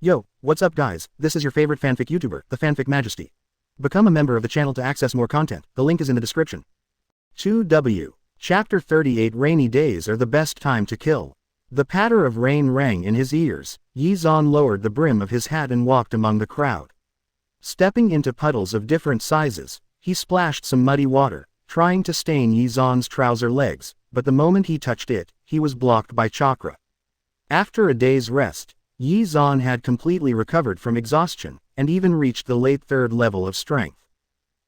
Yo, what's up guys, this is your favorite fanfic YouTuber, the Fanfic Majesty. Become a member of the channel to access more content, the link is in the description. 2W. Chapter 38 Rainy days are the best time to kill. The patter of rain rang in his ears. Ye Xuan lowered the brim of his hat and walked among the crowd. Stepping into puddles of different sizes, he splashed some muddy water, trying to stain Ye Xuan's trouser legs, but the moment he touched it, he was blocked by chakra. After a day's rest, Ye Xuan had completely recovered from exhaustion, and even reached the late third level of strength.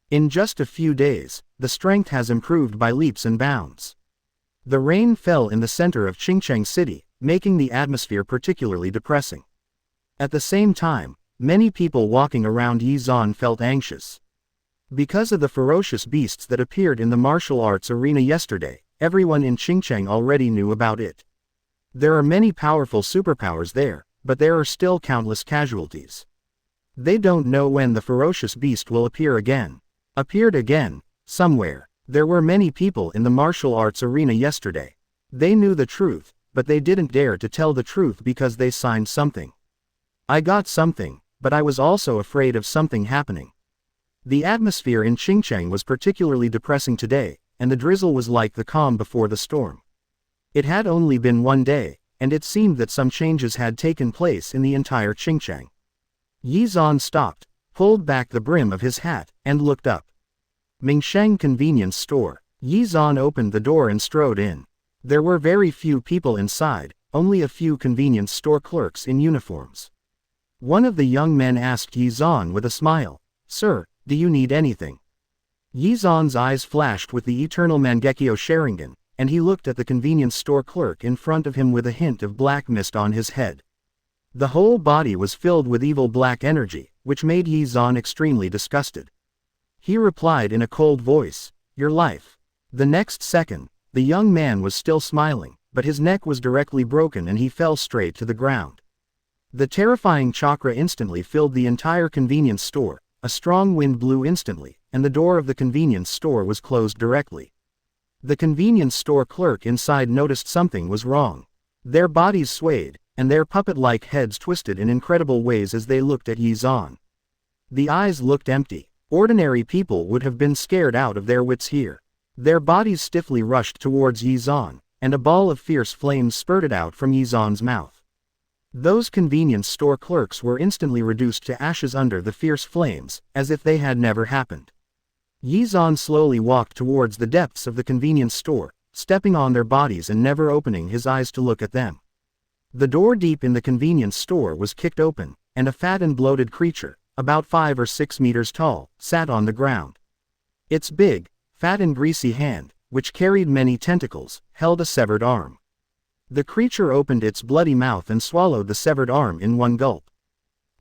In just a few days, the strength has improved by leaps and bounds. The rain fell in the center of Qingcheng City, making the atmosphere particularly depressing. At the same time, many people walking around Ye Xuan felt anxious. Because of the ferocious beasts that appeared in the martial arts arena yesterday, everyone in Qingcheng already knew about it. There are many powerful superpowers there, but there are still countless casualties. They don't know when the ferocious beast will appear again. Appeared again, somewhere. There were many people in the martial arts arena yesterday. They knew the truth, but they didn't dare to tell the truth because they signed something. I got something, but I was also afraid of something happening. The atmosphere in Qingcheng was particularly depressing today, and the drizzle was like the calm before the storm. It had only been one day, and it seemed that some changes had taken place in the entire Qingcheng. Ye Xuan stopped, pulled back the brim of his hat, and looked up. Mingsheng Convenience Store. Ye Xuan opened the door and strode in. There were very few people inside, only a few convenience store clerks in uniforms. One of the young men asked Ye Xuan with a smile, "Sir, do you need anything?" Ye Xuan's eyes flashed with the eternal Mangekyo Sharingan, and he looked at the convenience store clerk in front of him with a hint of black mist on his head. The whole body was filled with evil black energy, which made Ye Xuan extremely disgusted. He replied in a cold voice, "Your life." The next second, the young man was still smiling, but his neck was directly broken and he fell straight to the ground. The terrifying chakra instantly filled the entire convenience store, a strong wind blew instantly, and the door of the convenience store was closed directly. The convenience store clerk inside noticed something was wrong. Their bodies swayed, and their puppet-like heads twisted in incredible ways as they looked at Ye Xuan. The eyes looked empty. Ordinary people would have been scared out of their wits here. Their bodies stiffly rushed towards Ye Xuan, and a ball of fierce flames spurted out from Ye Xuan's mouth. Those convenience store clerks were instantly reduced to ashes under the fierce flames, as if they had never happened. Ye Xuan slowly walked towards the depths of the convenience store, stepping on their bodies and never opening his eyes to look at them. The door deep in the convenience store was kicked open, and a fat and bloated creature, about 5 or 6 meters tall, sat on the ground. Its big, fat and greasy hand, which carried many tentacles, held a severed arm. The creature opened its bloody mouth and swallowed the severed arm in one gulp.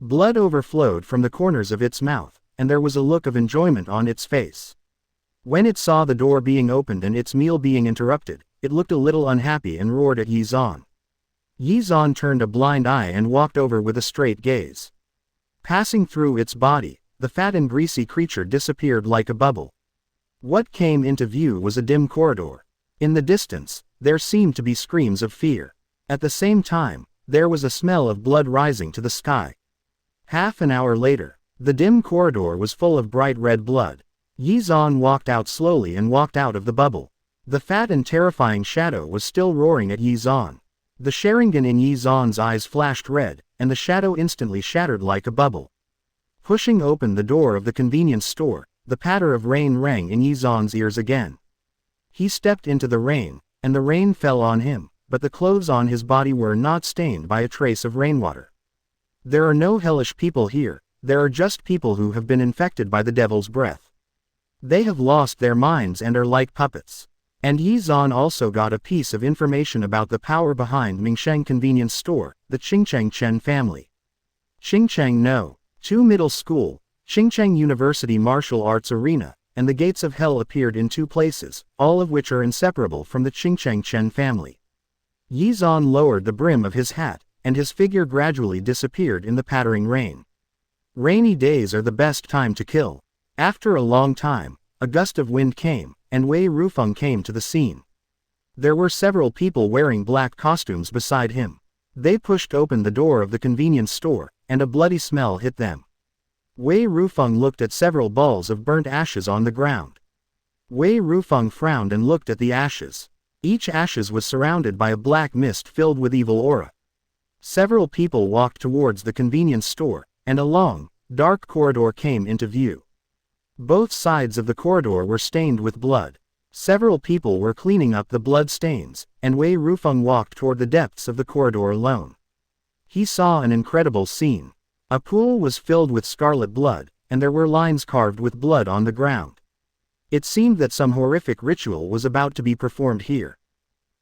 Blood overflowed from the corners of its mouth, and there was a look of enjoyment on its face. When it saw the door being opened and its meal being interrupted, it looked a little unhappy and roared at Ye Xuan. Ye Xuan turned a blind eye and walked over with a straight gaze. Passing through its body, the fat and greasy creature disappeared like a bubble. What came into view was a dim corridor. In the distance, there seemed to be screams of fear. At the same time, there was a smell of blood rising to the sky. Half an hour later, the dim corridor was full of bright red blood. Ye Xuan walked out slowly and walked out of the bubble. The fat and terrifying shadow was still roaring at Ye Xuan. The Sharingan in Ye Xuan's eyes flashed red, and the shadow instantly shattered like a bubble. Pushing open the door of the convenience store, the patter of rain rang in Ye Xuan's ears again. He stepped into the rain, and the rain fell on him, but the clothes on his body were not stained by a trace of rainwater. There are no hellish people here, there are just people who have been infected by the devil's breath. They have lost their minds and are like puppets. And Ye Xuan also got a piece of information about the power behind Mingsheng Convenience Store, the Qingcheng Chen family. Qingcheng No. 2 Middle School, Qingcheng University Martial Arts Arena, and the Gates of Hell appeared in 2 places, all of which are inseparable from the Qingcheng Chen family. Ye Xuan lowered the brim of his hat, and his figure gradually disappeared in the pattering rain. Rainy days are the best time to kill. After a long time, a gust of wind came, and Wei Rufeng came to the scene. There were several people wearing black costumes beside him. They pushed open the door of the convenience store, and a bloody smell hit them. Wei Rufeng looked at several balls of burnt ashes on the ground. Wei Rufeng frowned and looked at the ashes. Each ashes was surrounded by a black mist filled with evil aura. Several people walked towards the convenience store, and a long, dark corridor came into view. Both sides of the corridor were stained with blood. Several people were cleaning up the blood stains, and Wei Rufeng walked toward the depths of the corridor alone. He saw an incredible scene. A pool was filled with scarlet blood, and there were lines carved with blood on the ground. It seemed that some horrific ritual was about to be performed here.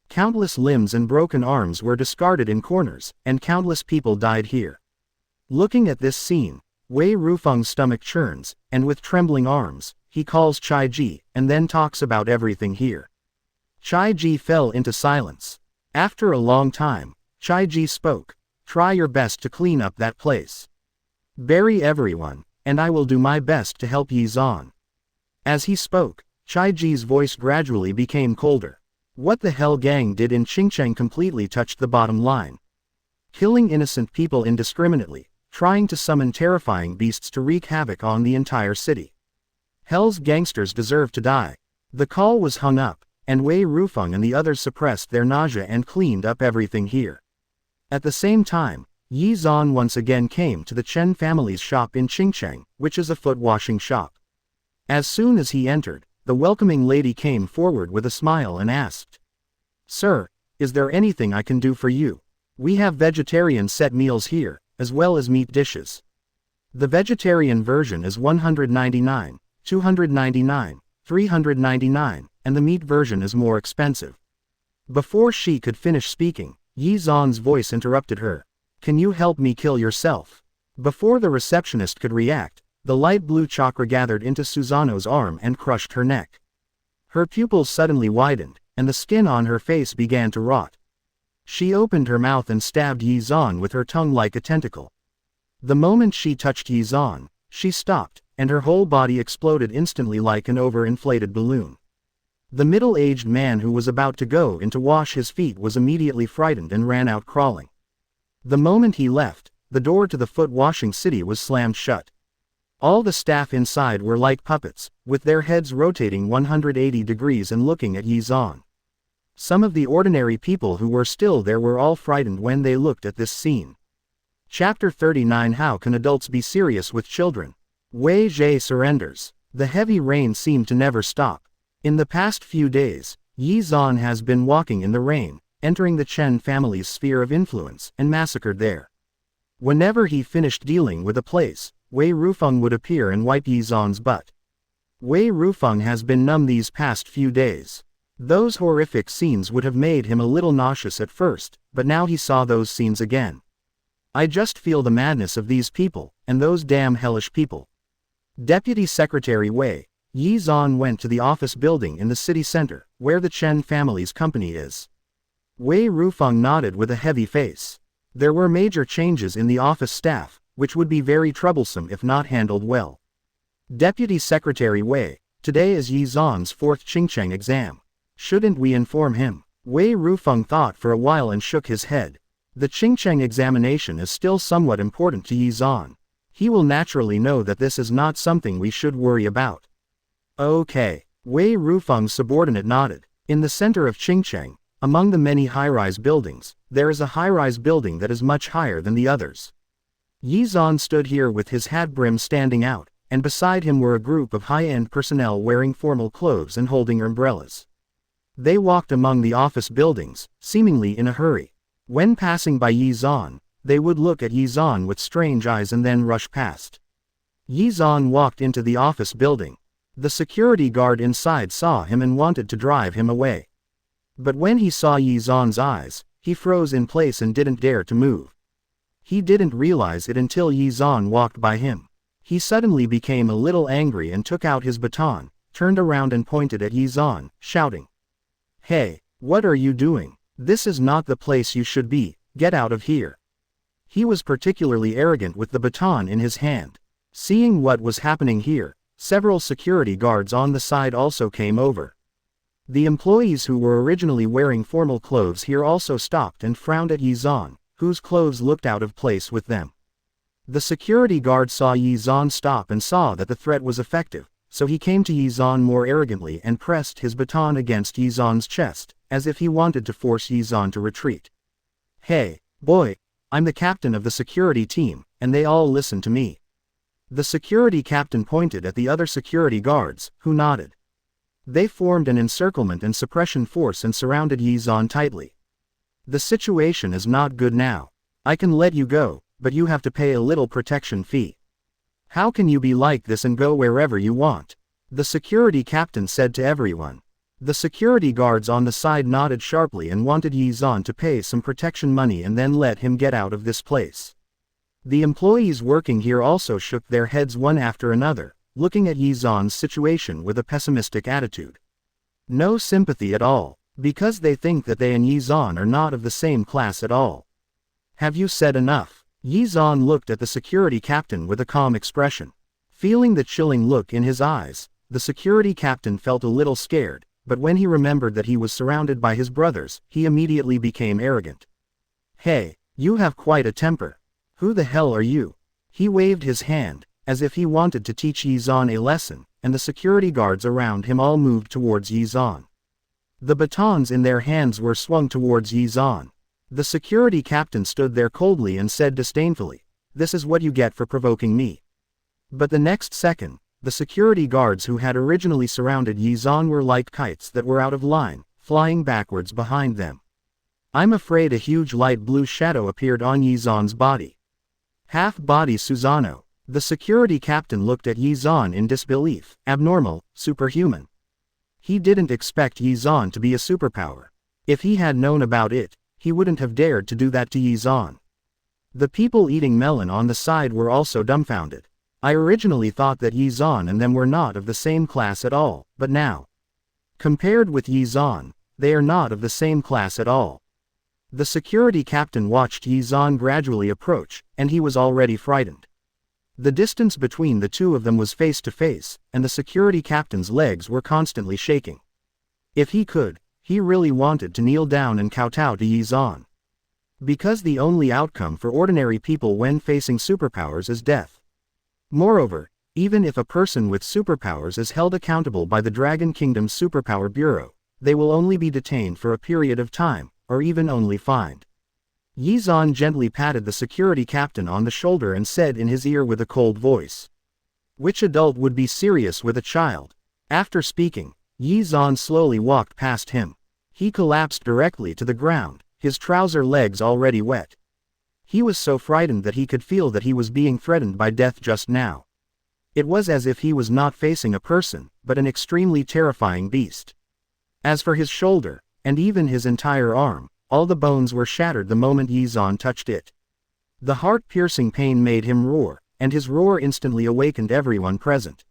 Countless limbs and broken arms were discarded in corners, and countless people died here. Looking at this scene, Wei Rufeng's stomach churns, and with trembling arms, he calls Chai Ji, and then talks about everything here. Chai Ji fell into silence. After a long time, Chai Ji spoke. Try your best to clean up that place. Bury everyone, and I will do my best to help Ye Xuan. As he spoke, Chai Ji's voice gradually became colder. What the hell gang did in Qingcheng completely touched the bottom line. Killing innocent people indiscriminately, trying to summon terrifying beasts to wreak havoc on the entire city. Hell's gangsters deserve to die. The call was hung up, and Wei Rufeng and the others suppressed their nausea and cleaned up everything here. At the same time, Ye Xuan once again came to the Chen family's shop in Qingcheng, which is a foot-washing shop. As soon as he entered, the welcoming lady came forward with a smile and asked, "Sir, is there anything I can do for you? We have vegetarian set meals here, as well as meat dishes. The vegetarian version is 199, 299, 399, and the meat version is more expensive." Before she could finish speaking, Ye Xuan's voice interrupted her. "Can you help me kill yourself?" Before the receptionist could react, the light blue chakra gathered into Susanoo's arm and crushed her neck. Her pupils suddenly widened, and the skin on her face began to rot. She opened her mouth and stabbed Ye Xuan with her tongue like a tentacle. The moment she touched Ye Xuan, she stopped, and her whole body exploded instantly like an overinflated balloon. The middle-aged man who was about to go in to wash his feet was immediately frightened and ran out crawling. The moment he left, the door to the foot-washing city was slammed shut. All the staff inside were like puppets, with their heads rotating 180 degrees and looking at Ye Xuan. Some of the ordinary people who were still there were all frightened when they looked at this scene. Chapter 39. How can adults be serious with children? Wei Zhe surrenders. The heavy rain seemed to never stop. In the past few days, Ye Xuan has been walking in the rain, entering the Chen family's sphere of influence, and massacred there. Whenever he finished dealing with a place, Wei Rufeng would appear and wipe Ye Xuan's butt. Wei Rufeng has been numb these past few days. Those horrific scenes would have made him a little nauseous at first, but now he saw those scenes again. I just feel the madness of these people, and those damn hellish people. Deputy Secretary Wei, Ye Xuan went to the office building in the city center, where the Chen family's company is. Wei Rufeng nodded with a heavy face. There were major changes in the office staff, which would be very troublesome if not handled well. Deputy Secretary Wei, today is Ye Xuan's 4th Qingcheng exam. Shouldn't we inform him? Wei Rufeng thought for a while and shook his head. The Qingcheng examination is still somewhat important to Ye Xuan. He will naturally know that this is not something we should worry about. Okay. Wei Rufeng's subordinate nodded. In the center of Qingcheng, among the many high-rise buildings, there is a high-rise building that is much higher than the others. Ye Xuan stood here with his hat brim standing out, and beside him were a group of high-end personnel wearing formal clothes and holding umbrellas. They walked among the office buildings, seemingly in a hurry. When passing by Ye Xuan, they would look at Ye Xuan with strange eyes and then rush past. Ye Xuan walked into the office building. The security guard inside saw him and wanted to drive him away. But when he saw Ye Xuan's eyes, he froze in place and didn't dare to move. He didn't realize it until Ye Xuan walked by him. He suddenly became a little angry and took out his baton, turned around and pointed at Ye Xuan, shouting, "Hey, what are you doing? This is not the place you should be, get out of here." He was particularly arrogant with the baton in his hand. Seeing what was happening here, several security guards on the side also came over. The employees who were originally wearing formal clothes here also stopped and frowned at Ye Xuan, whose clothes looked out of place with them. The security guard saw Ye Xuan stop and saw that the threat was effective, so he came to Ye Xuan more arrogantly and pressed his baton against Ye Xuan's chest, as if he wanted to force Ye Xuan to retreat. "Hey, boy, I'm the captain of the security team, and they all listen to me." The security captain pointed at the other security guards, who nodded. They formed an encirclement and suppression force and surrounded Ye Xuan tightly. "The situation is not good now. I can let you go, but you have to pay a little protection fee. How can you be like this and go wherever you want?" the security captain said to everyone. The security guards on the side nodded sharply and wanted Ye Xuan to pay some protection money and then let him get out of this place. The employees working here also shook their heads one after another, looking at Ye Xuan's situation with a pessimistic attitude. No sympathy at all, because they think that they and Ye Xuan are not of the same class at all. "Have you said enough?" Ye Xuan looked at the security captain with a calm expression. Feeling the chilling look in his eyes, the security captain felt a little scared, but when he remembered that he was surrounded by his brothers, he immediately became arrogant. "Hey, you have quite a temper. Who the hell are you?" He waved his hand, as if he wanted to teach Ye Xuan a lesson, and the security guards around him all moved towards Ye Xuan. The batons in their hands were swung towards Ye Xuan. The security captain stood there coldly and said disdainfully, "This is what you get for provoking me." But the next second, the security guards who had originally surrounded Ye Xuan were like kites that were out of line, flying backwards behind them. I'm afraid a huge light blue shadow appeared on Ye Xuan's body. Half-body Susanoo. The security captain looked at Ye Xuan in disbelief. Abnormal, superhuman. He didn't expect Ye Xuan to be a superpower. If he had known about it, he wouldn't have dared to do that to Ye Xuan. The people eating melon on the side were also dumbfounded. I originally thought that Ye Xuan and them were not of the same class at all, but now, compared with Ye Xuan, they are not of the same class at all. The security captain watched Ye Xuan gradually approach, and he was already frightened. The distance between the two of them was face to face, and the security captain's legs were constantly shaking. If he could, he really wanted to kneel down and kowtow to Ye Xuan. Because the only outcome for ordinary people when facing superpowers is death. Moreover, even if a person with superpowers is held accountable by the Dragon Kingdom's Superpower Bureau, they will only be detained for a period of time, or even only fined. Ye Xuan gently patted the security captain on the shoulder and said in his ear with a cold voice, "Which adult would be serious with a child?" After speaking, Ye Xuan slowly walked past him. He collapsed directly to the ground, his trouser legs already wet. He was so frightened that he could feel that he was being threatened by death just now. It was as if he was not facing a person, but an extremely terrifying beast. As for his shoulder, and even his entire arm, all the bones were shattered the moment Ye Xuan touched it. The heart-piercing pain made him roar, and his roar instantly awakened everyone present.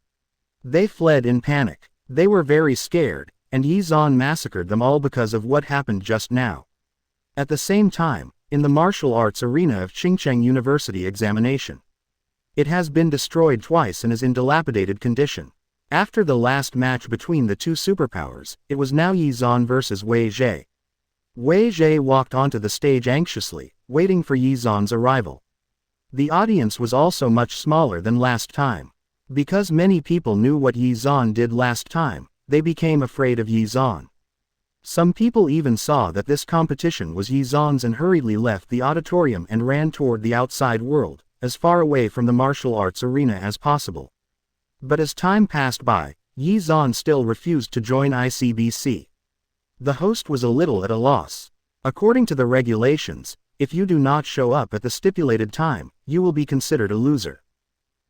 They fled in panic. They were very scared, and Ye Xuan massacred them all because of what happened just now. At the same time, in the martial arts arena of Qingcheng University examination, it has been destroyed twice and is in dilapidated condition. After the last match between the two superpowers, it was now Ye Xuan versus Wei Zhe. Wei Zhe walked onto the stage anxiously, waiting for Ye Xuan's arrival. The audience was also much smaller than last time. Because many people knew what Ye Xuan did last time, they became afraid of Ye Xuan. Some people even saw that this competition was Ye Xuan's and hurriedly left the auditorium and ran toward the outside world, as far away from the martial arts arena as possible. But as time passed by, Ye Xuan still refused to join ICBC. The host was a little at a loss. According to the regulations, if you do not show up at the stipulated time, you will be considered a loser.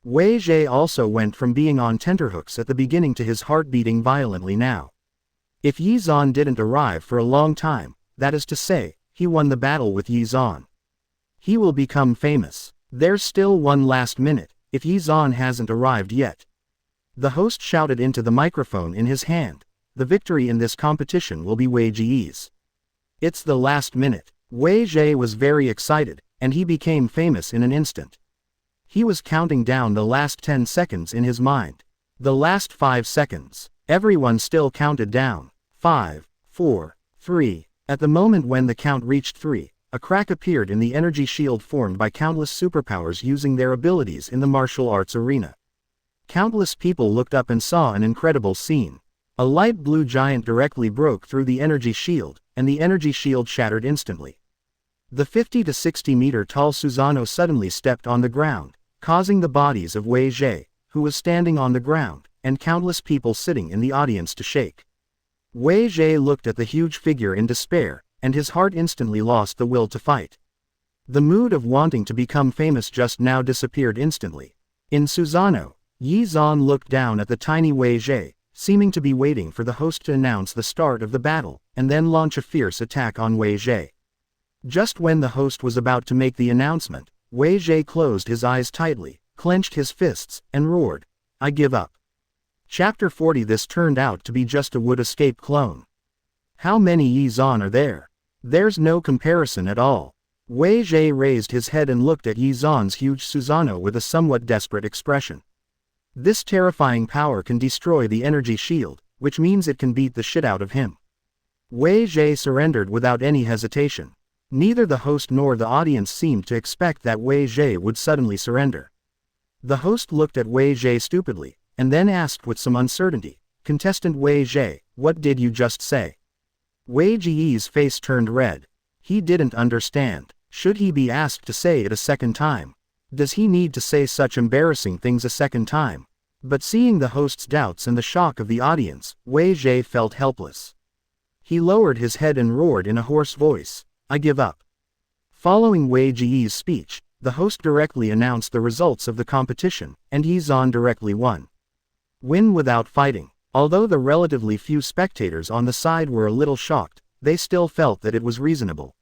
Wei Zhe also went from being on tenterhooks at the beginning to his heart beating violently now. If Ye Xuan didn't arrive for a long time, that is to say, he won the battle with Ye Xuan, he will become famous. There's still one last minute, if Ye Xuan hasn't arrived yet. The host shouted into the microphone in his hand, the victory in this competition will be Wei Zhe's. It's the last minute. Wei Zhe was very excited, and he became famous in an instant. He was counting down the last 10 seconds in his mind. The last 5 seconds. Everyone still counted down. 5, 4, 3. At the moment when the count reached 3, a crack appeared in the energy shield formed by countless superpowers using their abilities in the martial arts arena. Countless people looked up and saw an incredible scene. A light blue giant directly broke through the energy shield, and the energy shield shattered instantly. The 50 to 60 meter tall Susanoo suddenly stepped on the ground, causing the bodies of Wei Jie, who was standing on the ground, and countless people sitting in the audience to shake. Wei Jie looked at the huge figure in despair, and his heart instantly lost the will to fight. The mood of wanting to become famous just now disappeared instantly. In Susanoo, Ye Xuan looked down at the tiny Wei Jie, seeming to be waiting for the host to announce the start of the battle, and then launch a fierce attack on Wei Jie. Just when the host was about to make the announcement, Wei Jie closed his eyes tightly, clenched his fists, and roared, "I give up." Chapter 40. This turned out to be just a would escape clone. How many Ye Xuan are there? There's no comparison at all. Wei Jie raised his head and looked at Ye Xuan's huge Susanoo with a somewhat desperate expression. This terrifying power can destroy the energy shield, which means it can beat the shit out of him. Wei Jie surrendered without any hesitation. Neither the host nor the audience seemed to expect that Wei Jie would suddenly surrender. The host looked at Wei Jie stupidly, and then asked with some uncertainty, "Contestant Wei Jie, what did you just say?" Wei Jie's face turned red. He didn't understand. Should he be asked to say it a second time? Does he need to say such embarrassing things a second time? But seeing the host's doubts and the shock of the audience, Wei Jie felt helpless. He lowered his head and roared in a hoarse voice, "I give up." Following Wei Jie's speech, the host directly announced the results of the competition, and Ye Xuan directly won. Win without fighting. Although the relatively few spectators on the side were a little shocked, they still felt that it was reasonable.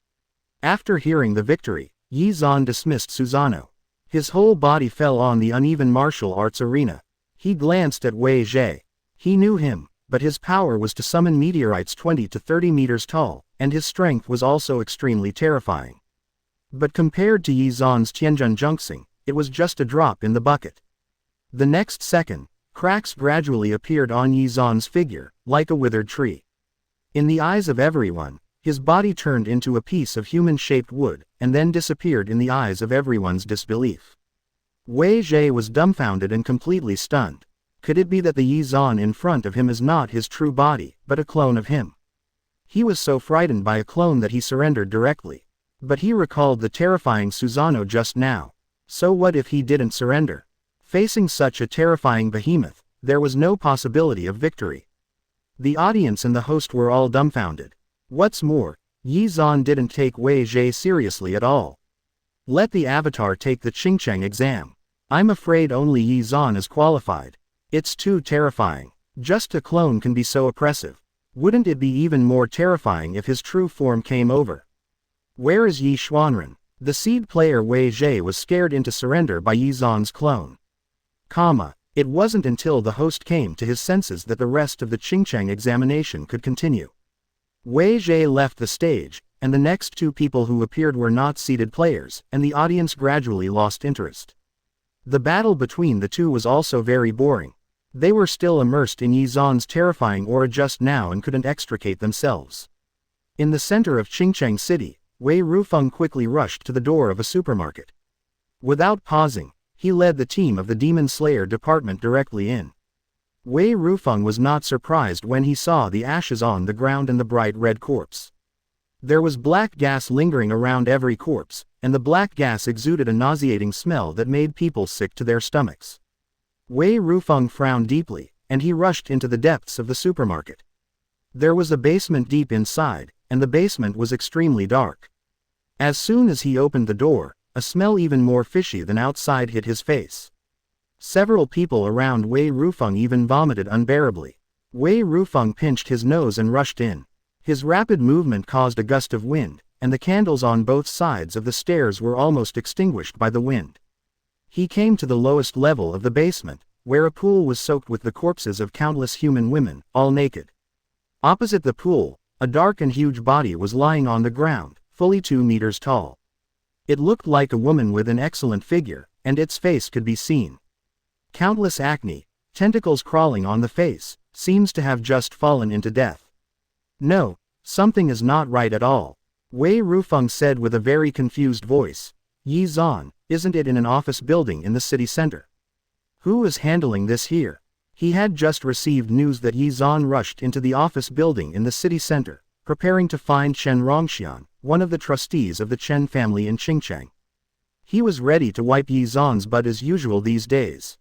After hearing the victory, Ye Xuan dismissed Susanoo. His whole body fell on the uneven martial arts arena. He glanced at Wei Jie. He knew him, but his power was to summon meteorites 20 to 30 meters tall, and his strength was also extremely terrifying. But compared to Ye Xuan's Tianjun Junxing, it was just a drop in the bucket. The next second, cracks gradually appeared on Ye Xuan's figure, like a withered tree. In the eyes of everyone, his body turned into a piece of human-shaped wood, and then disappeared in the eyes of everyone's disbelief. Wei Jie was dumbfounded and completely stunned. Could it be that the Ye Xuan in front of him is not his true body, but a clone of him? He was so frightened by a clone that he surrendered directly. But he recalled the terrifying Susanoo just now. So what if he didn't surrender? Facing such a terrifying behemoth, there was no possibility of victory. The audience and the host were all dumbfounded. What's more, Ye Xuan didn't take Wei Jie seriously at all. Let the avatar take the Qingcheng exam. I'm afraid only Ye Xuan is qualified. It's too terrifying. Just a clone can be so oppressive. Wouldn't it be even more terrifying if his true form came over? Where is Ye Xuanren? The seed player Wei Jie was scared into surrender by Ye Xuan's clone. It wasn't until the host came to his senses that the rest of the Qingcheng examination could continue. Wei Jie left the stage, and the next two people who appeared were not seeded players, and the audience gradually lost interest. The battle between the two was also very boring. They were still immersed in Ye Xuan's terrifying aura just now and couldn't extricate themselves. In the center of Qingcheng City, Wei Rufeng quickly rushed to the door of a supermarket. Without pausing, he led the team of the Demon Slayer department directly in. Wei Rufeng was not surprised when he saw the ashes on the ground and the bright red corpse. There was black gas lingering around every corpse, and the black gas exuded a nauseating smell that made people sick to their stomachs. Wei Rufeng frowned deeply, and he rushed into the depths of the supermarket. There was a basement deep inside, and the basement was extremely dark. As soon as he opened the door, a smell even more fishy than outside hit his face. Several people around Wei Rufeng even vomited unbearably. Wei Rufeng pinched his nose and rushed in. His rapid movement caused a gust of wind, and the candles on both sides of the stairs were almost extinguished by the wind. He came to the lowest level of the basement, where a pool was soaked with the corpses of countless human women, all naked. Opposite the pool, a dark and huge body was lying on the ground, fully 2 meters tall. It looked like a woman with an excellent figure, and its face could be seen. Countless acne, tentacles crawling on the face, seems to have just fallen into death. No, something is not right at all. Wei Rufeng said with a very confused voice. Ye Xuan, isn't it in an office building in the city center? Who is handling this here? He had just received news that Ye Xuan rushed into the office building in the city center, preparing to find Chen Rongxian, one of the trustees of the Chen family in Qingcheng. He was ready to wipe Ye Xuan's butt as usual these days.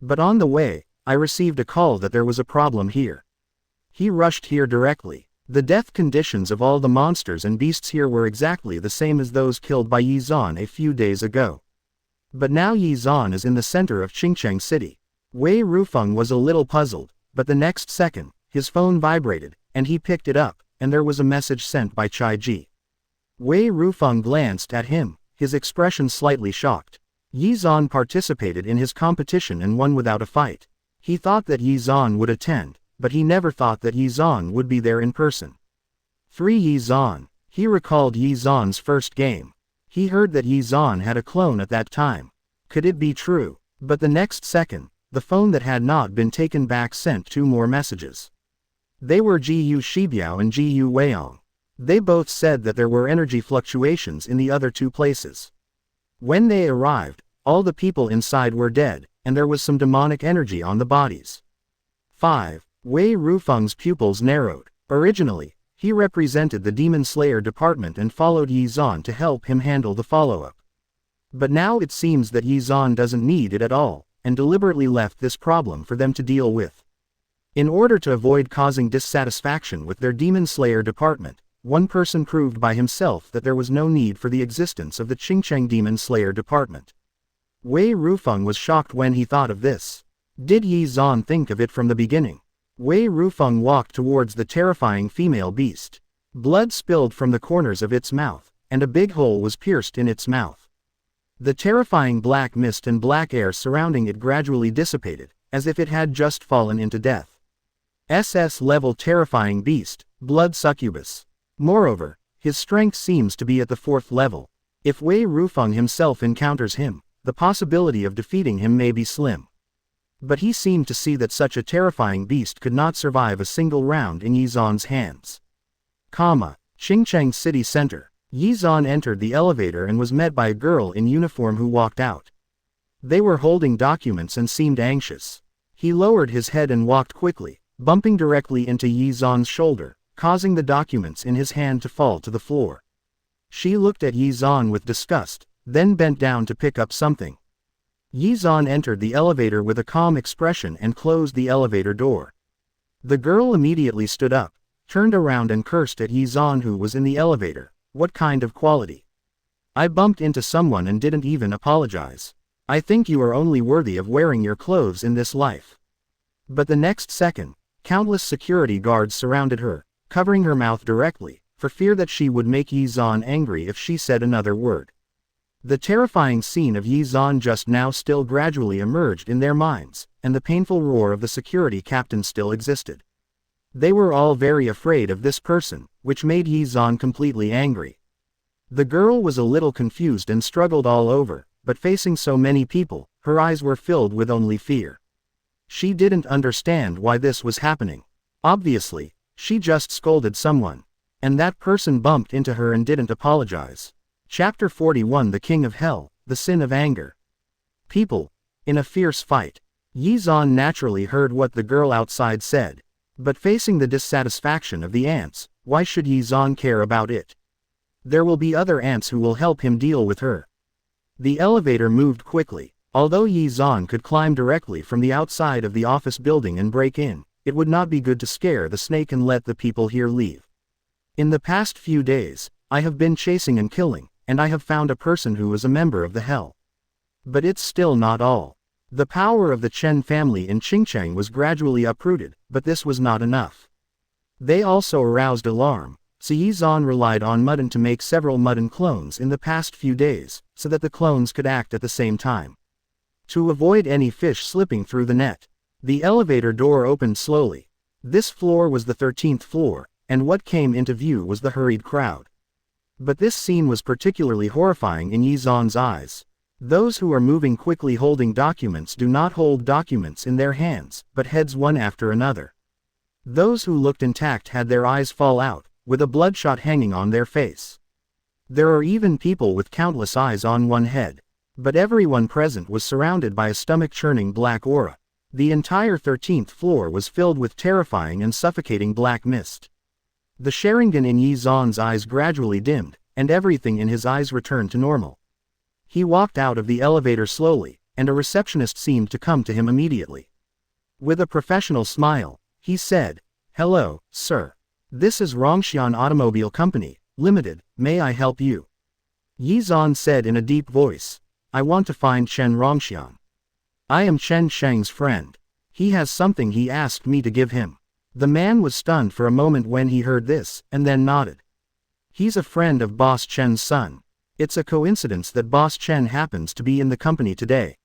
But on the way, I received a call that there was a problem here. He rushed here directly. The death conditions of all the monsters and beasts here were exactly the same as those killed by Ye Xuan a few days ago. But now Ye Xuan is in the center of Qingcheng City. Wei Rufeng was a little puzzled, but the next second, his phone vibrated, and he picked it up, and there was a message sent by Chai Ji. Wei Rufeng glanced at him, his expression slightly shocked. Ye Xuan participated in his competition and won without a fight. He thought that Ye Xuan would attend, but he never thought that Ye Xuan would be there in person. 3 Ye Xuan. He recalled Ye Xuan's first game. He heard that Ye Xuan had a clone at that time. Could it be true? But the next second, the phone that had not been taken back sent 2 more messages. They were Jiyu Shibiao and Jiyu Weiyong. They both said that there were energy fluctuations in the other 2 places. When they arrived, all the people inside were dead, and there was some demonic energy on the bodies. 5. Wei Rufeng's pupils narrowed. Originally, he represented the Demon Slayer department and followed Ye Xuan to help him handle the follow-up. But now it seems that Ye Xuan doesn't need it at all, and deliberately left this problem for them to deal with. In order to avoid causing dissatisfaction with their Demon Slayer department, one person proved by himself that there was no need for the existence of the Qingcheng Demon Slayer department. Wei Rufeng was shocked when he thought of this. Did Ye Xuan think of it from the beginning? Wei Rufeng walked towards the terrifying female beast. Blood spilled from the corners of its mouth, and a big hole was pierced in its mouth. The terrifying black mist and black air surrounding it gradually dissipated, as if it had just fallen into death. SS-level terrifying beast, blood succubus. Moreover, his strength seems to be at the 4th level. If Wei Rufeng himself encounters him, the possibility of defeating him may be slim. But he seemed to see that such a terrifying beast could not survive a single round in Ye Xuan's hands. Qingcheng City Center. Ye Xuan entered the elevator and was met by a girl in uniform who walked out. They were holding documents and seemed anxious. He lowered his head and walked quickly, bumping directly into Ye Xuan's shoulder, causing the documents in his hand to fall to the floor. She looked at Ye Xuan with disgust, then bent down to pick up something. Ye Xuan entered the elevator with a calm expression and closed the elevator door. The girl immediately stood up, turned around and cursed at Ye Xuan who was in the elevator. What kind of quality? I bumped into someone and didn't even apologize. I think you are only worthy of wearing your clothes in this life. But the next second, countless security guards surrounded her, covering her mouth directly, for fear that she would make Ye Xuan angry if she said another word. The terrifying scene of Ye Xuan just now still gradually emerged in their minds, and the painful roar of the security captain still existed. They were all very afraid of this person, which made Ye Xuan completely angry. The girl was a little confused and struggled all over, but facing so many people, her eyes were filled with only fear. She didn't understand why this was happening. Obviously, she just scolded someone. And that person bumped into her and didn't apologize. Chapter 41 The King of Hell, The Sin of Anger. People. In a fierce fight. Ye Xuan naturally heard what the girl outside said. But facing the dissatisfaction of the ants, why should Ye Xuan care about it? There will be other ants who will help him deal with her. The elevator moved quickly. Although Ye Xuan could climb directly from the outside of the office building and break in, it would not be good to scare the snake and let the people here leave. In the past few days, I have been chasing and killing, and I have found a person who is a member of the Hell. But it's still not all. The power of the Chen family in Qingcheng was gradually uprooted, but this was not enough. They also aroused alarm, so Ye Xuan relied on Mudden to make several Mudden clones in the past few days, so that the clones could act at the same time. To avoid any fish slipping through the net, the elevator door opened slowly. This floor was the 13th floor, and what came into view was the hurried crowd. But this scene was particularly horrifying in Ye Xuan's eyes. Those who are moving quickly holding documents do not hold documents in their hands, but heads one after another. Those who looked intact had their eyes fall out, with a bloodshot hanging on their face. There are even people with countless eyes on one head. But everyone present was surrounded by a stomach-churning black aura. The entire 13th floor was filled with terrifying and suffocating black mist. The Sharingan in Ye Xuan's eyes gradually dimmed, and everything in his eyes returned to normal. He walked out of the elevator slowly, and a receptionist seemed to come to him immediately. With a professional smile, he said, "Hello, sir. This is Rongxian Automobile Company, Limited, may I help you?" Ye Xuan said in a deep voice, "I want to find Chen Rongxian. I am Chen Sheng's friend. He has something he asked me to give him." The man was stunned for a moment when he heard this, and then nodded. "He's a friend of Boss Chen's son. It's a coincidence that Boss Chen happens to be in the company today.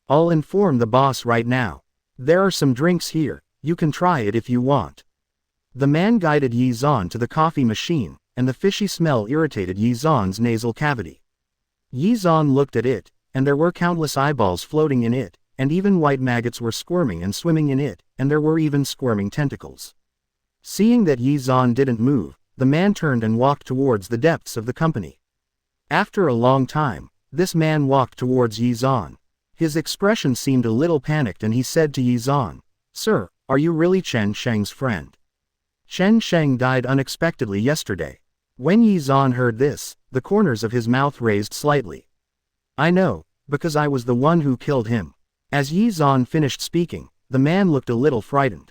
I'll inform the boss right now. There are some drinks here, you can try it if you want." The man guided Ye Xuan to the coffee machine, and the fishy smell irritated Ye Xuan's nasal cavity. Ye Xuan looked at it, and there were countless eyeballs floating in it, and even white maggots were squirming and swimming in it, and there were even squirming tentacles. Seeing that Ye Xuan didn't move, the man turned and walked towards the depths of the company. After a long time, this man walked towards Ye Xuan. His expression seemed a little panicked and he said to Ye Xuan, "Sir, are you really Chen Sheng's friend? Chen Sheng died unexpectedly yesterday." When Ye Xuan heard this, the corners of his mouth raised slightly. "I know, because I was the one who killed him." As Ye Xuan finished speaking, the man looked a little frightened.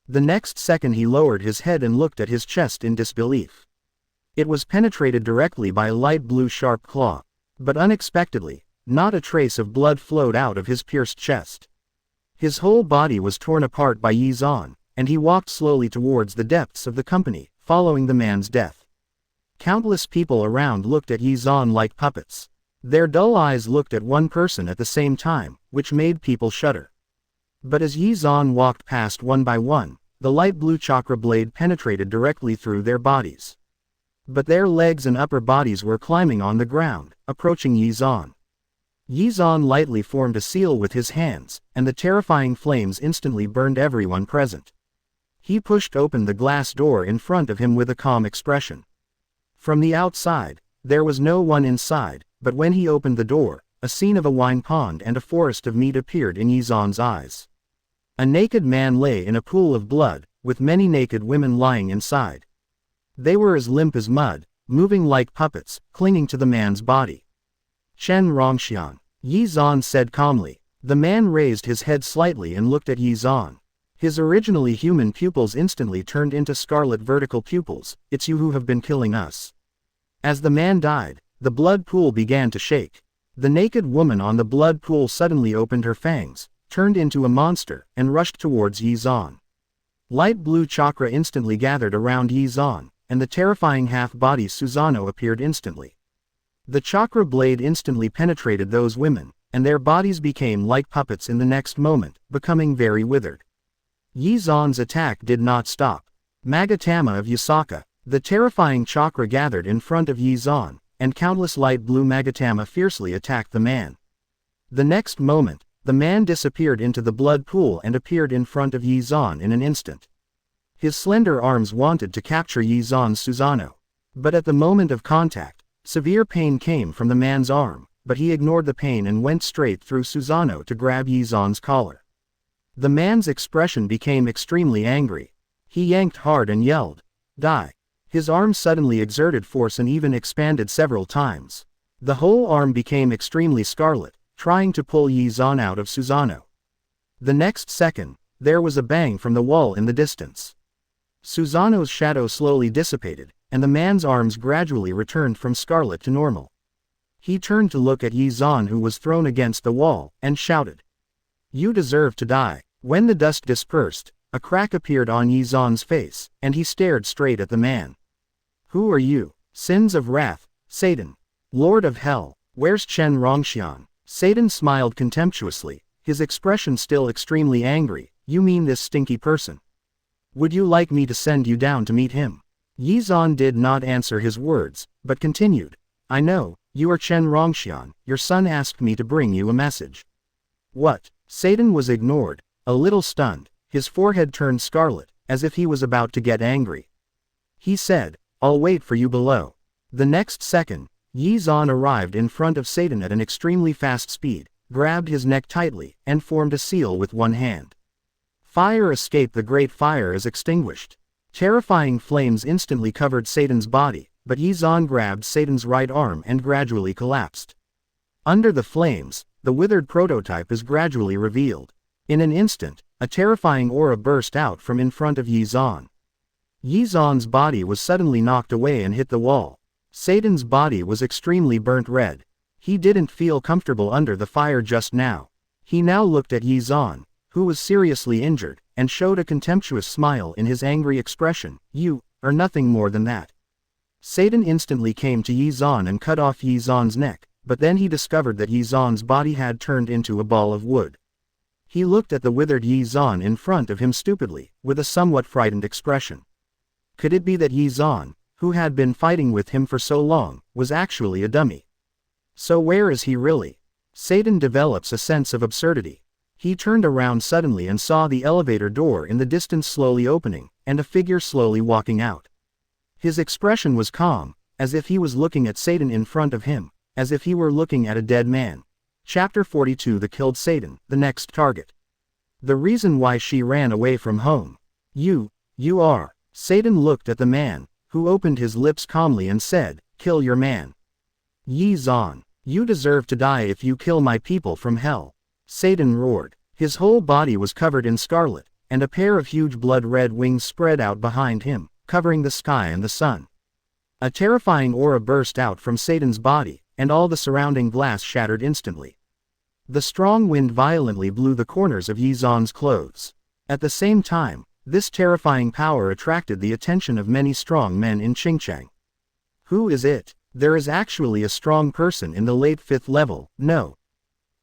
The next second he lowered his head and looked at his chest in disbelief. It was penetrated directly by a light blue sharp claw. But unexpectedly, not a trace of blood flowed out of his pierced chest. His whole body was torn apart by Ye Xuan, and he walked slowly towards the depths of the company, following the man's death. Countless people around looked at Ye Xuan like puppets. Their dull eyes looked at one person at the same time, which made people shudder. But as Ye Xuan walked past one by one, the light blue chakra blade penetrated directly through their bodies. But their legs and upper bodies were climbing on the ground, approaching Ye Xuan. Ye Xuan lightly formed a seal with his hands, and the terrifying flames instantly burned everyone present. He pushed open the glass door in front of him with a calm expression. From the outside, there was no one inside, but when he opened the door, a scene of a wine pond and a forest of meat appeared in Ye Xuan's eyes. A naked man lay in a pool of blood, with many naked women lying inside. They were as limp as mud, moving like puppets, clinging to the man's body. "Chen Rongxian," Ye Xuan said calmly. The man raised his head slightly and looked at Ye Xuan. His originally human pupils instantly turned into scarlet vertical pupils. "It's you who have been killing us." As the man died, the blood pool began to shake. The naked woman on the blood pool suddenly opened her fangs, turned into a monster, and rushed towards Ye Xuan. Light blue chakra instantly gathered around Ye Xuan, and the terrifying half-body Susanoo appeared instantly. The chakra blade instantly penetrated those women, and their bodies became like puppets in the next moment, becoming very withered. Ye Xuan's attack did not stop. Magatama of Yasaka, the terrifying chakra gathered in front of Ye Xuan, and countless light blue Magatama fiercely attacked the man. The next moment, the man disappeared into the blood pool and appeared in front of Ye Xuan in an instant. His slender arms wanted to capture Ye Xuan's Susanoo. But at the moment of contact, severe pain came from the man's arm, but he ignored the pain and went straight through Susanoo to grab Ye Xuan's collar. The man's expression became extremely angry. He yanked hard and yelled, "Die!" His arm suddenly exerted force and even expanded several times. The whole arm became extremely scarlet, trying to pull Ye Xuan out of Susanoo. The next second, there was a bang from the wall in the distance. Susanoo's shadow slowly dissipated, and the man's arms gradually returned from scarlet to normal. He turned to look at Ye Xuan, who was thrown against the wall, and shouted, "You deserve to die." When the dust dispersed, a crack appeared on Ye Xuan's face, and he stared straight at the man. "Who are you?" "Sins of Wrath, Satan. Lord of Hell. Where's Chen Rongxian?" Satan smiled contemptuously, his expression still extremely angry. "You mean this stinky person? Would you like me to send you down to meet him?" Ye Xuan did not answer his words, but continued, "I know, you are Chen Rongxian. Your son asked me to bring you a message." "What?" Satan was ignored, a little stunned, his forehead turned scarlet, as if he was about to get angry. He said, "I'll wait for you below." The next second, Ye Xuan arrived in front of Satan at an extremely fast speed, grabbed his neck tightly, and formed a seal with one hand. Fire escaped. The great fire is extinguished. Terrifying flames instantly covered Satan's body, but Ye Xuan grabbed Satan's right arm and gradually collapsed. Under the flames, the withered prototype is gradually revealed. In an instant, a terrifying aura burst out from in front of Ye Xuan. Ye Xuan's body was suddenly knocked away and hit the wall. Satan's body was extremely burnt red. He didn't feel comfortable under the fire just now. He now looked at Ye Xuan, who was seriously injured, and showed a contemptuous smile in his angry expression. "You are nothing more than that." Satan instantly came to Ye Xuan and cut off Ye Xuan's neck, but then he discovered that Ye Xuan's body had turned into a ball of wood. He looked at the withered Ye Xuan in front of him stupidly, with a somewhat frightened expression. Could it be that Ye Xuan, who had been fighting with him for so long, was actually a dummy? So where is he really? Satan develops a sense of absurdity. He turned around suddenly and saw the elevator door in the distance slowly opening, and a figure slowly walking out. His expression was calm, as if he was looking at Satan in front of him, as if he were looking at a dead man. Chapter 42. The Killed Satan, the next target. The reason why she ran away from home. You are. Satan looked at the man, who opened his lips calmly and said, "Kill your man." Ye Xuan, you deserve to die if you kill my people from hell. Satan roared. His whole body was covered in scarlet, and a pair of huge blood-red wings spread out behind him, covering the sky and the sun. A terrifying aura burst out from Satan's body, and all the surrounding glass shattered instantly. The strong wind violently blew the corners of Ye Xuan's clothes. At the same time, this terrifying power attracted the attention of many strong men in Xinjiang. Who is it? There is actually a strong person in the late 5th level. No.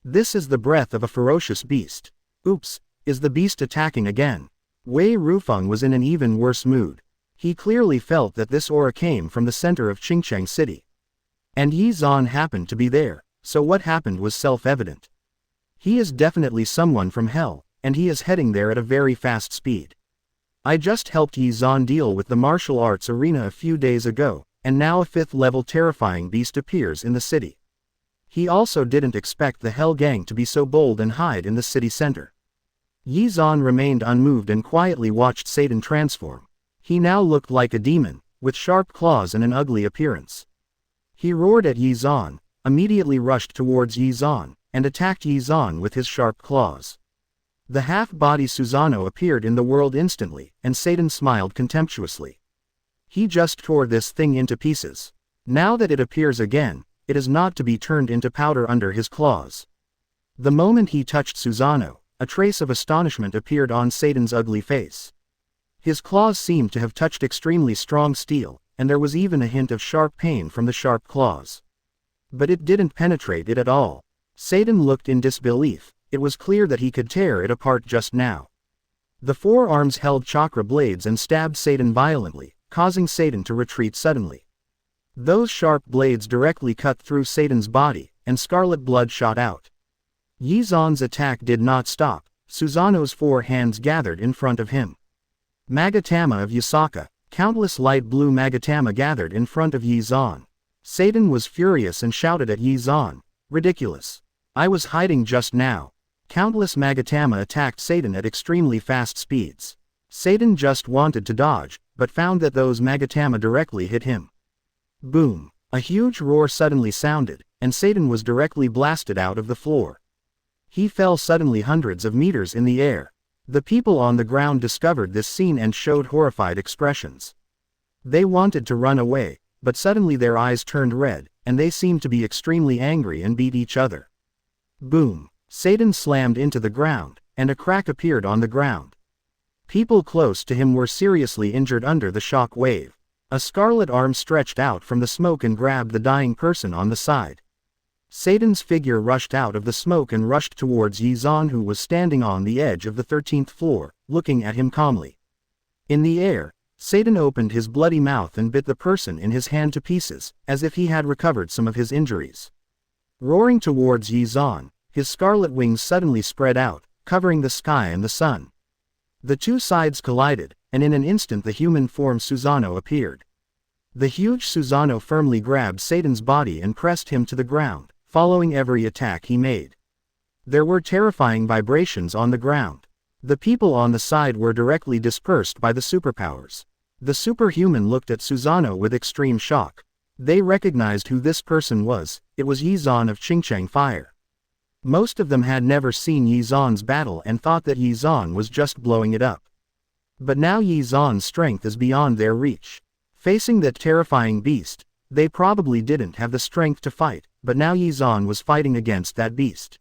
This is the breath of a ferocious beast. Oops, is the beast attacking again? Wei Rufeng was in an even worse mood. He clearly felt that this aura came from the center of Xinjiang city. And Ye Xuan happened to be there, so what happened was self-evident. He is definitely someone from hell, and he is heading there at a very fast speed. I just helped Ye Xuan deal with the martial arts arena a few days ago, and now a 5th level terrifying beast appears in the city. He also didn't expect the Hell Gang to be so bold and hide in the city center. Ye Xuan remained unmoved and quietly watched Satan transform. He now looked like a demon, with sharp claws and an ugly appearance. He roared at Ye Xuan, immediately rushed towards Ye Xuan, and attacked Ye Xuan with his sharp claws. The half-body Susanoo appeared in the world instantly, and Satan smiled contemptuously. He just tore this thing into pieces. Now that it appears again, it is not to be turned into powder under his claws. The moment he touched Susanoo, a trace of astonishment appeared on Satan's ugly face. His claws seemed to have touched extremely strong steel, and there was even a hint of sharp pain from the sharp claws. But it didn't penetrate it at all. Satan looked in disbelief. It was clear that he could tear it apart just now. The 4 arms held chakra blades and stabbed Satan violently, causing Satan to retreat suddenly. Those sharp blades directly cut through Satan's body, and scarlet blood shot out. Ye Xuan's attack did not stop. Susanoo's 4 hands gathered in front of him. Magatama of Yasaka, countless light blue Magatama gathered in front of Ye Xuan. Satan was furious and shouted at Ye Xuan, "Ridiculous. I was hiding just now." Countless Magatama attacked Satan at extremely fast speeds. Satan just wanted to dodge, but found that those Magatama directly hit him. Boom! A huge roar suddenly sounded, and Satan was directly blasted out of the floor. He fell suddenly hundreds of meters in the air. The people on the ground discovered this scene and showed horrified expressions. They wanted to run away, but suddenly their eyes turned red, and they seemed to be extremely angry and beat each other. Boom! Satan slammed into the ground, and a crack appeared on the ground. People close to him were seriously injured under the shock wave. A scarlet arm stretched out from the smoke and grabbed the dying person on the side. Satan's figure rushed out of the smoke and rushed towards Ye Xuan, who was standing on the edge of the 13th floor, looking at him calmly. In the air, Satan opened his bloody mouth and bit the person in his hand to pieces, as if he had recovered some of his injuries. Roaring towards Ye Xuan, his scarlet wings suddenly spread out, covering the sky and the sun. The two sides collided, and in an instant the human form Susanoo appeared. The huge Susanoo firmly grabbed Satan's body and pressed him to the ground, following every attack he made. There were terrifying vibrations on the ground. The people on the side were directly dispersed by the superpowers. The superhuman looked at Susanoo with extreme shock. They recognized who this person was. It was Ye Xuan of Qingcheng Fire. Most of them had never seen Ye Xuan's battle and thought that Ye Xuan was just blowing it up. But now Ye Xuan's strength is beyond their reach. Facing that terrifying beast, they probably didn't have the strength to fight, but now Ye Xuan was fighting against that beast.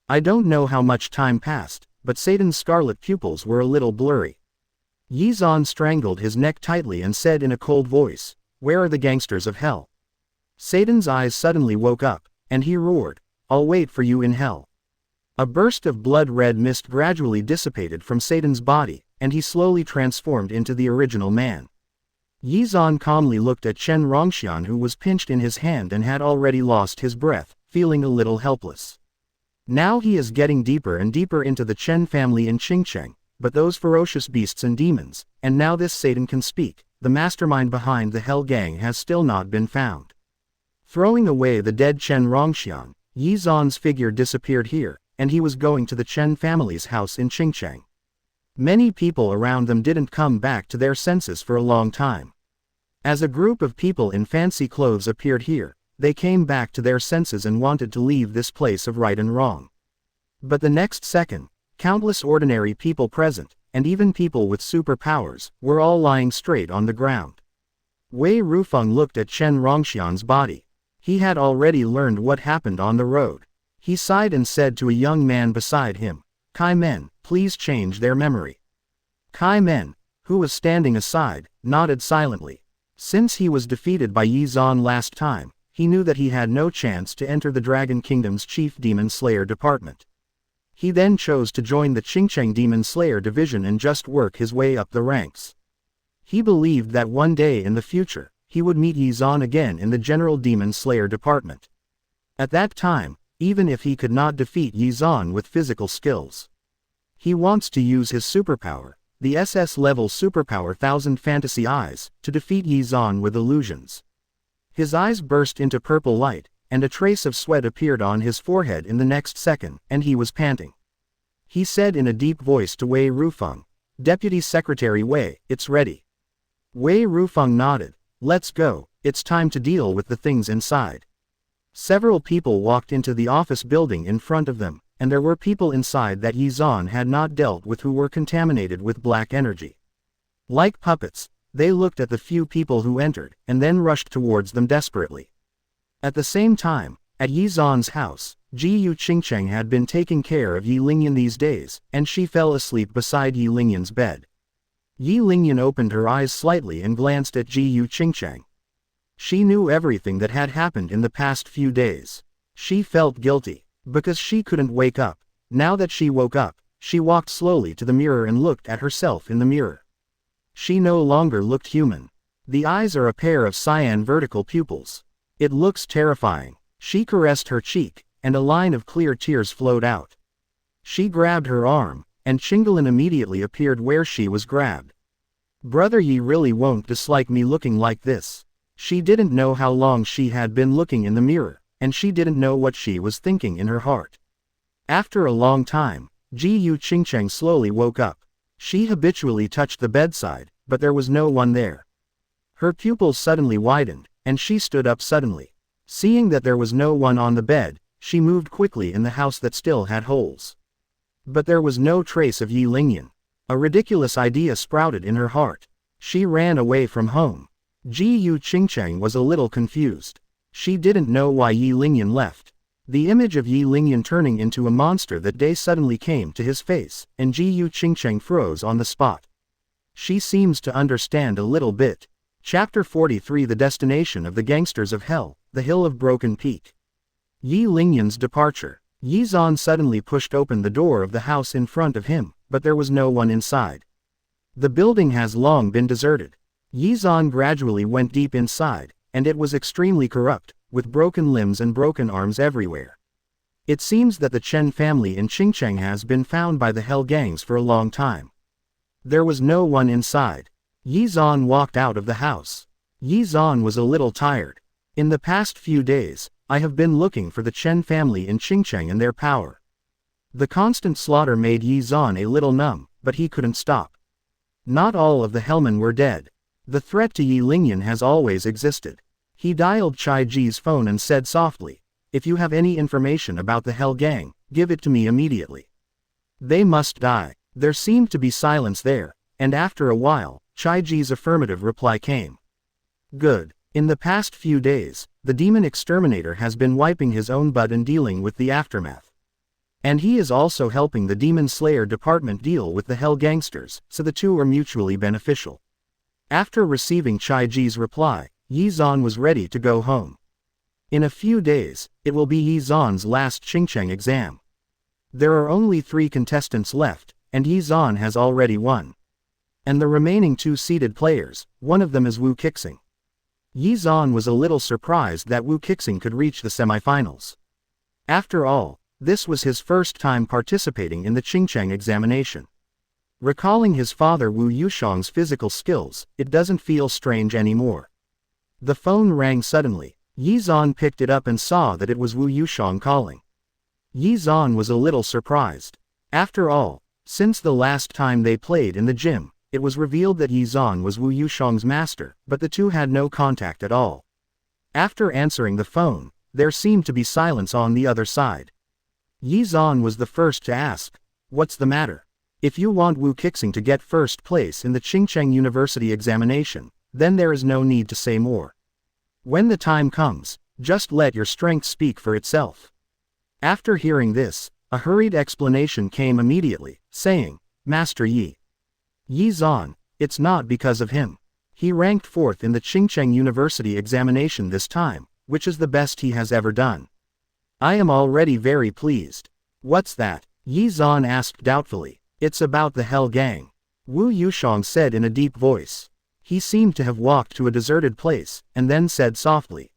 I don't know how much time passed, but Satan's scarlet pupils were a little blurry. Ye Xuan strangled his neck tightly and said in a cold voice, "Where are the gangsters of hell?" Satan's eyes suddenly woke up, and he roared, "I'll wait for you in hell." A burst of blood-red mist gradually dissipated from Satan's body, and he slowly transformed into the original man. Ye Xuan calmly looked at Chen Rongxian, who was pinched in his hand and had already lost his breath, feeling a little helpless. Now he is getting deeper and deeper into the Chen family in Qingcheng, but those ferocious beasts and demons, and now this Satan can speak, the mastermind behind the Hell Gang has still not been found. Throwing away the dead Chen Rongxian, Ye Xuan's figure disappeared here, and he was going to the Chen family's house in Qingcheng. Many people around them didn't come back to their senses for a long time. As a group of people in fancy clothes appeared here, they came back to their senses and wanted to leave this place of right and wrong. But the next second, countless ordinary people present, and even people with superpowers, were all lying straight on the ground. Wei Rufeng looked at Chen Rongxian's body. He had already learned what happened on the road. He sighed and said to a young man beside him, "Kai Men, please change their memory." Kai Men, who was standing aside, nodded silently. Since he was defeated by Ye Xuan last time, he knew that he had no chance to enter the Dragon Kingdom's Chief Demon Slayer department. He then chose to join the Qingcheng Demon Slayer division and just work his way up the ranks. He believed that one day in the future, he would meet Ye Xuan again in the General Demon Slayer department. At that time, even if he could not defeat Ye Xuan with physical skills, he wants to use his superpower, the SS-level superpower Thousand Fantasy Eyes, to defeat Ye Xuan with illusions. His eyes burst into purple light, and a trace of sweat appeared on his forehead in the next second, and he was panting. He said in a deep voice to Wei Rufeng, "Deputy Secretary Wei, it's ready." Wei Rufeng nodded. "Let's go, it's time to deal with the things inside." Several people walked into the office building in front of them, and there were people inside that Ye Xuan had not dealt with who were contaminated with black energy. Like puppets, they looked at the few people who entered, and then rushed towards them desperately. At the same time, at Ye Xuan's house, Jiyu Qingcheng had been taking care of Yi Lingyan these days, and she fell asleep beside Yi Lingyan's bed. Yi Lingyan opened her eyes slightly and glanced at Jiyu Qingcheng. She knew everything that had happened in the past few days. She felt guilty, because she couldn't wake up. Now that she woke up, she walked slowly to the mirror and looked at herself in the mirror. She no longer looked human. The eyes are a pair of cyan vertical pupils. It looks terrifying. She caressed her cheek, and a line of clear tears flowed out. She grabbed her arm, and Qinggulan immediately appeared where she was grabbed. "Brother Yi really won't dislike me looking like this." She didn't know how long she had been looking in the mirror, and she didn't know what she was thinking in her heart. After a long time, Jiyu Qingcheng slowly woke up. She habitually touched the bedside, but there was no one there. Her pupils suddenly widened, and she stood up suddenly. Seeing that there was no one on the bed, she moved quickly in the house that still had holes. But there was no trace of Yi Lingyan. A ridiculous idea sprouted in her heart. She ran away from home. Jiyu Qingcheng was a little confused. She didn't know why Yi Lingyan left. The image of Yi Lingyan turning into a monster that day suddenly came to his face, and Jiyu Qingcheng froze on the spot. She seems to understand a little bit. Chapter 43 The Destination of the Gangsters of Hell, the Hill of Broken Peak. Yi Lingyan's departure. Ye Xuan suddenly pushed open the door of the house in front of him, but there was no one inside. The building has long been deserted. Ye Xuan gradually went deep inside, and it was extremely corrupt, with broken limbs and broken arms everywhere. It seems that the Chen family in Qingcheng has been found by the Hell Gangs for a long time. There was no one inside. Ye Xuan walked out of the house. Ye Xuan was a little tired. In the past few days, I have been looking for the Chen family in Qingcheng and their power. The constant slaughter made Ye Xuan a little numb, but he couldn't stop. Not all of the Hellmen were dead. The threat to Yi Lingyan has always existed. He dialed Chai Ji's phone and said softly, "If you have any information about the Hell Gang, give it to me immediately. They must die." There seemed to be silence there, and after a while, Chai Ji's affirmative reply came. "Good. In the past few days, the demon exterminator has been wiping his own butt and dealing with the aftermath. And he is also helping the Demon Slayer department deal with the Hell Gangsters, so the two are mutually beneficial." After receiving Chai Ji's reply, Ye Xuan was ready to go home. In a few days, it will be Ye Xuan's last Qingcheng exam. There are only 3 contestants left, and Ye Xuan has already won. And the remaining 2 seeded players, one of them is Wu Qixing. Ye Xuan was a little surprised that Wu Qixing could reach the semifinals. After all, this was his first time participating in the Qingcheng examination. Recalling his father Wu Yushang's physical skills, it doesn't feel strange anymore. The phone rang suddenly. Ye Xuan picked it up and saw that it was Wu Yushang calling. Ye Xuan was a little surprised. After all, since the last time they played in the gym, it was revealed that Ye Xuan was Wu Yushang's master, but the two had no contact at all. After answering the phone, there seemed to be silence on the other side. Ye Xuan was the first to ask, "What's the matter? If you want Wu Qixing to get first place in the Qingcheng University examination, then there is no need to say more. When the time comes, just let your strength speak for itself." After hearing this, a hurried explanation came immediately, saying, "Master Ye Xuan, it's not because of him. He ranked 4th in the Qingcheng University examination this time, which is the best he has ever done. I am already very pleased." "What's that?" Ye Xuan asked doubtfully. "It's about the Hell Gang," Wu Yushang said in a deep voice. He seemed to have walked to a deserted place, and then said softly,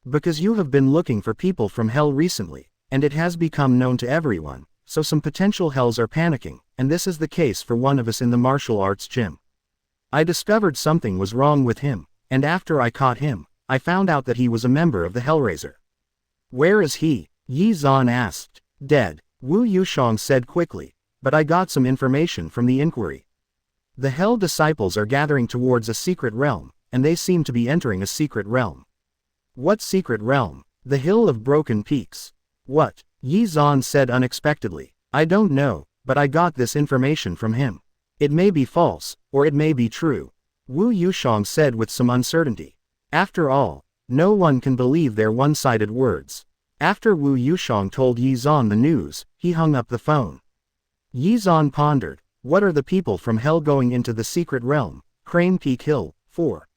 "Because you have been looking for people from Hell recently, and it has become known to everyone, so some potential Hells are panicking, and this is the case for one of us in the martial arts gym. I discovered something was wrong with him, and after I caught him, I found out that he was a member of the Hellraiser." "Where is he?" Ye Xuan asked. "Dead," Wu Yushang said quickly, "but I got some information from the inquiry. The Hell disciples are gathering towards a secret realm, and they seem to be entering a secret realm." "What secret realm?" "The Hill of Broken Peaks." "What?" Ye Xuan said unexpectedly. "I don't know, but I got this information from him. It may be false, or it may be true," Wu Yushang said with some uncertainty. After all, no one can believe their one-sided words. After Wu Yushang told Ye Xuan the news, he hung up the phone. Ye Xuan pondered, what are the people from Hell going into the secret realm, Crane Peak Hill, for?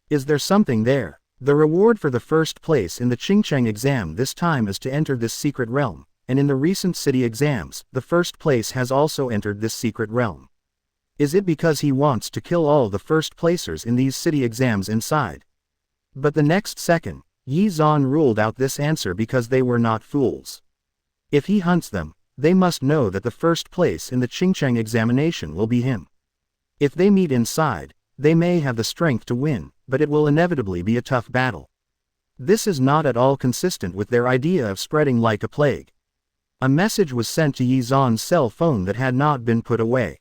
Is there something there? The reward for the first place in the Qingcheng exam this time is to enter this secret realm, and in the recent city exams, the first place has also entered this secret realm. Is it because he wants to kill all the first placers in these city exams inside? But the next second, Ye Xuan ruled out this answer because they were not fools. If he hunts them, they must know that the first place in the Qingcheng examination will be him. If they meet inside, they may have the strength to win, but it will inevitably be a tough battle. This is not at all consistent with their idea of spreading like a plague. A message was sent to Ye Xuan's cell phone that had not been put away.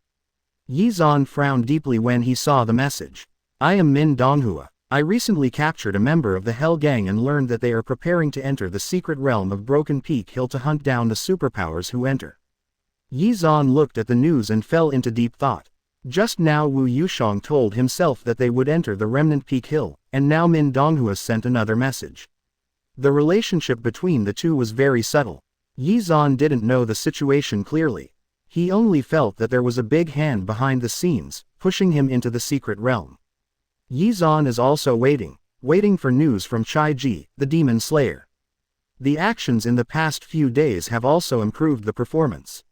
Ye Xuan frowned deeply when he saw the message. "I am Min Donghua. I recently captured a member of the Hell Gang and learned that they are preparing to enter the secret realm of Broken Peak Hill to hunt down the superpowers who enter." Ye Xuan looked at the news and fell into deep thought. Just now Wu Yushang told himself that they would enter the Remnant Peak Hill, and now Min Donghua sent another message. The relationship between the two was very subtle. Ye Xuan didn't know the situation clearly. He only felt that there was a big hand behind the scenes, pushing him into the secret realm. Ye Xuan is also waiting for news from Chai Ji, the Demon Slayer. The actions in the past few days have also improved the performance.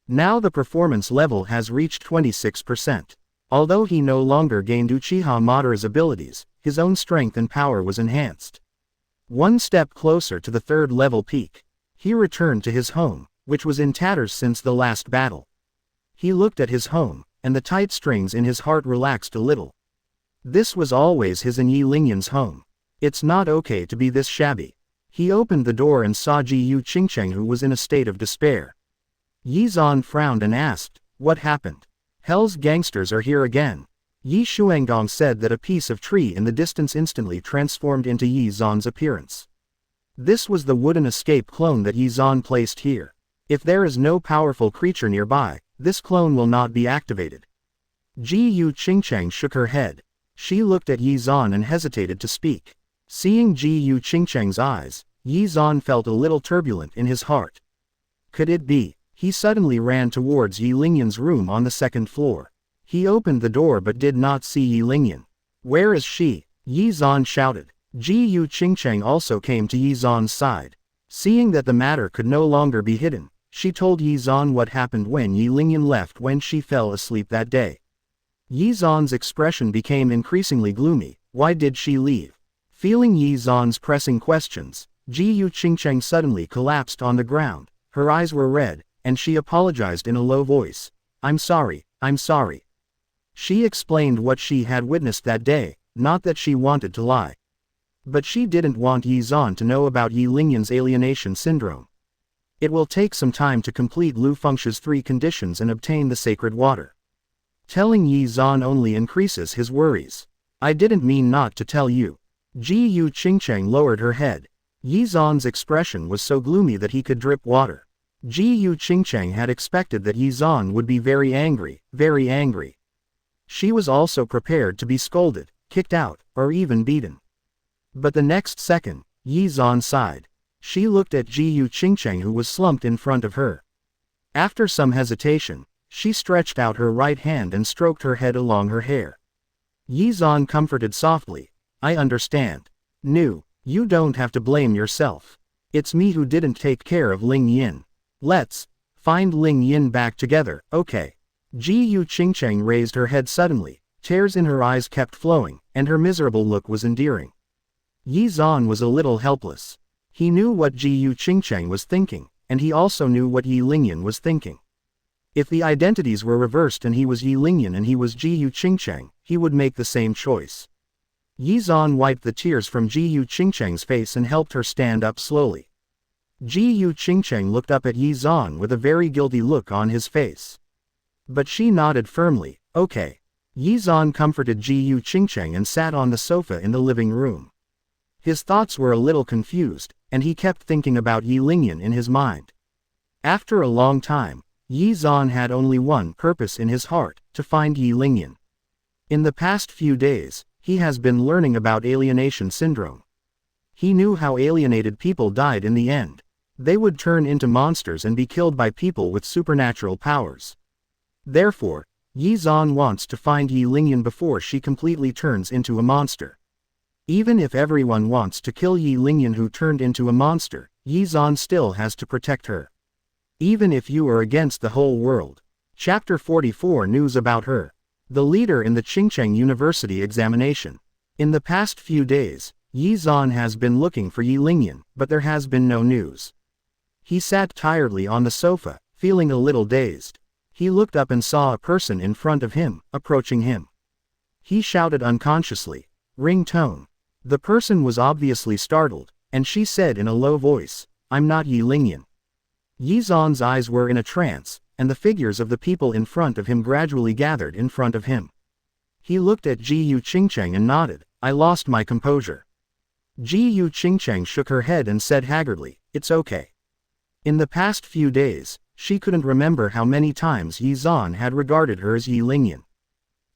Now the performance level has reached 26%. Although he no longer gained Uchiha Madara's abilities, his own strength and power was enhanced. One step closer to the 3rd level peak. He returned to his home, which was in tatters since the last battle. He looked at his home, and the tight strings in his heart relaxed a little. This was always his and Ye Lingyan's home. It's not okay to be this shabby. He opened the door and saw Ji Qingcheng, who was in a state of despair. Ye Xuan frowned and asked, "What happened?" "Hell's gangsters are here again." Ye Xuan said that a piece of tree in the distance instantly transformed into Ye Xuan's appearance. This was the wooden escape clone that Ye Xuan placed here. If there is no powerful creature nearby, this clone will not be activated. Ji Qingcheng shook her head. She looked at Ye Xuan and hesitated to speak. Seeing Ji Qingcheng's eyes, Ye Xuan felt a little turbulent in his heart. Could it be? He suddenly ran towards Ye Lingyan's room on the second floor. He opened the door but did not see Ye Lingyan. "Where is she?" Ye Xuan shouted. Ji Qingcheng also came to Ye Xuan's side. Seeing that the matter could no longer be hidden, she told Ye Xuan what happened when Ye Lingyan left when she fell asleep that day. Ye Xuan's expression became increasingly gloomy. Why did she leave? Feeling Ye Xuan's pressing questions, Ji Qingcheng suddenly collapsed on the ground. Her eyes were red, and she apologized in a low voice. I'm sorry. She explained what she had witnessed that day, not that she wanted to lie. But she didn't want Ye Xuan to know about Ye Lingyan's alienation syndrome. It will take some time to complete Lu Fengshi's 3 conditions and obtain the sacred water. Telling Ye Xuan only increases his worries. I didn't mean not to tell you. Ji Qingcheng lowered her head. Ye Xuan's expression was so gloomy that he could drip water. Ji Qingcheng had expected that Ye Xuan would be very angry, very angry. She was also prepared to be scolded, kicked out, or even beaten. But the next second, Ye Xuan sighed. She looked at Ji Qingcheng, who was slumped in front of her. After some hesitation, she stretched out her right hand and stroked her head along her hair. Ye Xuan comforted softly. I understand. Nu, you don't have to blame yourself. It's me who didn't take care of Ling Yin. Let's find Ling Yin back together, okay? Ji Qingcheng raised her head suddenly, tears in her eyes kept flowing, and her miserable look was endearing. Ye Xuan was a little helpless. He knew what Ji Qingcheng was thinking, and he also knew what Ye Lingyan was thinking. If the identities were reversed and he was Ye Lingyan and he was Ji Qingcheng, he would make the same choice. Ye Xuan wiped the tears from Ji Qingcheng's face and helped her stand up slowly. Ji Qingcheng looked up at Ye Xuan with a very guilty look on his face. But she nodded firmly. Okay. Ye Xuan comforted Ji Qingcheng and sat on the sofa in the living room. His thoughts were a little confused, and he kept thinking about Ye Lingyan in his mind. After a long time, Ye Xuan had only one purpose in his heart, to find Ye Lingyan. In the past few days, he has been learning about alienation syndrome. He knew how alienated people died in the end. They would turn into monsters and be killed by people with supernatural powers. Therefore, Ye Xuan wants to find Ye Lingyan before she completely turns into a monster. Even if everyone wants to kill Ye Lingyan who turned into a monster, Ye Xuan still has to protect her. Even if you are against the whole world. Chapter 44 News about her. The leader in the Qingcheng University examination. In the past few days, Ye Xuan has been looking for Ye Lingyan, but there has been no news. He sat tiredly on the sofa, feeling a little dazed. He looked up and saw a person in front of him, approaching him. He shouted unconsciously. Ring tone. The person was obviously startled, and she said in a low voice, I'm not Ye Lingyan. Ye Xuan's eyes were in a trance, and the figures of the people in front of him gradually gathered in front of him. He looked at Ji Qingcheng and nodded. I lost my composure. Ji Qingcheng shook her head and said haggardly, it's okay. In the past few days, she couldn't remember how many times Ye Xuan had regarded her as Ye Lingyan.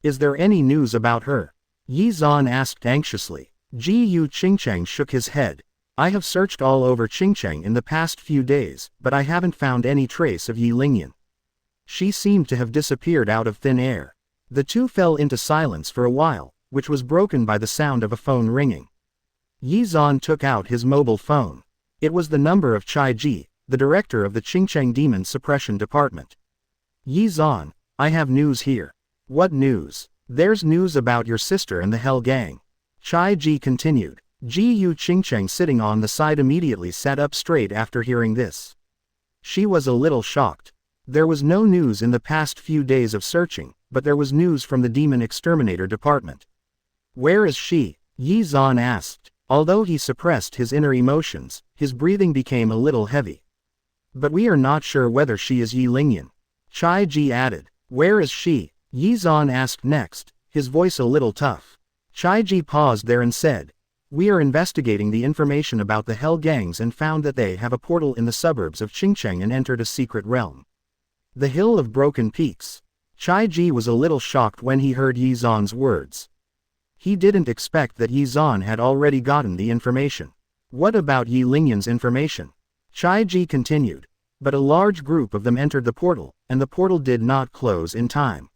Is there any news about her? Ye Xuan asked anxiously. Ji Qingcheng shook his head. I have searched all over Qingcheng in the past few days, but I haven't found any trace of Ye Lingyan. She seemed to have disappeared out of thin air. The two fell into silence for a while, which was broken by the sound of a phone ringing. Ye Xuan took out his mobile phone. It was the number of Chai Ji, the director of the Qingcheng Demon Suppression Department. Ye Xuan, I have news here. What news? There's news about your sister and the Hell Gang. Chai Ji continued. Ji Qingcheng sitting on the side immediately sat up straight after hearing this. She was a little shocked. There was no news in the past few days of searching, but there was news from the Demon Exterminator Department. "Where is she?" Ye Xuan asked. Although he suppressed his inner emotions, his breathing became a little heavy. "But we are not sure whether she is Yi Lingyan," Chai Ji added. "Where is she?" Ye Xuan asked next, his voice a little tough. Chai Ji paused there and said, "We are investigating the information about the Hell Gangs and found that they have a portal in the suburbs of Qingcheng and entered a secret realm. The Hill of Broken Peaks." Chai Ji was a little shocked when he heard Ye Xuan's words. He didn't expect that Ye Xuan had already gotten the information. "What about Yi Lingyan's information?" Chai Ji continued. "But a large group of them entered the portal, and the portal did not close in time.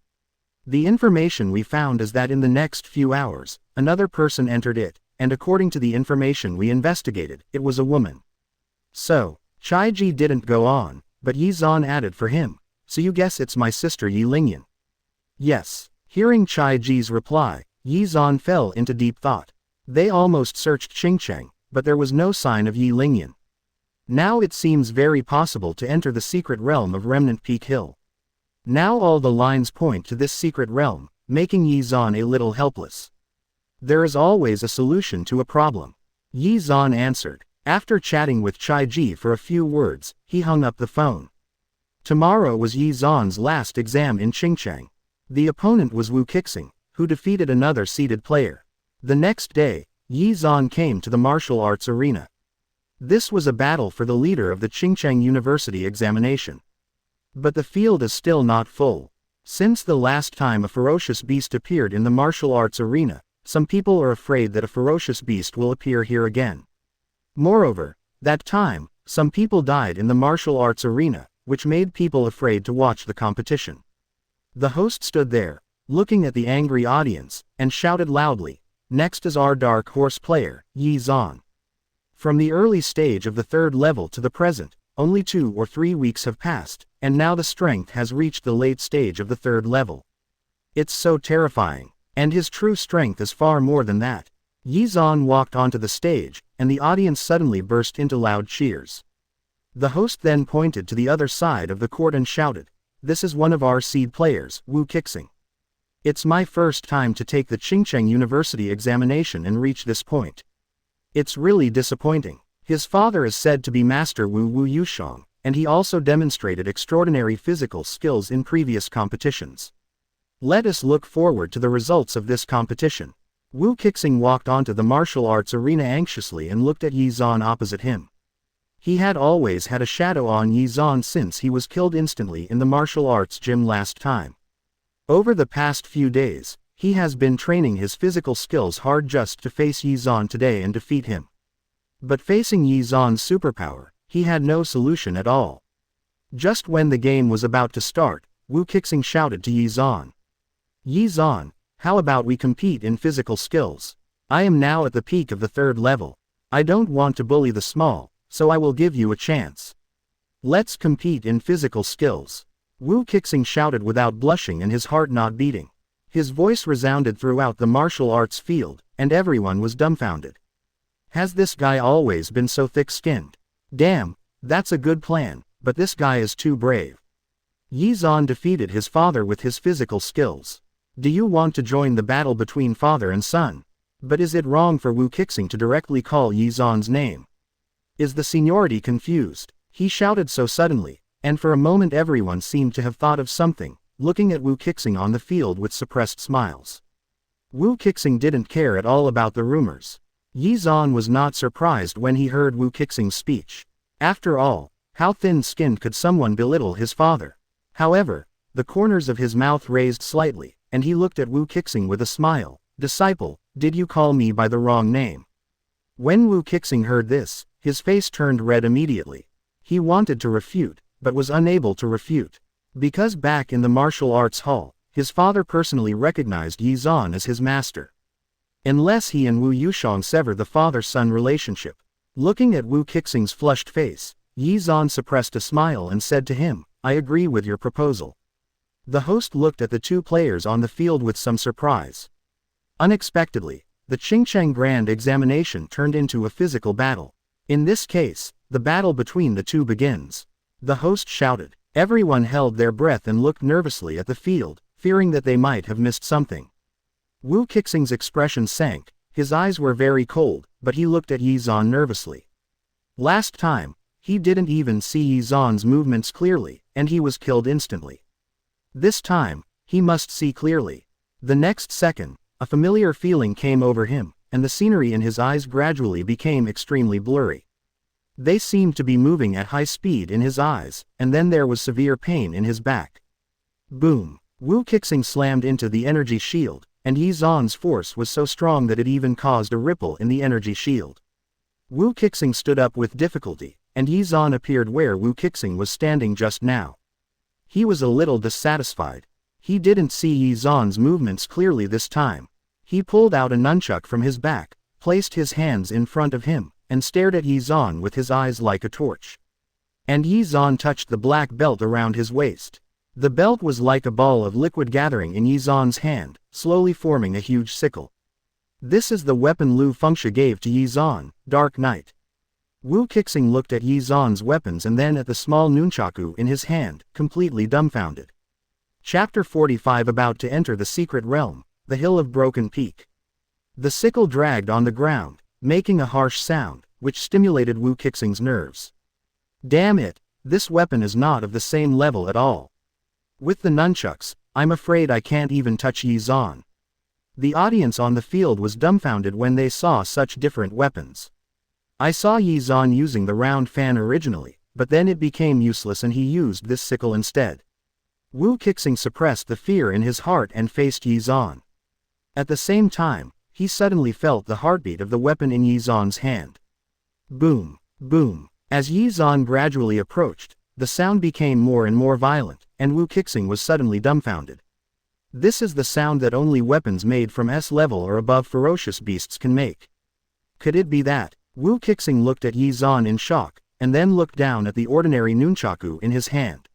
The information we found is that in the next few hours, another person entered it, and according to the information we investigated, it was a woman." So, Chai Ji didn't go on, but Ye Xuan added for him, "So you guess it's my sister Yi Lingyan?" "Yes." Hearing Chai Ji's reply, Ye Xuan fell into deep thought. They almost searched Qingcheng, but there was no sign of Yi Lingyan. Now it seems very possible to enter the secret realm of Remnant Peak Hill. Now all the lines point to this secret realm, making Ye Xuan a little helpless. "There is always a solution to a problem," Ye Xuan answered. After chatting with Chai Ji for a few words, he hung up the phone. Tomorrow was Ye Xuan's last exam in Qingcheng. The opponent was Wu Qixing, who defeated another seeded player. The next day, Ye Xuan came to the martial arts arena. This was a battle for the leader of the Qingcheng University examination. But the field is still not full. Since the last time a ferocious beast appeared in the martial arts arena, some people are afraid that a ferocious beast will appear here again. Moreover, that time, some people died in the martial arts arena, which made people afraid to watch the competition. The host stood there, looking at the angry audience, and shouted loudly, "Next is our dark horse player, Ye Xuan." From the early stage of the third level to the present, only 2 or 3 weeks have passed, and now the strength has reached the late stage of the third level. It's so terrifying, and his true strength is far more than that. Ye Xuan walked onto the stage, and the audience suddenly burst into loud cheers. The host then pointed to the other side of the court and shouted, "This is one of our seed players, Wu Qixing. It's my first time to take the Qingcheng University examination and reach this point. It's really disappointing. His father is said to be Master Wu Yushang, and he also demonstrated extraordinary physical skills in previous competitions. Let us look forward to the results of this competition." Wu Qixing walked onto the martial arts arena anxiously and looked at Ye Xuan opposite him. He had always had a shadow on Ye Xuan since he was killed instantly in the martial arts gym last time. Over the past few days, he has been training his physical skills hard just to face Ye Xuan today and defeat him. But facing Ye Xuan's superpower, he had no solution at all. Just when the game was about to start, Wu Qixing shouted to Ye Xuan. "Ye Xuan, how about we compete in physical skills? I am now at the peak of the third level. I don't want to bully the small, so I will give you a chance. Let's compete in physical skills." Wu Qixing shouted without blushing and his heart not beating. His voice resounded throughout the martial arts field, and everyone was dumbfounded. Has this guy always been so thick-skinned? Damn, that's a good plan, but this guy is too brave. Ye Xuan defeated his father with his physical skills. Do you want to join the battle between father and son? But is it wrong for Wu Qixing to directly call Ye Xuan's name? Is the seniority confused? He shouted so suddenly, and for a moment everyone seemed to have thought of something, looking at Wu Qixing on the field with suppressed smiles. Wu Qixing didn't care at all about the rumors. Ye Xuan was not surprised when he heard Wu Qixing's speech. After all, how thin-skinned could someone belittle his father? However, the corners of his mouth raised slightly, and he looked at Wu Qixing with a smile. "Disciple, did you call me by the wrong name?" When Wu Qixing heard this, his face turned red immediately. He wanted to refute, but was unable to refute. Because back in the martial arts hall, his father personally recognized Ye Xuan as his master. Unless he and Wu Yushang sever the father-son relationship. Looking at Wu Qixing's flushed face, Ye Xuan suppressed a smile and said to him, "I agree with your proposal." The host looked at the two players on the field with some surprise. Unexpectedly, the Qingcheng Grand Examination turned into a physical battle. In this case, the battle between the two begins. The host shouted. Everyone held their breath and looked nervously at the field, fearing that they might have missed something. Wu Qixing's expression sank, his eyes were very cold, but he looked at Ye Xuan nervously. Last time, he didn't even see Ye Xuan's movements clearly, and he was killed instantly. This time, he must see clearly. The next second, a familiar feeling came over him, and the scenery in his eyes gradually became extremely blurry. They seemed to be moving at high speed in his eyes, and then there was severe pain in his back. Boom! Wu Qixing slammed into the energy shield, and Ye Xuan's force was so strong that it even caused a ripple in the energy shield. Wu Qixing stood up with difficulty, and Ye Xuan appeared where Wu Qixing was standing just now. He was a little dissatisfied. He didn't see Ye Xuan's movements clearly this time. He pulled out a nunchuck from his back, placed his hands in front of him, and stared at Ye Xuan with his eyes like a torch. And Ye Xuan touched the black belt around his waist. The belt was like a ball of liquid gathering in Ye Xuan's hand, slowly forming a huge sickle. This is the weapon Lu Fengxia gave to Ye Xuan, Dark Knight. Wu Qixing looked at Ye Xuan's weapons and then at the small nunchaku in his hand, completely dumbfounded. Chapter 45. About to enter the secret realm, the Hill of Broken Peak. The sickle dragged on the ground, making a harsh sound, which stimulated Wu Qixing's nerves. Damn it, this weapon is not of the same level at all. With the nunchucks, I'm afraid I can't even touch Ye Xuan. The audience on the field was dumbfounded when they saw such different weapons. I saw Ye Xuan using the round fan originally, but then it became useless and he used this sickle instead. Wu Qixing suppressed the fear in his heart and faced Ye Xuan. At the same time, he suddenly felt the heartbeat of the weapon in Ye Xuan's hand. Boom, boom. As Ye Xuan gradually approached, the sound became more and more violent, and Wu Qixing was suddenly dumbfounded. This is the sound that only weapons made from S-level or above ferocious beasts can make. Could it be that? Wu Qixing looked at Ye Xuan in shock, and then looked down at the ordinary nunchaku in his hand.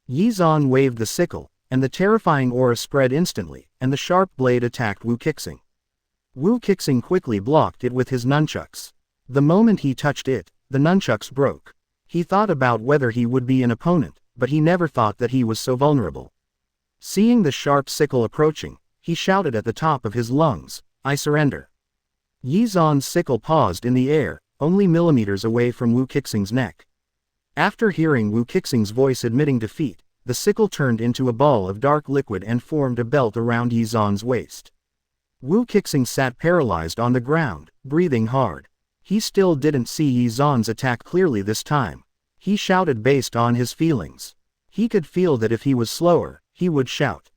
Ye Xuan waved the sickle, and the terrifying aura spread instantly, and the sharp blade attacked Wu Qixing. Wu Qixing quickly blocked it with his nunchucks. The moment he touched it, the nunchucks broke. He thought about whether he would be an opponent, but he never thought that he was so vulnerable. Seeing the sharp sickle approaching, he shouted at the top of his lungs, "I surrender." Ye Xuan's sickle paused in the air, only millimeters away from Wu Qixing's neck. After hearing Wu Qixing's voice admitting defeat, the sickle turned into a ball of dark liquid and formed a belt around Ye Xuan's waist. Wu Qixing sat paralyzed on the ground, breathing hard. He still didn't see Ye Xuan's attack clearly this time. He shouted based on his feelings. He could feel that if he was slower, he would shout.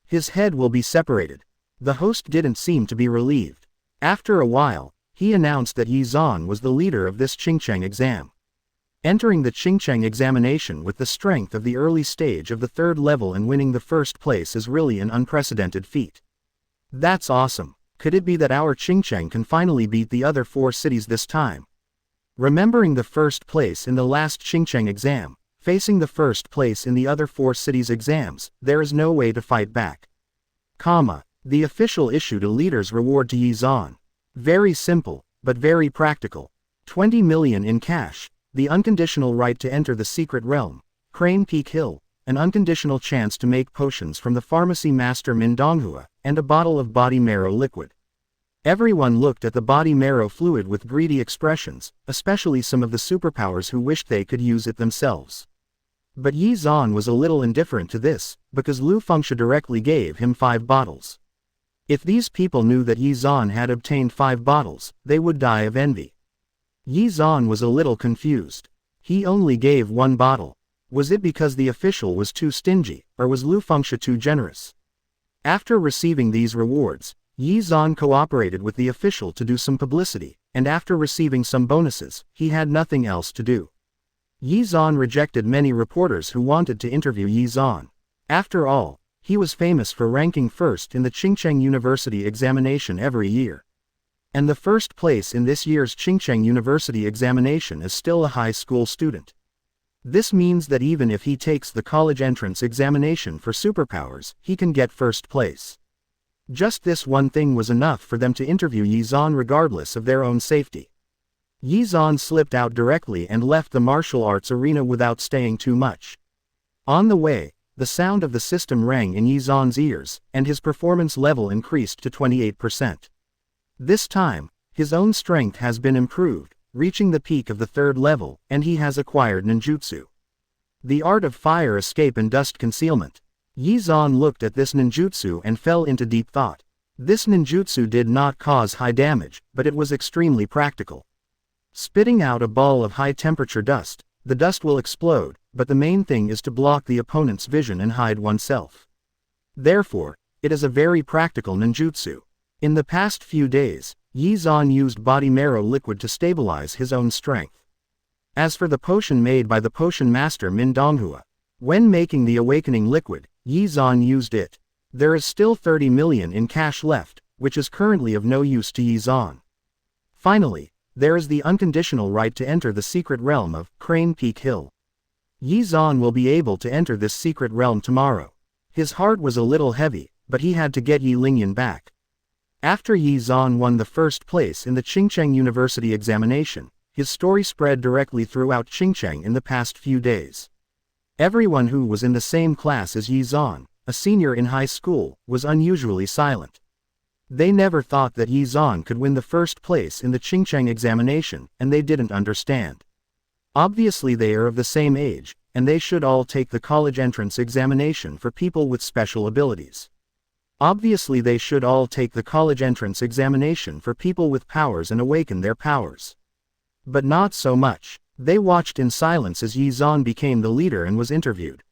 His head will be separated. The host didn't seem to be relieved. After a while, he announced that Ye Xuan was the leader of this Qingcheng exam. Entering the Qingcheng examination with the strength of the early stage of the third level and winning the first place is really an unprecedented feat. That's awesome. Could it be that our Qingcheng can finally beat the other 4 cities this time? Remembering the first place in the last Qingcheng exam, facing the first place in the other 4 cities' exams, there is no way to fight back. The official issued a leader's reward to Ye Xuan. Very simple, but very practical. 20 million in cash, the unconditional right to enter the secret realm, Crane Peak Hill, an unconditional chance to make potions from the pharmacy master Min Donghua, and a bottle of body marrow liquid. Everyone looked at the body marrow fluid with greedy expressions, especially some of the superpowers who wished they could use it themselves. But Ye Xuan was a little indifferent to this, because Lu Fengxia directly gave him 5 bottles. If these people knew that Ye Xuan had obtained 5 bottles, they would die of envy. Ye Xuan was a little confused. He only gave 1 bottle. Was it because the official was too stingy, or was Lu Fengxia too generous? After receiving these rewards, Ye Xuan cooperated with the official to do some publicity, and after receiving some bonuses, he had nothing else to do. Ye Xuan rejected many reporters who wanted to interview Ye Xuan. After all, he was famous for ranking first in the Qingcheng University examination every year. And the first place in this year's Qingcheng University examination is still a high school student. This means that even if he takes the college entrance examination for superpowers, he can get first place. Just this one thing was enough for them to interview Ye Xuan regardless of their own safety. Ye Xuan slipped out directly and left the martial arts arena without staying too much. On the way, the sound of the system rang in Ye Xuan's ears, and his performance level increased to 28%. This time, his own strength has been improved, reaching the peak of the 3rd level, and he has acquired ninjutsu. The art of fire escape and dust concealment. Ye Xuan looked at this ninjutsu and fell into deep thought. This ninjutsu did not cause high damage, but it was extremely practical. Spitting out a ball of high-temperature dust, the dust will explode, but the main thing is to block the opponent's vision and hide oneself. Therefore, it is a very practical ninjutsu. In the past few days, Ye Xuan used body marrow liquid to stabilize his own strength. As for the potion made by the potion master Min Donghua, when making the awakening liquid, Ye Xuan used it. There is still 30 million in cash left, which is currently of no use to Ye Xuan. Finally, there is the unconditional right to enter the secret realm of Crane Peak Hill. Ye Xuan will be able to enter this secret realm tomorrow. His heart was a little heavy, but he had to get Yi Lingyan back. After Ye Xuan won the 1st place in the Qingcheng University examination, his story spread directly throughout Qingcheng in the past few days. Everyone who was in the same class as Ye Xuan, a senior in high school, was unusually silent. They never thought that Ye Xuan could win the 1st place in the Qingcheng examination, and they didn't understand. Obviously they are of the same age, and they should all take the college entrance examination for people with special abilities. Obviously they should all take the college entrance examination for people with powers and awaken their powers. But not so much. They watched in silence as Ye Xuan became the leader and was interviewed.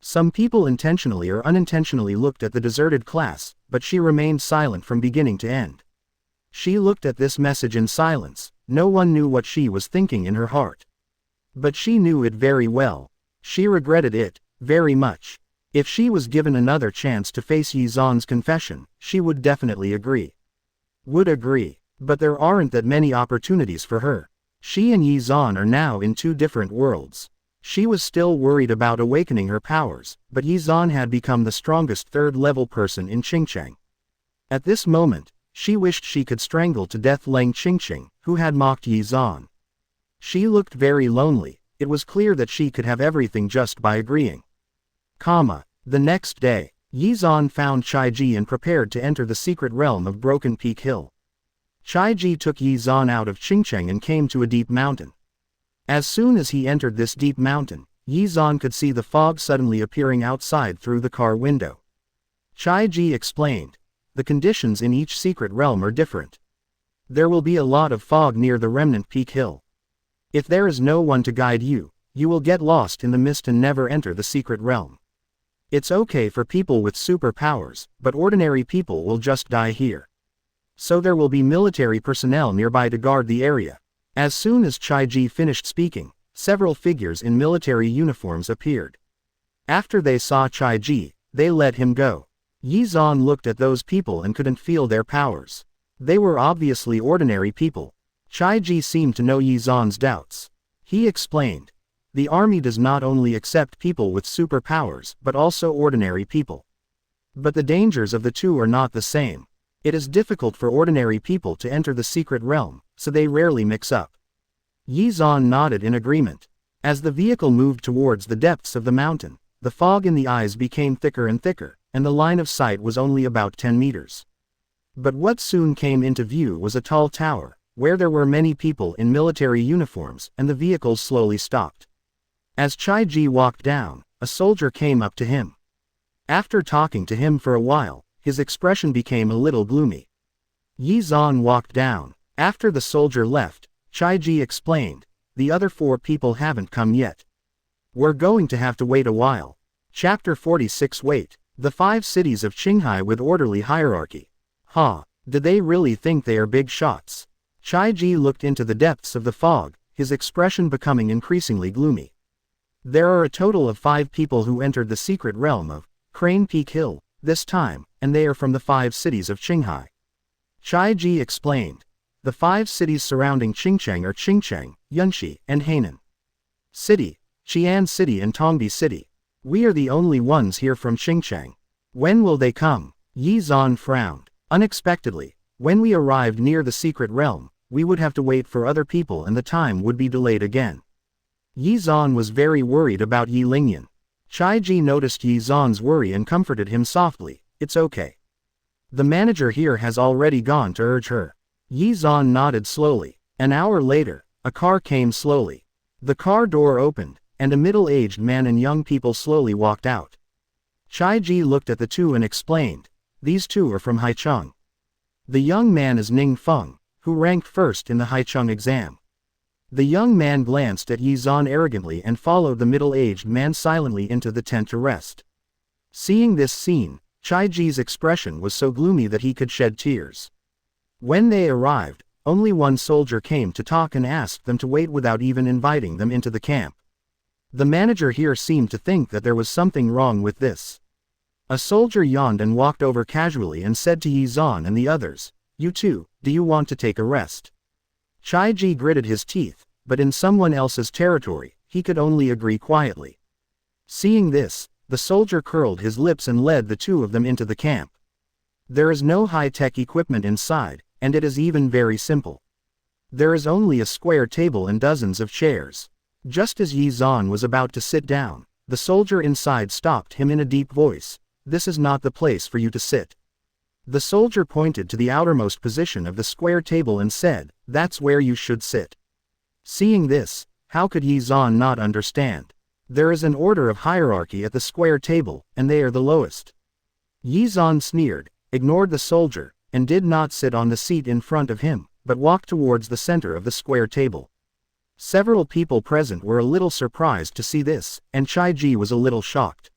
Some people intentionally or unintentionally looked at the deserted class, but she remained silent from beginning to end. She looked at this message in silence. No one knew what she was thinking in her heart. But she knew it very well. She regretted it, very much. If she was given another chance to face Ye Xuan's confession, she would definitely agree. But there aren't that many opportunities for her. She and Ye Xuan are now in 2 different worlds. She was still worried about awakening her powers, but Ye Xuan had become the strongest 3rd-level person in Qingcheng. At this moment, she wished she could strangle to death Leng Qingqing, who had mocked Ye Xuan. She looked very lonely. It was clear that she could have everything just by agreeing. The next day, Ye Xuan found Chai Ji and prepared to enter the secret realm of Broken Peak Hill. Chai Ji took Ye Xuan out of Qingcheng and came to a deep mountain. As soon as he entered this deep mountain, Ye Xuan could see the fog suddenly appearing outside through the car window. Chai Ji explained, "The conditions in each secret realm are different. There will be a lot of fog near the remnant Peak Hill. If there is no one to guide you, you will get lost in the mist and never enter the secret realm. It's okay for people with superpowers, but ordinary people will just die here. So there will be military personnel nearby to guard the area." As soon as Chai Ji finished speaking, several figures in military uniforms appeared. After they saw Chai Ji, they let him go. Ye Xuan looked at those people and couldn't feel their powers. They were obviously ordinary people. Chai Ji seemed to know Ye Xuan's doubts. He explained, "The army does not only accept people with superpowers but also ordinary people. But the dangers of the 2 are not the same. It is difficult for ordinary people to enter the secret realm, so they rarely mix up." Ye Xuan nodded in agreement. As the vehicle moved towards the depths of the mountain, the fog in the eyes became thicker and thicker, and the line of sight was only about 10 meters. But what soon came into view was a tall tower, where there were many people in military uniforms, and the vehicle slowly stopped. As Chai Ji walked down, a soldier came up to him. After talking to him for a while, his expression became a little gloomy. Ye Xuan walked down. After the soldier left, Chai Ji explained, "The other 4 people haven't come yet. We're going to have to wait a while." Chapter 46 Wait. The 5 cities of Qinghai with orderly hierarchy. Did they really think they are big shots? Chai Ji looked into the depths of the fog, his expression becoming increasingly gloomy. There are a total of 5 people who entered the secret realm of Crane Peak Hill this time, and they are from the 5 cities of Qinghai. Chai Ji explained. The 5 cities surrounding Qingcheng are Qingcheng, Yunxi, and Hainan City, Qian City and Tongbi City. We are the only ones here from Qingcheng. When will they come? Ye Xuan frowned. Unexpectedly, when we arrived near the secret realm, we would have to wait for other people and the time would be delayed again. Ye Xuan was very worried about Yi Lingyan. Chai-ji noticed Ye Xuan's worry and comforted him softly. It's okay. The manager here has already gone to urge her. Ye Xuan nodded slowly. An hour later, a car came slowly. The car door opened, and a middle-aged man and young people slowly walked out. Chai-ji looked at the two and explained, these two are from Haicheng. The young man is Ning Feng, who ranked first in the Haicheng exam. The young man glanced at Ye Xuan arrogantly and followed the middle-aged man silently into the tent to rest. Seeing this scene, Chai-ji's expression was so gloomy that he could shed tears. When they arrived, only one soldier came to talk and asked them to wait without even inviting them into the camp. The manager here seemed to think that there was something wrong with this. A soldier yawned and walked over casually and said to Ye Xuan and the others, "You two, do you want to take a rest?" Chai-ji gritted his teeth, but in someone else's territory, he could only agree quietly. Seeing this, the soldier curled his lips and led the two of them into the camp. There is no high-tech equipment inside, and it is even very simple. There is only a square table and dozens of chairs. Just as Ye Xuan was about to sit down, the soldier inside stopped him in a deep voice. This is not the place for you to sit. The soldier pointed to the outermost position of the square table and said, that's where you should sit. Seeing this, how could Ye Xuan not understand? There is an order of hierarchy at the square table, and they are the lowest. Ye Xuan sneered, ignored the soldier, and did not sit on the seat in front of him, but walked towards the center of the square table. Several people present were a little surprised to see this, and Chai-ji was a little shocked.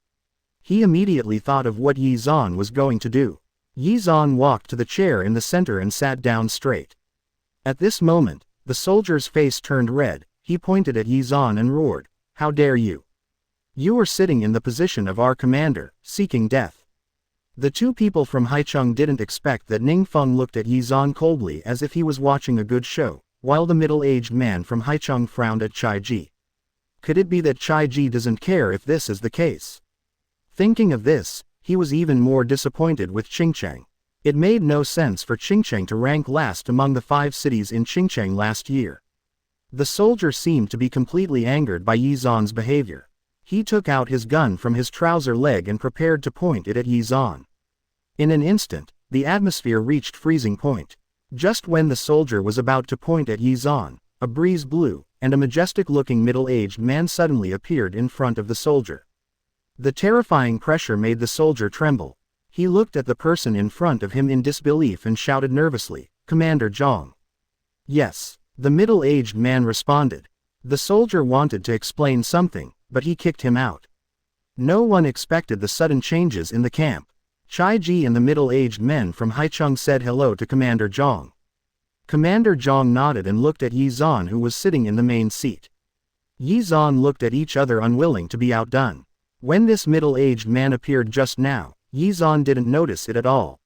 He immediately thought of what Ye Xuan was going to do. Ye Xuan walked to the chair in the center and sat down straight. At this moment, the soldier's face turned red. He pointed at Ye Xuan and roared, "How dare you? You are sitting in the position of our commander, seeking death." The two people from Haicheng didn't expect that Ning Feng looked at Ye Xuan coldly as if he was watching a good show, while the middle-aged man from Haicheng frowned at Chai-ji. Could it be that Chai-ji doesn't care if this is the case? Thinking of this, he was even more disappointed with Qingcheng. It made no sense for Qingcheng to rank last among the 5 cities in Qingcheng last year. The soldier seemed to be completely angered by Ye Xuan's behavior. He took out his gun from his trouser leg and prepared to point it at Ye Xuan. In an instant, the atmosphere reached freezing point. Just when the soldier was about to point at Ye Xuan, a breeze blew, and a majestic-looking middle-aged man suddenly appeared in front of the soldier. The terrifying pressure made the soldier tremble. He looked at the person in front of him in disbelief and shouted nervously, "Commander Zhang." "Yes," the middle-aged man responded. The soldier wanted to explain something, but he kicked him out. No one expected the sudden changes in the camp. Chai-ji and the middle-aged men from Haicheng said hello to Commander Zhang. Commander Zhang nodded and looked at Ye Xuan, who was sitting in the main seat. Ye Xuan looked at each other, unwilling to be outdone. When this middle-aged man appeared just now, Ye Xuan didn't notice it at all.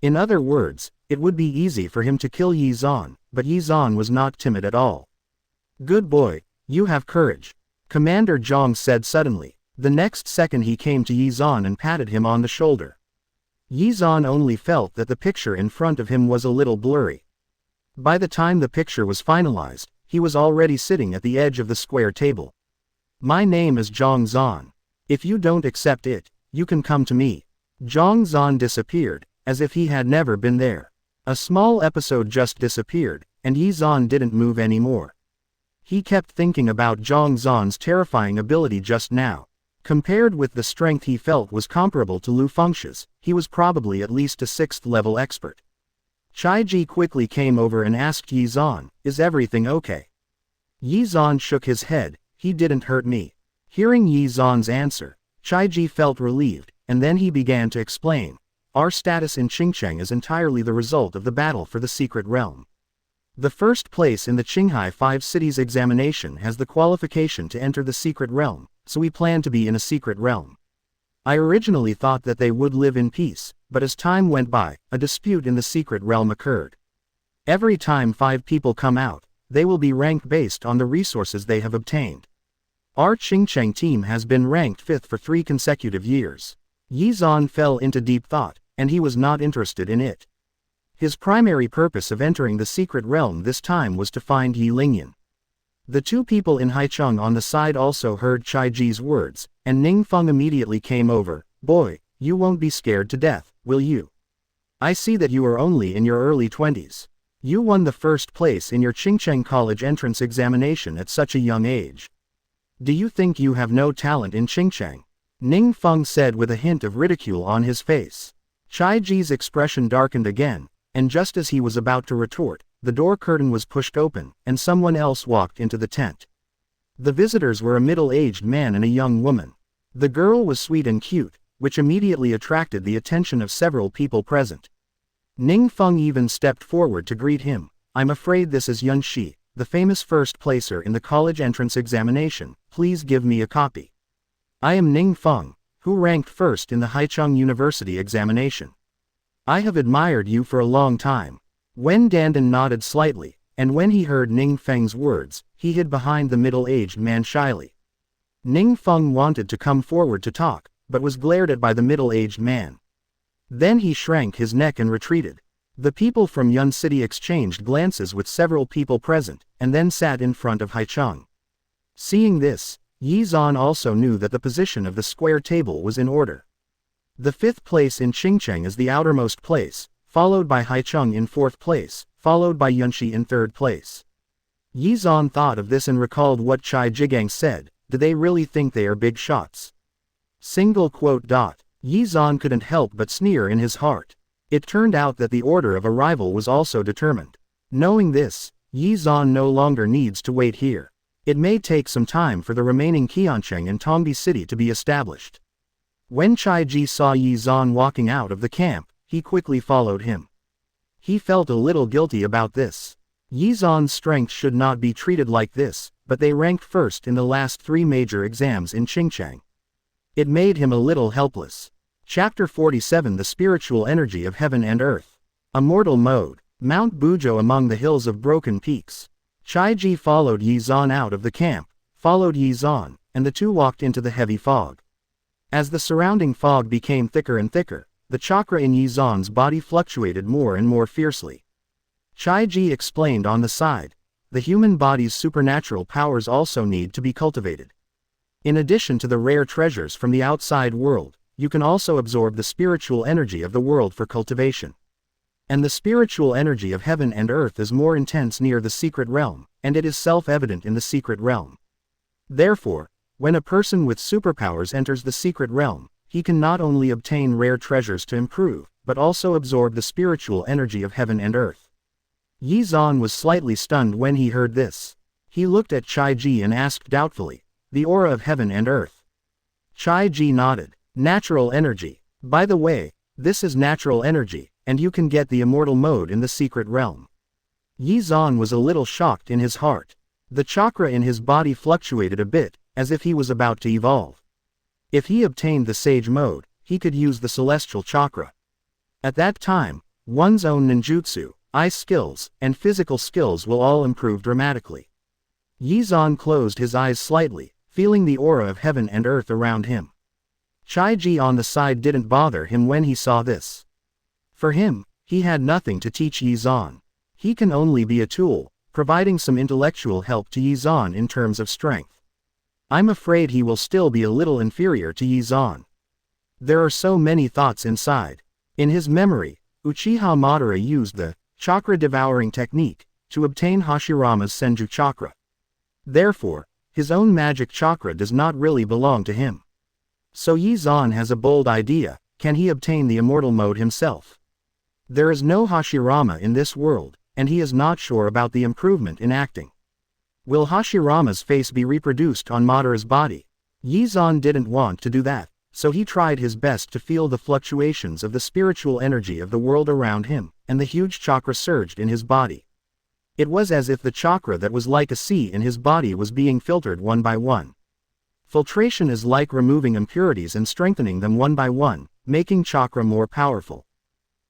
In other words, it would be easy for him to kill Ye Xuan, but Ye Xuan was not timid at all. "Good boy, you have courage," Commander Zhang said suddenly. The next second he came to Ye Xuan and patted him on the shoulder. Ye Xuan only felt that the picture in front of him was a little blurry. By the time the picture was finalized, he was already sitting at the edge of the square table. "My name is Zhang Zan. If you don't accept it, you can come to me." Zhang Zan disappeared, as if he had never been there. A small episode just disappeared, and Ye Xuan didn't move anymore. He kept thinking about Zhang Zan's terrifying ability just now. Compared with the strength he felt was comparable to Lu Fengxi's, he was probably at least a 6th-level expert. Chai-ji quickly came over and asked Ye Xuan, "Is everything okay?" Ye Xuan shook his head. "He didn't hurt me." Hearing Ye Xuan's answer, Chai-ji felt relieved, and then he began to explain. "Our status in Qingcheng is entirely the result of the battle for the secret realm. The first place in the Qinghai 5 cities examination has the qualification to enter the secret realm, so we plan to be in a secret realm. I originally thought that they would live in peace, but as time went by, a dispute in the secret realm occurred. Every time 5 people come out, they will be ranked based on the resources they have obtained. Our Qingcheng team has been ranked 5th for 3 consecutive years." Ye Xuan fell into deep thought, and he was not interested in it. His primary purpose of entering the secret realm this time was to find Yi Lingyan. The two people in Haicheng on the side also heard Chai Ji's words, and Ning Feng immediately came over. Boy, you won't be scared to death, will you? I see that you are only in your early 20s. You won the first place in your Qingcheng College entrance examination at such a young age. Do you think you have no talent in Qingcheng? Ning Feng said with a hint of ridicule on his face. Chai Ji's expression darkened again, and just as he was about to retort, the door curtain was pushed open, and someone else walked into the tent. The visitors were a middle-aged man and a young woman. The girl was sweet and cute, which immediately attracted the attention of several people present. Ning Feng even stepped forward to greet him. I'm afraid this is Yun Shi, the famous first placer in the college entrance examination. Please give me a copy. I am Ning Feng, who ranked first in the Haicheng University examination. I have admired you for a long time. Wen Dandan nodded slightly, and when he heard Ning Feng's words, he hid behind the middle-aged man shyly. Ning Feng wanted to come forward to talk, but was glared at by the middle-aged man. Then he shrank his neck and retreated. The people from Yun City exchanged glances with several people present, and then sat in front of Haicheng. Seeing this, Ye Xuan also knew that the position of the square table was in order. The fifth place in Qingcheng is the outermost place, followed by Haicheng in fourth place, followed by Yunshi in third place. Ye Xuan thought of this and recalled what Chai Jigang said. Do they really think they are big shots? Ye Xuan couldn't help but sneer in his heart. It turned out that the order of arrival was also determined. Knowing this, Ye Xuan no longer needs to wait here. It may take some time for the remaining Qiancheng and Tongbi City to be established. When Chai Ji saw Ye Xuan walking out of the camp, he quickly followed him. He felt a little guilty about this. Ye Xuan's strength should not be treated like this, but they ranked first in the last 3 major exams in Qingcheng. It made him a little helpless. Chapter 47 The Spiritual Energy of Heaven and Earth. Immortal Mode. Mount Buzhou among the hills of broken peaks. Chai Ji followed Ye Xuan out of the camp, followed Ye Xuan, and the two walked into the heavy fog. As the surrounding fog became thicker and thicker, the chakra in Ye Xuan's body fluctuated more and more fiercely. Chai Ji explained on the side, the human body's supernatural powers also need to be cultivated. In addition to the rare treasures from the outside world, you can also absorb the spiritual energy of the world for cultivation. And the spiritual energy of heaven and earth is more intense near the secret realm, and it is self-evident in the secret realm. Therefore, when a person with superpowers enters the secret realm, he can not only obtain rare treasures to improve, but also absorb the spiritual energy of heaven and earth. Ye Xuan was slightly stunned when he heard this. He looked at Chai Ji and asked doubtfully, the aura of heaven and earth. Chai Ji nodded. Natural energy. By the way, this is natural energy, and you can get the immortal mode in the secret realm. Ye Xuan was a little shocked in his heart. The chakra in his body fluctuated a bit, as if he was about to evolve. If he obtained the sage mode, he could use the celestial chakra. At that time, one's own ninjutsu, eye skills, and physical skills will all improve dramatically. Ye Xuan closed his eyes slightly, feeling the aura of heaven and earth around him. Chai Ji on the side didn't bother him when he saw this. For him, he had nothing to teach Ye Xuan. He can only be a tool, providing some intellectual help to Ye Xuan in terms of strength. I'm afraid he will still be a little inferior to Ye Xuan. There are so many thoughts inside. In his memory, Uchiha Madara used the chakra devouring technique to obtain Hashirama's Senju chakra. Therefore, his own magic chakra does not really belong to him. So Ye Xuan has a bold idea. Can he obtain the immortal mode himself? There is no Hashirama in this world, and he is not sure about the improvement in acting. Will Hashirama's face be reproduced on Madara's body? Ye Xuan didn't want to do that, so he tried his best to feel the fluctuations of the spiritual energy of the world around him, and the huge chakra surged in his body. It was as if the chakra that was like a sea in his body was being filtered one by one. Filtration is like removing impurities and strengthening them one by one, making chakra more powerful.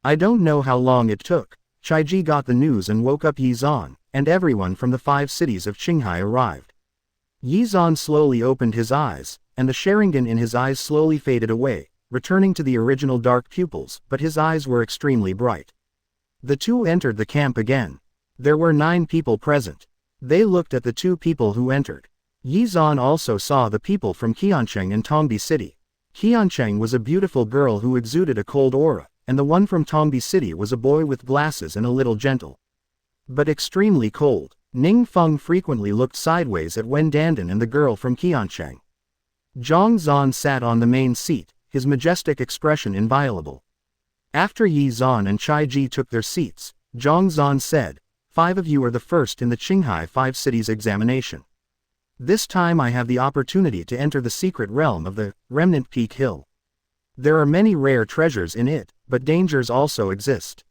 I don't know how long it took. Chai Ji got the news and woke up Ye Xuan, and everyone from the 5 cities of Qinghai arrived. Ye Xuan slowly opened his eyes, and the Sharingan in his eyes slowly faded away, returning to the original dark pupils, but his eyes were extremely bright. The two entered the camp again. There were 9 people present. They looked at the two people who entered. Ye Xuan also saw the people from Qiancheng and Tongbi City. Qiancheng was a beautiful girl who exuded a cold aura, and the one from Tongbi City was a boy with glasses and a little gentle, but extremely cold. Ning Feng frequently looked sideways at Wen Dandan and the girl from Qiancheng. Zhang Zan sat on the main seat, his majestic expression inviolable. After Ye Xuan and Chai Ji took their seats, Zhang Zan said, "5 of you are the first in the Qinghai 5 cities examination. This time I have the opportunity to enter the secret realm of the Remnant Peak Hill. There are many rare treasures in it, but dangers also exist."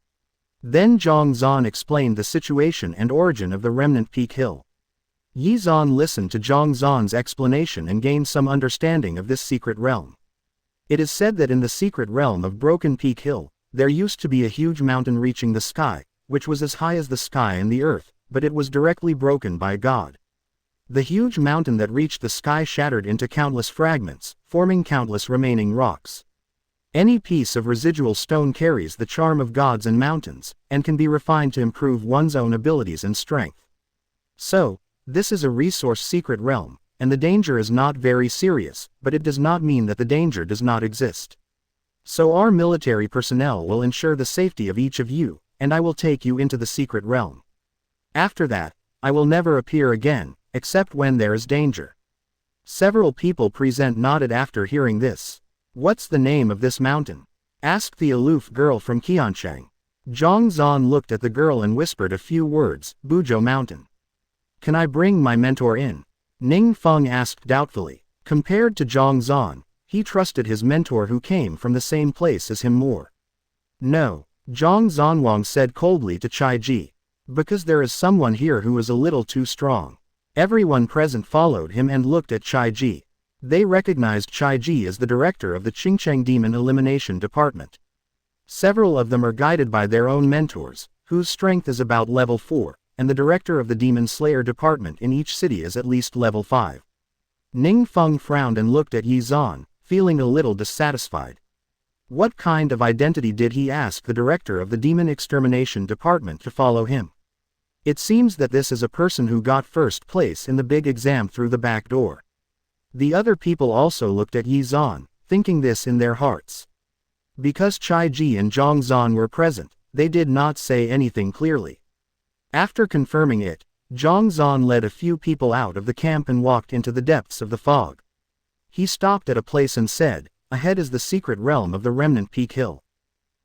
Then Zhang Zan explained the situation and origin of the Remnant Peak Hill. Ye Xuan listened to Zhang Zan's explanation and gained some understanding of this secret realm. It is said that in the secret realm of Broken Peak Hill, there used to be a huge mountain reaching the sky, which was as high as the sky and the earth, but it was directly broken by God. The huge mountain that reached the sky shattered into countless fragments, forming countless remaining rocks. Any piece of residual stone carries the charm of gods and mountains, and can be refined to improve one's own abilities and strength. So, this is a resource secret realm, and the danger is not very serious, but it does not mean that the danger does not exist. So our military personnel will ensure the safety of each of you, and I will take you into the secret realm. After that, I will never appear again, except when there is danger. Several people present nodded after hearing this. What's the name of this mountain? Asked the aloof girl from Qiancheng. Zhang Zan looked at the girl and whispered a few words, Buzhou Mountain. Can I bring my mentor in? Ning Feng asked doubtfully. Compared to Zhang Zan, he trusted his mentor who came from the same place as him more. No, Zhang Zanwang said coldly to Chai Ji. Because there is someone here who is a little too strong. Everyone present followed him and looked at Chai Ji. They recognized Chai Ji as the director of the Qingcheng Demon Elimination Department. Several of them are guided by their own mentors, whose strength is about level 4, and the director of the Demon Slayer Department in each city is at least level 5. Ning Feng frowned and looked at Ye Xuan, feeling a little dissatisfied. What kind of identity did he ask the director of the Demon Extermination Department to follow him? It seems that this is a person who got first place in the big exam through the back door. The other people also looked at Ye Xuan, thinking this in their hearts. Because Chai Ji and Zhang Zan were present, they did not say anything clearly. After confirming it, Zhang Zan led a few people out of the camp and walked into the depths of the fog. He stopped at a place and said, "Ahead is the secret realm of the Remnant Peak Hill."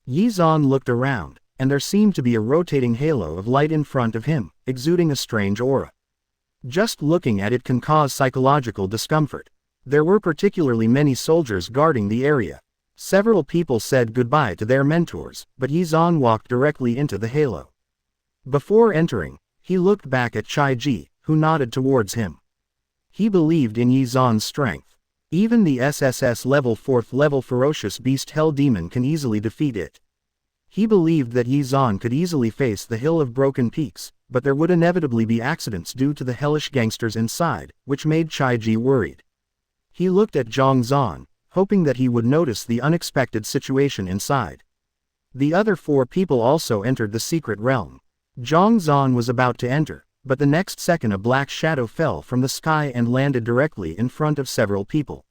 Ye Xuan looked around, and there seemed to be a rotating halo of light in front of him, exuding a strange aura. Just looking at it can cause psychological discomfort. There were particularly many soldiers guarding the area. Several people said goodbye to their mentors, but Ye Xuan walked directly into the halo. Before entering, he looked back at Chai Ji, who nodded towards him. He believed in Ye Xuan's strength. Even the SSS level 4th level ferocious beast Hell Demon can easily defeat it. He believed that Ye Xuan could easily face the Hill of Broken Peaks, but there would inevitably be accidents due to the hellish gangsters inside, which made Chai Ji worried. He looked at Zhang Zan, hoping that he would notice the unexpected situation inside. The other 4 people also entered the secret realm. Zhang Zan was about to enter, but the next second a black shadow fell from the sky and landed directly in front of several people.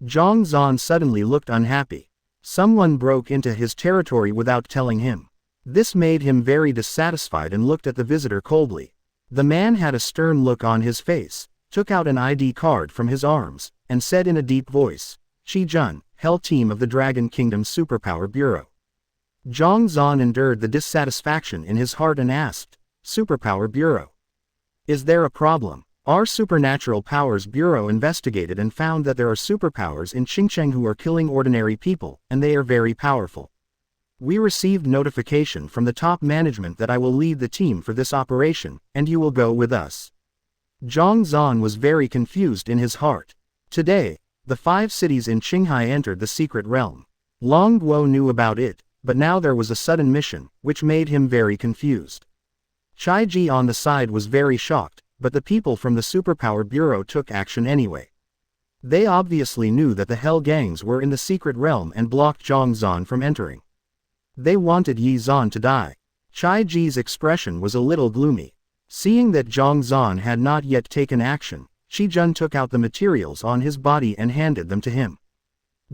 Zhang Zan suddenly looked unhappy. Someone broke into his territory without telling him. This made him very dissatisfied and looked at the visitor coldly. The man had a stern look on his face, took out an ID card from his arms, and said in a deep voice, "Qi Jun, Hell Team of the Dragon Kingdom Superpower Bureau." Zhang Zan endured the dissatisfaction in his heart and asked, "Superpower Bureau? Is there a problem?" Our Supernatural Powers Bureau investigated and found that there are superpowers in Qingcheng who are killing ordinary people, and they are very powerful. We received notification from the top management that I will lead the team for this operation, and you will go with us. Zhang Zan was very confused in his heart. Today, the 5 cities in Qinghai entered the secret realm. Long Guo knew about it, but now there was a sudden mission, which made him very confused. Chai Ji on the side was very shocked, but the people from the Superpower Bureau took action anyway. They obviously knew that the Hell Gangs were in the secret realm and blocked Zhang Zan from entering. They wanted Ye Xuan to die. Chai Ji's expression was a little gloomy. Seeing that Zhang Zan had not yet taken action, Qi Jun took out the materials on his body and handed them to him.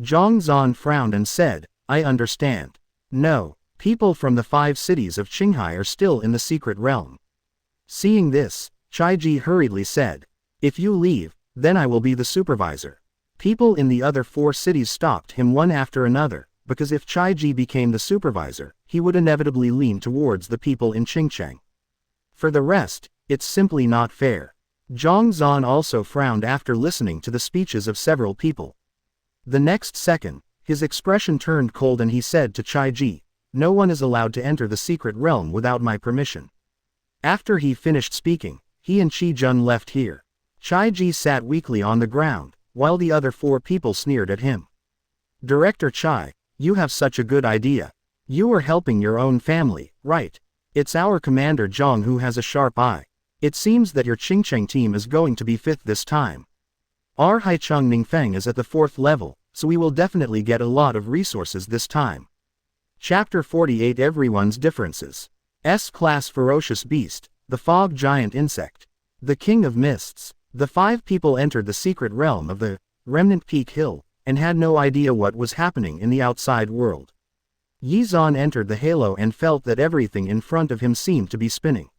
Zhang Zan frowned and said, I understand. No, people from the 5 cities of Qinghai are still in the secret realm. Seeing this, Chai Ji hurriedly said, if you leave, then I will be the supervisor. People in the other 4 cities stopped him one after another, because if Chai Ji became the supervisor, he would inevitably lean towards the people in Qingcheng. For the rest, it's simply not fair. Zhang Zan also frowned after listening to the speeches of several people. The next second, his expression turned cold and he said to Chai Ji, no one is allowed to enter the secret realm without my permission. After he finished speaking, he and Qi Jun left here. Chai Ji sat weakly on the ground, while the other 4 people sneered at him. Director Chai, you have such a good idea. You are helping your own family, right? It's our commander Zhang who has a sharp eye. It seems that your Qingcheng team is going to be 5th this time. Our Haicheng Ningfeng is at the 4th level, so we will definitely get a lot of resources this time. Chapter 48 Everyone's Differences. S-Class Ferocious Beast, the Fog Giant Insect. The King of Mists. The 5 people entered the secret realm of the Remnant Peak Hill, and had no idea what was happening in the outside world. Ye Xuan entered the halo and felt that everything in front of him seemed to be spinning.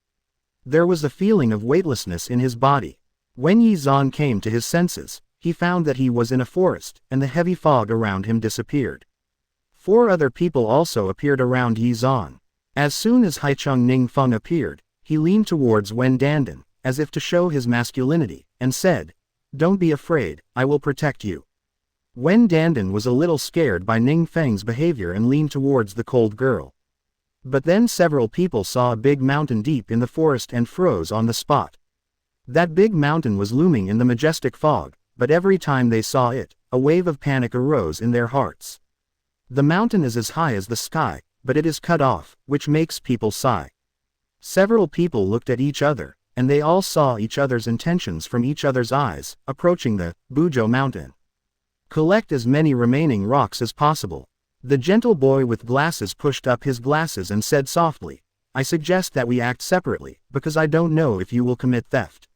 There was a feeling of weightlessness in his body. When Ye Xuan came to his senses, he found that he was in a forest, and the heavy fog around him disappeared. 4 other people also appeared around Ye Xuan. As soon as Haicheng Ningfeng appeared, he leaned towards Wen Dandan, as if to show his masculinity, and said, don't be afraid, I will protect you. Wen Dandan was a little scared by Ningfeng's behavior and leaned towards the cold girl. But then several people saw a big mountain deep in the forest and froze on the spot. That big mountain was looming in the majestic fog, but every time they saw it, a wave of panic arose in their hearts. The mountain is as high as the sky, but it is cut off, which makes people sigh. Several people looked at each other, and they all saw each other's intentions from each other's eyes, approaching the Buzhou mountain. Collect as many remaining rocks as possible. The gentle boy with glasses pushed up his glasses and said softly, I suggest that we act separately, because I don't know if you will commit theft.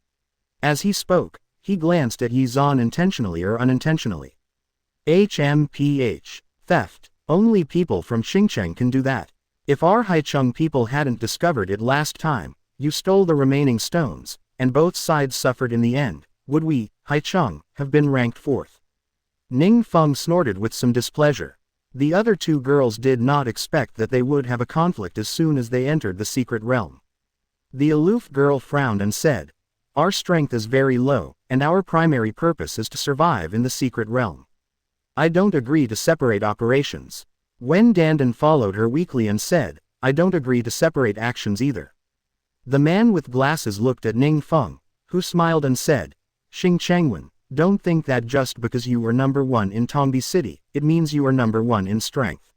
As he spoke, he glanced at Ye Xuan intentionally or unintentionally. HMPH. Theft. Only people from Qingcheng can do that. If our Haicheng people hadn't discovered it last time, you stole the remaining stones, and both sides suffered in the end, would we, Haicheng, have been ranked 4th? Ningfeng snorted with some displeasure. The other 2 girls did not expect that they would have a conflict as soon as they entered the secret realm. The aloof girl frowned and said, our strength is very low, and our primary purpose is to survive in the secret realm. I don't agree to separate operations. Wen Dandan followed her weakly and said, I don't agree to separate actions either. The man with glasses looked at Ningfeng, who smiled and said, Xing Chengwen, don't think that just because you were number 1 in Tongbi City, it means you are number 1 in strength.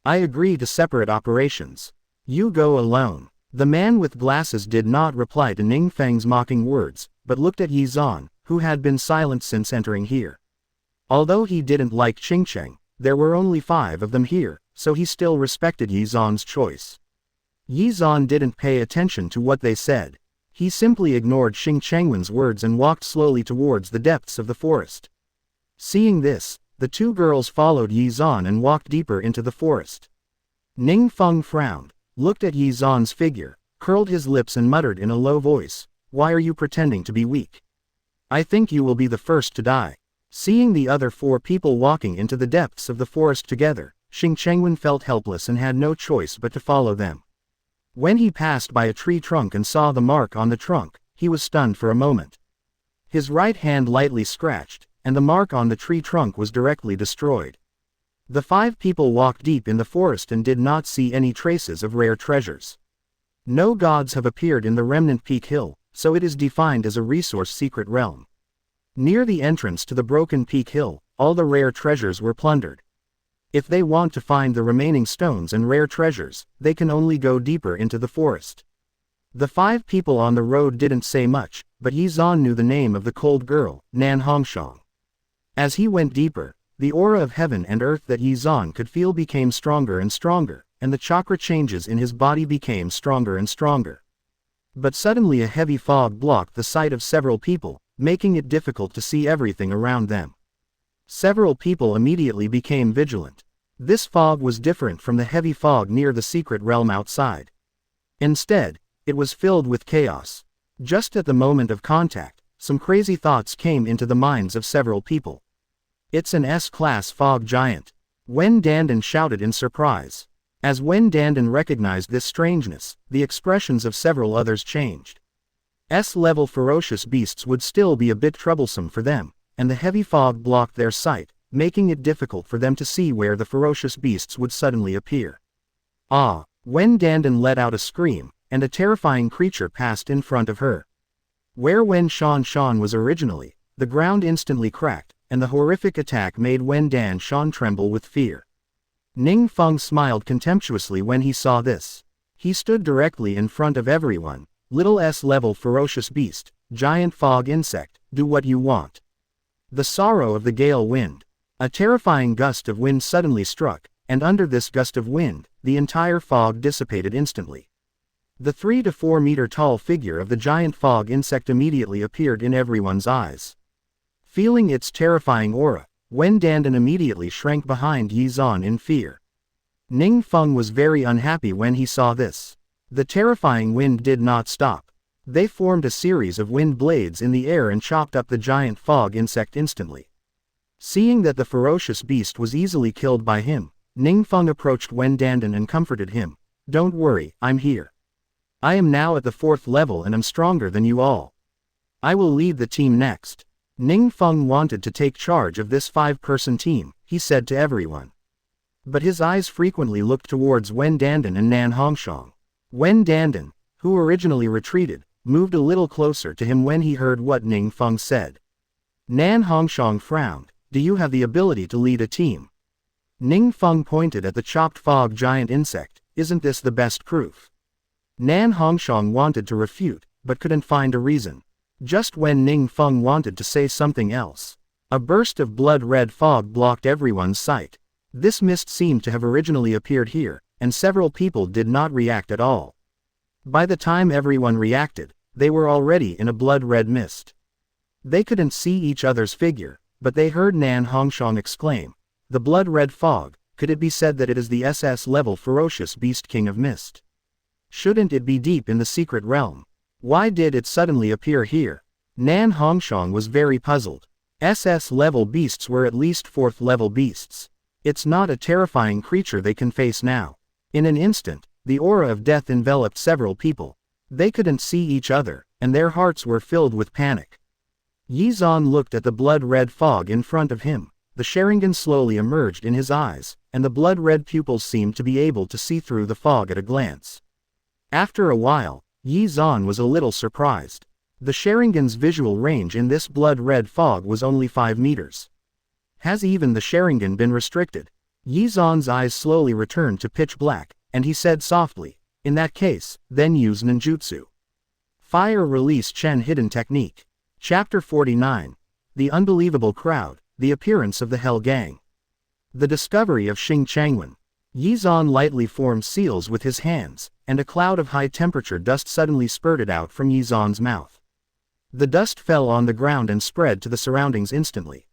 I agree to separate operations. You go alone. The man with glasses did not reply to Ningfeng's mocking words, but looked at Ye Xuan, who had been silent since entering here. Although he didn't like Qingcheng, there were only 5 of them here, so he still respected Ye Xuan's choice. Ye Xuan didn't pay attention to what they said. He simply ignored Xing Chengwen's words and walked slowly towards the depths of the forest. Seeing this, the 2 girls followed Ye Xuan and walked deeper into the forest. Ningfeng frowned, looked at Ye Xuan's figure, curled his lips and muttered in a low voice, why are you pretending to be weak? I think you will be the first to die. Seeing the other 4 people walking into the depths of the forest together, Xing Chengwen felt helpless and had no choice but to follow them. When he passed by a tree trunk and saw the mark on the trunk, he was stunned for a moment. His right hand lightly scratched, and the mark on the tree trunk was directly destroyed. The 5 people walked deep in the forest and did not see any traces of rare treasures. No gods have appeared in the Remnant Peak Hill, so it is defined as a resource secret realm. Near the entrance to the Broken Peak Hill, all the rare treasures were plundered. If they want to find the remaining stones and rare treasures, they can only go deeper into the forest. The 5 people on the road didn't say much, but Ye Xuan knew the name of the cold girl, Nan Hongshang. As he went deeper, the aura of heaven and earth that Ye Xuan could feel became stronger and stronger, and the chakra changes in his body became stronger and stronger. But suddenly a heavy fog blocked the sight of several people, making it difficult to see everything around them. Several people immediately became vigilant. This fog was different from the heavy fog near the secret realm outside. Instead, it was filled with chaos. Just at the moment of contact, some crazy thoughts came into the minds of several people. It's an S-class fog giant. Wen Dandan shouted in surprise. As Wen Dandan recognized this strangeness, the expressions of several others changed. S-level ferocious beasts would still be a bit troublesome for them, and the heavy fog blocked their sight, making it difficult for them to see where the ferocious beasts would suddenly appear. Ah! Wen Dandan let out a scream, and a terrifying creature passed in front of her. Where Wen Xuan was originally, the ground instantly cracked, and the horrific attack made Wen Dan Shan tremble with fear. Ning Feng smiled contemptuously when he saw this. He stood directly in front of everyone. Little S-level ferocious beast, giant fog insect, do what you want. The sorrow of the gale wind. A terrifying gust of wind suddenly struck, and under this gust of wind, the entire fog dissipated instantly. The 3 to 4 meter tall figure of the giant fog insect immediately appeared in everyone's eyes. Feeling its terrifying aura, Wen Dandan immediately shrank behind Ye Xuan in fear. Ning Feng was very unhappy when he saw this. The terrifying wind did not stop. They formed a series of wind blades in the air and chopped up the giant fog insect instantly. Seeing that the ferocious beast was easily killed by him, Ning Feng approached Wen Dandan and comforted him. Don't worry, I'm here. I am now at the 4th level and am stronger than you all. I will lead the team next. Ning Feng wanted to take charge of this 5-person team, he said to everyone. But his eyes frequently looked towards Wen Dandan and Nan Hongshang. Wen Dandan, who originally retreated, moved a little closer to him when he heard what Ning Feng said. Nan Hongshang frowned. Do you have the ability to lead a team? Ning Feng pointed at the chopped fog giant insect. Isn't this the best proof? Nan Hongshang wanted to refute, but couldn't find a reason. Just when Ning Feng wanted to say something else, a burst of blood-red fog blocked everyone's sight. This mist seemed to have originally appeared here, and several people did not react at all. By the time everyone reacted, they were already in a blood-red mist. They couldn't see each other's figure, but they heard Nan Hongshang exclaim, "The blood-red fog, could it be said that it is the SS-level ferocious beast king of mist? Shouldn't it be deep in the secret realm? Why did it suddenly appear here?" Nan Hongshang was very puzzled. SS-level beasts were at least 4th-level beasts. It's not a terrifying creature they can face now. In an instant, the aura of death enveloped several people. They couldn't see each other, and their hearts were filled with panic. Ye Xuan looked at the blood-red fog in front of him. The Sharingan slowly emerged in his eyes, and the blood-red pupils seemed to be able to see through the fog at a glance. After a while, Ye Xuan was a little surprised. The Sharingan's visual range in this blood-red fog was only 5 meters. Has even the Sharingan been restricted? Ye Xuan's eyes slowly returned to pitch black, and he said softly, "In that case, then use ninjutsu." Fire Release Chen Hidden Technique. Chapter 49. The Unbelievable Crowd, the Appearance of the Hell Gang. The Discovery of Xing Changwen. Ye Xuan lightly formed seals with his hands, and a cloud of high-temperature dust suddenly spurted out from Ye Xuan's mouth. The dust fell on the ground and spread to the surroundings instantly.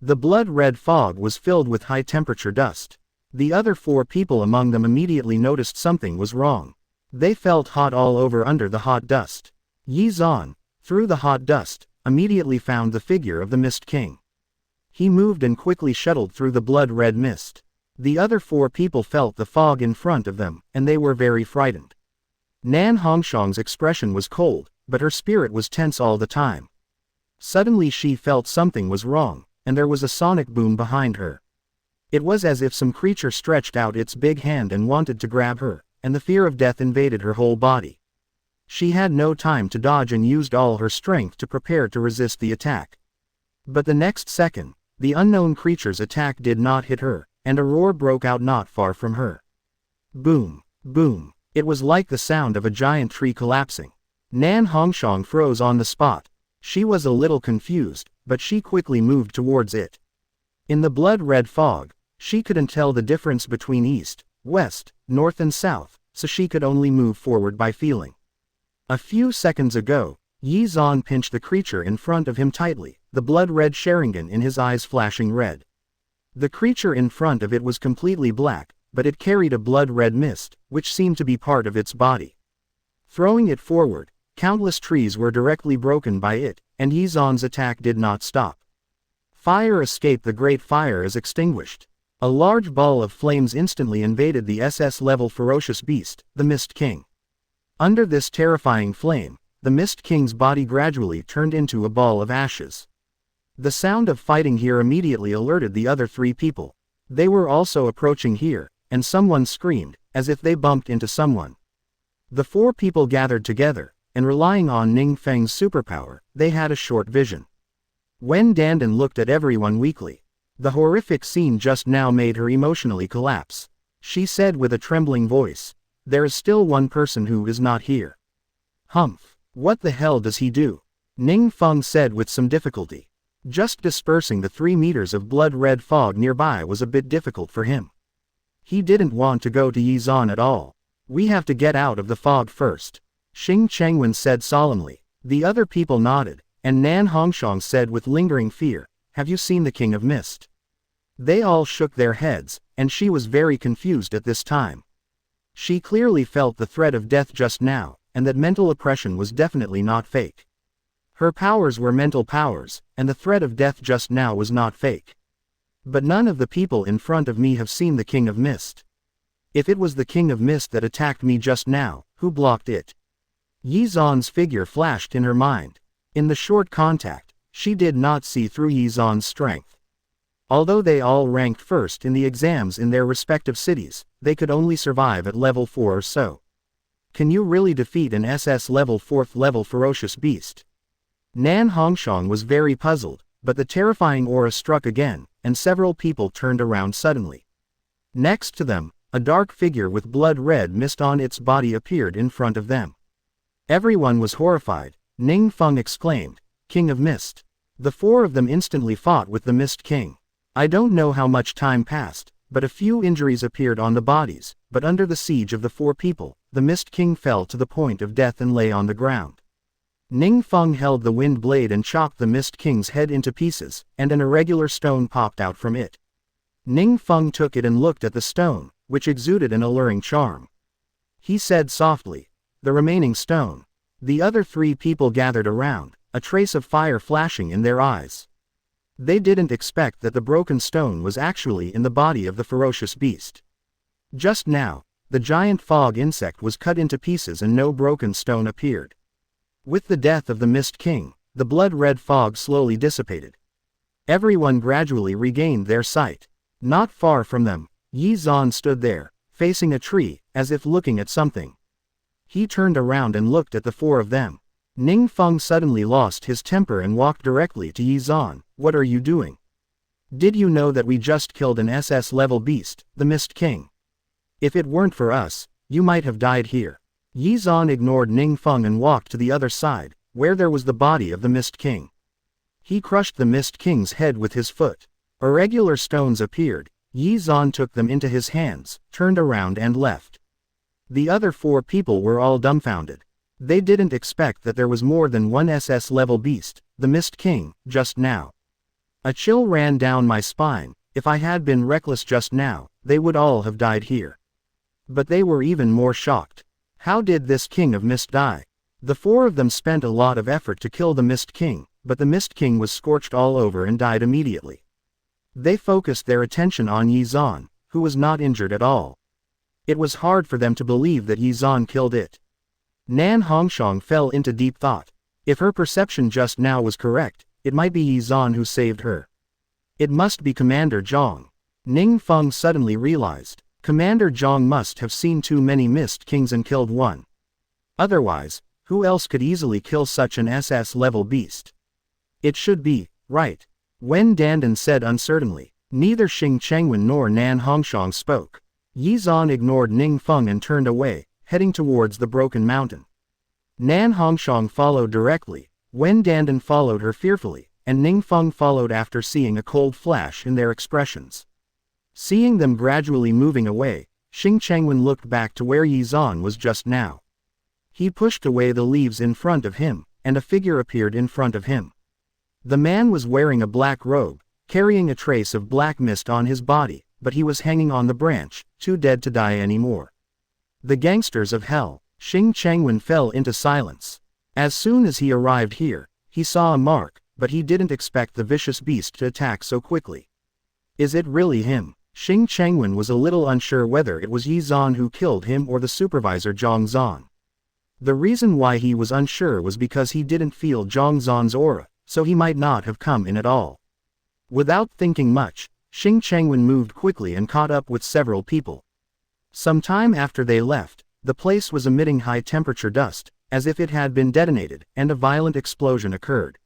The blood-red fog was filled with high-temperature dust. The other 4 people among them immediately noticed something was wrong. They felt hot all over under the hot dust. Ye Xuan, through the hot dust, immediately found the figure of the Mist King. He moved and quickly shuttled through the blood-red mist. The other 4 people felt the fog in front of them, and they were very frightened. Nan Hongshang's expression was cold, but her spirit was tense all the time. Suddenly she felt something was wrong, and there was a sonic boom behind her. It was as if some creature stretched out its big hand and wanted to grab her, and the fear of death invaded her whole body. She had no time to dodge and used all her strength to prepare to resist the attack. But the next second, the unknown creature's attack did not hit her, and a roar broke out not far from her. Boom, boom. It was like the sound of a giant tree collapsing. Nan Hongshang froze on the spot. She was a little confused, but she quickly moved towards it. In the blood-red fog, she couldn't tell the difference between east, west, north and south, so she could only move forward by feeling. A few seconds ago, Ye Xuan pinched the creature in front of him tightly, the blood-red Sharingan in his eyes flashing red. The creature in front of it was completely black, but it carried a blood-red mist, which seemed to be part of its body. Throwing it forward, countless trees were directly broken by it, and Ye Xuan's attack did not stop. Fire escaped. The great fire is extinguished. A large ball of flames instantly invaded the SS-level ferocious beast, the Mist King. Under this terrifying flame, the Mist King's body gradually turned into a ball of ashes. The sound of fighting here immediately alerted the other three people. They were also approaching here, and someone screamed, as if they bumped into someone. The four people gathered together, and relying on Ning Feng's superpower, they had a short vision. Wen Dandan looked at everyone weakly. The horrific scene just now made her emotionally collapse. She said with a trembling voice, "There is still one person who is not here." "Humph. What the hell does he do?" Ning Feng said with some difficulty. Just dispersing the 3 meters of blood-red fog nearby was a bit difficult for him. He didn't want to go to Ye Xuan at all. "We have to get out of the fog first," Xing Chengwen said solemnly. The other people nodded, and Nan Hongshang said with lingering fear, "Have you seen the King of Mist?" They all shook their heads, and she was very confused at this time. She clearly felt the threat of death just now, and that mental oppression was definitely not fake. Her powers were mental powers, and the threat of death just now was not fake. But none of the people in front of me have seen the King of Mist. If it was the King of Mist that attacked me just now, who blocked it? Ye Xuan's figure flashed in her mind. In the short contact, she did not see through Ye Xuan's strength. Although they all ranked first in the exams in their respective cities, they could only survive at level 4 or so. Can you really defeat an SS level 4th level ferocious beast? Nan Hongshang was very puzzled, but the terrifying aura struck again, and several people turned around suddenly. Next to them, a dark figure with blood-red mist on its body appeared in front of them. Everyone was horrified. Ning Feng exclaimed, "King of Mist." The four of them instantly fought with the Mist King. I don't know how much time passed, but a few injuries appeared on the bodies, but under the siege of the four people, the Mist King fell to the point of death and lay on the ground. Ning Feng held the wind blade and chopped the Mist King's head into pieces, and an irregular stone popped out from it. Ning Feng took it and looked at the stone, which exuded an alluring charm. He said softly, "The remaining stone." The other three people gathered around, a trace of fire flashing in their eyes. They didn't expect that the broken stone was actually in the body of the ferocious beast. Just now, the giant fog insect was cut into pieces and no broken stone appeared. With the death of the Mist King, the blood-red fog slowly dissipated. Everyone gradually regained their sight. Not far from them, Ye Xuan stood there, facing a tree, as if looking at something. He turned around and looked at the four of them. Ning Feng suddenly lost his temper and walked directly to Ye Xuan. "What are you doing? Did you know that we just killed an SS-level beast, the Mist King? If it weren't for us, you might have died here." Ye Xuan ignored Ning Feng and walked to the other side, where there was the body of the Mist King. He crushed the Mist King's head with his foot. Irregular stones appeared. Ye Xuan took them into his hands, turned around and left. The other four people were all dumbfounded. They didn't expect that there was more than one SS-level beast, the Mist King, just now. A chill ran down my spine. If I had been reckless just now, they would all have died here. But they were even more shocked. How did this King of Mist die? The four of them spent a lot of effort to kill the Mist King, but the Mist King was scorched all over and died immediately. They focused their attention on Ye Xuan, who was not injured at all. It was hard for them to believe that Ye Xuan killed it. Nan Hongshang fell into deep thought. If her perception just now was correct, it might be Ye Xuan who saved her. It must be Commander Zhang. Ning Feng suddenly realized. Commander Zhang must have seen too many Mist Kings and killed one. Otherwise, who else could easily kill such an SS-level beast? It should be, right? Wen Dandan said uncertainly. Neither Xing Chengwen nor Nan Hongshang spoke. Ye Xuan ignored Ning Feng and turned away, heading towards the broken mountain. Nan Hongshang followed directly. Wen Dandan followed her fearfully, and Ning Feng followed after seeing a cold flash in their expressions. Seeing them gradually moving away, Xing Chengwen looked back to where Ye Xuan was just now. He pushed away the leaves in front of him, and a figure appeared in front of him. The man was wearing a black robe, carrying a trace of black mist on his body, but he was hanging on the branch, too dead to die anymore. The gangsters of hell. Xing Changwen fell into silence. As soon as he arrived here, he saw a mark, but he didn't expect the vicious beast to attack so quickly. Is it really him? Xing Changwen was a little unsure whether it was Ye Xuan who killed him or the supervisor Zhang Zan. The reason why he was unsure was because he didn't feel Zhang Zan's aura, so he might not have come in at all. Without thinking much, Xing Changwen moved quickly and caught up with several people. Some time after they left, the place was emitting high-temperature dust, as if it had been detonated, and a violent explosion occurred.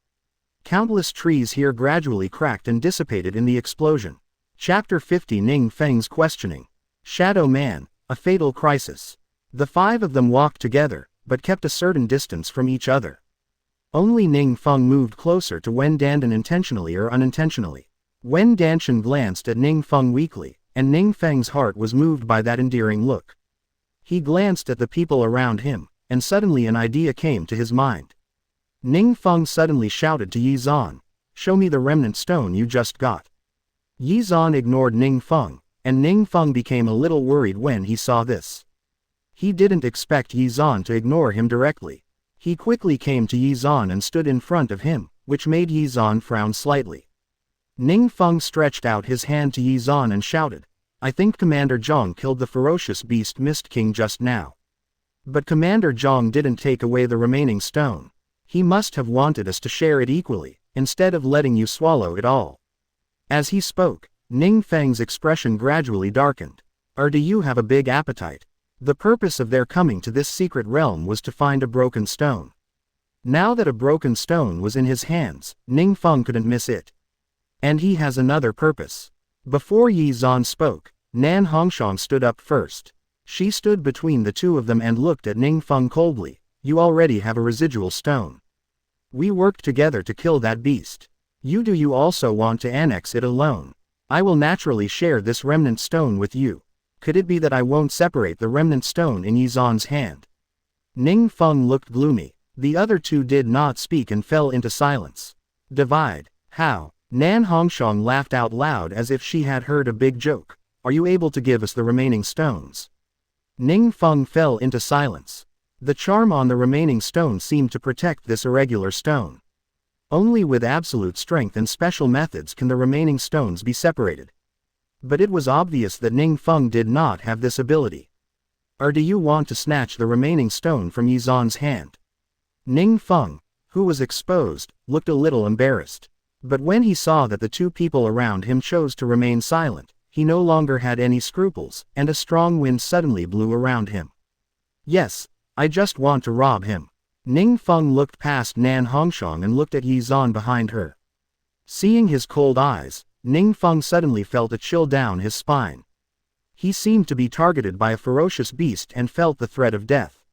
Countless trees here gradually cracked and dissipated in the explosion. Chapter 50 Ning Feng's Questioning. Shadow Man, a Fatal Crisis. The five of them walked together, but kept a certain distance from each other. Only Ning Feng moved closer to Wen Dandan intentionally or unintentionally. Wen Danshan glanced at Ning Feng weakly, and Ning Feng's heart was moved by that endearing look. He glanced at the people around him, and suddenly an idea came to his mind. Ning Feng suddenly shouted to Ye Xuan, "Show me the remnant stone you just got." Ye Xuan ignored Ning Feng, and Ning Feng became a little worried when he saw this. He didn't expect Ye Xuan to ignore him directly. He quickly came to Ye Xuan and stood in front of him, which made Ye Xuan frown slightly. Ning Feng stretched out his hand to Ye Xuan and shouted, "I think Commander Zhang killed the ferocious beast Mist King just now." But Commander Zhang didn't take away the remaining stone. He must have wanted us to share it equally, instead of letting you swallow it all. As he spoke, Ning Feng's expression gradually darkened. Or do you have a big appetite? The purpose of their coming to this secret realm was to find a broken stone. Now that a broken stone was in his hands, Ning Feng couldn't miss it. And he has another purpose. Before Ye Xuan spoke, Nan Hongshang stood up first. She stood between the two of them and looked at Ning Feng coldly. "You already have a residual stone. We worked together to kill that beast. Do you also want to annex it alone? I will naturally share this remnant stone with you. Could it be that I won't separate the remnant stone in Ye Xuan's hand?" Ning Feng looked gloomy. The other two did not speak and fell into silence. "Divide? How?" Nan Hongshang laughed out loud as if she had heard a big joke. "Are you able to give us the remaining stones?" Ning Feng fell into silence. The charm on the remaining stone seemed to protect this irregular stone. Only with absolute strength and special methods can the remaining stones be separated. But it was obvious that Ning Feng did not have this ability. "Or do you want to snatch the remaining stone from Ye Xuan's hand?" Ning Feng, who was exposed, looked a little embarrassed. But when he saw that the two people around him chose to remain silent, he no longer had any scruples, and a strong wind suddenly blew around him. "Yes, I just want to rob him." Ning Feng looked past Nan Hongshang and looked at Ye Xuan behind her. Seeing his cold eyes, Ning Feng suddenly felt a chill down his spine. He seemed to be targeted by a ferocious beast and felt the threat of death.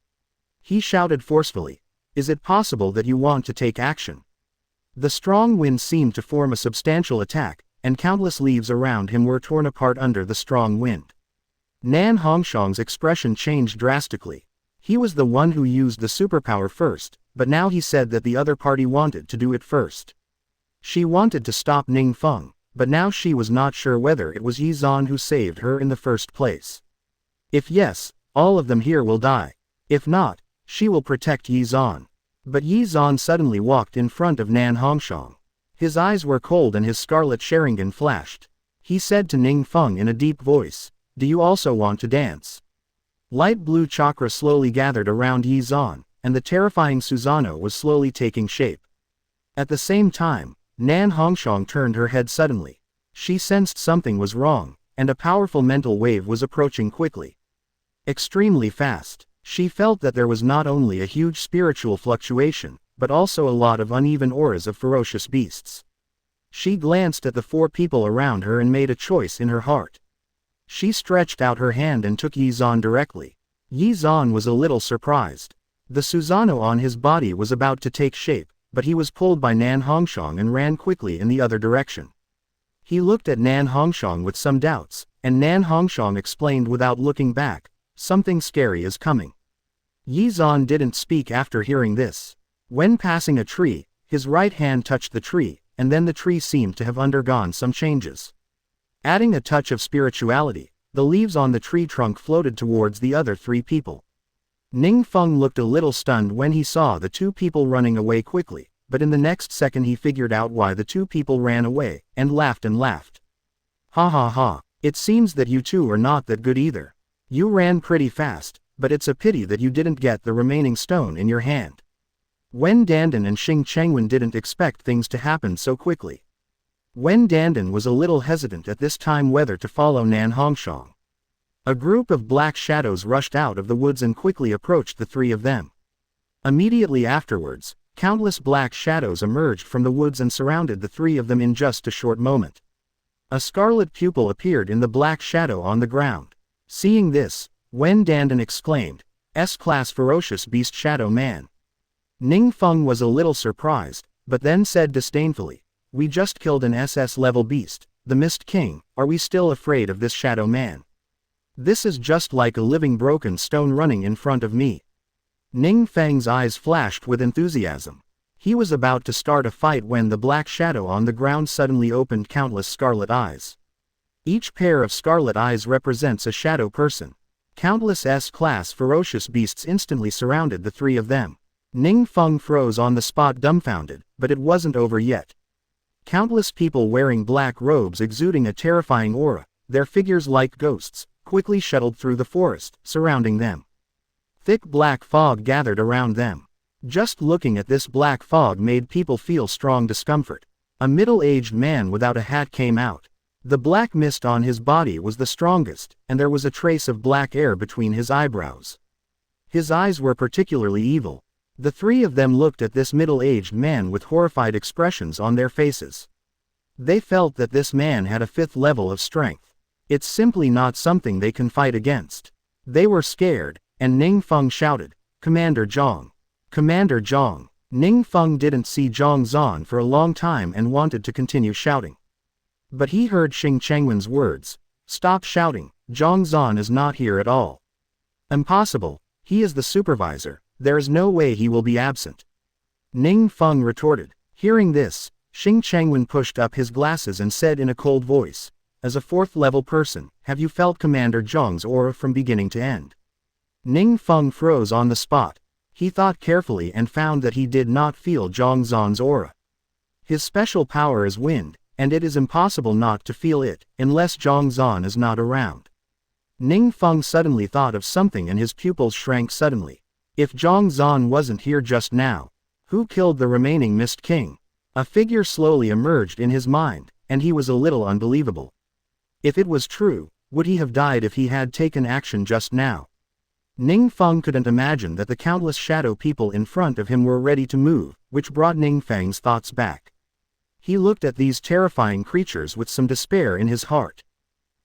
He shouted forcefully, "Is it possible that you want to take action?" The strong wind seemed to form a substantial attack, and countless leaves around him were torn apart under the strong wind. Nan Hongshang's expression changed drastically. He was the one who used the superpower first, but now he said that the other party wanted to do it first. She wanted to stop Ning Feng, but now she was not sure whether it was Ye Xuan who saved her in the first place. If yes, all of them here will die. If not, she will protect Ye Xuan. But Ye Xuan suddenly walked in front of Nan Hongshang. His eyes were cold and his scarlet Sharingan flashed. He said to Ning Feng in a deep voice, "Do you also want to dance?" Light blue chakra slowly gathered around Ye Xuan, and the terrifying Susanoo was slowly taking shape. At the same time, Nan Hongshang turned her head suddenly. She sensed something was wrong, and a powerful mental wave was approaching quickly. Extremely fast, she felt that there was not only a huge spiritual fluctuation, but also a lot of uneven auras of ferocious beasts. She glanced at the four people around her and made a choice in her heart. She stretched out her hand and took Ye Xuan directly. Ye Xuan was a little surprised. The Susanoo on his body was about to take shape, but he was pulled by Nan Hongshang and ran quickly in the other direction. He looked at Nan Hongshang with some doubts, and Nan Hongshang explained without looking back, "Something scary is coming." Ye Xuan didn't speak after hearing this. When passing a tree, his right hand touched the tree, and then the tree seemed to have undergone some changes. Adding a touch of spirituality, the leaves on the tree trunk floated towards the other three people. Ning Feng looked a little stunned when he saw the two people running away quickly, but in the next second he figured out why the two people ran away, and laughed and laughed. Ha ha ha, it seems that you two are not that good either. You ran pretty fast, but it's a pity that you didn't get the remaining stone in your hand. Wen Dandan and Xing Chengwen didn't expect things to happen so quickly. Wen Dandan was a little hesitant at this time whether to follow Nan Hongshang. A group of black shadows rushed out of the woods and quickly approached the three of them. Immediately afterwards, countless black shadows emerged from the woods and surrounded the three of them in just a short moment. A scarlet pupil appeared in the black shadow on the ground. Seeing this, Wen Dandan exclaimed, "S-class ferocious beast shadow man." Ning Feng was a little surprised, but then said disdainfully, "We just killed an SS-level beast, the Mist King, are we still afraid of this shadow man? This is just like a living broken stone running in front of me." Ning Feng's eyes flashed with enthusiasm. He was about to start a fight when the black shadow on the ground suddenly opened countless scarlet eyes. Each pair of scarlet eyes represents a shadow person. Countless S-class ferocious beasts instantly surrounded the three of them. Ning Feng froze on the spot dumbfounded, but it wasn't over yet. Countless people wearing black robes exuding a terrifying aura, their figures like ghosts, quickly shuttled through the forest, surrounding them. Thick black fog gathered around them. Just looking at this black fog made people feel strong discomfort. A middle-aged man without a hat came out. The black mist on his body was the strongest, and there was a trace of black air between his eyebrows. His eyes were particularly evil. The three of them looked at this middle-aged man with horrified expressions on their faces. They felt that this man had a 5th level of strength. It's simply not something they can fight against. They were scared, and Ning Feng shouted, "Commander Zhang! Commander Zhang!" Ning Feng didn't see Zhang Zan for a long time and wanted to continue shouting. But he heard Xing Chengwen's words, "Stop shouting, Zhang Zan is not here at all." "Impossible, he is the supervisor, there is no way he will be absent." Ning Feng retorted. Hearing this, Xing Chengwen pushed up his glasses and said in a cold voice, "As a 4th-level person, have you felt Commander Zhang's aura from beginning to end?" Ning Feng froze on the spot. He thought carefully and found that he did not feel Zhang Zan's aura. His special power is wind, and it is impossible not to feel it, unless Zhang Zan is not around. Ning Feng suddenly thought of something and his pupils shrank suddenly. If Zhang Zan wasn't here just now, who killed the remaining Mist King? A figure slowly emerged in his mind, and he was a little unbelievable. If it was true, would he have died if he had taken action just now? Ning Feng couldn't imagine that the countless shadow people in front of him were ready to move, which brought Ning Feng's thoughts back. He looked at these terrifying creatures with some despair in his heart.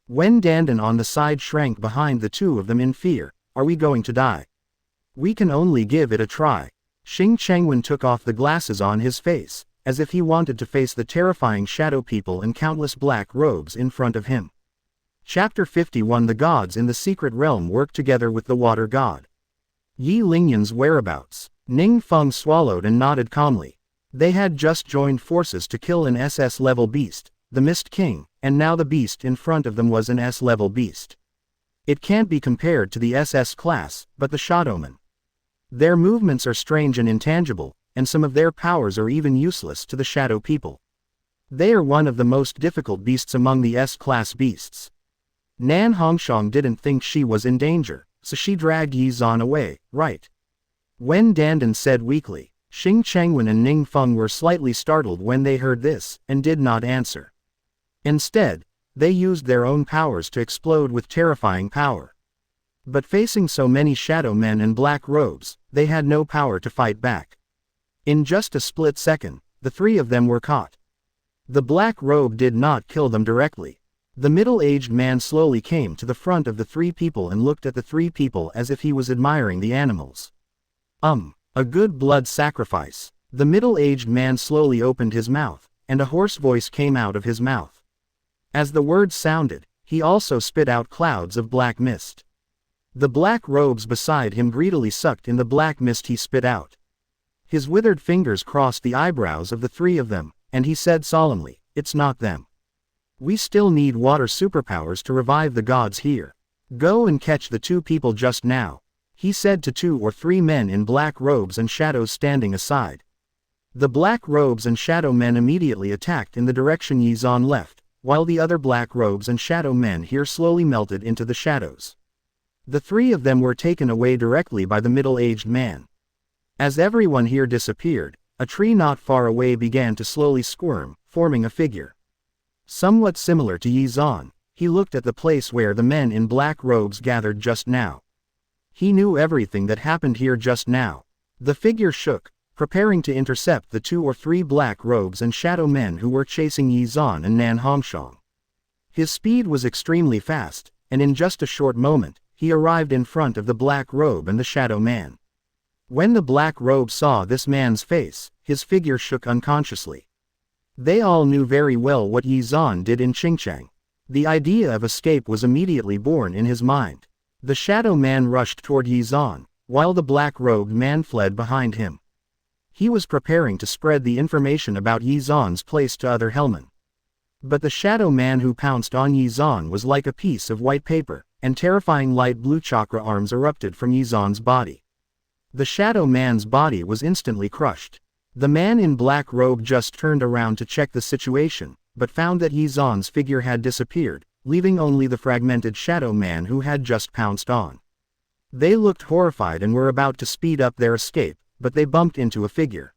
Wen Dandan on the side shrank behind the two of them in fear. "Are we going to die? We can only give it a try." Xing Chengwen took off the glasses on his face, as if he wanted to face the terrifying shadow people and countless black robes in front of him. Chapter 51 The gods in the secret realm work together with the water god. Yi Lingyan's whereabouts. Ning Feng swallowed and nodded calmly. They had just joined forces to kill an SS-level beast, the Mist King, and now the beast in front of them was an S-level beast. It can't be compared to the SS class, but the Shadowmen. Their movements are strange and intangible, and some of their powers are even useless to the shadow people. They are one of the most difficult beasts among the S-class beasts. Nan Hongshang didn't think she was in danger, so she dragged Ye Xuan away, right? Wen Dandan said weakly. Xing Chengwen and Ning Feng were slightly startled when they heard this, and did not answer. Instead, they used their own powers to explode with terrifying power. But facing so many shadow men in black robes, they had no power to fight back. In just a split second, the three of them were caught. The black robe did not kill them directly. The middle-aged man slowly came to the front of the three people and looked at the three people as if he was admiring the animals. A good blood sacrifice. The middle-aged man slowly opened his mouth, and a hoarse voice came out of his mouth. As the words sounded, he also spit out clouds of black mist. The black robes beside him greedily sucked in the black mist he spit out. His withered fingers crossed the eyebrows of the three of them, and he said solemnly, "It's not them. We still need water superpowers to revive the gods here. Go and catch the two people just now," he said to 2 or 3 men in black robes and shadows standing aside. The black robes and shadow men immediately attacked in the direction Ye Xuan left, while the other black robes and shadow men here slowly melted into the shadows. The 3 of them were taken away directly by the middle-aged man. As everyone here disappeared, a tree not far away began to slowly squirm, forming a figure. Somewhat similar to Ye Xuan, he looked at the place where the men in black robes gathered just now. He knew everything that happened here just now. The figure shook, preparing to intercept the 2 or 3 black robes and shadow men who were chasing Ye Xuan and Nan Hongshang. His speed was extremely fast, and in just a short moment, he arrived in front of the black robe and the shadow man. When the black robe saw this man's face, his figure shook unconsciously. They all knew very well what Ye Xuan did in Xinjiang. The idea of escape was immediately born in his mind. The shadow man rushed toward Ye Xuan, while the black-robed man fled behind him. He was preparing to spread the information about Ye Xuan's place to other Hellmen. But the shadow man who pounced on Ye Xuan was like a piece of white paper, and terrifying light blue chakra arms erupted from Ye Xuan's body. The shadow man's body was instantly crushed. The man in black robe just turned around to check the situation, but found that Ye Xuan's figure had disappeared, leaving only the fragmented shadow man who had just pounced on. They looked horrified and were about to speed up their escape, but they bumped into a figure.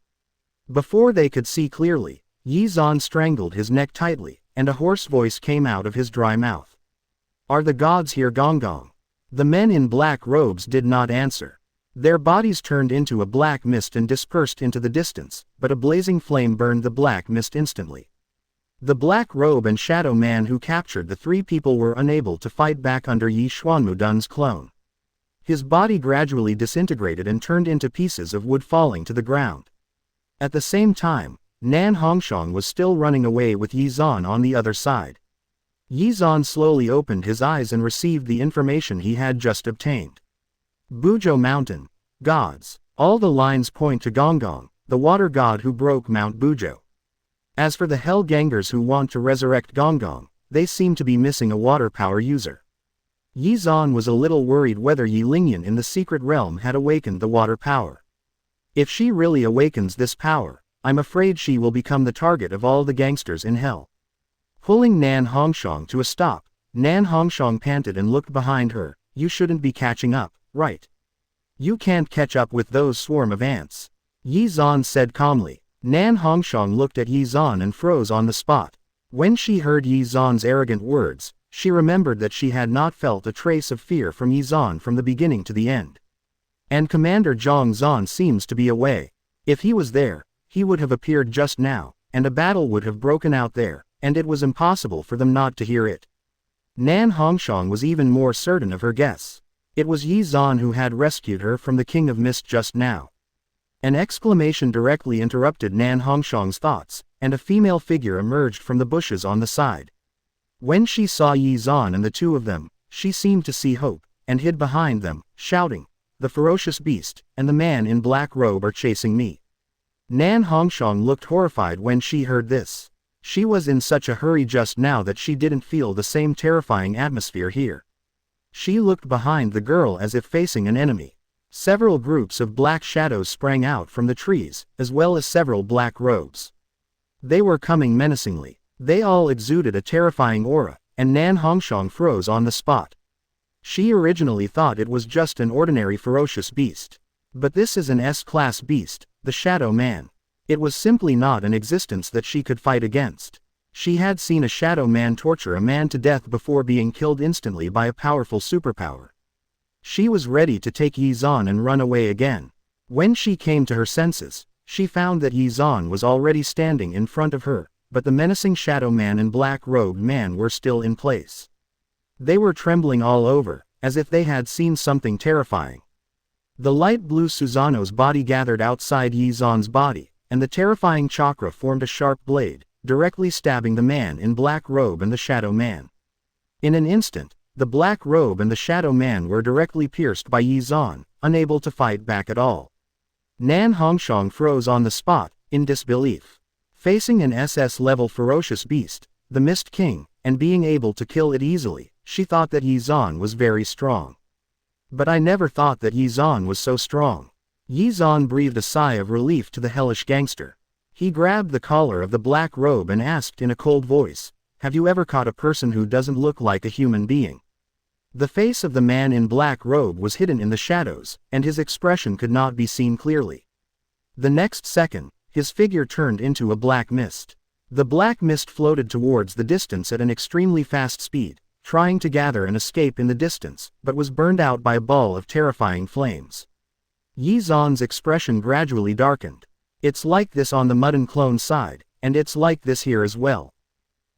Before they could see clearly, Ye Xuan strangled his neck tightly, and a hoarse voice came out of his dry mouth. "Are the gods here, Gong Gong?" The men in black robes did not answer. Their bodies turned into a black mist and dispersed into the distance, but a blazing flame burned the black mist instantly. The black robe and shadow man who captured the 3 people were unable to fight back under Ye Xuan Mudun's clone. His body gradually disintegrated and turned into pieces of wood falling to the ground. At the same time, Nan Hongshang was still running away with Ye Xuan on the other side. Ye Xuan slowly opened his eyes and received the information he had just obtained. Buzhou Mountain. Gods. All the lines point to Gonggong, the water god who broke Mount Buzhou. As for the Hell Gangers who want to resurrect Gonggong, they seem to be missing a water power user. Ye Xuan was a little worried whether Yi Lingyan in the secret realm had awakened the water power. If she really awakens this power, I'm afraid she will become the target of all the gangsters in hell. Pulling Nan Hongshang to a stop, Nan Hongshang panted and looked behind her. "You shouldn't be catching up, right? You can't catch up with those swarm of ants," Ye Xuan said calmly. Nan Hongshang looked at Ye Xuan and froze on the spot. When she heard Ye Xuan's arrogant words, she remembered that she had not felt a trace of fear from Ye Xuan from the beginning to the end. And Commander Zhang Xuan seems to be away. If he was there, he would have appeared just now, and a battle would have broken out there, and it was impossible for them not to hear it. Nan Hongshang was even more certain of her guess. It was Ye Xuan who had rescued her from the King of Mist just now. An exclamation directly interrupted Nan Hongshang's thoughts, and a female figure emerged from the bushes on the side. When she saw Ye Xuan and the 2 of them, she seemed to see hope, and hid behind them, shouting, "The ferocious beast, and the man in black robe are chasing me." Nan Hongshang looked horrified when she heard this. She was in such a hurry just now that she didn't feel the same terrifying atmosphere here. She looked behind the girl as if facing an enemy. Several groups of black shadows sprang out from the trees, as well as several black robes. They were coming menacingly. They all exuded a terrifying aura, and Nan Hongshang froze on the spot. She originally thought it was just an ordinary ferocious beast. But this is an S-class beast, the Shadow Man. It was simply not an existence that she could fight against. She had seen a Shadow Man torture a man to death before being killed instantly by a powerful superpower. She was ready to take Ye Xuan and run away again. When she came to her senses, she found that Ye Xuan was already standing in front of her, but the menacing Shadow Man and black-robed man were still in place. They were trembling all over, as if they had seen something terrifying. The light blue Susanoo's body gathered outside Ye Xuan's body, and the terrifying chakra formed a sharp blade, directly stabbing the man in black robe and the Shadow Man. In an instant, The black robe and the shadow man were directly pierced by Ye Xuan, unable to fight back at all. Nan Hongshang froze on the spot, in disbelief. Facing an SS-level ferocious beast, the Mist King, and being able to kill it easily, she thought that Ye Xuan was very strong. But I never thought that Ye Xuan was so strong. Ye Xuan breathed a sigh of relief to the hellish gangster. He grabbed the collar of the black robe and asked in a cold voice, "Have you ever caught a person who doesn't look like a human being?" The face of the man in black robe was hidden in the shadows, and his expression could not be seen clearly. The next second, his figure turned into a black mist. The black mist floated towards the distance at an extremely fast speed, trying to gather and escape in the distance, but was burned out by a ball of terrifying flames. Ye Xuan's expression gradually darkened. "It's like this on the Mudden clone side, and it's like this here as well.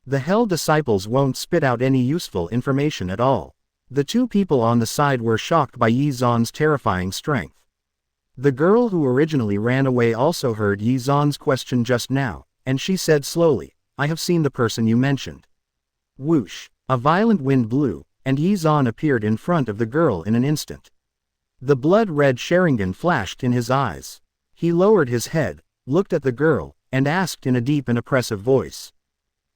The Hell disciples won't spit out any useful information at all." The two people on the side were shocked by Ye Xuan's terrifying strength. The girl who originally ran away also heard Ye Xuan's question just now, and she said slowly, "I have seen the person you mentioned." Whoosh! A violent wind blew, and Ye Xuan appeared in front of the girl in an instant. The blood-red Sharingan flashed in his eyes. He lowered his head, looked at the girl, and asked in a deep and oppressive voice.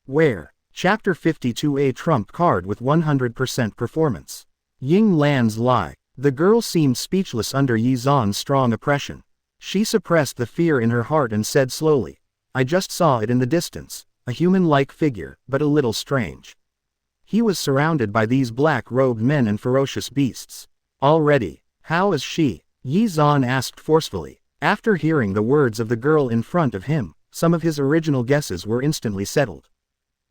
"Where?" Chapter 52. A trump card with 100% performance. Ying Lan's lie. The girl seemed speechless under Ye Xuan's strong oppression. She suppressed the fear in her heart and said slowly, "I just saw it in the distance, a human-like figure, but a little strange." He was surrounded by these black-robed men and ferocious beasts. "Already, how is she?" Ye Xuan asked forcefully. After hearing the words of the girl in front of him, some of his original guesses were instantly settled.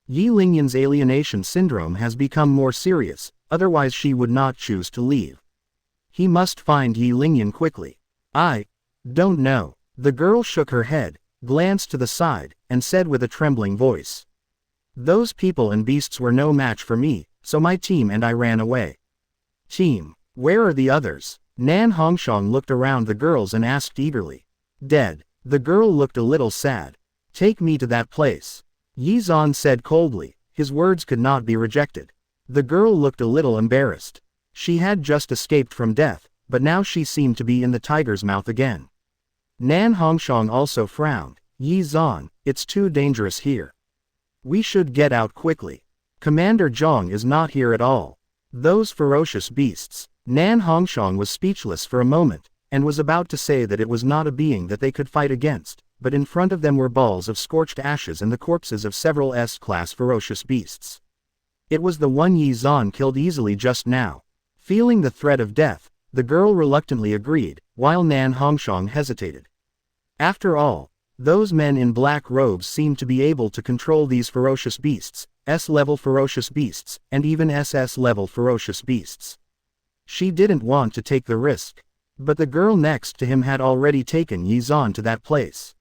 Yi Lingyan's alienation syndrome has become more serious, otherwise she would not choose to leave. He must find Yi Lingyan quickly. "I don't know." The girl shook her head, glanced to the side, and said with a trembling voice, "Those people and beasts were no match for me, so my team and I ran away." "Team, where are the others?" Nan Hongshang looked around the girls and asked eagerly. "Dead." The girl looked a little sad. "Take me to that place." Ye Xuan said coldly. His words could not be rejected. The girl looked a little embarrassed. She had just escaped from death, but now she seemed to be in the tiger's mouth again. Nan Hongshang also frowned. "Ye Xuan, it's too dangerous here. We should get out quickly. Commander Zhang is not here at all. Those ferocious beasts." Nan Hongshang was speechless for a moment, and was about to say that it was not a being that they could fight against, but in front of them were balls of scorched ashes and the corpses of several S-class ferocious beasts. It was the one Ye Xuan killed easily just now. Feeling the threat of death, the girl reluctantly agreed, while Nan Hongshang hesitated. After all, those men in black robes seemed to be able to control these ferocious beasts, S-level ferocious beasts, and even SS-level ferocious beasts. She didn't want to take the risk. But the girl next to him had already taken Ye Xuan to that place.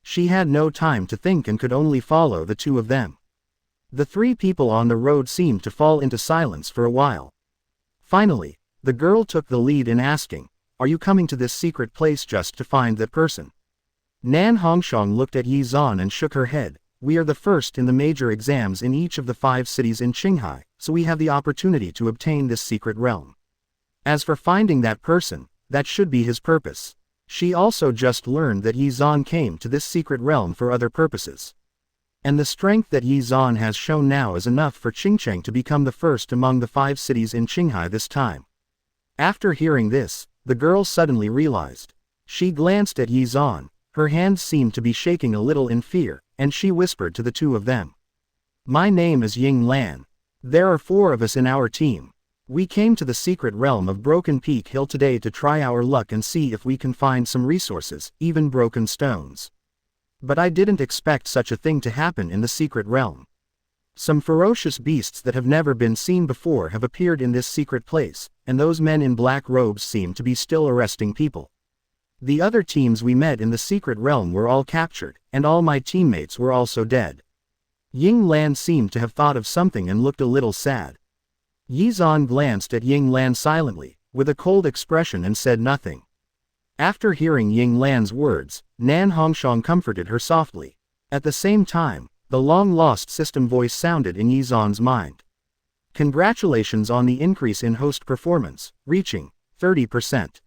She had no time to think and could only follow the two of them. The three people on the road seemed to fall into silence for a while. Finally, the girl took the lead in asking, "Are you coming to this secret place just to find that person?" Nan Hongshang looked at Ye Xuan and shook her head. "We are the first in the major exams in each of the 5 cities in Qinghai, so we have the opportunity to obtain this secret realm. As for finding that person, that should be his purpose." She also just learned that Ye Xuan came to this secret realm for other purposes. And the strength that Ye Xuan has shown now is enough for Qingcheng to become the first among the 5 cities in Qinghai this time. After hearing this, the girl suddenly realized. She glanced at Ye Xuan, her hands seemed to be shaking a little in fear, and she whispered to the two of them. "My name is Ying Lan. There are 4 of us in our team. We came to the secret realm of Broken Peak Hill today to try our luck and see if we can find some resources, even broken stones. But I didn't expect such a thing to happen in the secret realm. Some ferocious beasts that have never been seen before have appeared in this secret place, and those men in black robes seem to be still arresting people. The other teams we met in the secret realm were all captured, and all my teammates were also dead." Ying Lan seemed to have thought of something and looked a little sad. Ye Xuan glanced at Ying Lan silently, with a cold expression and said nothing. After hearing Ying Lan's words, Nan Hongshang comforted her softly. At the same time, the long-lost system voice sounded in Ye Xuan's mind. Congratulations on the increase in host performance, reaching 30%.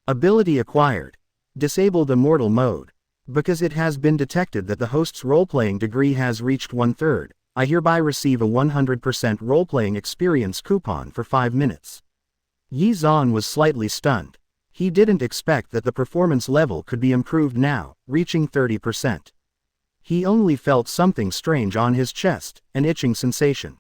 Ability acquired. Disabled Immortal Mode. Because it has been detected that the host's role-playing degree has reached 1/3, I hereby receive a 100% role-playing experience coupon for 5 minutes. Ye Xuan was slightly stunned. He didn't expect that the performance level could be improved now, reaching 30%. He only felt something strange on his chest, an itching sensation.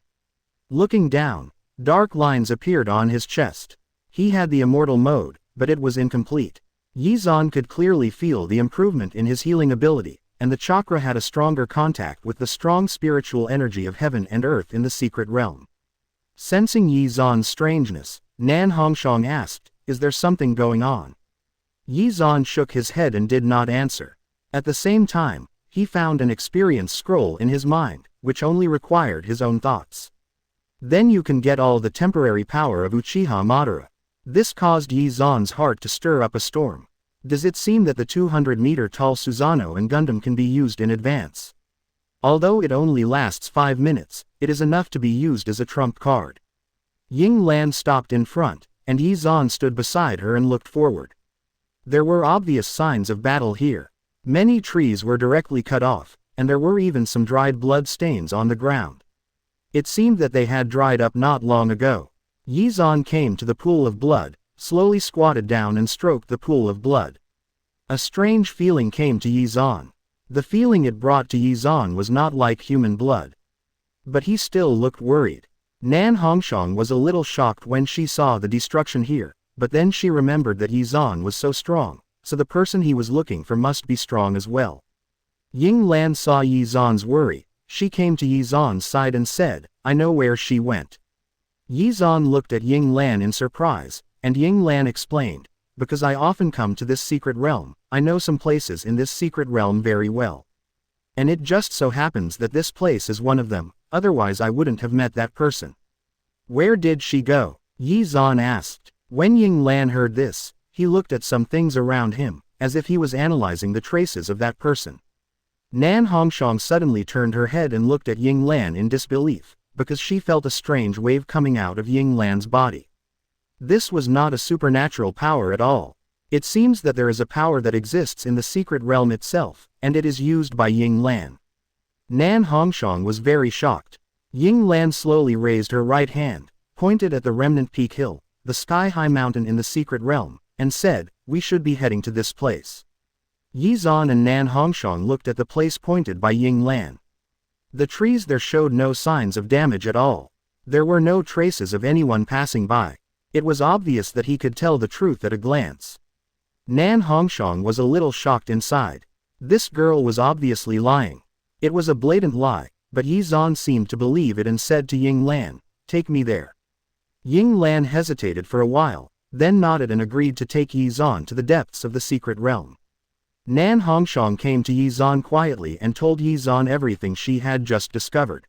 Looking down, dark lines appeared on his chest. He had the Immortal Mode, but it was incomplete. Ye Xuan could clearly feel the improvement in his healing ability, and the chakra had a stronger contact with the strong spiritual energy of heaven and earth in the secret realm. Sensing Ye Xuan's strangeness, Nan Hongshong asked, "Is there something going on?" Ye Xuan shook his head and did not answer. At the same time, he found an experience scroll in his mind, which only required his own thoughts. Then you can get all the temporary power of Uchiha Madara. This caused Ye Xuan's heart to stir up a storm. Does it seem that the 200-meter-tall Susanoo and Gundam can be used in advance? Although it only lasts 5 minutes, it is enough to be used as a trump card. Ying Lan stopped in front, and Ye Xuan stood beside her and looked forward. There were obvious signs of battle here. Many trees were directly cut off, and there were even some dried blood stains on the ground. It seemed that they had dried up not long ago. Ye Xuan came to the pool of blood, slowly squatted down and stroked the pool of blood. A strange feeling came to Ye Xuan. The feeling it brought to Ye Xuan was not like human blood. But he still looked worried. Nan Hongshong was a little shocked when she saw the destruction here, but then she remembered that Ye Xuan was so strong, so the person he was looking for must be strong as well. Ying Lan saw Ye Xuan's worry. She came to Ye Xuan's side and said, "I know where she went." Ye Xuan looked at Ying Lan in surprise, and Ying Lan explained, "Because I often come to this secret realm, I know some places in this secret realm very well. And it just so happens that this place is one of them, otherwise I wouldn't have met that person." "Where did she go?" Ye Xuan asked. When Ying Lan heard this, he looked at some things around him, as if he was analyzing the traces of that person. Nan Hongshong suddenly turned her head and looked at Ying Lan in disbelief, because she felt a strange wave coming out of Ying Lan's body. This was not a supernatural power at all. It seems that there is a power that exists in the secret realm itself, and it is used by Ying Lan. Nan Hongshong was very shocked. Ying Lan slowly raised her right hand, pointed at the remnant peak hill, the sky-high mountain in the secret realm, and said, "We should be heading to this place." Ye Xuan and Nan Hongshong looked at the place pointed by Ying Lan. The trees there showed no signs of damage at all. There were no traces of anyone passing by. It was obvious that he could tell the truth at a glance. Nan Hongshong was a little shocked inside. This girl was obviously lying. It was a blatant lie, but Ye Xuan seemed to believe it and said to Ying Lan, "Take me there." Ying Lan hesitated for a while, then nodded and agreed to take Ye Xuan to the depths of the secret realm. Nan Hongshong came to Ye Xuan quietly and told Ye Xuan everything she had just discovered.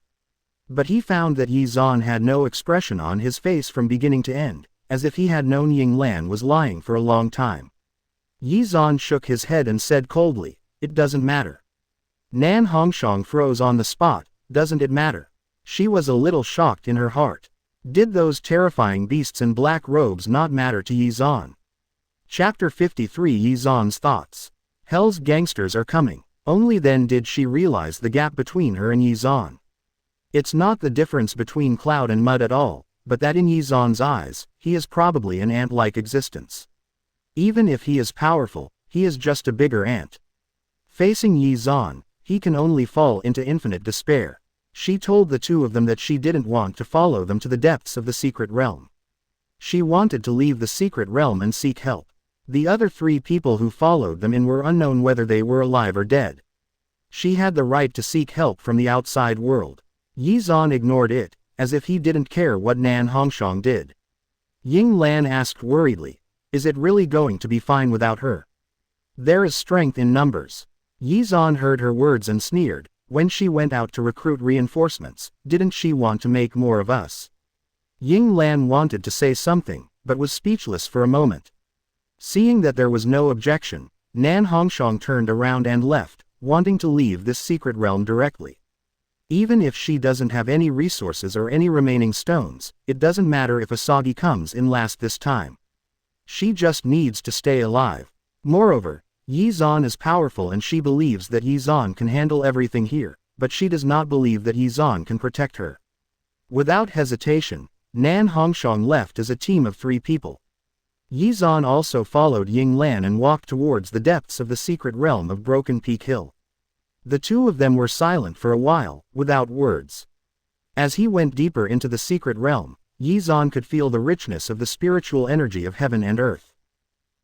But he found that Ye Xuan had no expression on his face from beginning to end, as if he had known Ying Lan was lying for a long time. Ye Xuan shook his head and said coldly, "It doesn't matter." Nan Hongshong froze on the spot. "Doesn't it matter?" She was a little shocked in her heart. Did those terrifying beasts in black robes not matter to Ye Xuan? Chapter 53 Ye Xuan's Thoughts. Hell's gangsters are coming. Only then did she realize the gap between her and Ye Xuan. It's not the difference between cloud and mud at all, but that in Ye Xuan's eyes, he is probably an ant-like existence. Even if he is powerful, he is just a bigger ant. Facing Ye Xuan, he can only fall into infinite despair. She told the two of them that she didn't want to follow them to the depths of the secret realm. She wanted to leave the secret realm and seek help. The other 3 people who followed them in were unknown whether they were alive or dead. She had the right to seek help from the outside world. Ye Xuan ignored it, as if he didn't care what Nan Hongshong did. Ying Lan asked worriedly, "Is it really going to be fine without her?" "There is strength in numbers." Ye Xuan heard her words and sneered. "When she went out to recruit reinforcements, didn't she want to make more of us?" Ying Lan wanted to say something, but was speechless for a moment. Seeing that there was no objection, Nan Hongshong turned around and left, wanting to leave this secret realm directly. Even if she doesn't have any resources or any remaining stones, it doesn't matter if Asagi comes in last this time. She just needs to stay alive. Moreover, Ye Xuan is powerful and she believes that Ye Xuan can handle everything here, but she does not believe that Ye Xuan can protect her. Without hesitation, Nan Hongshang left as a team of 3 people. Ye Xuan also followed Ying Lan and walked towards the depths of the secret realm of Broken Peak Hill. The 2 of them were silent for a while, without words. As he went deeper into the secret realm, Ye Xuan could feel the richness of the spiritual energy of heaven and earth.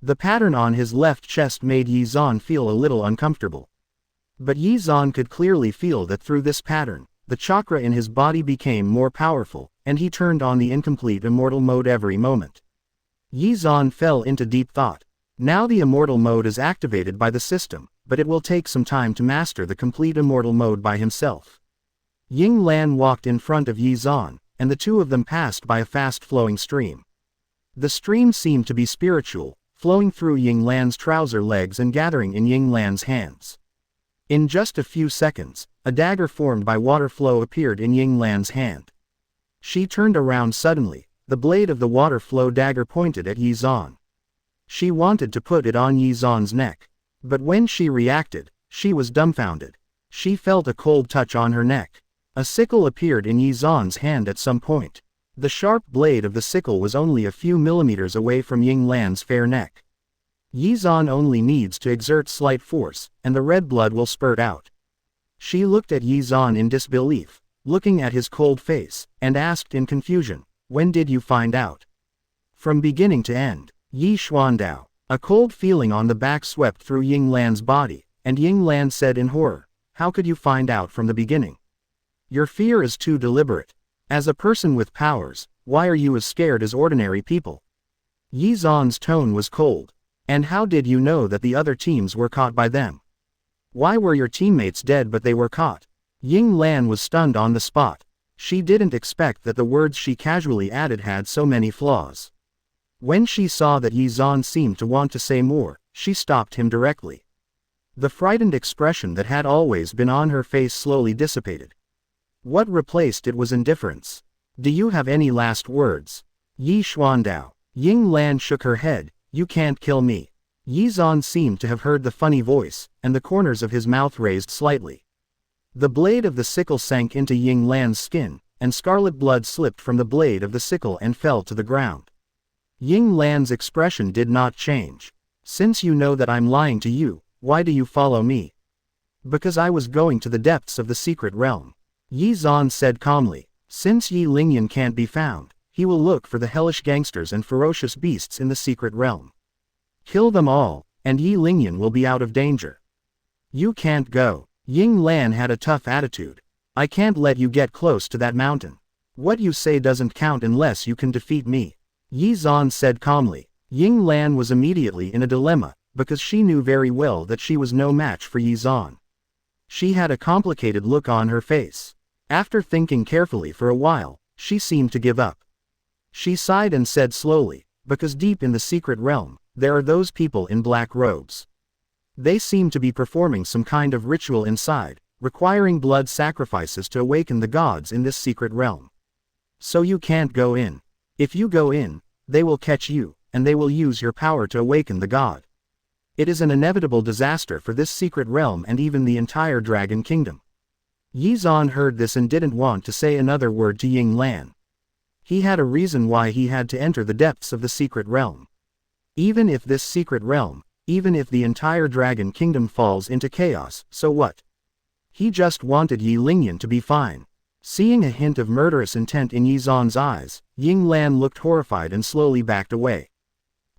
The pattern on his left chest made Ye Xuan feel a little uncomfortable. But Ye Xuan could clearly feel that through this pattern, the chakra in his body became more powerful, and he turned on the incomplete immortal mode every moment. Ye Xuan fell into deep thought. Now the immortal mode is activated by the system, but it will take some time to master the complete immortal mode by himself. Ying Lan walked in front of Ye Xuan, and the 2 of them passed by a fast-flowing stream. The stream seemed to be spiritual, flowing through Ying Lan's trouser legs and gathering in Ying Lan's hands. In just a few seconds, a dagger formed by water flow appeared in Ying Lan's hand. She turned around suddenly, the blade of the water flow dagger pointed at Ye Xuan. She wanted to put it on Ye Xuan's neck. But when she reacted, she was dumbfounded. She felt a cold touch on her neck. A sickle appeared in Ye Xuan's hand at some point. The sharp blade of the sickle was only a few millimeters away from Ying Lan's fair neck. Ye Xuan only needs to exert slight force, and the red blood will spurt out. She looked at Ye Xuan in disbelief, looking at his cold face, and asked in confusion, "When did you find out?" "From beginning to end." Ye Xuan Dao. A cold feeling on the back swept through Ying Lan's body, and Ying Lan said in horror, "How could you find out from the beginning? Your fear is too deliberate. As a person with powers, why are you as scared as ordinary people?" Ye Xuan's tone was cold. "And how did you know that the other teams were caught by them? Why were your teammates dead but they were caught?" Ying Lan was stunned on the spot. She didn't expect that the words she casually added had so many flaws. When she saw that Ye Xuan seemed to want to say more, she stopped him directly. The frightened expression that had always been on her face slowly dissipated. What replaced it was indifference. "Do you have any last words?" Ye Xuan Dao. Ying Lan shook her head. "You can't kill me." Ye Xuan seemed to have heard the funny voice, and the corners of his mouth raised slightly. The blade of the sickle sank into Ying Lan's skin, and scarlet blood slipped from the blade of the sickle and fell to the ground. Ying Lan's expression did not change. "Since you know that I'm lying to you, why do you follow me?" "Because I was going to the depths of the secret realm." Ye Xuan said calmly. "Since Yi Lingyan can't be found, he will look for the hellish gangsters and ferocious beasts in the secret realm. Kill them all, and Yi Lingyan will be out of danger." "You can't go." Ying Lan had a tough attitude. "I can't let you get close to that mountain. What you say doesn't count unless you can defeat me." Ye Xuan said calmly. Ying Lan was immediately in a dilemma, because she knew very well that she was no match for Ye Xuan. She had a complicated look on her face. After thinking carefully for a while, she seemed to give up. She sighed and said slowly, "Because deep in the secret realm, there are those people in black robes. They seem to be performing some kind of ritual inside, requiring blood sacrifices to awaken the gods in this secret realm. So you can't go in. If you go in, they will catch you, and they will use your power to awaken the god. It is an inevitable disaster for this secret realm and even the entire Dragon Kingdom." Ye Xuan heard this and didn't want to say another word to Ying Lan. He had a reason why he had to enter the depths of the secret realm. Even if this secret realm, even if the entire Dragon Kingdom falls into chaos, so what? He just wanted Yi Lingyan to be fine. Seeing a hint of murderous intent in Ye Xuan's eyes, Ying Lan looked horrified and slowly backed away.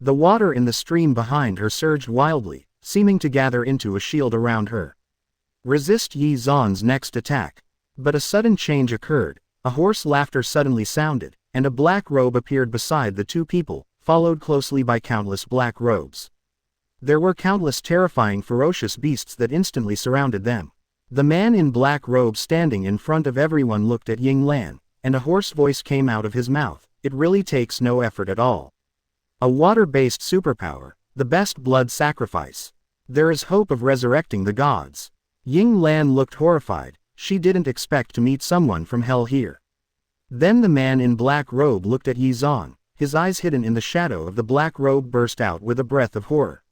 The water in the stream behind her surged wildly, seeming to gather into a shield around her. Resist Ye Xuan's next attack. But a sudden change occurred, a hoarse laughter suddenly sounded, and a black robe appeared beside the 2 people, followed closely by countless black robes. There were countless terrifying ferocious beasts that instantly surrounded them. The man in black robes standing in front of everyone looked at Ying Lan, and a hoarse voice came out of his mouth. "It really takes no effort at all. A water-based superpower, the best blood sacrifice. There is hope of resurrecting the gods." Ying Lan looked horrified. She didn't expect to meet someone from hell here. Then the man in black robe looked at Ye Xuan. His eyes hidden in the shadow of the black robe burst out with a breath of horror.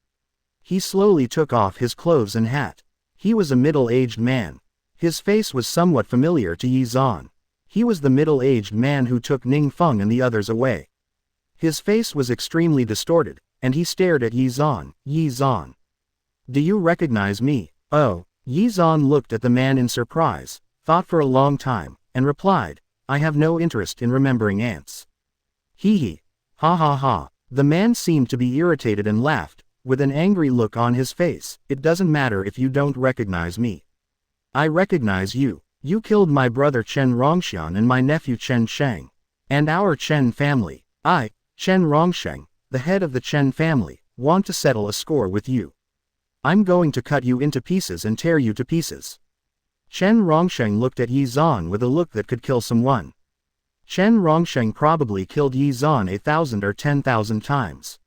He slowly took off his clothes and hat. He was a middle-aged man. His face was somewhat familiar to Ye Xuan. He was the middle-aged man who took Ningfeng and the others away. His face was extremely distorted, and he stared at Ye Xuan. Ye Xuan. Do you recognize me? Oh. Ye Xuan looked at the man in surprise, thought for a long time, and replied, I have no interest in remembering ants. Hee hee. Ha ha ha. The man seemed to be irritated and laughed, with an angry look on his face. It doesn't matter if you don't recognize me. I recognize you. You killed my brother Chen Rongxian and my nephew Chen Sheng. And our Chen family. I, Chen Rongsheng, the head of the Chen family, want to settle a score with you. I'm going to cut you into pieces and tear you to pieces. Chen Rongsheng looked at Ye Xuan with a look that could kill someone. Chen Rongsheng probably killed Ye Xuan 1,000 or 10,000 times.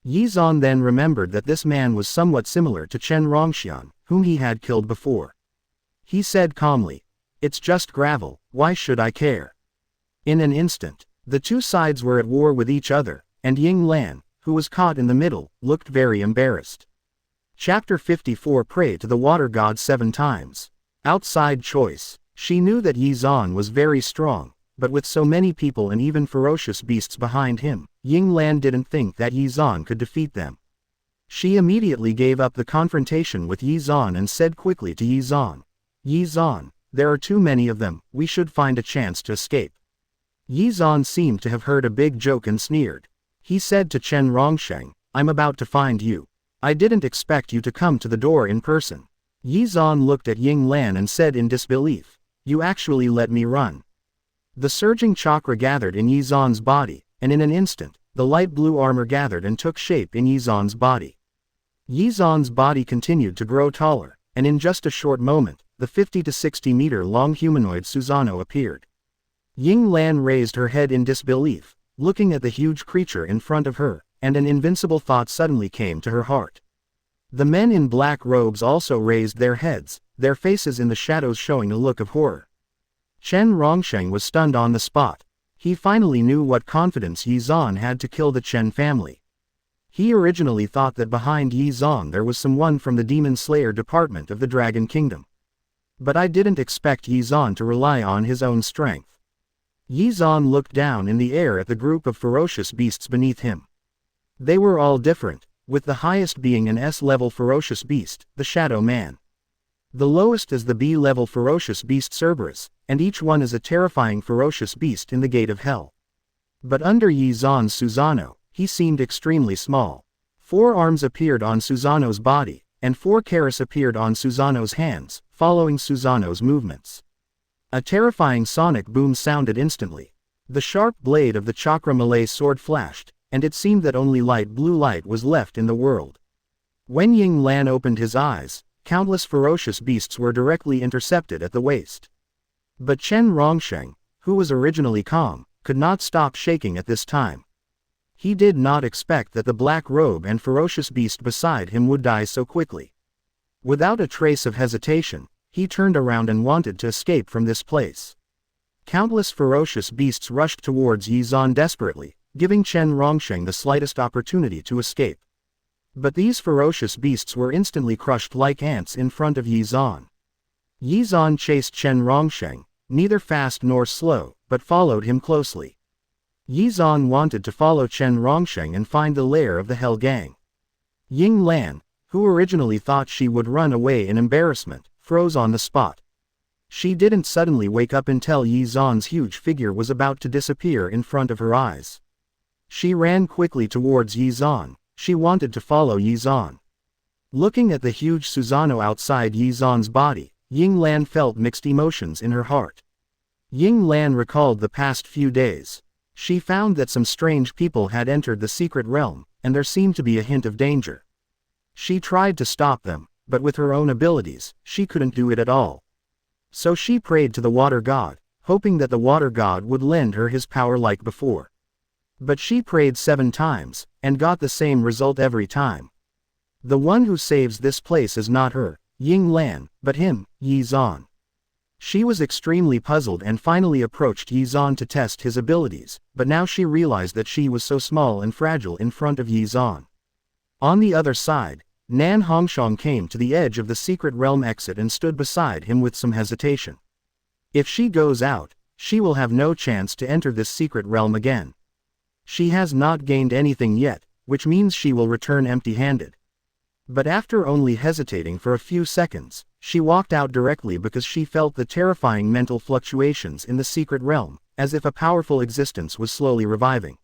Ye Xuan then remembered that this man was somewhat similar to Chen Rongxian, whom he had killed before. He said calmly, It's just gravel, why should I care? In an instant, the two sides were at war with each other, and Ying Lan, who was caught in the middle, looked very embarrassed. Chapter 54 Pray to the Water God 7 times. Outside choice. She knew that Ye Xuan was very strong, but with so many people and even ferocious beasts behind him, Ying Lan didn't think that Ye Xuan could defeat them. She immediately gave up the confrontation with Ye Xuan and said quickly to Ye Xuan, Ye Xuan, there are too many of them, we should find a chance to escape. Ye Xuan seemed to have heard a big joke and sneered. He said to Chen Rongsheng, I'm about to find you. I didn't expect you to come to the door in person. Ye Xuan looked at Ying Lan and said in disbelief, You actually let me run. The surging chakra gathered in Ye Xuan's body, and in an instant, the light blue armor gathered and took shape in Ye Xuan's body. Ye Xuan's body continued to grow taller, and in just a short moment, the 50 to 60 meter long humanoid Susanoo appeared. Ying Lan raised her head in disbelief, looking at the huge creature in front of her, and an invincible thought suddenly came to her heart. The men in black robes also raised their heads, their faces in the shadows showing a look of horror. Chen Rongsheng was stunned on the spot. He finally knew what confidence Ye Xuan had to kill the Chen family. He originally thought that behind Ye Xuan there was someone from the Demon Slayer department of the Dragon Kingdom. But I didn't expect Ye Xuan to rely on his own strength. Ye Xuan looked down in the air at the group of ferocious beasts beneath him. They were all different, with the highest being an S-level ferocious beast, the Shadow Man. The lowest is the B-level ferocious beast Cerberus, and each one is a terrifying ferocious beast in the gate of hell. But under Ye Xuan's Susanoo, he seemed extremely small. 4 arms appeared on Susanoo's body, and 4 keras appeared on Susanoo's hands, following Susanoo's movements. A terrifying sonic boom sounded instantly. The sharp blade of the Chakra Malay sword flashed, and it seemed that only light blue light was left in the world. When Ying Lan opened his eyes, countless ferocious beasts were directly intercepted at the waist. But Chen Rongsheng, who was originally calm, could not stop shaking at this time. He did not expect that the black robe and ferocious beast beside him would die so quickly. Without a trace of hesitation, he turned around and wanted to escape from this place. Countless ferocious beasts rushed towards Ye Xuan desperately, giving Chen Rongsheng the slightest opportunity to escape. But these ferocious beasts were instantly crushed like ants in front of Ye Xuan. Ye Xuan chased Chen Rongsheng, neither fast nor slow, but followed him closely. Ye Xuan wanted to follow Chen Rongsheng and find the lair of the Hell Gang. Ying Lan, who originally thought she would run away in embarrassment, froze on the spot. She didn't suddenly wake up until Ye Xuan's huge figure was about to disappear in front of her eyes. She ran quickly towards Ye Xuan. She wanted to follow Ye Xuan. Looking at the huge Susanoo outside Ye Xuan's body, Ying Lan felt mixed emotions in her heart. Ying Lan recalled the past few days. She found that some strange people had entered the secret realm, and there seemed to be a hint of danger. She tried to stop them, but with her own abilities, she couldn't do it at all. So she prayed to the Water God, hoping that the Water God would lend her his power like before. But she prayed 7 times, and got the same result every time. The one who saves this place is not her, Ying Lan, but him, Ye Xuan. She was extremely puzzled and finally approached Ye Xuan to test his abilities, but now she realized that she was so small and fragile in front of Ye Xuan. On the other side, Nan Hongshang came to the edge of the secret realm exit and stood beside him with some hesitation. If she goes out, she will have no chance to enter this secret realm again. She has not gained anything yet, which means she will return empty-handed. But after only hesitating for a few seconds, she walked out directly because she felt the terrifying mental fluctuations in the secret realm, as if a powerful existence was slowly reviving.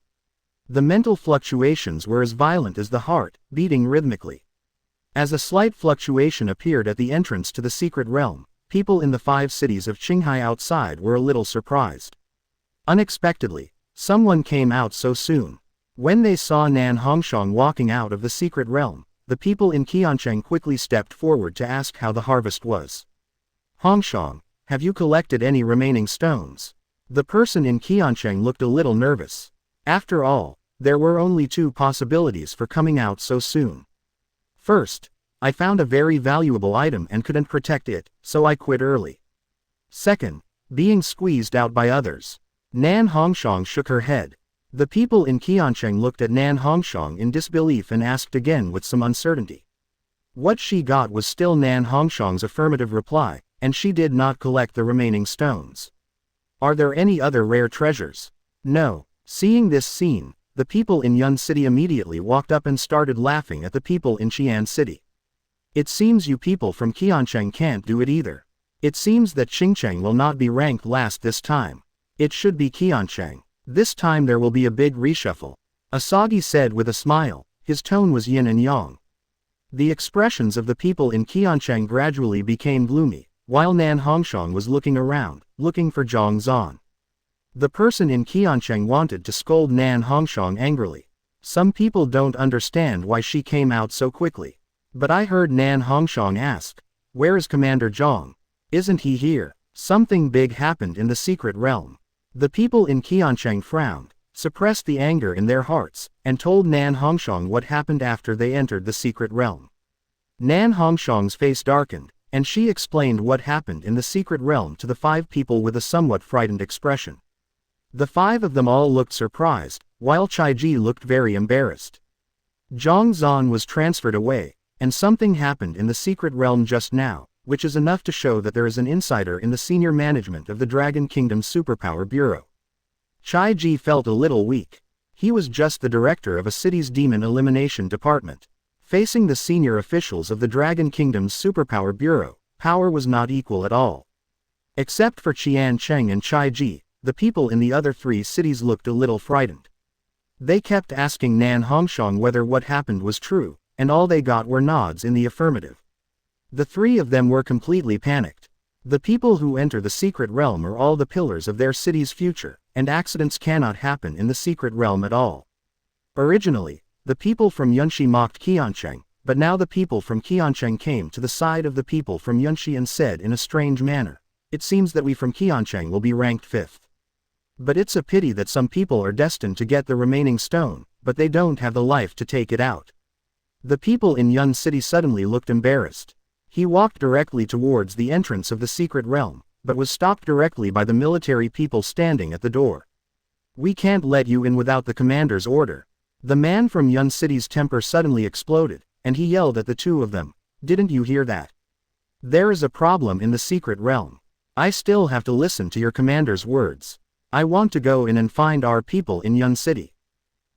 The mental fluctuations were as violent as the heart, beating rhythmically. As a slight fluctuation appeared at the entrance to the secret realm, people in the 5 cities of Qinghai outside were a little surprised. Unexpectedly, someone came out so soon. When they saw Nan Hongshang walking out of the secret realm, the people in Qiancheng quickly stepped forward to ask how the harvest was. Hongshang, have you collected any remaining stones? The person in Qiancheng looked a little nervous. After all, there were only 2 possibilities for coming out so soon. First, I found a very valuable item and couldn't protect it, so I quit early. Second, being squeezed out by others. Nan Hongshang shook her head. The people in Qiancheng looked at Nan Hongshang in disbelief and asked again with some uncertainty. What she got was still Nan Hongshang's affirmative reply, and she did not collect the remaining stones. Are there any other rare treasures? No. Seeing this scene, the people in Yun City immediately walked up and started laughing at the people in Xi'an City. It seems you people from Qiancheng can't do it either. It seems that Qingcheng will not be ranked last this time. It should be Qiancheng. This time there will be a big reshuffle. Asagi said with a smile, his tone was yin and yang. The expressions of the people in Qiancheng gradually became gloomy, while Nan Hongshang was looking around, looking for Zhang Zan. The person in Qiancheng wanted to scold Nan Hongshang angrily. Some people don't understand why she came out so quickly. But I heard Nan Hongshang ask, where is Commander Zhang? Isn't he here? Something big happened in the secret realm. The people in Qiancheng frowned, suppressed the anger in their hearts, and told Nan Hongshang what happened after they entered the secret realm. Nan Hongshang's face darkened, and she explained what happened in the secret realm to the 5 people with a somewhat frightened expression. The 5 of them all looked surprised, while Chaiji looked very embarrassed. Zhang Zan was transferred away, and something happened in the secret realm just now, which is enough to show that there is an insider in the senior management of the Dragon Kingdom's Superpower Bureau. Chaiji felt a little weak. He was just the director of a city's demon elimination department. Facing the senior officials of the Dragon Kingdom's Superpower Bureau, power was not equal at all. Except for Qian Cheng and Chaiji, the people in the other 3 cities looked a little frightened. They kept asking Nan Hongshang whether what happened was true, and all they got were nods in the affirmative. The 3 of them were completely panicked. The people who enter the secret realm are all the pillars of their city's future, and accidents cannot happen in the secret realm at all. Originally, the people from Yunxi mocked Qiancheng, but now the people from Qiancheng came to the side of the people from Yunxi and said in a strange manner, it seems that we from Qiancheng will be ranked 5th. But it's a pity that some people are destined to get the remaining stone, but they don't have the life to take it out. The people in Yun City suddenly looked embarrassed. He walked directly towards the entrance of the secret realm, but was stopped directly by the military people standing at the door. We can't let you in without the commander's order. The man from Yun City's temper suddenly exploded, and he yelled at the 2 of them, didn't you hear that? There is a problem in the secret realm. I still have to listen to your commander's words. I want to go in and find our people in Yun City.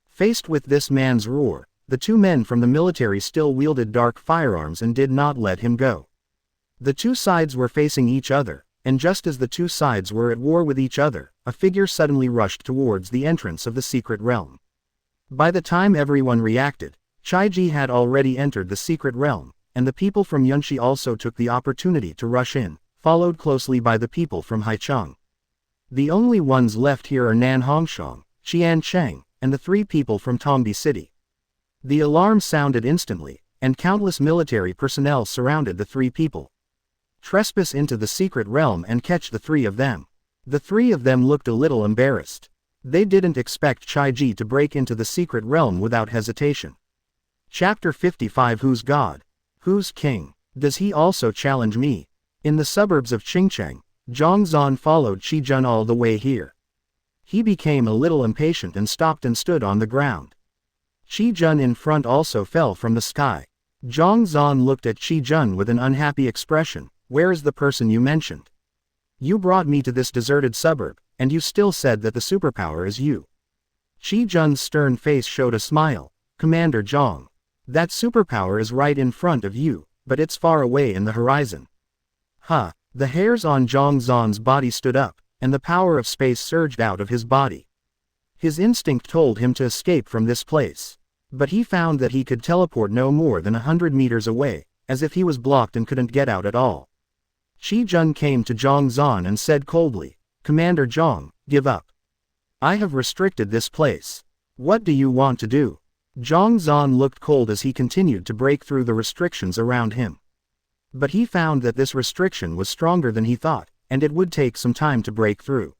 Faced with this man's roar, the 2 men from the military still wielded dark firearms and did not let him go. The 2 sides were facing each other, and just as the 2 sides were at war with each other, a figure suddenly rushed towards the entrance of the secret realm. By the time everyone reacted, Chaiji had already entered the secret realm, and the people from Yunxi also took the opportunity to rush in, followed closely by the people from Haicheng. The only ones left here are Nan Hongshang, Qian Cheng, and the 3 people from Tongdi City. The alarm sounded instantly, and countless military personnel surrounded the 3 people. Trespass into the secret realm and catch the 3 of them. The 3 of them looked a little embarrassed. They didn't expect Chaiji to break into the secret realm without hesitation. Chapter 55 Who's God? Who's King? Does he also challenge me? In the suburbs of Qingcheng, Zhongzhan followed Qi all the way here. He became a little impatient and stopped and stood on the ground. Qi in front also fell from the sky. Zhongzhan looked at Qi with an unhappy expression. Where is the person you mentioned? You brought me to this deserted suburb, and you still said that the superpower is you. Qi stern face showed a smile. Commander Zhong. That superpower is right in front of you, but it's far away in the horizon. Huh. The hairs on Zhongzhan's body stood up, and the power of space surged out of his body. His instinct told him to escape from this place. But he found that he could teleport no more than 100 meters away, as if he was blocked and couldn't get out at all. Qi came to Zhongzhan and said coldly, Commander Zhong, give up. I have restricted this place. What do you want to do? Zhongzhan looked cold as he continued to break through the restrictions around him. But he found that this restriction was stronger than he thought, and it would take some time to break through.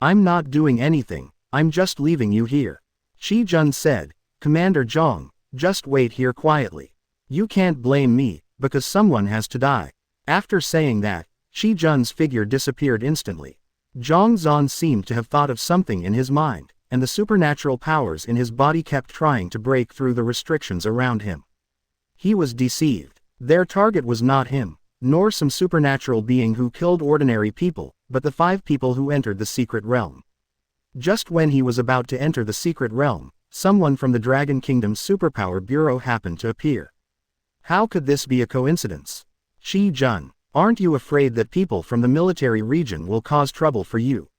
I'm not doing anything, I'm just leaving you here. Qi said, Commander Zhong, just wait here quietly. You can't blame me, because someone has to die. After saying that, Qi figure disappeared instantly. Zhongzhan seemed to have thought of something in his mind, and the supernatural powers in his body kept trying to break through the restrictions around him. He was deceived. Their target was not him, nor some supernatural being who killed ordinary people, but the 5 people who entered the secret realm. Just when he was about to enter the secret realm, someone from the Dragon Kingdom's Superpower Bureau happened to appear. How could this be a coincidence? Qi, aren't you afraid that people from the military region will cause trouble for you?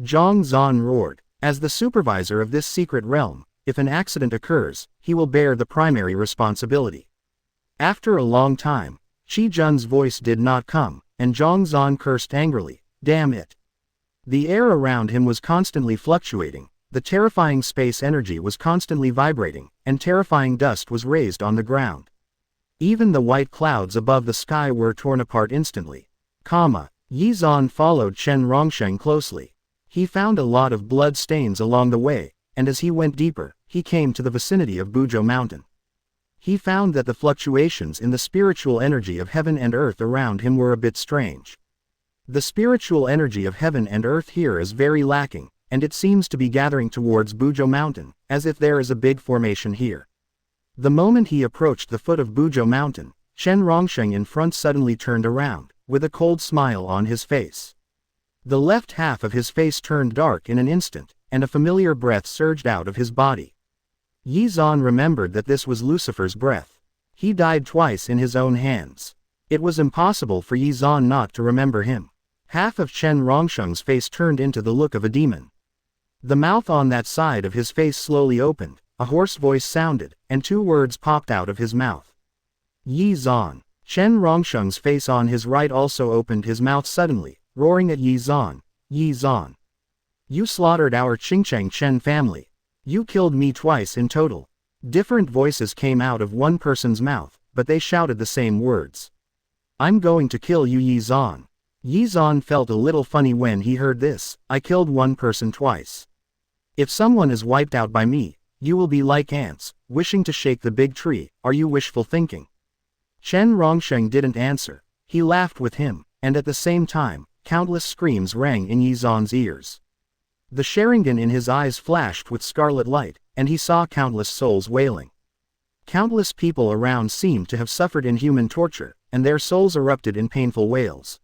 Zhongzhan roared. As the supervisor of this secret realm, if an accident occurs, he will bear the primary responsibility. After a long time, Qi voice did not come, and Zhongzhan cursed angrily, damn it. The air around him was constantly fluctuating, the terrifying space energy was constantly vibrating, and terrifying dust was raised on the ground. Even the white clouds above the sky were torn apart instantly. Ye Xuan followed Chen Rongsheng closely. He found a lot of blood stains along the way, and as he went deeper, he came to the vicinity of Buzhou Mountain. He found that the fluctuations in the spiritual energy of heaven and earth around him were a bit strange. The spiritual energy of heaven and earth here is very lacking, and it seems to be gathering towards Buzhou Mountain, as if there is a big formation here. The moment he approached the foot of Buzhou Mountain, Chen Rongsheng in front suddenly turned around, with a cold smile on his face. The left half of his face turned dark in an instant, and a familiar breath surged out of his body. Ye Xuan remembered that this was Lucifer's breath. He died twice in his own hands. It was impossible for Ye Xuan not to remember him. Half of Chen Rongsheng's face turned into the look of a demon. The mouth on that side of his face slowly opened, a hoarse voice sounded, and 2 words popped out of his mouth. Ye Xuan. Chen Rongsheng's face on his right also opened his mouth suddenly, roaring at Ye Xuan. Ye Xuan. You slaughtered our Qingcheng Chen family. You killed me twice in total. Different voices came out of one person's mouth, but they shouted the same words. I'm going to kill you, Ye Xuan. Ye Xuan felt a little funny when he heard this. I killed one person twice. If someone is wiped out by me, you will be like ants, wishing to shake the big tree. Are you wishful thinking? Chen Rongsheng didn't answer. He laughed with him, and at the same time, countless screams rang in Ye Xuan's ears. The Sharingan in his eyes flashed with scarlet light, and he saw countless souls wailing. Countless people around seemed to have suffered inhuman torture, and their souls erupted in painful wails.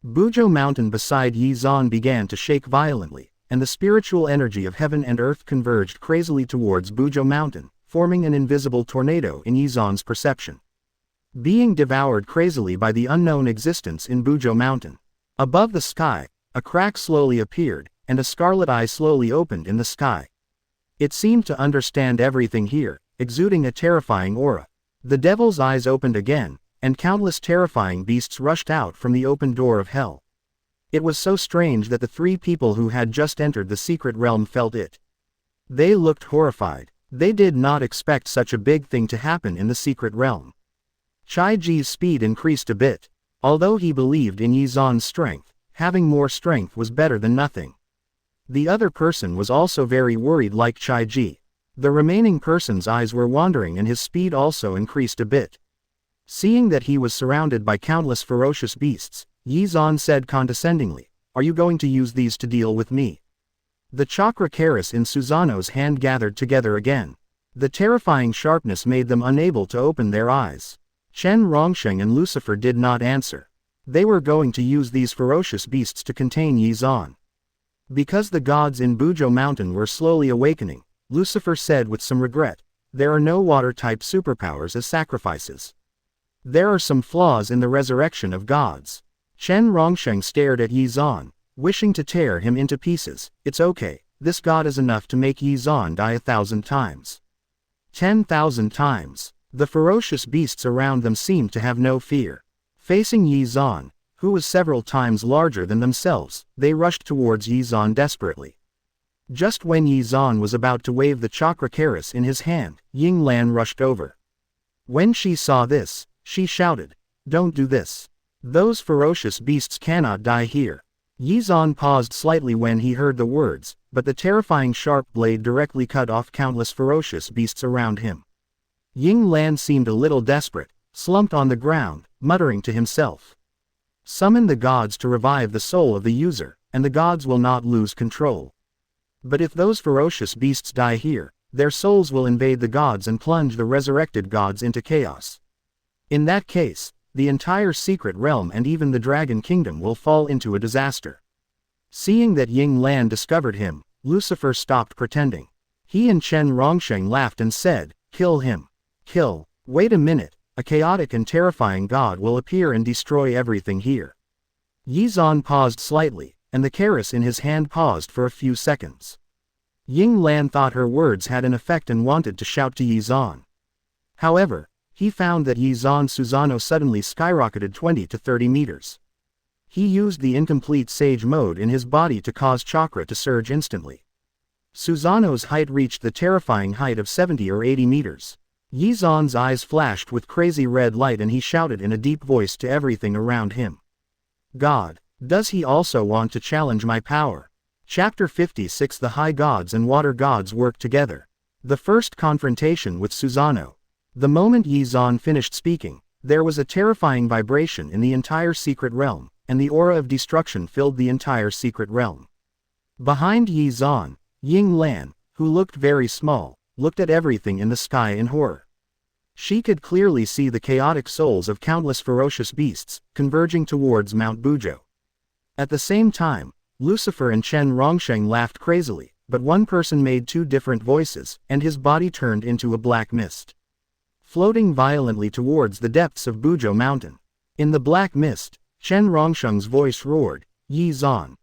Buzhou Mountain beside Ye Xuan began to shake violently, and the spiritual energy of heaven and earth converged crazily towards Buzhou Mountain, forming an invisible tornado in Ye Xuan's perception. Being devoured crazily by the unknown existence in Buzhou Mountain. Above the sky, a crack slowly appeared, and a scarlet eye slowly opened in the sky. It seemed to understand everything here, exuding a terrifying aura. The devil's eyes opened again, and countless terrifying beasts rushed out from the open door of hell. It was so strange that the 3 people who had just entered the secret realm felt it. They looked horrified. They did not expect such a big thing to happen in the secret realm. Chai Ji's speed increased a bit. Although he believed in Ye Xuan's strength, having more strength was better than nothing. The other person was also very worried like Chai Ji. The remaining person's eyes were wandering and his speed also increased a bit. Seeing that he was surrounded by countless ferocious beasts, Ye Xuan said condescendingly. Are you going to use these to deal with me? The chakra keris in Susanoo's hand gathered together again. The terrifying sharpness made them unable to open their eyes. Chen Rongsheng and Lucifer did not answer. They were going to use these ferocious beasts to contain Ye Xuan. Because the gods in Buzhou Mountain were slowly awakening, Lucifer said with some regret, there are no water-type superpowers as sacrifices. There are some flaws in the resurrection of gods. Chen Rongsheng stared at Ye Xuan, wishing to tear him into pieces. It's okay, this god is enough to make Ye Xuan die 1,000 times. 10,000 times. The ferocious beasts around them seemed to have no fear. Facing Ye Xuan, who was several times larger than themselves, they rushed towards Ye Xuan desperately. Just when Ye Xuan was about to wave the chakra keris in his hand, Ying Lan rushed over. When she saw this, she shouted, "Don't do this. Those ferocious beasts cannot die here." Ye Xuan paused slightly when he heard the words, but the terrifying sharp blade directly cut off countless ferocious beasts around him. Ying Lan seemed a little desperate, slumped on the ground, muttering to himself. Summon the gods to revive the soul of the user, and the gods will not lose control. But if those ferocious beasts die here, their souls will invade the gods and plunge the resurrected gods into chaos. In that case, the entire secret realm and even the dragon kingdom will fall into a disaster. Seeing that Ying Lan discovered him, Lucifer stopped pretending. He and Chen Rongsheng laughed and said, "Kill him. Kill." Wait a minute, a chaotic and terrifying god will appear and destroy everything here. Ye Xuan paused slightly, and the keris in his hand paused for a few seconds. Ying Lan thought her words had an effect and wanted to shout to Ye Xuan. However, he found that Ye Xuan's Susanoo suddenly skyrocketed 20 to 30 meters. He used the incomplete sage mode in his body to cause chakra to surge instantly. Susanoo's height reached the terrifying height of 70 or 80 meters. Ye Xuan's eyes flashed with crazy red light and he shouted in a deep voice to everything around him. God, does he also want to challenge my power? Chapter 56. The High Gods and Water Gods work together. The first confrontation with Susanoo. The moment Ye Xuan finished speaking, there was a terrifying vibration in the entire secret realm, and the aura of destruction filled the entire secret realm. Behind Ye Xuan, Ying Lan, who looked very small, looked at everything in the sky in horror. She could clearly see the chaotic souls of countless ferocious beasts, converging towards Mount Buzhou. At the same time, Lucifer and Chen Rongsheng laughed crazily, but one person made two different voices, and his body turned into a black mist. Floating violently towards the depths of Buzhou Mountain. In the black mist, Chen Rongsheng's voice roared, "Ye Xuan.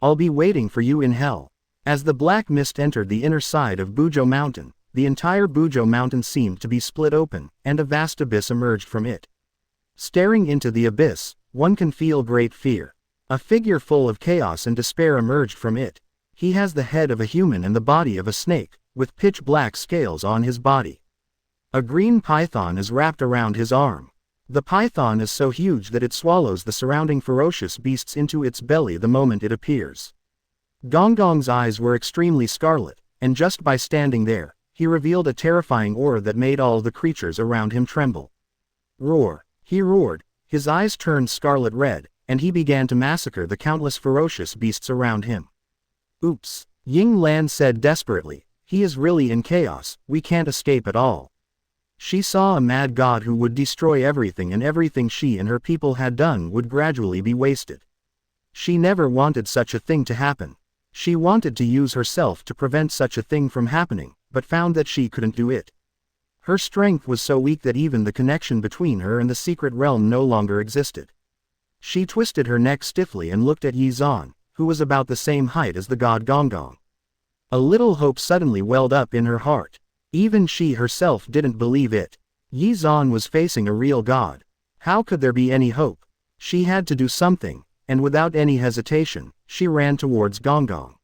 I'll be waiting for you in hell." As the black mist entered the inner side of Buzhou Mountain, the entire Buzhou Mountain seemed to be split open, and a vast abyss emerged from it. Staring into the abyss, one can feel great fear. A figure full of chaos and despair emerged from it. He has the head of a human and the body of a snake, with pitch-black scales on his body. A green python is wrapped around his arm. The python is so huge that it swallows the surrounding ferocious beasts into its belly the moment it appears. Gongong's eyes were extremely scarlet, and just by standing there, he revealed a terrifying aura that made all the creatures around him tremble. Roar! He roared, his eyes turned scarlet red, and he began to massacre the countless ferocious beasts around him. Oops! Ying Lan said desperately, he is really in chaos, we can't escape at all. She saw a mad god who would destroy everything, and everything she and her people had done would gradually be wasted. She never wanted such a thing to happen. She wanted to use herself to prevent such a thing from happening, but found that she couldn't do it. Her strength was so weak that even the connection between her and the secret realm no longer existed. She twisted her neck stiffly and looked at Ye Xuan, who was about the same height as the god Gongong. A little hope suddenly welled up in her heart. Even she herself didn't believe it. Ye Xuan was facing a real god. How could there be any hope? She had to do something, and without any hesitation, she ran towards Gongong.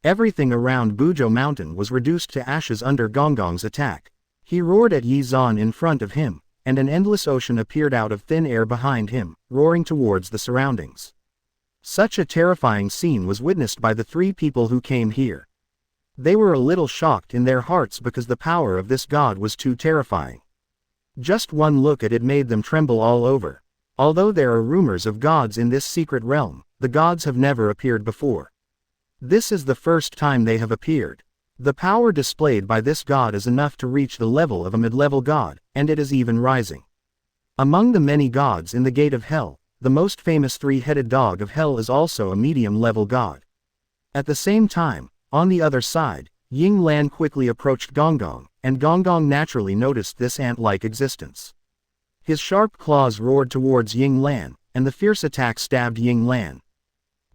Everything around Buzhou Mountain was reduced to ashes under Gongong's attack. He roared at Ye Xuan in front of him, and an endless ocean appeared out of thin air behind him, roaring towards the surroundings. Such a terrifying scene was witnessed by the three people who came here. They were a little shocked in their hearts because the power of this god was too terrifying. Just one look at it made them tremble all over. Although there are rumors of gods in this secret realm, the gods have never appeared before. This is the first time they have appeared. The power displayed by this god is enough to reach the level of a mid-level god, and it is even rising. Among the many gods in the Gate of Hell, the most famous three-headed dog of hell is also a medium-level god. At the same time, on the other side, Ying Lan quickly approached Gonggong, and Gonggong naturally noticed this ant-like existence. His sharp claws roared towards Ying Lan, and the fierce attack stabbed Ying Lan.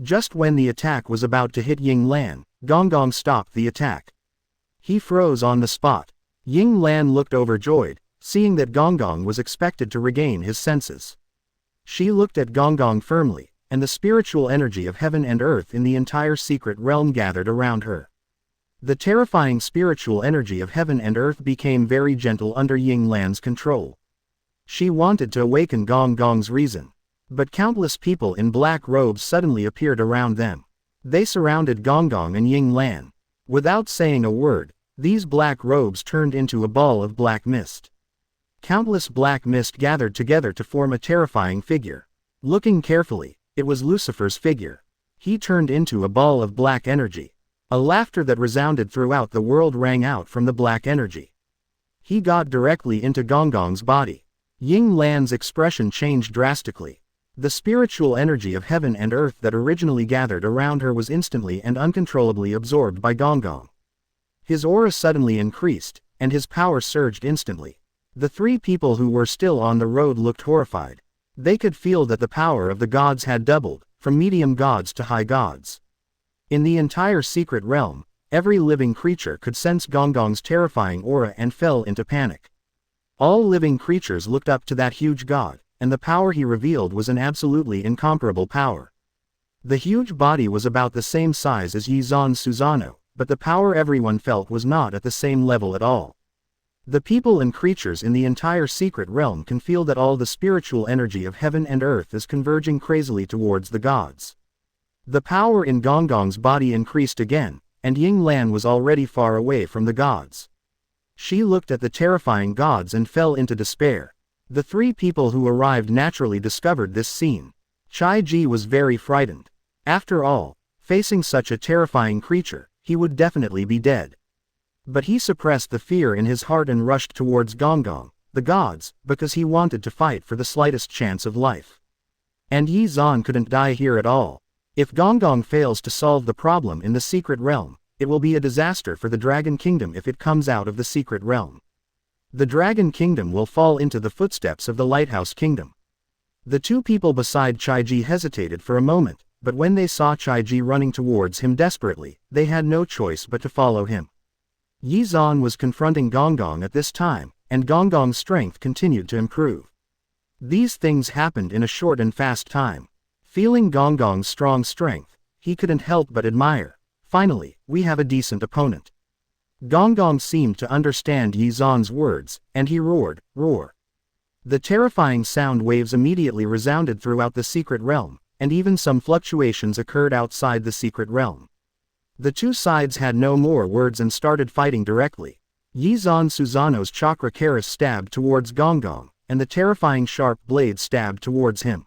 Just when the attack was about to hit Ying Lan, Gonggong stopped the attack. He froze on the spot. Ying Lan looked overjoyed, seeing that Gonggong was expected to regain his senses. She looked at Gonggong firmly, and the spiritual energy of heaven and earth in the entire secret realm gathered around her. The terrifying spiritual energy of heaven and earth became very gentle under Ying Lan's control. She wanted to awaken Gonggong's reason. But countless people in black robes suddenly appeared around them. They surrounded Gonggong and Ying Lan. Without saying a word, these black robes turned into a ball of black mist. Countless black mist gathered together to form a terrifying figure. Looking carefully, it was Lucifer's figure. He turned into a ball of black energy. A laughter that resounded throughout the world rang out from the black energy. He got directly into Gonggong's body. Ying Lan's expression changed drastically. The spiritual energy of heaven and earth that originally gathered around her was instantly and uncontrollably absorbed by Gonggong. His aura suddenly increased, and his power surged instantly. The three people who were still on the road looked horrified. They could feel that the power of the gods had doubled, from medium gods to high gods. In the entire secret realm, every living creature could sense Gonggong's terrifying aura and fell into panic. All living creatures looked up to that huge god, and the power he revealed was an absolutely incomparable power. The huge body was about the same size as Ye Xuan's Susanoo, but the power everyone felt was not at the same level at all. The people and creatures in the entire secret realm can feel that all the spiritual energy of heaven and earth is converging crazily towards the gods. The power in Gonggong's body increased again, and Ying Lan was already far away from the gods. She looked at the terrifying gods and fell into despair. The three people who arrived naturally discovered this scene. Chai Ji was very frightened. After all, facing such a terrifying creature, he would definitely be dead. But he suppressed the fear in his heart and rushed towards Gonggong, the gods, because he wanted to fight for the slightest chance of life. And Ye Xuan couldn't die here at all. If Gonggong fails to solve the problem in the secret realm, it will be a disaster for the Dragon Kingdom if it comes out of the secret realm. The Dragon Kingdom will fall into the footsteps of the Lighthouse Kingdom. The two people beside Chai Ji hesitated for a moment, but when they saw Chai Ji running towards him desperately, they had no choice but to follow him. Ye Xuan was confronting Gonggong at this time, and Gonggong's strength continued to improve. These things happened in a short and fast time. Feeling Gonggong's strong strength, he couldn't help but admire. Finally, we have a decent opponent. Gonggong seemed to understand Ye Xuan's words, and he roared, "Roar!" The terrifying sound waves immediately resounded throughout the secret realm, and even some fluctuations occurred outside the secret realm. The two sides had no more words and started fighting directly. Ye Xuan Susanoo's chakra keris stabbed towards Gonggong, and the terrifying sharp blade stabbed towards him.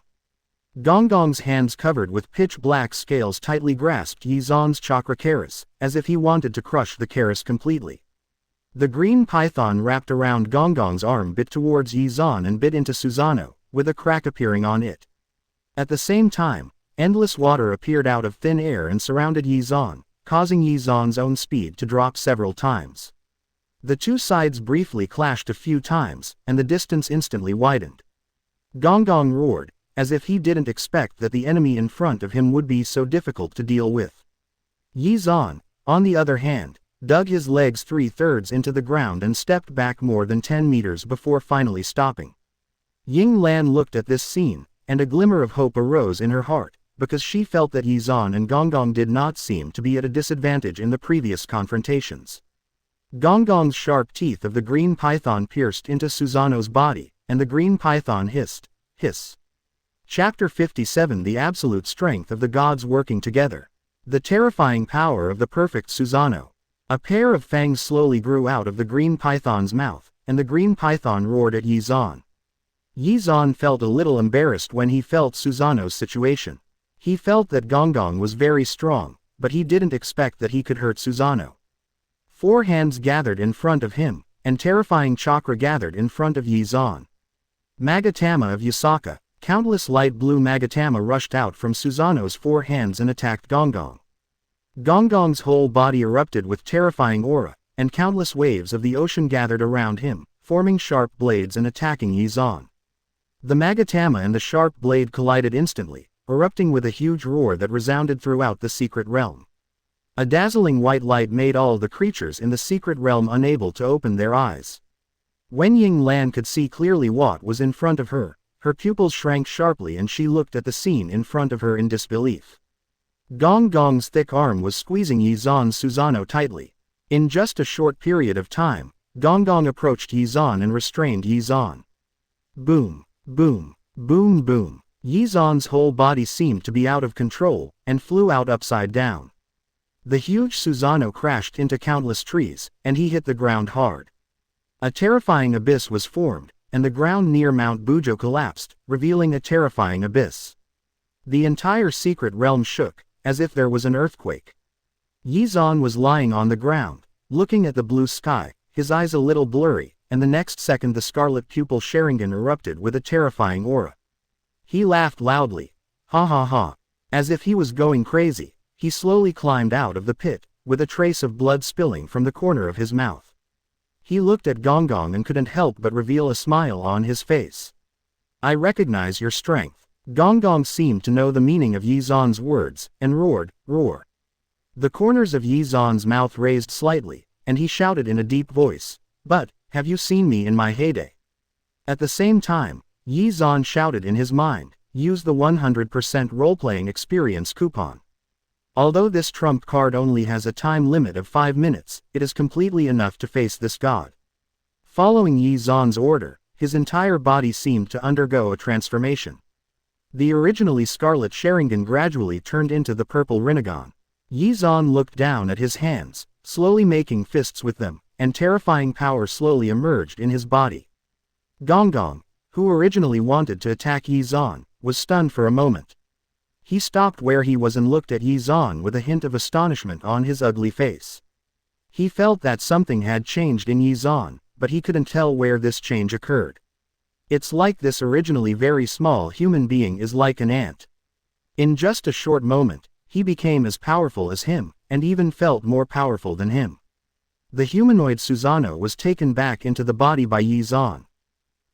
Gonggong's hands covered with pitch-black scales tightly grasped Ye Xuan's chakra keris, as if he wanted to crush the keris completely. The green python wrapped around Gonggong's arm bit towards Ye Xuan and bit into Susanoo, with a crack appearing on it. At the same time, endless water appeared out of thin air and surrounded Ye Xuan, causing Ye Xuan's own speed to drop several times. The two sides briefly clashed a few times, and the distance instantly widened. Gonggong roared, as if he didn't expect that the enemy in front of him would be so difficult to deal with. Ye Xuan, on the other hand, dug his legs 3/3 into the ground and stepped back more than 10 meters before finally stopping. Ying Lan looked at this scene, and a glimmer of hope arose in her heart, because she felt that Ye Xuan and Gonggong did not seem to be at a disadvantage in the previous confrontations. Gonggong's sharp teeth of the green python pierced into Susanoo's body, and the green python hissed, "Hiss." Chapter 57 The Absolute Strength of the Gods Working Together. The terrifying power of the perfect Susanoo. A pair of fangs slowly grew out of the green python's mouth, and the green python roared at Ye Xuan. Ye Xuan felt a little embarrassed when he felt Susanoo's situation. He felt that Gonggong was very strong, but he didn't expect that he could hurt Susanoo. 4 hands gathered in front of him, and terrifying chakra gathered in front of Ye Xuan. Magatama of Yasaka, countless light blue Magatama rushed out from Susanoo's 4 hands and attacked Gonggong. Gonggong's whole body erupted with terrifying aura, and countless waves of the ocean gathered around him, forming sharp blades and attacking Ye Xuan. The Magatama and the sharp blade collided instantly, erupting with a huge roar that resounded throughout the secret realm. A dazzling white light made all the creatures in the secret realm unable to open their eyes. When Ying Lan could see clearly what was in front of her, her pupils shrank sharply and she looked at the scene in front of her in disbelief. Gonggong's thick arm was squeezing Ye Xuan's Susanoo tightly. In just a short period of time, Gonggong approached Ye Xuan and restrained Ye Xuan. Boom, boom, boom boom. Ye Xuan's whole body seemed to be out of control, and flew out upside down. The huge Susanoo crashed into countless trees, and he hit the ground hard. A terrifying abyss was formed, and the ground near Mount Bujo collapsed, revealing a terrifying abyss. The entire secret realm shook, as if there was an earthquake. Ye Xuan was lying on the ground, looking at the blue sky, his eyes a little blurry, and the next second the scarlet pupil Sharingan erupted with a terrifying aura. He laughed loudly. Ha ha ha. As if he was going crazy, he slowly climbed out of the pit, with a trace of blood spilling from the corner of his mouth. He looked at Gonggong and couldn't help but reveal a smile on his face. I recognize your strength. Gonggong seemed to know the meaning of Ye Xuan's words, and roared, roar. The corners of Ye Xuan's mouth raised slightly, and he shouted in a deep voice, but, have you seen me in my heyday? At the same time, Ye Xuan shouted in his mind, use the 100% role-playing experience coupon. Although this trump card only has a time limit of 5 minutes, it is completely enough to face this god. Following Ye Xuan's order, his entire body seemed to undergo a transformation. The originally scarlet Sharingan gradually turned into the purple Rinnegan. Ye Xuan looked down at his hands, slowly making fists with them, and terrifying power slowly emerged in his body. Gonggong, who originally wanted to attack Ye Xuan, was stunned for a moment. He stopped where he was and looked at Ye Xuan with a hint of astonishment on his ugly face. He felt that something had changed in Ye Xuan, but he couldn't tell where this change occurred. It's like this originally very small human being is like an ant. In just a short moment, he became as powerful as him, and even felt more powerful than him. The humanoid Susanoo was taken back into the body by Ye Xuan.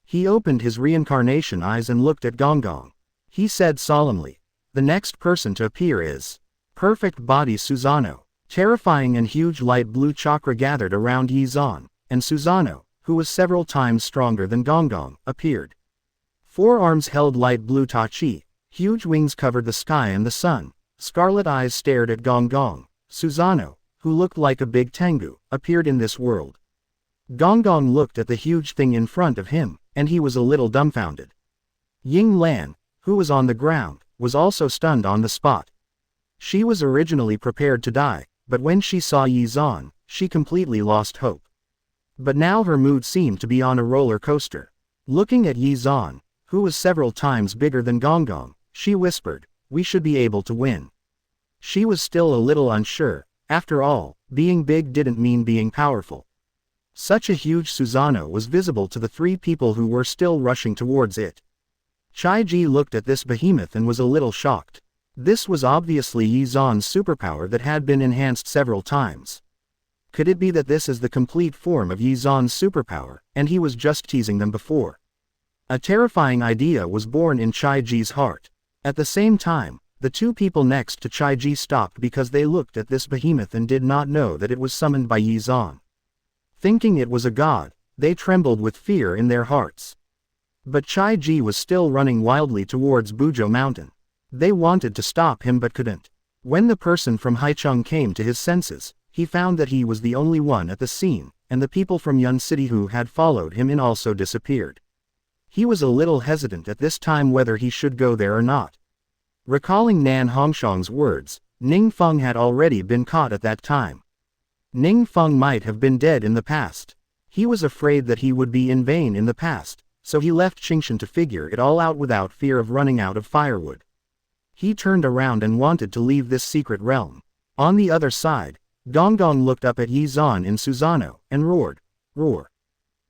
He opened his reincarnation eyes and looked at Gonggong. He said solemnly, the next person to appear is Perfect Body Susanoo. Terrifying and huge light blue chakra gathered around Ye Xuan, and Susanoo, who was several times stronger than Gonggong, appeared. 4 arms held light blue Ta Chi, huge wings covered the sky and the sun, scarlet eyes stared at Gonggong. Susanoo, who looked like a big Tengu, appeared in this world. Gonggong looked at the huge thing in front of him, and he was a little dumbfounded. Ying Lan, who was on the ground, was also stunned on the spot. She was originally prepared to die, but when she saw Ye Xuan, she completely lost hope. But now her mood seemed to be on a roller coaster. Looking at Ye Xuan, who was several times bigger than Gonggong, she whispered, we should be able to win. She was still a little unsure. After all, being big didn't mean being powerful. Such a huge Susanoo was visible to the 3 people who were still rushing towards it. Chai Ji looked at this behemoth and was a little shocked. This was obviously Ye Xuan's superpower that had been enhanced several times. Could it be that this is the complete form of Ye Xuan's superpower, and he was just teasing them before? A terrifying idea was born in Chai Ji's heart. At the same time, the 2 people next to Chai Ji stopped because they looked at this behemoth and did not know that it was summoned by Ye Xuan. Thinking it was a god, they trembled with fear in their hearts. But Chai Ji was still running wildly towards Bujo Mountain. They wanted to stop him but couldn't. When the person from Haicheng came to his senses, he found that he was the only one at the scene, and the people from Yun City who had followed him in also disappeared. He was a little hesitant at this time whether he should go there or not. Recalling Nan Hongshang's words, Ning Feng had already been caught at that time. Ning Feng might have been dead in the past. He was afraid that he would be in vain in the past, so he left Qingshan to figure it all out without fear of running out of firewood. He turned around and wanted to leave this secret realm. On the other side, Gonggong looked up at Ye Xuan in Susanoo, and roared, "Roar!"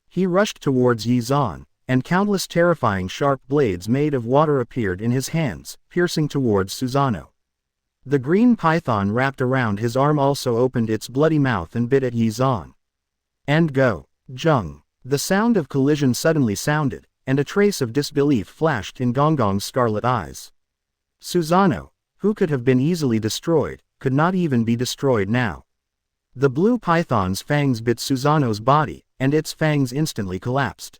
He rushed towards Ye Xuan, and countless terrifying sharp blades made of water appeared in his hands, piercing towards Susanoo. The green python wrapped around his arm also opened its bloody mouth and bit at Ye Xuan. And go, Zheng! The sound of collision suddenly sounded, and a trace of disbelief flashed in Gonggong's scarlet eyes. Susanoo, who could have been easily destroyed, could not even be destroyed now. The blue python's fangs bit Susanoo's body, and its fangs instantly collapsed.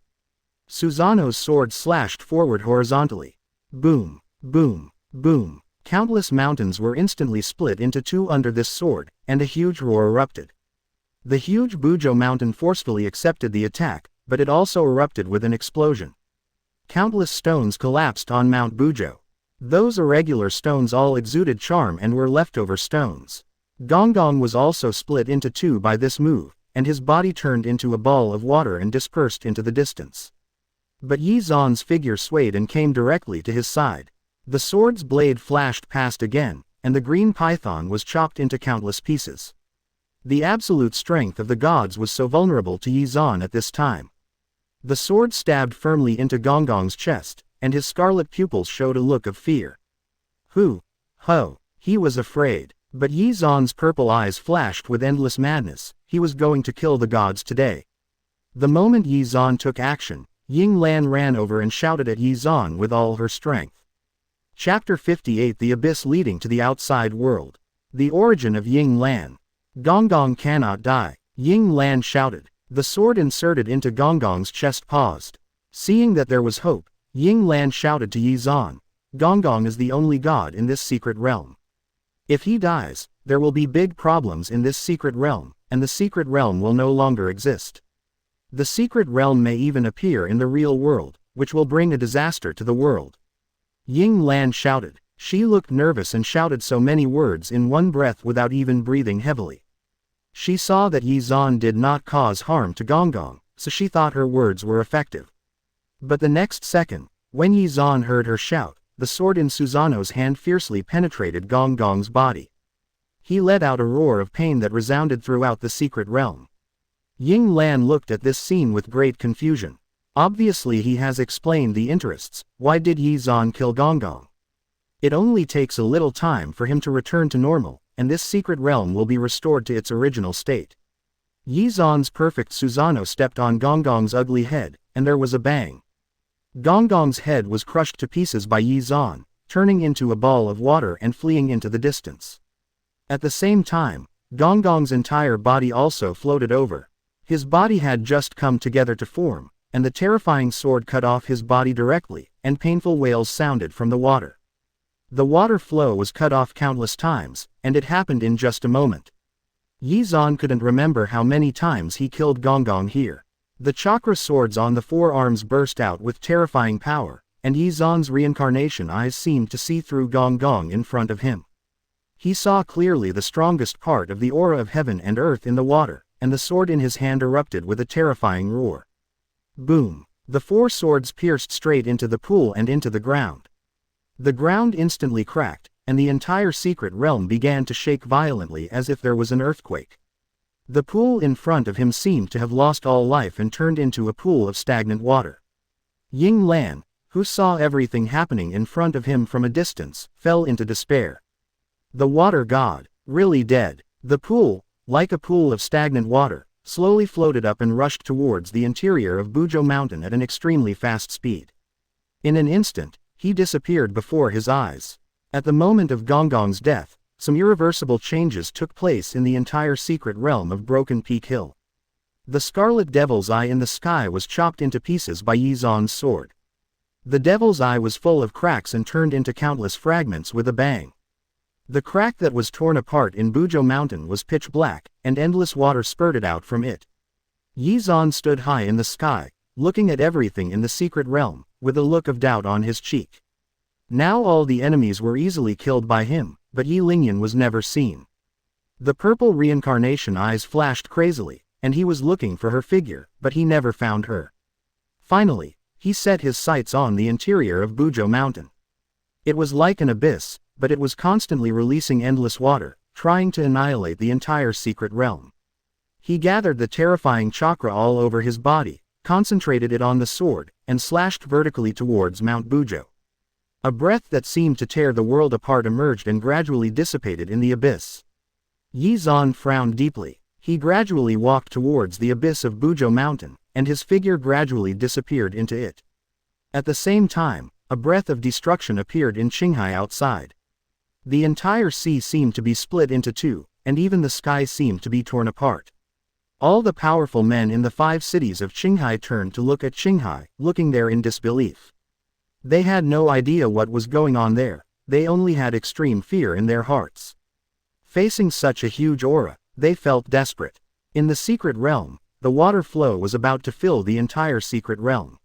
Susanoo's sword slashed forward horizontally. Boom, boom, boom. Countless mountains were instantly split into two under this sword, and a huge roar erupted. The huge Buzhou mountain forcefully accepted the attack, but it also erupted with an explosion. Countless stones collapsed on Mount Buzhou. Those irregular stones all exuded charm and were leftover stones. Gonggong was also split into two by this move, and his body turned into a ball of water and dispersed into the distance. But Ye Xuan's figure swayed and came directly to his side. The sword's blade flashed past again, and the green python was chopped into countless pieces. The absolute strength of the gods was so vulnerable to Ye Xuan at this time. The sword stabbed firmly into Gonggong's chest, and his scarlet pupils showed a look of fear. Ho! He was afraid. But Ye Xuan's purple eyes flashed with endless madness. He was going to kill the gods today. The moment Ye Xuan took action, Ying Lan ran over and shouted at Ye Xuan with all her strength. Chapter 58 The Abyss Leading to the Outside World. The Origin of Ying Lan. Gonggong cannot die, Ying Lan shouted. The sword inserted into Gonggong's chest paused. Seeing that there was hope, Ying Lan shouted to Ye Xuan, "Gonggong is the only god in this secret realm. If he dies, there will be big problems in this secret realm, and the secret realm will no longer exist. The secret realm may even appear in the real world, which will bring a disaster to the world." Ying Lan shouted. She looked nervous and shouted so many words in one breath without even breathing heavily. She saw that Ye Xuan did not cause harm to Gonggong, so she thought her words were effective. But the next second, when Ye Xuan heard her shout, the sword in Susanoo's hand fiercely penetrated Gonggong's body. He let out a roar of pain that resounded throughout the secret realm. Ying Lan looked at this scene with great confusion. Obviously he has explained the interests. Why did Ye Xuan kill Gonggong? It only takes a little time for him to return to normal, and this secret realm will be restored to its original state. Ye Xuan's perfect Susanoo stepped on Gonggong's ugly head, and there was a bang. Gonggong's head was crushed to pieces by Ye Xuan, turning into a ball of water and fleeing into the distance. At the same time, Gonggong's entire body also floated over. His body had just come together to form, and the terrifying sword cut off his body directly, and painful wails sounded from the water. The water flow was cut off countless times, and it happened in just a moment. Ye Xuan couldn't remember how many times he killed Gonggong here. The chakra swords on the forearms burst out with terrifying power, and Ye Xuan's reincarnation eyes seemed to see through Gonggong in front of him. He saw clearly the strongest part of the aura of heaven and earth in the water, and the sword in his hand erupted with a terrifying roar. Boom! The four swords pierced straight into the pool and into the ground. The ground instantly cracked, and the entire secret realm began to shake violently as if there was an earthquake. The pool in front of him seemed to have lost all life and turned into a pool of stagnant water. Ying Lan, who saw everything happening in front of him from a distance, fell into despair. The water god, really dead. The pool, like a pool of stagnant water, slowly floated up and rushed towards the interior of Buzhou Mountain at an extremely fast speed. In an instant, he disappeared before his eyes. At the moment of Gonggong's death, some irreversible changes took place in the entire secret realm of Broken Peak Hill. The scarlet devil's eye in the sky was chopped into pieces by Ye Xuan's sword. The devil's eye was full of cracks and turned into countless fragments with a bang. The crack that was torn apart in Buzhou Mountain was pitch black, and endless water spurted out from it. Ye Xuan stood high in the sky, looking at everything in the secret realm, with a look of doubt on his cheek. Now all the enemies were easily killed by him, but Ye Lingyan was never seen. The purple reincarnation eyes flashed crazily, and he was looking for her figure, but he never found her. Finally, he set his sights on the interior of Buzhou Mountain. It was like an abyss, but it was constantly releasing endless water, trying to annihilate the entire secret realm. He gathered the terrifying chakra all over his body, concentrated it on the sword, and slashed vertically towards Mount Buzhou. A breath that seemed to tear the world apart emerged and gradually dissipated in the abyss. Ye Xuan frowned deeply. He gradually walked towards the abyss of Buzhou Mountain, and his figure gradually disappeared into it. At the same time, a breath of destruction appeared in Qinghai outside. The entire sea seemed to be split into two, and even the sky seemed to be torn apart. All the powerful men in the 5 cities of Qinghai turned to look at Qinghai, looking there in disbelief. They had no idea what was going on there, they only had extreme fear in their hearts. Facing such a huge aura, they felt desperate. In the secret realm, the water flow was about to fill the entire secret realm.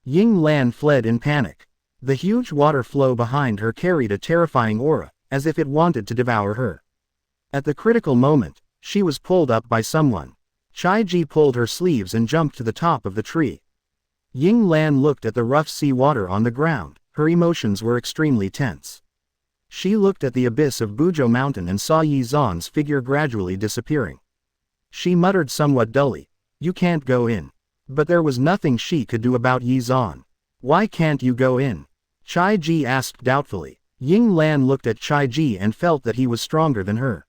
Ying Lan fled in panic. The huge water flow behind her carried a terrifying aura, as if it wanted to devour her. At the critical moment, she was pulled up by someone. Chai Ji pulled her sleeves and jumped to the top of the tree. Ying Lan looked at the rough sea water on the ground, her emotions were extremely tense. She looked at the abyss of Buzhou Mountain and saw Ye Xuan's figure gradually disappearing. She muttered somewhat dully, "You can't go in." But there was nothing she could do about Ye Xuan. "Why can't you go in?" Chai Ji asked doubtfully. Ying Lan looked at Chai Ji and felt that he was stronger than her.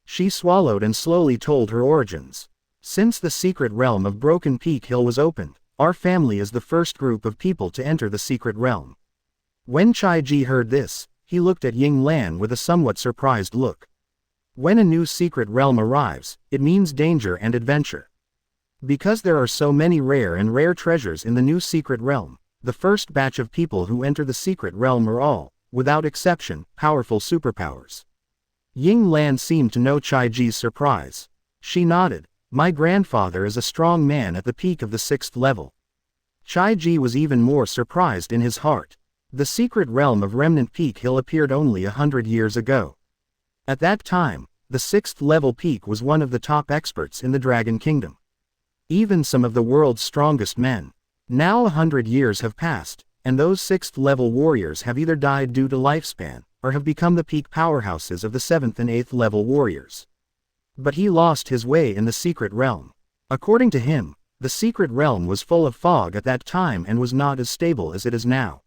She swallowed and slowly told her origins. Since the secret realm of Broken Peak Hill was opened, our family is the first group of people to enter the secret realm. When Chai Ji heard this, he looked at Ying Lan with a somewhat surprised look. When a new secret realm arrives, it means danger and adventure. Because there are so many rare treasures in the new secret realm, the first batch of people who enter the secret realm are all, without exception, powerful superpowers. Ying Lan seemed to know Chai Ji's surprise. She nodded. "My grandfather is a strong man at the peak of the 6th level." Chai Ji was even more surprised in his heart. The secret realm of Remnant Peak Hill appeared only 100 years ago. At that time, the 6th level peak was one of the top experts in the Dragon Kingdom. Even some of the world's strongest men. Now 100 years have passed, and those 6th level warriors have either died due to lifespan, or have become the peak powerhouses of the 7th and 8th level warriors. But he lost his way in the secret realm. According to him, the secret realm was full of fog at that time and was not as stable as it is now.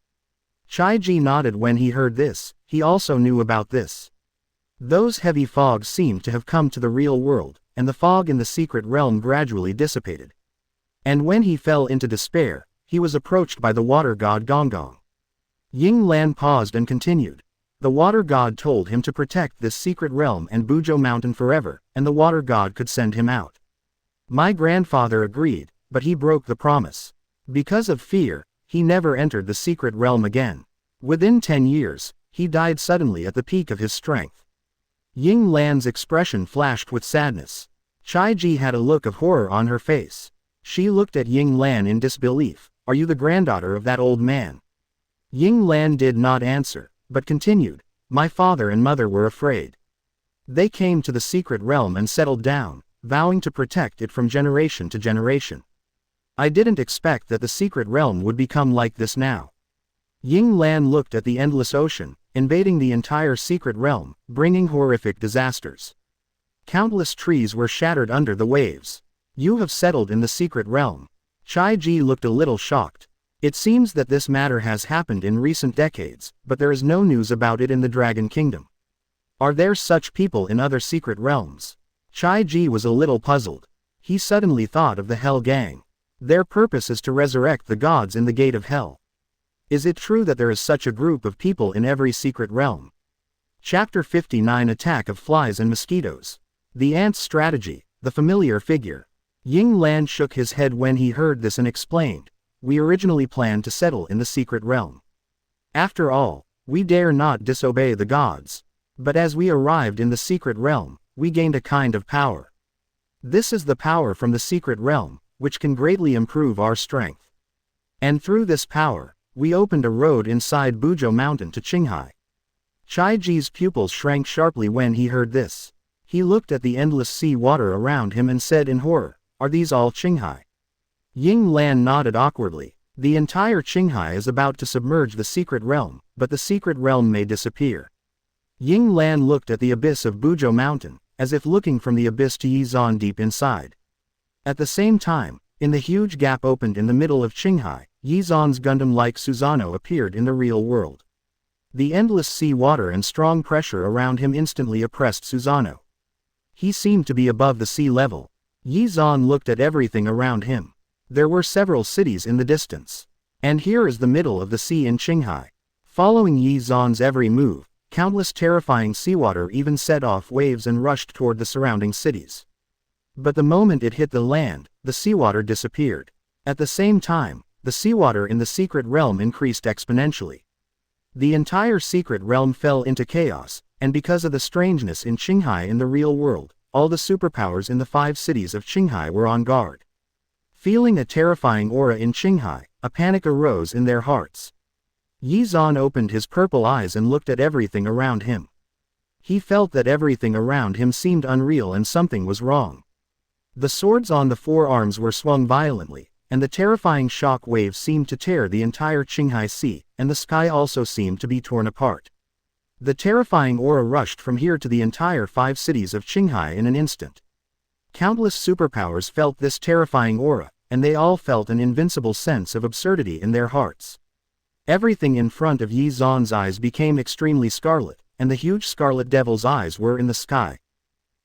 Chai Ji nodded when he heard this, he also knew about this. Those heavy fogs seemed to have come to the real world, and the fog in the secret realm gradually dissipated. And when he fell into despair, he was approached by the water god Gonggong. Ying Lan paused and continued. The water god told him to protect this secret realm and Buzhou Mountain forever, and the water god could send him out. My grandfather agreed, but he broke the promise. Because of fear, he never entered the secret realm again. Within 10 years, he died suddenly at the peak of his strength. Ying Lan's expression flashed with sadness. Chai Ji had a look of horror on her face. She looked at Ying Lan in disbelief. "Are you the granddaughter of that old man?" Ying Lan did not answer, but continued. "My father and mother were afraid. They came to the secret realm and settled down, vowing to protect it from generation to generation. I didn't expect that the secret realm would become like this now." Ying Lan looked at the endless ocean, invading the entire secret realm, bringing horrific disasters. Countless trees were shattered under the waves. "You have settled in the secret realm." Chai Ji looked a little shocked. It seems that this matter has happened in recent decades, but there is no news about it in the Dragon Kingdom. Are there such people in other secret realms? Chai Ji was a little puzzled. He suddenly thought of the Hell Gang. Their purpose is to resurrect the gods in the Gate of Hell. Is it true that there is such a group of people in every secret realm? Chapter 59 Attack of Flies and Mosquitoes. The Ant's Strategy, the familiar figure. Ying Lan shook his head when he heard this and explained. We originally planned to settle in the secret realm. After all, we dare not disobey the gods. But as we arrived in the secret realm, we gained a kind of power. This is the power from the secret realm, which can greatly improve our strength. And through this power, we opened a road inside Buzhou Mountain to Qinghai. Chai Ji's pupils shrank sharply when he heard this. He looked at the endless sea water around him and said in horror, "Are these all Qinghai?" Ying Lan nodded awkwardly. The entire Qinghai is about to submerge the secret realm, but the secret realm may disappear. Ying Lan looked at the abyss of Buzhou Mountain, as if looking from the abyss to Ye Xuan deep inside. At the same time, in the huge gap opened in the middle of Qinghai, Ye Xuan's Gundam-like Susanoo appeared in the real world. The endless sea water and strong pressure around him instantly oppressed Susanoo. He seemed to be above the sea level. Ye Xuan looked at everything around him. There were several cities in the distance. And here is the middle of the sea in Qinghai. Following Ye Xuan's every move, countless terrifying seawater even set off waves and rushed toward the surrounding cities. But the moment it hit the land, the seawater disappeared. At the same time, the seawater in the secret realm increased exponentially. The entire secret realm fell into chaos, and because of the strangeness in Qinghai in the real world, all the superpowers in the 5 cities of Qinghai were on guard. Feeling a terrifying aura in Qinghai, a panic arose in their hearts. Ye Xuan opened his purple eyes and looked at everything around him. He felt that everything around him seemed unreal and something was wrong. The swords on the forearms were swung violently, and the terrifying shock waves seemed to tear the entire Qinghai Sea, and the sky also seemed to be torn apart. The terrifying aura rushed from here to the entire 5 cities of Qinghai in an instant. Countless superpowers felt this terrifying aura, and they all felt an invincible sense of absurdity in their hearts. Everything in front of Ye Xuan's eyes became extremely scarlet, and the huge scarlet devil's eyes were in the sky.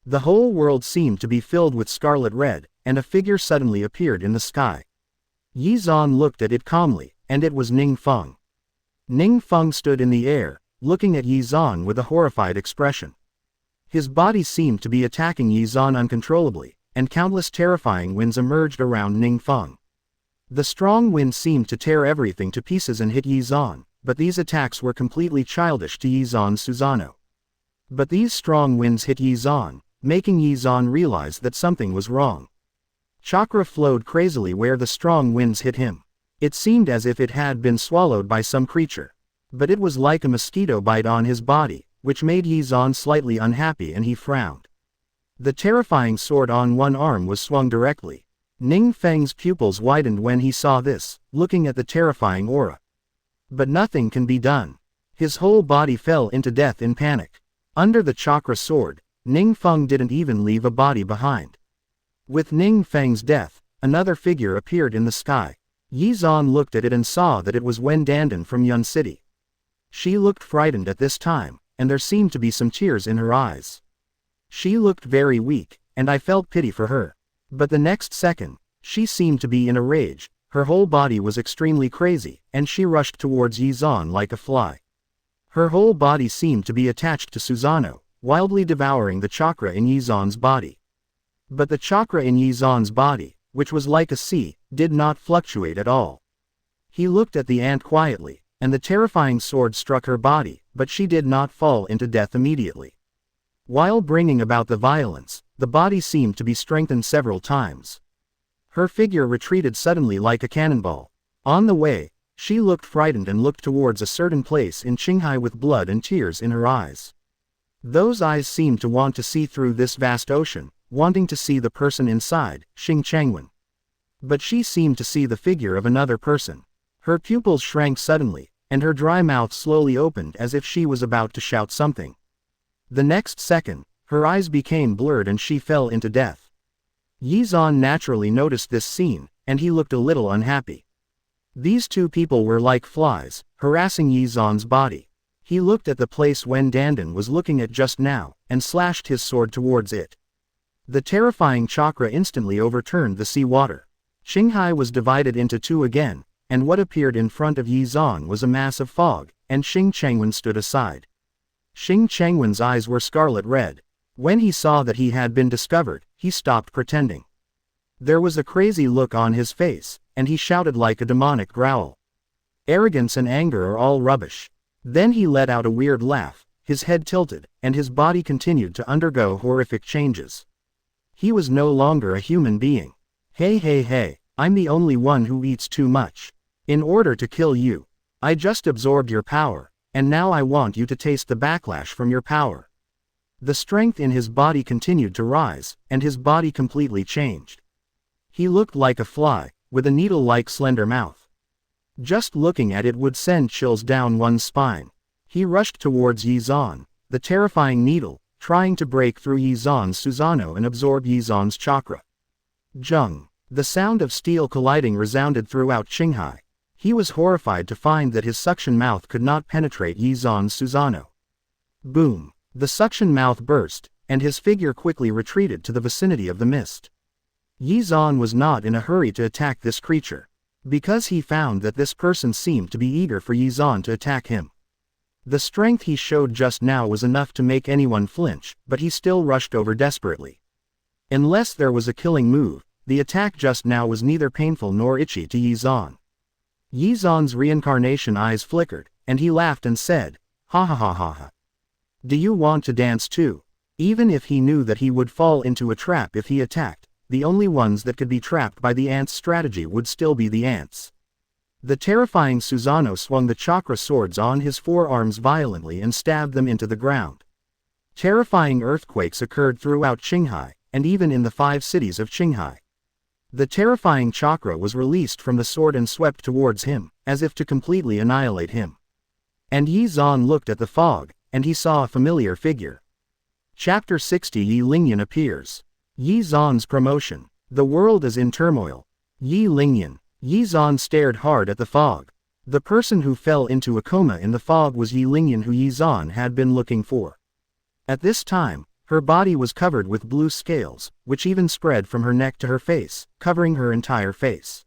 The whole world seemed to be filled with scarlet red, and a figure suddenly appeared in the sky. Ye Xuan looked at it calmly, and it was Ning Feng. Ning Feng stood in the air, looking at Ye Xuan with a horrified expression. His body seemed to be attacking Ye Xuan uncontrollably, and countless terrifying winds emerged around Ning Feng. The strong wind seemed to tear everything to pieces and hit Ye Xuan, but these attacks were completely childish to Ye Xuan's Susanoo. But these strong winds hit Ye Xuan, making Ye Xuan realize that something was wrong. Chakra flowed crazily where the strong winds hit him. It seemed as if it had been swallowed by some creature. But it was like a mosquito bite on his body, which made Ye Xuan slightly unhappy and he frowned. The terrifying sword on one arm was swung directly. Ning Feng's pupils widened when he saw this, looking at the terrifying aura. But nothing can be done. His whole body fell into death in panic. Under the chakra sword, Ning Feng didn't even leave a body behind. With Ning Feng's death, another figure appeared in the sky. Ye Xuan looked at it and saw that it was Wen Dandan from Yun City. She looked frightened at this time, and there seemed to be some tears in her eyes. She looked very weak, and I felt pity for her. But the next second, she seemed to be in a rage, her whole body was extremely crazy, and she rushed towards Ye Xuan like a fly. Her whole body seemed to be attached to Susanoo, wildly devouring the chakra in Ye Xuan's body. But the chakra in Ye Xuan's body, which was like a sea, did not fluctuate at all. He looked at the ant quietly, and the terrifying sword struck her body, but she did not fall into death immediately. While bringing about the violence, the body seemed to be strengthened several times. Her figure retreated suddenly like a cannonball. On the way, she looked frightened and looked towards a certain place in Qinghai with blood and tears in her eyes. Those eyes seemed to want to see through this vast ocean, wanting to see the person inside, Xing Chengwen. But she seemed to see the figure of another person. Her pupils shrank suddenly, and her dry mouth slowly opened as if she was about to shout something. The next second, her eyes became blurred and she fell into death. Ye Xuan naturally noticed this scene, and he looked a little unhappy. These two people were like flies, harassing Ye Xuan's body. He looked at the place Wen Dandan was looking at just now, and slashed his sword towards it. The terrifying chakra instantly overturned the sea water. Qinghai was divided into two again, and what appeared in front of Ye Xuan was a mass of fog, and Xing Chengwen stood aside. Xing Chengwen's eyes were scarlet red. When he saw that he had been discovered, he stopped pretending. There was a crazy look on his face, and he shouted like a demonic growl. Arrogance and anger are all rubbish. Then he let out a weird laugh, his head tilted, and his body continued to undergo horrific changes. He was no longer a human being. Hey, I'm the only one who eats too much. In order to kill you, I just absorbed your power, and now I want you to taste the backlash from your power. The strength in his body continued to rise, and his body completely changed. He looked like a fly, with a needle-like slender mouth. Just looking at it would send chills down one's spine. He rushed towards Ye Xuan, the terrifying needle, trying to break through Ye Xuan's Susanoo and absorb Ye Xuan's chakra. Zheng. The sound of steel colliding resounded throughout Qinghai. He was horrified to find that his suction mouth could not penetrate Ye Xuan's Susanoo. Boom. The suction mouth burst, and his figure quickly retreated to the vicinity of the mist. Ye Xuan was not in a hurry to attack this creature, because he found that this person seemed to be eager for Ye Xuan to attack him. The strength he showed just now was enough to make anyone flinch, but he still rushed over desperately. Unless there was a killing move, the attack just now was neither painful nor itchy to Ye Xuan. Ye Xuan's reincarnation eyes flickered, and he laughed and said, "Ha ha ha ha ha. Do you want to dance too?" Even if he knew that he would fall into a trap if he attacked, the only ones that could be trapped by the ants' strategy would still be the ants. The terrifying Susanoo swung the chakra swords on his forearms violently and stabbed them into the ground. Terrifying earthquakes occurred throughout Qinghai, and even in the 5 cities of Qinghai. The terrifying chakra was released from the sword and swept towards him, as if to completely annihilate him. And Ye Xuan looked at the fog, and he saw a familiar figure. Chapter 60 Ye Lingyan appears. Ye Xuan's promotion. The world is in turmoil. Ye Lingyan. Ye Xuan stared hard at the fog. The person who fell into a coma in the fog was Ye Lingyan, who Ye Xuan had been looking for. At this time, her body was covered with blue scales, which even spread from her neck to her face, covering her entire face.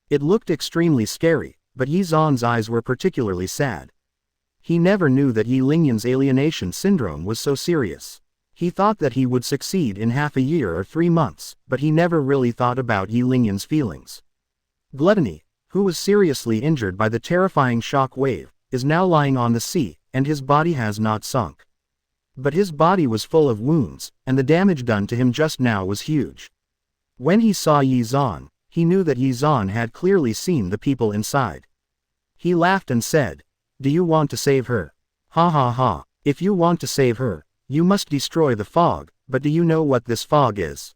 It looked extremely scary, but Ye Xuan's eyes were particularly sad. He never knew that Ye Lingyan's alienation syndrome was so serious. He thought that he would succeed in half a year or 3 months, but he never really thought about Ye Lingyan's feelings. Gluttony, who was seriously injured by the terrifying shock wave, is now lying on the sea, and his body has not sunk. But his body was full of wounds, and the damage done to him just now was huge. When he saw Ye Xuan, he knew that Ye Xuan had clearly seen the people inside. He laughed and said, "Do you want to save her? Ha ha ha. If you want to save her, you must destroy the fog, but do you know what this fog is?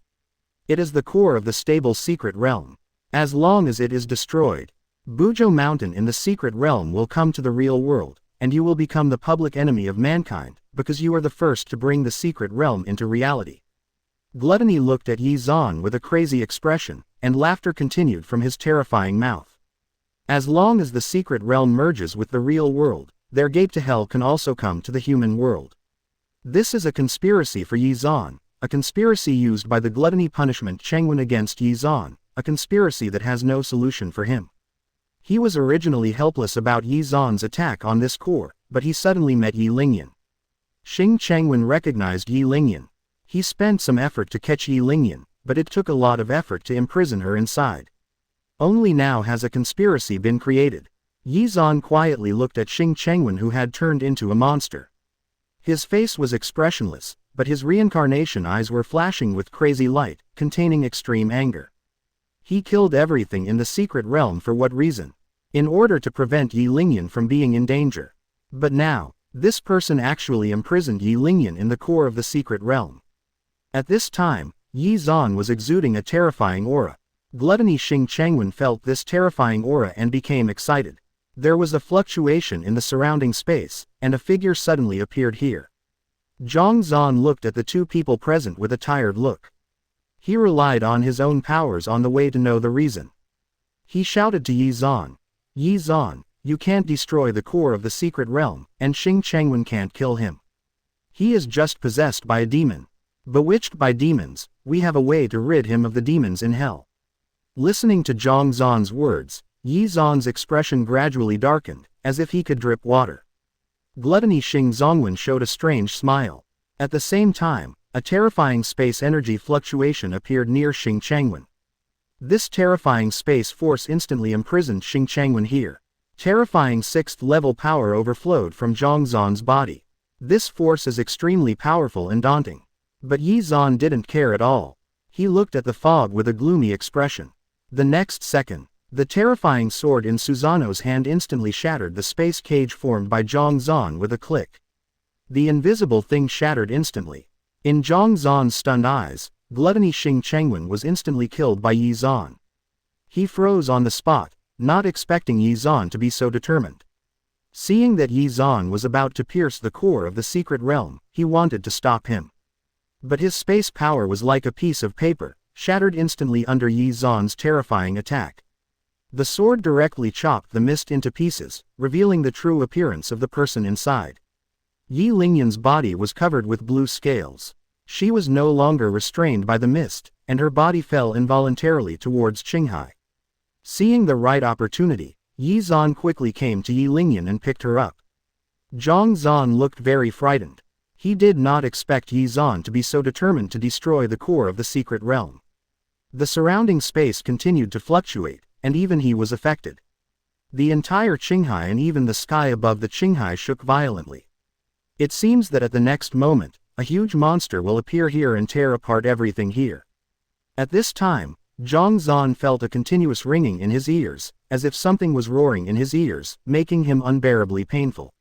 It is the core of the stable secret realm. As long as it is destroyed, Buzhou Mountain in the secret realm will come to the real world, and you will become the public enemy of mankind, because you are the first to bring the secret realm into reality." Gluttony looked at Ye Xuan with a crazy expression, and laughter continued from his terrifying mouth. As long as the secret realm merges with the real world, their gate to hell can also come to the human world. This is a conspiracy for Ye Xuan, a conspiracy used by the gluttony punishment Chengwen against Ye Xuan, a conspiracy that has no solution for him. He was originally helpless about Ye Xuan's attack on this core, but he suddenly met Ye Lingyan. Xing Chengwen recognized Ye Lingyan. He spent some effort to catch Ye Lingyan, but it took a lot of effort to imprison her inside. Only now has a conspiracy been created. Ye Xuan quietly looked at Xing Chengwen, who had turned into a monster. His face was expressionless, but his reincarnation eyes were flashing with crazy light, containing extreme anger. He killed everything in the secret realm for what reason? In order to prevent Ye Lingyan from being in danger. But now, this person actually imprisoned Ye Lingyan in the core of the secret realm. At this time, Ye Xuan was exuding a terrifying aura. Gluttony Xing Chengwen felt this terrifying aura and became excited. There was a fluctuation in the surrounding space, and a figure suddenly appeared here. Zhang Zan looked at the 2 people present with a tired look. He relied on his own powers on the way to know the reason. He shouted to Ye Xuan, "Ye Xuan, you can't destroy the core of the secret realm, and Xing Chengwen can't kill him. He is just possessed by a demon. Bewitched by demons, we have a way to rid him of the demons in hell." Listening to Zhang Zan's words, Ye Xuan's expression gradually darkened, as if he could drip water. Gluttony Xing Zongwen showed a strange smile. At the same time, a terrifying space energy fluctuation appeared near Xing Chengwen. This terrifying space force instantly imprisoned Xing Chengwen here. Terrifying 6th level power overflowed from Zhang Zan's body. This force is extremely powerful and daunting. But Ye Xuan didn't care at all. He looked at the fog with a gloomy expression. The next second, the terrifying sword in Susanoo's hand instantly shattered the space cage formed by Zhang Zan with a click. The invisible thing shattered instantly. In Zhang Zan's stunned eyes, Gluttony Xing Chengwen was instantly killed by Ye Xuan. He froze on the spot, not expecting Ye Xuan to be so determined. Seeing that Ye Xuan was about to pierce the core of the secret realm, he wanted to stop him. But his space power was like a piece of paper, shattered instantly under Ye Xuan's terrifying attack. The sword directly chopped the mist into pieces, revealing the true appearance of the person inside. Ye Lingyan's body was covered with blue scales. She was no longer restrained by the mist, and her body fell involuntarily towards Qinghai. Seeing the right opportunity, Ye Xuan quickly came to Ye Lingyan and picked her up. Zhang Zan looked very frightened. He did not expect Ye Xuan to be so determined to destroy the core of the secret realm. The surrounding space continued to fluctuate, and even he was affected. The entire Qinghai and even the sky above the Qinghai shook violently. It seems that at the next moment, a huge monster will appear here and tear apart everything here. At this time, Zhang Zan felt a continuous ringing in his ears, as if something was roaring in his ears, making him unbearably painful.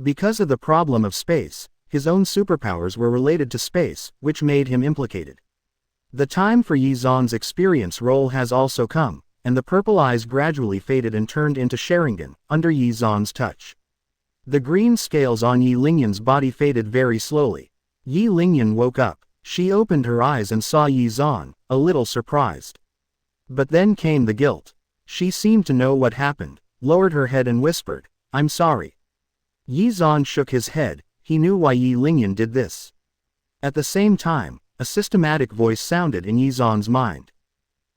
Because of the problem of space, his own superpowers were related to space, which made him implicated. The time for Ye Xuan's experience roll has also come, and the purple eyes gradually faded and turned into Sharingan, under Ye Xuan's touch. The green scales on Ye Lingyan's body faded very slowly. Ye Lingyan woke up. She opened her eyes and saw Ye Xuan, a little surprised. But then came the guilt. She seemed to know what happened, lowered her head and whispered, "I'm sorry." Ye Xuan shook his head. He knew why Ye Lingyan did this. At the same time, a systematic voice sounded in Ye Xuan's mind.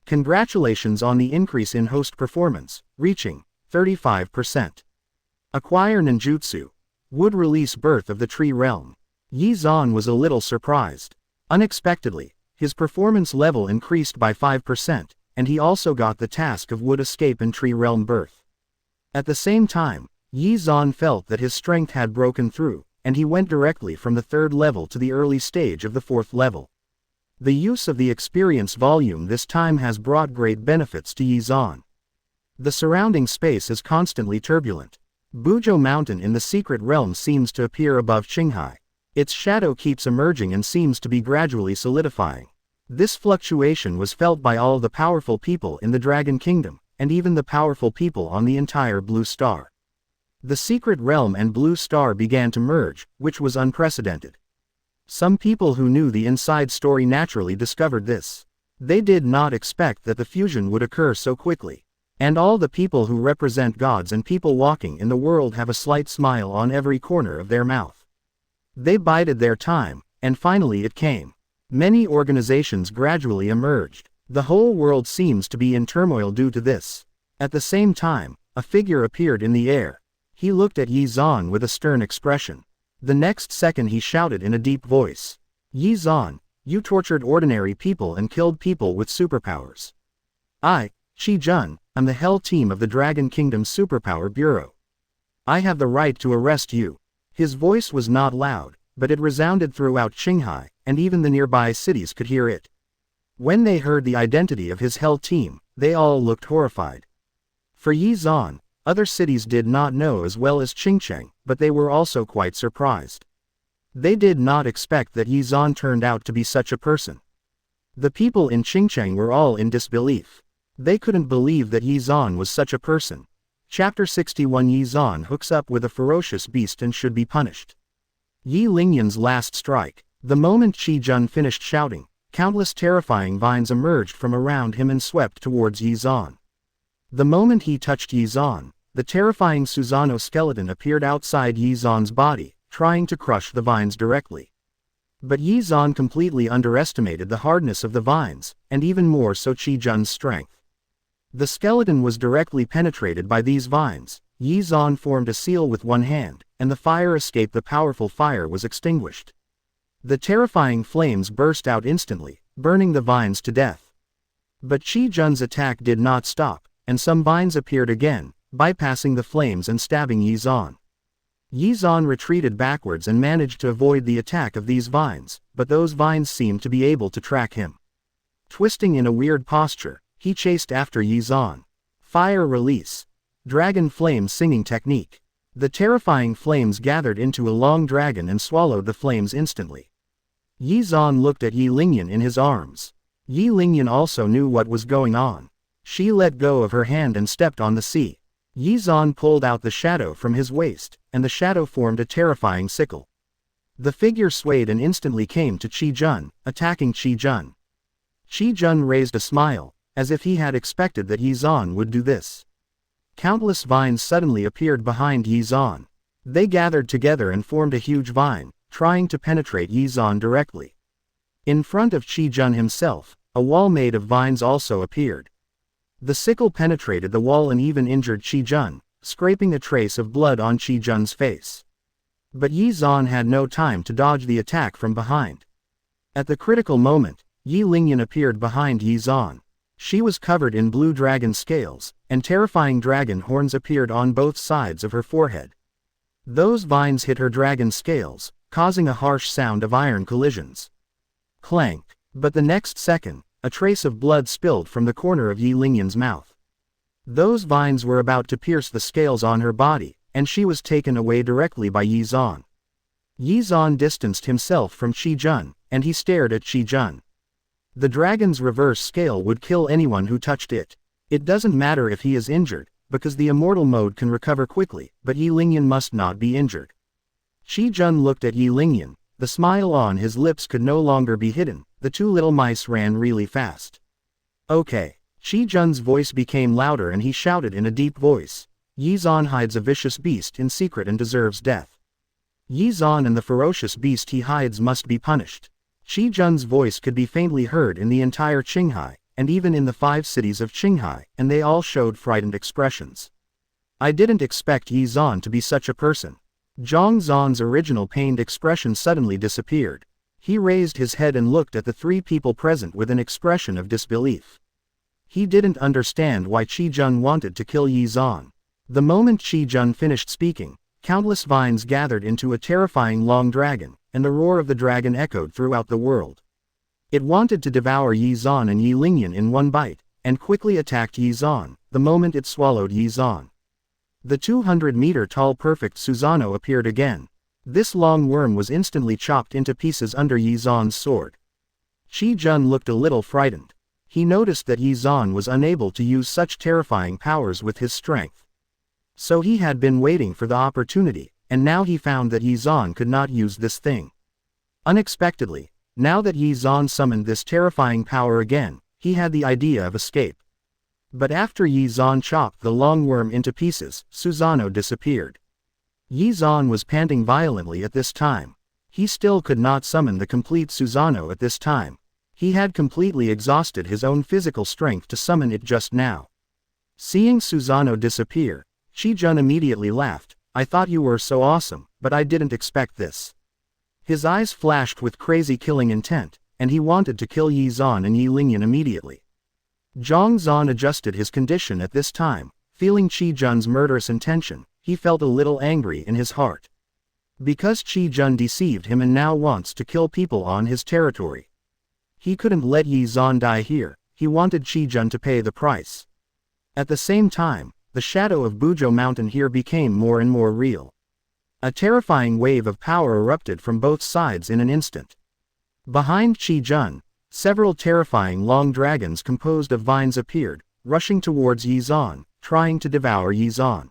Congratulations on the increase in host performance, reaching 35%. Acquire ninjutsu. Would release Birth of the Tree Realm. Ye Xuan was a little surprised. Unexpectedly, his performance level increased by 5%, and he also got the task of Wood Escape and Tree Realm Birth. At the same time, Ye Xuan felt that his strength had broken through, and he went directly from the 3rd level to the early stage of the 4th level. The use of the experience volume this time has brought great benefits to Ye Xuan. The surrounding space is constantly turbulent. Buzhou Mountain in the secret realm seems to appear above Qinghai. Its shadow keeps emerging and seems to be gradually solidifying. This fluctuation was felt by all the powerful people in the Dragon Kingdom, and even the powerful people on the entire Blue Star. The secret realm and Blue Star began to merge, which was unprecedented. Some people who knew the inside story naturally discovered this. They did not expect that the fusion would occur so quickly. And all the people who represent gods and people walking in the world have a slight smile on every corner of their mouth. They bided their time, and finally it came. Many organizations gradually emerged. The whole world seems to be in turmoil due to this. At the same time, a figure appeared in the air. He looked at Ye Xuan with a stern expression. The next second he shouted in a deep voice. "Ye Xuan, you tortured ordinary people and killed people with superpowers. I, Qi Jun, am the Hell Team of the Dragon Kingdom Superpower Bureau. I have the right to arrest you." His voice was not loud, but it resounded throughout Qinghai, and even the nearby cities could hear it. When they heard the identity of his Hell Team, they all looked horrified. For Ye Xuan, other cities did not know as well as Qingcheng, but they were also quite surprised. They did not expect that Ye Xuan turned out to be such a person. The people in Qingcheng were all in disbelief. They couldn't believe that Ye Xuan was such a person. Chapter 61 Ye Xuan hooks up with a ferocious beast and should be punished. Ye Lingyan's last strike. The moment Qi Jun finished shouting, countless terrifying vines emerged from around him and swept towards Ye Xuan. The moment he touched Ye Xuan, the terrifying Susanoo skeleton appeared outside Ye Xuan's body, trying to crush the vines directly. But Ye Xuan completely underestimated the hardness of the vines, and even more so Qi Jun's strength. The skeleton was directly penetrated by these vines. Ye Xuan formed a seal with one hand, and the fire escaped. The powerful fire was extinguished. The terrifying flames burst out instantly, burning the vines to death. But Qi Jun's attack did not stop, and some vines appeared again, bypassing the flames and stabbing Ye Xuan. Ye Xuan retreated backwards and managed to avoid the attack of these vines, but those vines seemed to be able to track him. Twisting in a weird posture, he chased after Ye Xuan. Fire release. Dragon flame singing technique. The terrifying flames gathered into a long dragon and swallowed the flames instantly. Ye Xuan looked at Ye Lingyan in his arms. Ye Lingyan also knew what was going on. She let go of her hand and stepped on the sea. Ye Xuan pulled out the shadow from his waist, and the shadow formed a terrifying sickle. The figure swayed and instantly came to Qi Jun, attacking Qi Jun. Qi Jun raised a smile, as if he had expected that Ye Xuan would do this. Countless vines suddenly appeared behind Ye Xuan. They gathered together and formed a huge vine, trying to penetrate Ye Xuan directly. In front of Qi Jun himself, a wall made of vines also appeared. The sickle penetrated the wall and even injured Qi Jun, scraping a trace of blood on Qi Jun's face. But Ye Xuan had no time to dodge the attack from behind. At the critical moment, Ye Lingyan appeared behind Ye Xuan. She was covered in blue dragon scales, and terrifying dragon horns appeared on both sides of her forehead. Those vines hit her dragon scales, causing a harsh sound of iron collisions. Clank! But the next second, a trace of blood spilled from the corner of Ye Lingyan's mouth. Those vines were about to pierce the scales on her body, and she was taken away directly by Ye Xuan. Ye Xuan distanced himself from Qi Jun, and he stared at Qi Jun. The dragon's reverse scale would kill anyone who touched it. It doesn't matter if he is injured, because the immortal mode can recover quickly, but Ye Lingyan must not be injured. Qi Jun looked at Ye Lingyan, the smile on his lips could no longer be hidden. The two little mice ran really fast. Okay. Qi Jun's voice became louder and he shouted in a deep voice. Ye Xuan hides a vicious beast in secret and deserves death. Ye Xuan and the ferocious beast he hides must be punished. Qi Jun's voice could be faintly heard in the entire Qinghai, and even in the 5 cities of Qinghai, and they all showed frightened expressions. I didn't expect Ye Xuan to be such a person. Zhang Xuan's original pained expression suddenly disappeared. He raised his head and looked at the 3 people present with an expression of disbelief. He didn't understand why Qi Jun wanted to kill Ye Xuan. The moment Qi Jun finished speaking, countless vines gathered into a terrifying long dragon, and the roar of the dragon echoed throughout the world. It wanted to devour Ye Xuan and Ye Lingyan in one bite, and quickly attacked Ye Xuan, the moment it swallowed Ye Xuan. The 200-meter-tall perfect Susanoo appeared again. This long worm was instantly chopped into pieces under Ye Xuan's sword. Qi Jun looked a little frightened. He noticed that Ye Xuan was unable to use such terrifying powers with his strength. So he had been waiting for the opportunity, and now he found that Ye Xuan could not use this thing. Unexpectedly, now that Ye Xuan summoned this terrifying power again, he had the idea of escape. But after Ye Xuan chopped the long worm into pieces, Susanoo disappeared. Ye Xuan was panting violently at this time. He still could not summon the complete Susanoo at this time. He had completely exhausted his own physical strength to summon it just now. Seeing Susanoo disappear, Qi Jun immediately laughed. I thought you were so awesome, but I didn't expect this. His eyes flashed with crazy killing intent, and he wanted to kill Ye Xuan and Ye Lingyan immediately. Zhang Xuan adjusted his condition at this time, feeling Qi Jun's murderous intention. He felt a little angry in his heart. Because Qi Jun deceived him and now wants to kill people on his territory. He couldn't let Ye Xuan die here, he wanted Qi Jun to pay the price. At the same time, the shadow of Buzhou Mountain here became more and more real. A terrifying wave of power erupted from both sides in an instant. Behind Qi Jun, several terrifying long dragons composed of vines appeared, rushing towards Ye Xuan, trying to devour Ye Xuan.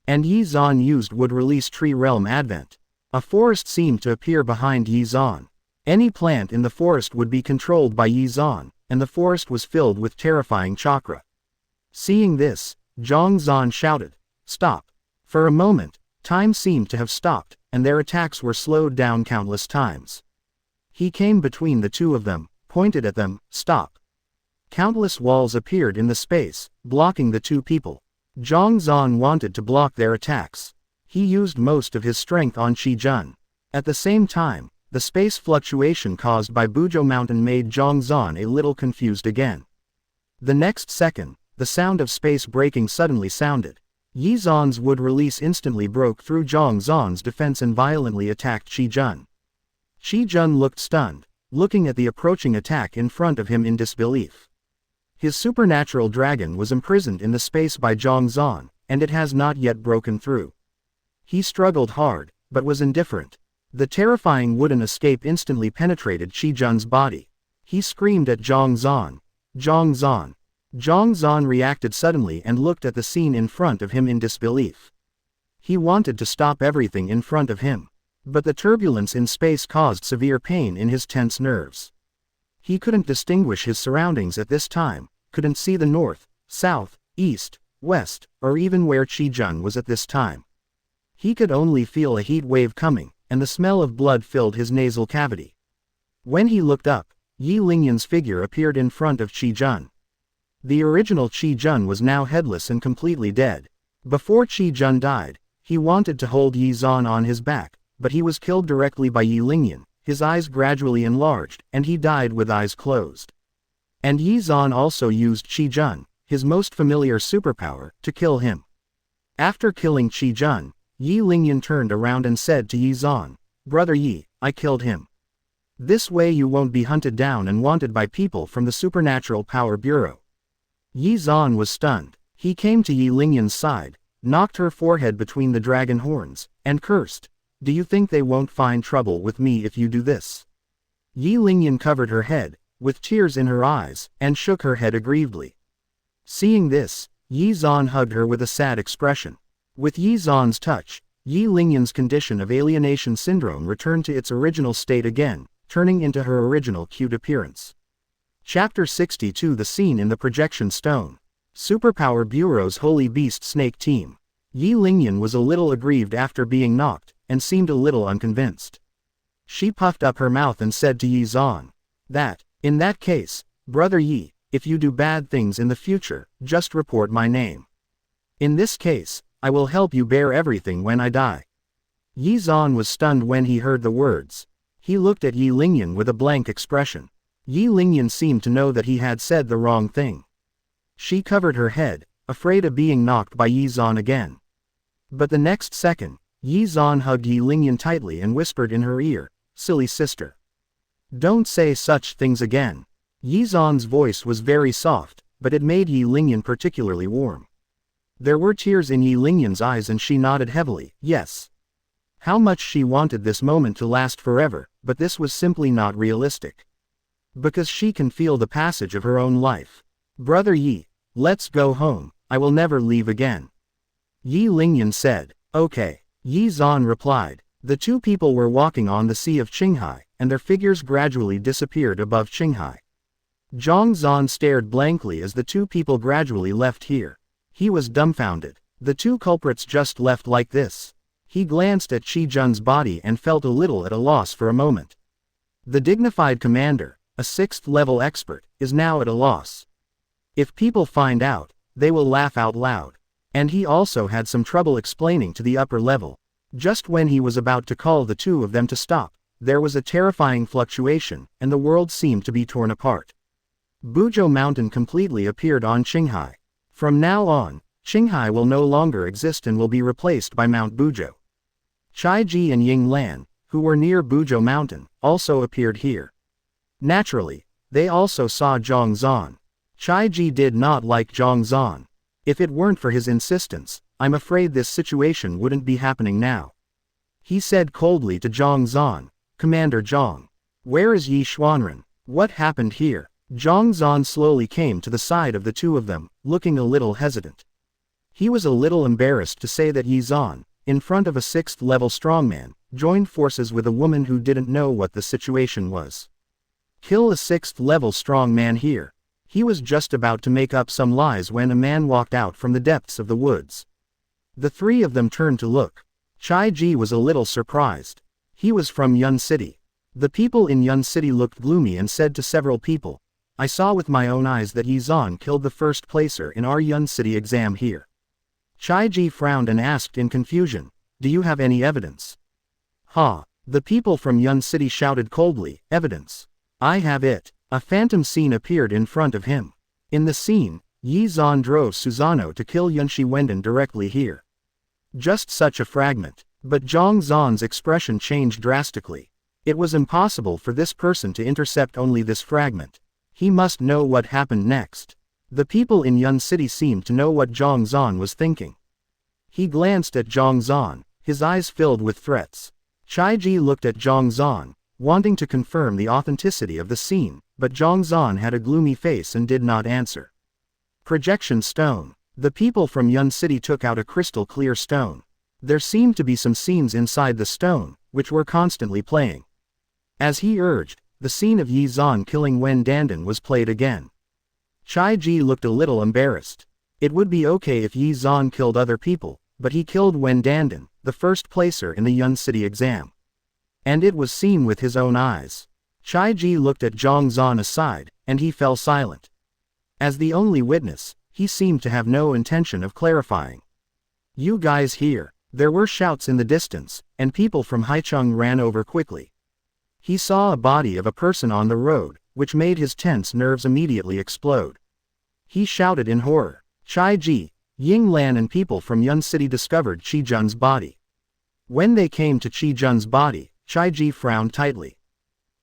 And Ye Xuan used would-release Tree Realm Advent. A forest seemed to appear behind Ye Xuan. Any plant in the forest would be controlled by Ye Xuan, and the forest was filled with terrifying chakra. Seeing this, Zhang Xuan shouted, "Stop!" For a moment, time seemed to have stopped, and their attacks were slowed down countless times. He came between the two of them, pointed at them, "Stop!" Countless walls appeared in the space, blocking the two people. Zhang Xuan wanted to block their attacks. He used most of his strength on Qi Jun. At the same time, the space fluctuation caused by Buzhou Mountain made Zhang Xuan a little confused again. The next second, the sound of space breaking suddenly sounded. Ye Xuan's wood release instantly broke through Zhang Xuan's defense and violently attacked Qi Jun. Qi Jun looked stunned, looking at the approaching attack in front of him in disbelief. His supernatural dragon was imprisoned in the space by Zhang Xuan, and it has not yet broken through. He struggled hard, but was indifferent. The terrifying wooden escape instantly penetrated Qi Jun's body. He screamed at Zhang Xuan. "Zhang Xuan! Zhang Zan reacted suddenly and looked at the scene in front of him in disbelief. He wanted to stop everything in front of him. But the turbulence in space caused severe pain in his tense nerves. He couldn't distinguish his surroundings at this time, couldn't see the north, south, east, west, or even where Qi was at this time. He could only feel a heat wave coming, and the smell of blood filled his nasal cavity. When he looked up, Ye Lingyan's figure appeared in front of Qi. The original Qi was now headless and completely dead. Before Qi died, he wanted to hold Ye Xuan on his back, but he was killed directly by Ye Lingyan. His eyes gradually enlarged, and he died with eyes closed. And Ye Xuan also used Qi, his most familiar superpower, to kill him. After killing Qi, Ye Lingyan turned around and said to Ye Xuan, "Brother Ye, I killed him. This way you won't be hunted down and wanted by people from the Supernatural Power Bureau." Ye Xuan was stunned. He came to Ye Lingyan's side, knocked her forehead between the dragon horns, and cursed, "Do you think they won't find trouble with me if you do this?" Ye Lingyan covered her head, with tears in her eyes, and shook her head aggrievedly. Seeing this, Ye Xuan hugged her with a sad expression. With Ye Xuan's touch, Ye Lingyan's condition of alienation syndrome returned to its original state again, turning into her original cute appearance. Chapter 62 The Scene in the Projection Stone. Superpower Bureau's Holy Beast Snake Team. Ye Lingyan was a little aggrieved after being knocked, and seemed a little unconvinced. She puffed up her mouth and said to Ye Xuan, "In that case, Brother Ye, if you do bad things in the future, just report my name. In this case, I will help you bear everything when I die." Ye Xuan was stunned when he heard the words. He looked at Ye Lingyan with a blank expression. Ye Lingyan seemed to know that he had said the wrong thing. She covered her head, afraid of being knocked by Ye Xuan again. But the next second, Ye Xuan hugged Ye Lingyan tightly and whispered in her ear, "Silly sister. Don't say such things again." Ye Xuan's voice was very soft, but it made Ye Lingyan particularly warm. There were tears in Ye Lingyan's eyes and she nodded heavily, yes. How much she wanted this moment to last forever, but this was simply not realistic. Because she can feel the passage of her own life. "Brother Ye, let's go home, I will never leave again." Ye Lingyan said, "Okay." Ye Xuan replied. The two people were walking on the Sea of Qinghai, and their figures gradually disappeared above Qinghai. Zhang Zan stared blankly as the two people gradually left here. He was dumbfounded. The two culprits just left like this. He glanced at Qi body and felt a little at a loss for a moment. The dignified commander, a 6th-level expert, is now at a loss. If people find out, they will laugh out loud. And he also had some trouble explaining to the upper level. Just when he was about to call the two of them to stop, there was a terrifying fluctuation, and the world seemed to be torn apart. Buzhou Mountain completely appeared on Qinghai. From now on, Qinghai will no longer exist and will be replaced by Mount Buzhou. Chaiji and Ying Lan, who were near Buzhou Mountain, also appeared here. Naturally, they also saw Zhang Zan. Chaiji did not like Zhang Zan. If it weren't for his insistence, I'm afraid this situation wouldn't be happening now. He said coldly to Zhang Zan, "Commander Zhang. Where is Ye Xuan? What happened here?" Zhang Zan slowly came to the side of the two of them, looking a little hesitant. He was a little embarrassed to say that Ye Xuan, in front of a 6th-level strongman, joined forces with a woman who didn't know what the situation was. Kill a 6th-level strongman here. He was just about to make up some lies when a man walked out from the depths of the woods. The three of them turned to look. Chaiji was a little surprised. He was from Yun City. The people in Yun City looked gloomy and said to several people, "I saw with my own eyes that Ye Xuan killed the first placer in our Yun City exam here." Chaiji frowned and asked in confusion, "Do you have any evidence?" "Ha!" The people from Yun City shouted coldly, "Evidence. I have it." A phantom scene appeared in front of him. In the scene, Ye Xuan drove Susanoo to kill Yunshi Wenden directly here. Just such a fragment. But Zhang Zan's expression changed drastically. It was impossible for this person to intercept only this fragment. He must know what happened next. The people in Yun City seemed to know what Zhang Zan was thinking. He glanced at Zhang Zan, his eyes filled with threats. Chaiji looked at Zhang Zan, wanting to confirm the authenticity of the scene, but Zhang Zan had a gloomy face and did not answer. Projection stone. The people from Yun City took out a crystal clear stone. There seemed to be some scenes inside the stone, which were constantly playing. As he urged, the scene of Ye Xuan killing Wen Dandan was played again. Chai Ji looked a little embarrassed. It would be okay if Ye Xuan killed other people, but he killed Wen Dandan, the first placer in the Yun City exam. And it was seen with his own eyes. Chai Ji looked at Zhang Zan aside, and he fell silent. As the only witness, he seemed to have no intention of clarifying. "You guys here." There were shouts in the distance, and people from Haicheng ran over quickly. He saw a body of a person on the road, which made his tense nerves immediately explode. He shouted in horror. Chai Ji, Ying Lan and people from Yun City discovered Qi Jun's body. When they came to Qi Jun's body, Chai Ji frowned tightly.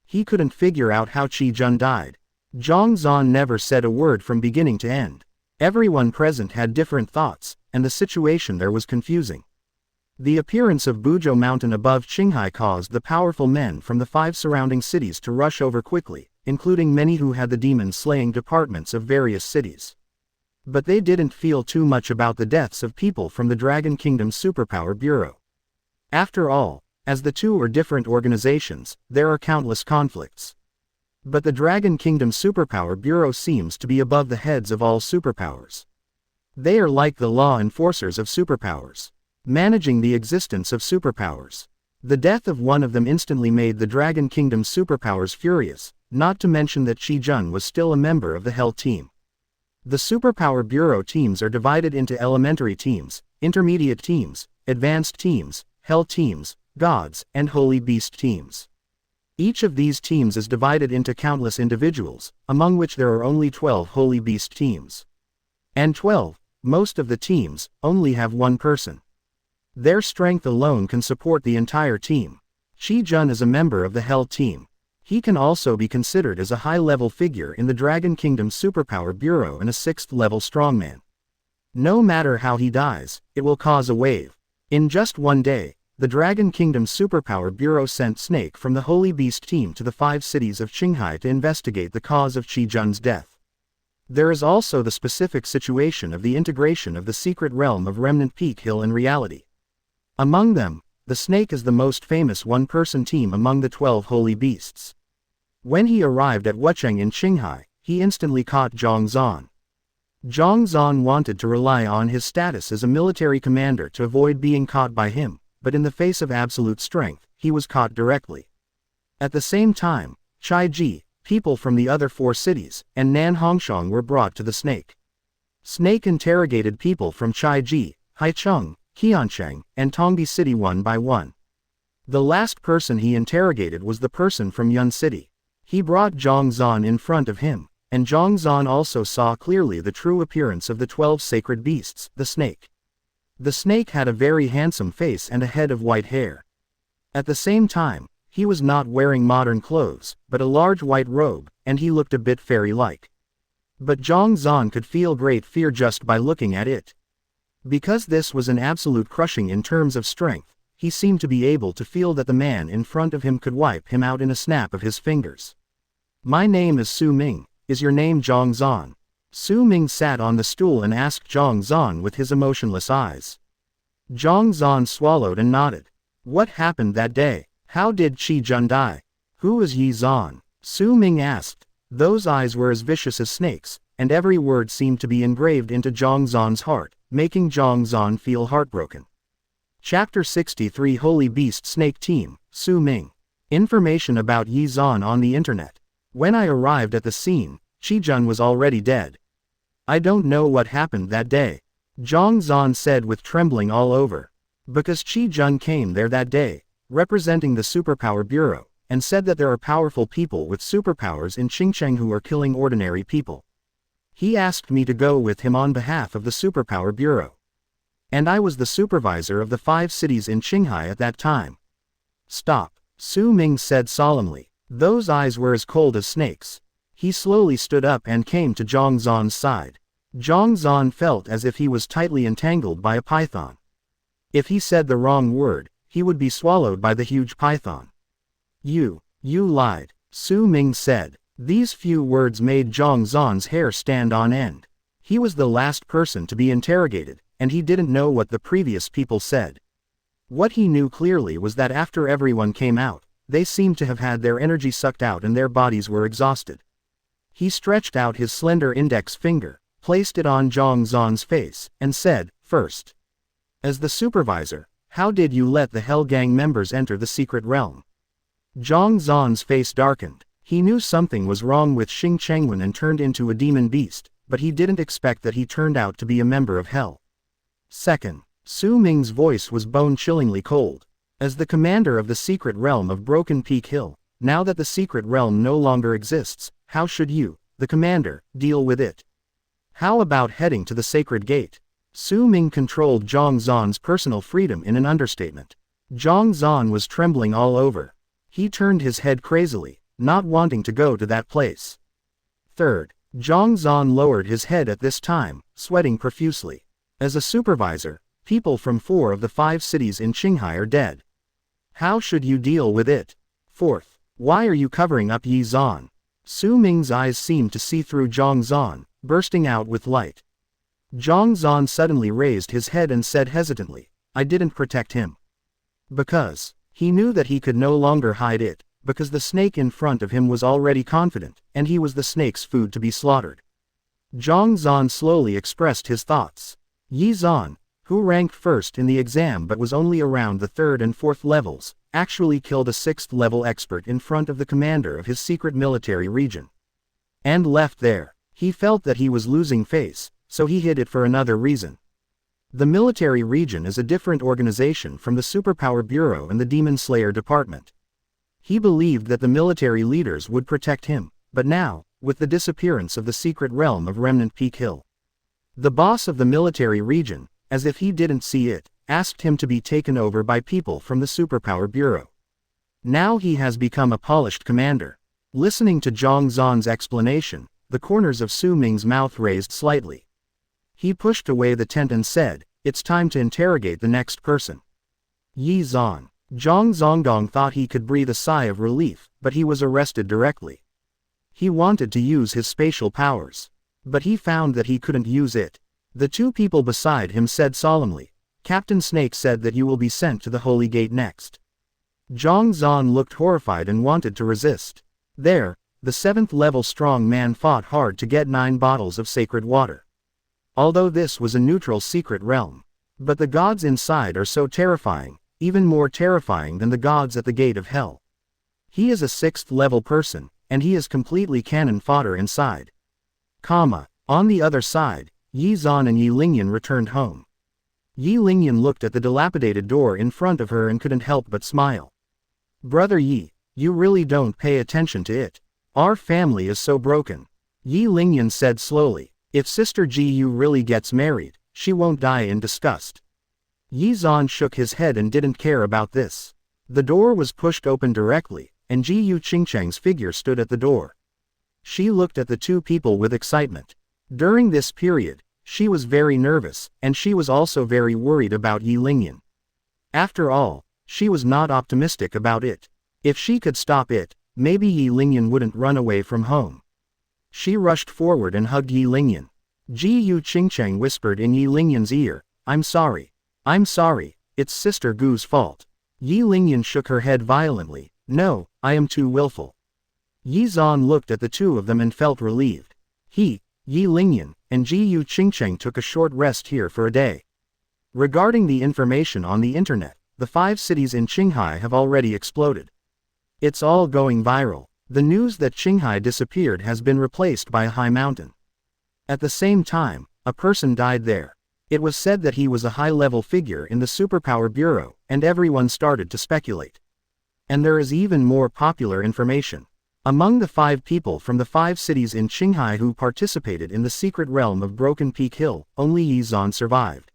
He couldn't figure out how Qi Jun died. Zhang Zan never said a word from beginning to end. Everyone present had different thoughts, and the situation there was confusing. The appearance of Buzhou Mountain above Qinghai caused the powerful men from the 5 surrounding cities to rush over quickly, including many who had the demon-slaying departments of various cities. But they didn't feel too much about the deaths of people from the Dragon Kingdom Superpower Bureau. After all, as the two are different organizations, there are countless conflicts. But the Dragon Kingdom Superpower Bureau seems to be above the heads of all superpowers. They are like the law enforcers of superpowers, managing the existence of superpowers. The death of one of them instantly made the Dragon Kingdom superpowers furious, not to mention that Qi Jun was still a member of the Hell Team. The Superpower Bureau teams are divided into elementary teams, intermediate teams, advanced teams, Hell teams, gods, and Holy Beast teams. Each of these teams is divided into countless individuals, among which there are only 12 Holy Beast teams. And 12, most of the teams, only have one person. Their strength alone can support the entire team. Qi Jun is a member of the Hell Team. He can also be considered as a high-level figure in the Dragon Kingdom Superpower Bureau and a 6th-level strongman. No matter how he dies, it will cause a wave. In just one day, the Dragon Kingdom Superpower Bureau sent Snake from the Holy Beast team to the 5 cities of Qinghai to investigate the cause of Qi Jun's death. There is also the specific situation of the integration of the secret realm of Remnant Peak Hill in reality. Among them, the Snake is the most famous one-person team among the 12 Holy Beasts. When he arrived at Wucheng in Qinghai, he instantly caught Zhang Zan. Zhang Zan wanted to rely on his status as a military commander to avoid being caught by him, but in the face of absolute strength, he was caught directly. At the same time, Chai Ji, people from the other 4 cities, and Nan Hongshang were brought to the Snake. Snake interrogated people from Chai Ji, Haicheng, Qiansheng, and Tongbi City one by one. The last person he interrogated was the person from Yun City. He brought Zhang Zan in front of him, and Zhang Zan also saw clearly the true appearance of the 12 sacred beasts, the Snake. The Snake had a very handsome face and a head of white hair. At the same time, he was not wearing modern clothes, but a large white robe, and he looked a bit fairy-like. But Zhang Zan could feel great fear just by looking at it. Because this was an absolute crushing in terms of strength, he seemed to be able to feel that the man in front of him could wipe him out in a snap of his fingers. "My name is Su Ming, is your name Zhang Zan?" Su Ming sat on the stool and asked Zhang Zan with his emotionless eyes. Zhang Zan swallowed and nodded. "What happened that day? How did Qi Jun die? Who is Ye Xuan?" Su Ming asked. Those eyes were as vicious as snakes, and every word seemed to be engraved into Zhang Zan's heart, making Zhang Zan feel heartbroken. Chapter 63 Holy Beast Snake Team, Su Ming. Information about Ye Xuan on the internet. When I arrived at the scene, Qi Jun was already dead. "I don't know what happened that day," Zhang Zan said with trembling all over. Because Qi Jun came there that day, representing the Superpower Bureau, and said that there are powerful people with superpowers in Qingcheng who are killing ordinary people. He asked me to go with him on behalf of the Superpower Bureau. And I was the supervisor of the 5 cities in Qinghai at that time. "Stop," Su Ming said solemnly. Those eyes were as cold as snakes. He slowly stood up and came to Zhang Zan's side. Zhang Zan felt as if he was tightly entangled by a python. If he said the wrong word, he would be swallowed by the huge python. You lied," Su Ming said. These few words made Zhang Zan's hair stand on end. He was the last person to be interrogated, and he didn't know what the previous people said. What he knew clearly was that after everyone came out, they seemed to have had their energy sucked out and their bodies were exhausted. He stretched out his slender index finger, placed it on Zhang Zan's face, and said, "First, as the supervisor, how did you let the Hell Gang members enter the secret realm?" Zhang Zan's face darkened. He knew something was wrong with Xing Chengwen and turned into a demon beast, but he didn't expect that he turned out to be a member of Hell. Second, Su Ming's voice was bone-chillingly cold. As the commander of the secret realm of Broken Peak Hill, now that the secret realm no longer exists, how should you, the commander, deal with it? How about heading to the sacred gate? Su Ming controlled Zhang Zan's personal freedom in an understatement. Zhang Zan was trembling all over. He turned his head crazily, not wanting to go to that place. Third, Zhang Zan lowered his head at this time, sweating profusely. As a supervisor, people from 4 of the 5 cities in Qinghai are dead. How should you deal with it? Fourth, why are you covering up Ye Xuan? Su Ming's eyes seemed to see through Zhang Zan, bursting out with light. Zhang Zan suddenly raised his head and said hesitantly, "I didn't protect him." Because he knew that he could no longer hide it, because the snake in front of him was already confident, and he was the snake's food to be slaughtered. Zhang Zan slowly expressed his thoughts. Ye Xuan, who ranked first in the exam but was only around the 3rd and 4th levels, actually killed a 6th level expert in front of the commander of his secret military region. And left there. He felt that he was losing face, so he hid it for another reason. The military region is a different organization from the Superpower Bureau and the Demon Slayer Department. He believed that the military leaders would protect him, but now, with the disappearance of the secret realm of Remnant Peak Hill, the boss of the military region, as if he didn't see it, asked him to be taken over by people from the Superpower Bureau. Now he has become a polished commander. Listening to Zhang Zan's explanation, the corners of Su Ming's mouth raised slightly. He pushed away the tent and said, "It's time to interrogate the next person." Ye Xuan. Zhang Zongdong thought he could breathe a sigh of relief, but he was arrested directly. He wanted to use his spatial powers, but he found that he couldn't use it. The 2 people beside him said solemnly, "Captain Snake said that you will be sent to the Holy Gate next." Zhang Zan looked horrified and wanted to resist. There, the 7th level strong man fought hard to get 9 bottles of sacred water. Although this was a neutral secret realm, but the gods inside are so terrifying, even more terrifying than the gods at the gate of hell. He is a 6th level person, and he is completely cannon fodder inside. On the other side, Ye Xuan and Yi Lingyan returned home. Yi Lingyan looked at the dilapidated door in front of her and couldn't help but smile. "Brother Yi, you really don't pay attention to it. Our family is so broken." Yi Lingyan said slowly, "If Sister Ji Yu really gets married, she won't die in disgust." Ye Xuan shook his head and didn't care about this. The door was pushed open directly, and Ji Yu Qingchang's figure stood at the door. She looked at the 2 people with excitement. During this period, she was very nervous, and she was also very worried about Yi Lingyan. After all, she was not optimistic about it. If she could stop it, maybe Yi Lingyan wouldn't run away from home. She rushed forward and hugged Yi Lingyan. Ji Yu Qingchang whispered in Yi Lingyan's ear, "I'm sorry. I'm sorry, it's Sister Gu's fault." Yi Lingyan shook her head violently, "No, I am too willful." Ye Xuan looked at the 2 of them and felt relieved. He, Yi Lingyan, and Ji Yu Qingcheng took a short rest here for a day. Regarding the information on the internet, the 5 cities in Qinghai have already exploded. It's all going viral. The news that Qinghai disappeared has been replaced by a high mountain. At the same time, a person died there. It was said that he was a high-level figure in the Superpower Bureau, and everyone started to speculate. And there is even more popular information. Among the 5 people from the 5 cities in Qinghai who participated in the secret realm of Broken Peak Hill, only Ye Xuan survived.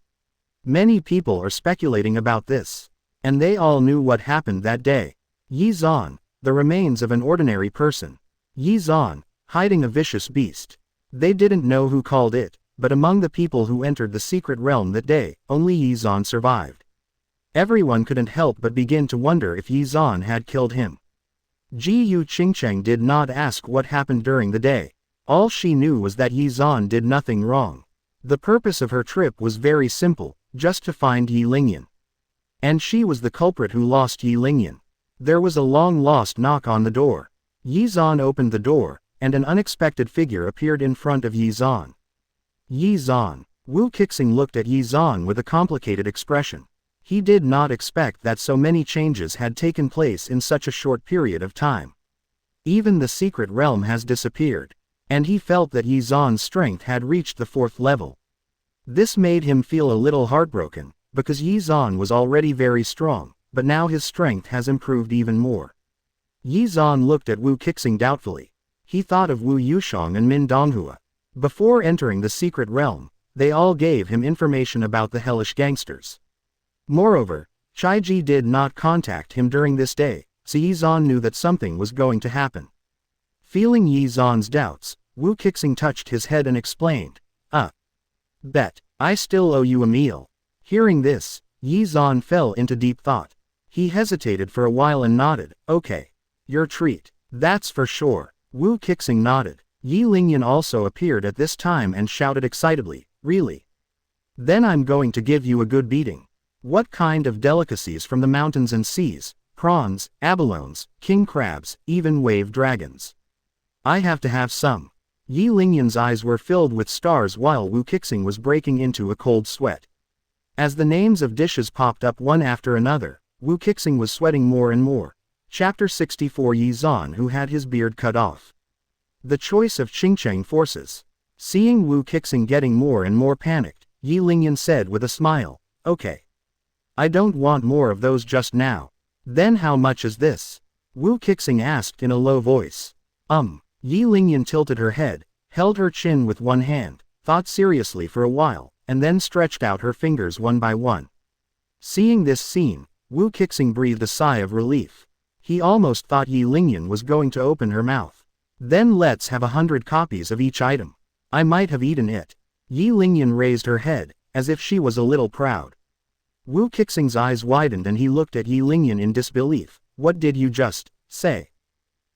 Many people are speculating about this. And they all knew what happened that day. Ye Xuan, the remains of an ordinary person. Ye Xuan, hiding a vicious beast. They didn't know who called it, but among the people who entered the secret realm that day, only Ye Xuan survived. Everyone couldn't help but begin to wonder if Ye Xuan had killed him. Ji Yu Qingcheng did not ask what happened during the day. All she knew was that Ye Xuan did nothing wrong. The purpose of her trip was very simple, just to find Ye Lingyan. And she was the culprit who lost Ye Lingyan. There was a long-lost knock on the door. Ye Xuan opened the door, and an unexpected figure appeared in front of Ye Xuan. Ye Xuan. Wu Qixing looked at Ye Xuan with a complicated expression. He did not expect that so many changes had taken place in such a short period of time. Even the secret realm has disappeared. And he felt that Ye Xuan's strength had reached the 4th level. This made him feel a little heartbroken, because Ye Xuan was already very strong, but now his strength has improved even more. Ye Xuan looked at Wu Qixing doubtfully. He thought of Wu Yushang and Min Donghua. Before entering the secret realm, they all gave him information about the hellish gangsters. Moreover, Chaiji did not contact him during this day, so Ye Xuan knew that something was going to happen. Feeling Ye Xuan's doubts, Wu Qixing touched his head and explained, Bet, I still owe you a meal. Hearing this, Ye Xuan fell into deep thought. He hesitated for a while and nodded, okay. Your treat. That's for sure. Wu Qixing nodded. Ye Lingyan also appeared at this time and shouted excitedly, really? Then I'm going to give you a good beating. What kind of delicacies from the mountains and seas, prawns, abalones, king crabs, even wave dragons? I have to have some. Ye Lingyan's eyes were filled with stars while Wu Qixing was breaking into a cold sweat. As the names of dishes popped up one after another, Wu Qixing was sweating more and more. Chapter 64 Ye Xuan who had his beard cut off. The choice of Qingcheng forces. Seeing Wu Qixing getting more and more panicked, Ye Lingyan said with a smile, okay. I don't want more of those just now. Then how much is this? Wu Qixing asked in a low voice. Ye Lingyan tilted her head, held her chin with one hand, thought seriously for a while, and then stretched out her fingers one by one. Seeing this scene, Wu Qixing breathed a sigh of relief. He almost thought Ye Lingyan was going to open her mouth. Then let's have 100 copies of each item. I might have eaten it. Ye Lingyan raised her head, as if she was a little proud. Wu Qixing's eyes widened and he looked at Ye Lingyan in disbelief. What did you just say?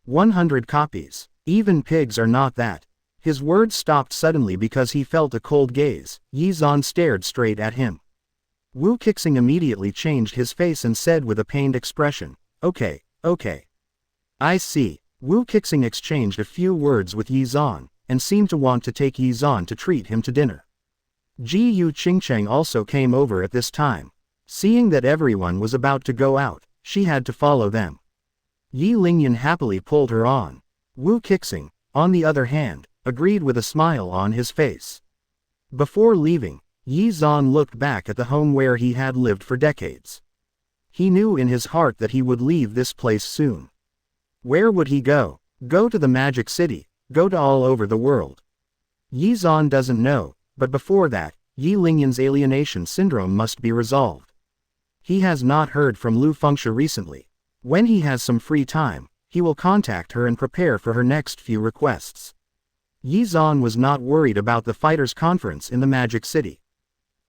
100 copies. Even pigs are not that. His words stopped suddenly because he felt a cold gaze. Ye Xuan stared straight at him. Wu Qixing immediately changed his face and said with a pained expression, okay. I see. Wu Qixing exchanged a few words with Ye Xuan, and seemed to want to take Ye Xuan to treat him to dinner. Ji Yu Qingcheng also came over at this time. Seeing that everyone was about to go out, she had to follow them. Ye Lingyan happily pulled her on. Wu Qixing, on the other hand, agreed with a smile on his face. Before leaving, Ye Xuan looked back at the home where he had lived for decades. He knew in his heart that he would leave this place soon. Where would he go? Go to the Magic City, go to all over the world. Ye Xuan doesn't know, but before that, Ye Lingyan's alienation syndrome must be resolved. He has not heard from Lu Fengsha recently. When he has some free time, he will contact her and prepare for her next few requests. Ye Xuan was not worried about the fighters' conference in the Magic City.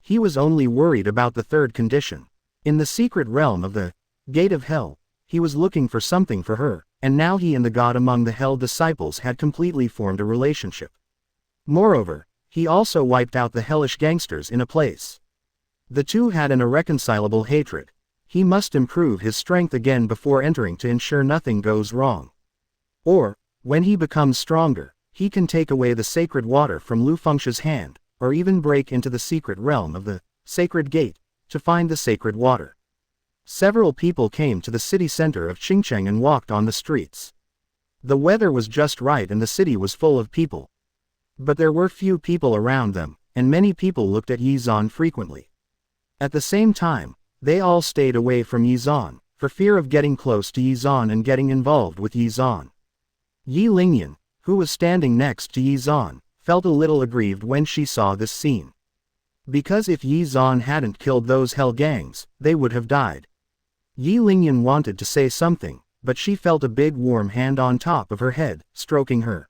He was only worried about the third condition. In the secret realm of the Gate of Hell, he was looking for something for her, and now he and the god among the Hell disciples had completely formed a relationship. Moreover, he also wiped out the hellish gangsters in a place. The two had an irreconcilable hatred. He must improve his strength again before entering to ensure nothing goes wrong. Or, when he becomes stronger, he can take away the sacred water from Lu Fengsha's hand, or even break into the secret realm of the Sacred Gate, to find the sacred water. Several people came to the city center of Qingcheng and walked on the streets. The weather was just right and the city was full of people. But there were few people around them, and many people looked at Ye Xuan frequently. At the same time, they all stayed away from Ye Xuan, for fear of getting close to Ye Xuan and getting involved with Ye Xuan. Ye Lingyan, who was standing next to Ye Xuan, felt a little aggrieved when she saw this scene. Because if Ye Xuan hadn't killed those hell gangs, they would have died. Ye Lingyan wanted to say something, but she felt a big warm hand on top of her head, stroking her.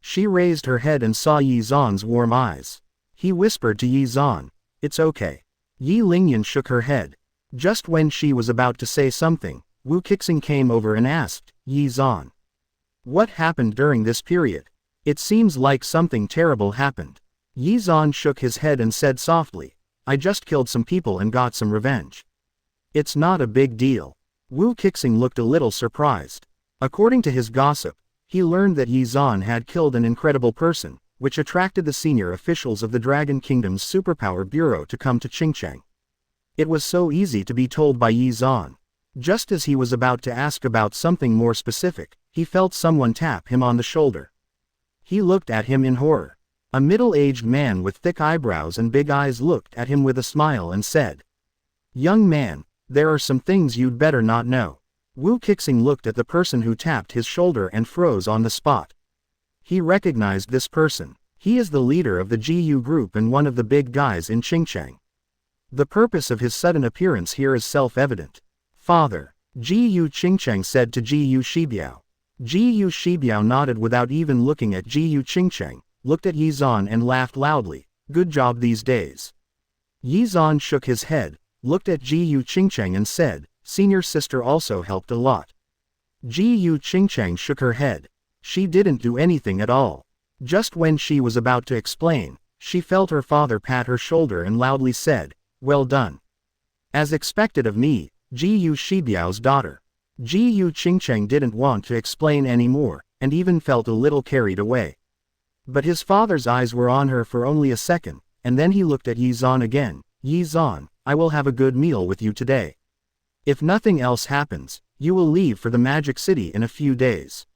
She raised her head and saw Ye Xuan's warm eyes. He whispered to Ye Xuan, "It's okay." Ye Lingyan shook her head. Just when she was about to say something, Wu Qixing came over and asked, "Ye Xuan, what happened during this period? It seems like something terrible happened. Ye Xuan shook his head and said softly, I just killed some people and got some revenge. It's not a big deal. Wu Qixing looked a little surprised. According to his gossip, he learned that Ye Xuan had killed an incredible person, which attracted the senior officials of the Dragon Kingdom's Superpower Bureau to come to Qingcheng. It was so easy to be told by Ye Xuan. Just as he was about to ask about something more specific, he felt someone tap him on the shoulder. He looked at him in horror. A middle-aged man with thick eyebrows and big eyes looked at him with a smile and said, Young man, there are some things you'd better not know. Wu Qixing looked at the person who tapped his shoulder and froze on the spot. He recognized this person. He is the leader of the GU group and one of the big guys in Qingcheng. The purpose of his sudden appearance here is self-evident. Father, GU Qingcheng said to GU Shibiao. GU Shibiao nodded without even looking at GU Qingcheng, looked at Ye Xuan and laughed loudly. Good job these days. Ye Xuan shook his head, looked at GU Qingcheng and said, Senior sister also helped a lot. GU Qingcheng shook her head. She didn't do anything at all. Just when she was about to explain, she felt her father pat her shoulder and loudly said, Well done. As expected of me, GU Shibiao's daughter. GU Qingcheng didn't want to explain anymore, and even felt a little carried away. But his father's eyes were on her for only a second, and then he looked at Ye Xuan again. Ye Xuan, I will have a good meal with you today. If nothing else happens, you will leave for the Magic City in a few days.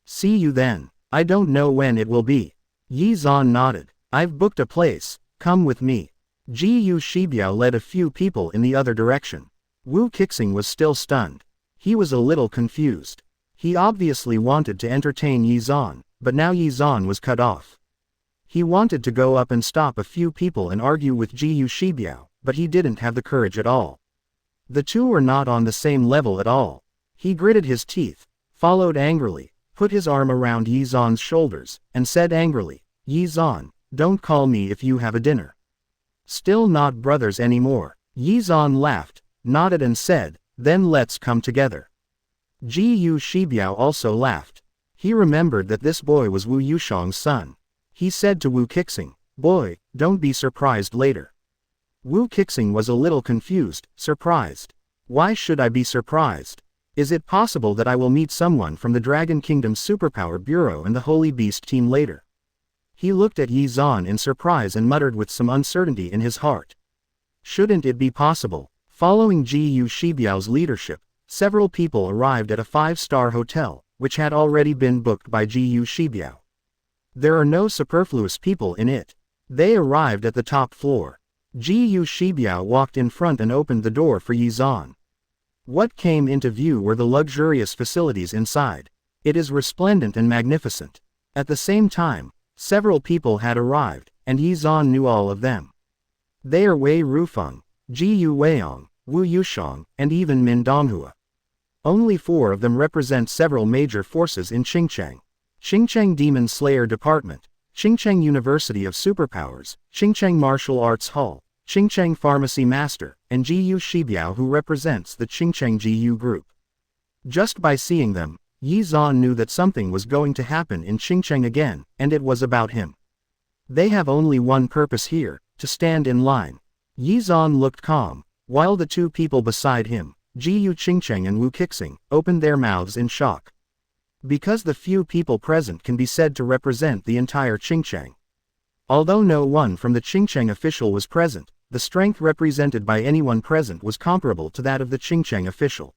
See you then. I don't know when it will be. Ye Xuan nodded. I've booked a place, come with me. GU Shibiao led a few people in the other direction. Wu Qixing was still stunned. He was a little confused. He obviously wanted to entertain Ye Xuan, but now Ye Xuan was cut off. He wanted to go up and stop a few people and argue with GU Shibiao, but he didn't have the courage at all. The two were not on the same level at all. He gritted his teeth, followed angrily, put his arm around Ye Xuan's shoulders, and said angrily, Ye Xuan, don't call me if you have a dinner. Still not brothers anymore. Ye Xuan laughed, nodded and said, then let's come together. GU Shibiao also laughed. He remembered that this boy was Wu Yushang's son. He said to Wu Qixing, Boy, don't be surprised later. Wu Qixing was a little confused, surprised. Why should I be surprised? Is it possible that I will meet someone from the Dragon Kingdom's Superpower Bureau and the Holy Beast team later? He looked at Ye Xuan in surprise and muttered with some uncertainty in his heart. Shouldn't it be possible? Following GU Shibiao's leadership, several people arrived at a 5-star hotel, which had already been booked by GU Shibiao. There are no superfluous people in it. They arrived at the top floor. GU Shibiao walked in front and opened the door for Ye Xuan. What came into view were the luxurious facilities inside. It is resplendent and magnificent. At the same time, several people had arrived, and Ye Xuan knew all of them. They are Wei Rufeng, Jiu Weiyang, Wu Yushang, and even Min Donghua. Only 4 of them represent several major forces in Qingcheng. Qingcheng Demon Slayer Department, Qingcheng University of Superpowers, Qingcheng Martial Arts Hall, Qingcheng Pharmacy Master, and GU Shibiao who represents the Qingcheng GU group. Just by seeing them, Ye Xuan knew that something was going to happen in Qingcheng again, and it was about him. They have only one purpose here, to stand in line. Ye Xuan looked calm, while the 2 people beside him, GU Qingcheng and Wu Qixing, opened their mouths in shock. Because the few people present can be said to represent the entire Qingcheng. Although no one from the Qingcheng official was present, the strength represented by anyone present was comparable to that of the Qingcheng official.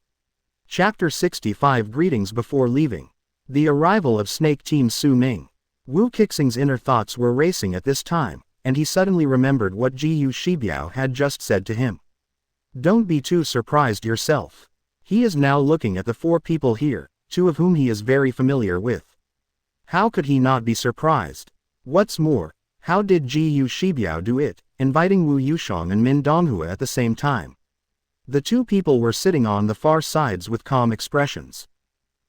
Chapter 65 Greetings before leaving. The arrival of Snake Team Su Ming. Wu Qixing's inner thoughts were racing at this time, and he suddenly remembered what GU Shibiao had just said to him. Don't be too surprised yourself. He is now looking at the 4 people here, 2 of whom he is very familiar with. How could he not be surprised? What's more, how did GU Shibiao do it, inviting Wu Yushang and Min Donghua at the same time? The 2 people were sitting on the far sides with calm expressions.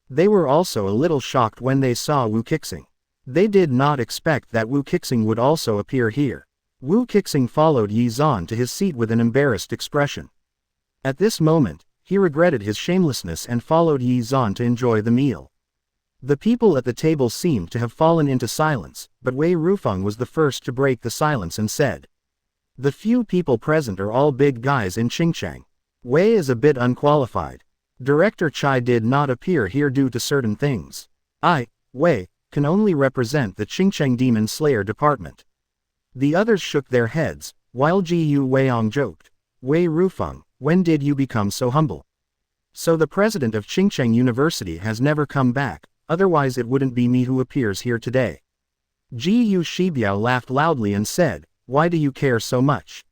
They were also a little shocked when they saw Wu Qixing. They did not expect that Wu Qixing would also appear here. Wu Qixing followed Ye Xuan to his seat with an embarrassed expression. At this moment, he regretted his shamelessness and followed Ye Xuan to enjoy the meal. The people at the table seemed to have fallen into silence, but Wei Rufeng was the first to break the silence and said, "The few people present are all big guys in Qingcheng. Wei is a bit unqualified. Director Chai did not appear here due to certain things. I, Wei, can only represent the Qingcheng Demon Slayer Department." The others shook their heads, while Ji Weiyang joked, "Wei Rufeng, when did you become so humble? So the president of Qingcheng University has never come back, otherwise it wouldn't be me who appears here today." Ji Shibiao laughed loudly and said, "Why do you care so much?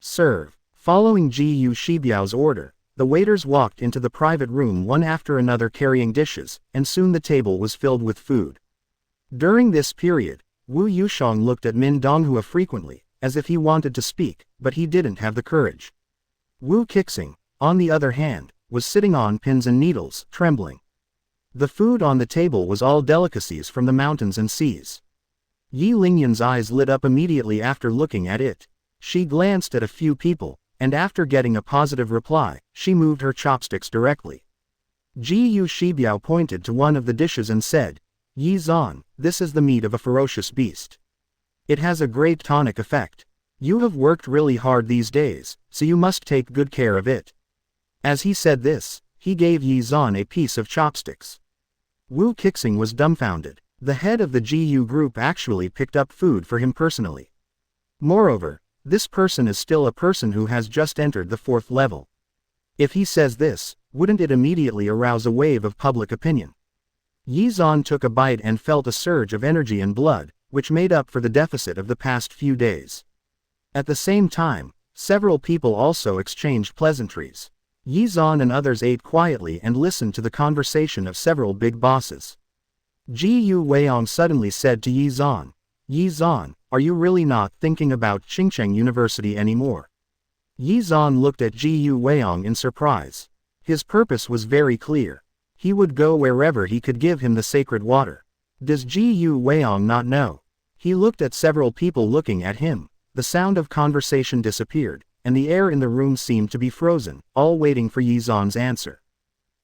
Serve." Following Ji Shibiao's order, the waiters walked into the private room one after another carrying dishes, and soon the table was filled with food. During this period, Wu Yushang looked at Min Donghua frequently, as if he wanted to speak, but he didn't have the courage. Wu Qixing, on the other hand, was sitting on pins and needles, trembling. The food on the table was all delicacies from the mountains and seas. Yi Lingyan's eyes lit up immediately after looking at it. She glanced at a few people, and after getting a positive reply, she moved her chopsticks directly. Ji Shibiao pointed to one of the dishes and said, "Yi Xuan, this is the meat of a ferocious beast. It has a great tonic effect. You have worked really hard these days, so you must take good care of it." As he said this, he gave Yi Xuan a piece of chopsticks. Wu Qixing was dumbfounded. The head of the GU group actually picked up food for him personally. Moreover, this person is still a person who has just entered the 4th level. If he says this, wouldn't it immediately arouse a wave of public opinion? Yi Xuan took a bite and felt a surge of energy and blood, which made up for the deficit of the past few days. At the same time, several people also exchanged pleasantries. Yi Xuan and others ate quietly and listened to the conversation of several big bosses. Ji Weiyang suddenly said to Yi Xuan, "Yi Xuan, are you really not thinking about Qingcheng University anymore?" Yi Xuan looked at Ji Weiyang in surprise. His purpose was very clear. He would go wherever he could give him the sacred water. Does Ji Weiyang not know? He looked at several people looking at him. The sound of conversation disappeared, and the air in the room seemed to be frozen, all waiting for Yi Xuan's answer.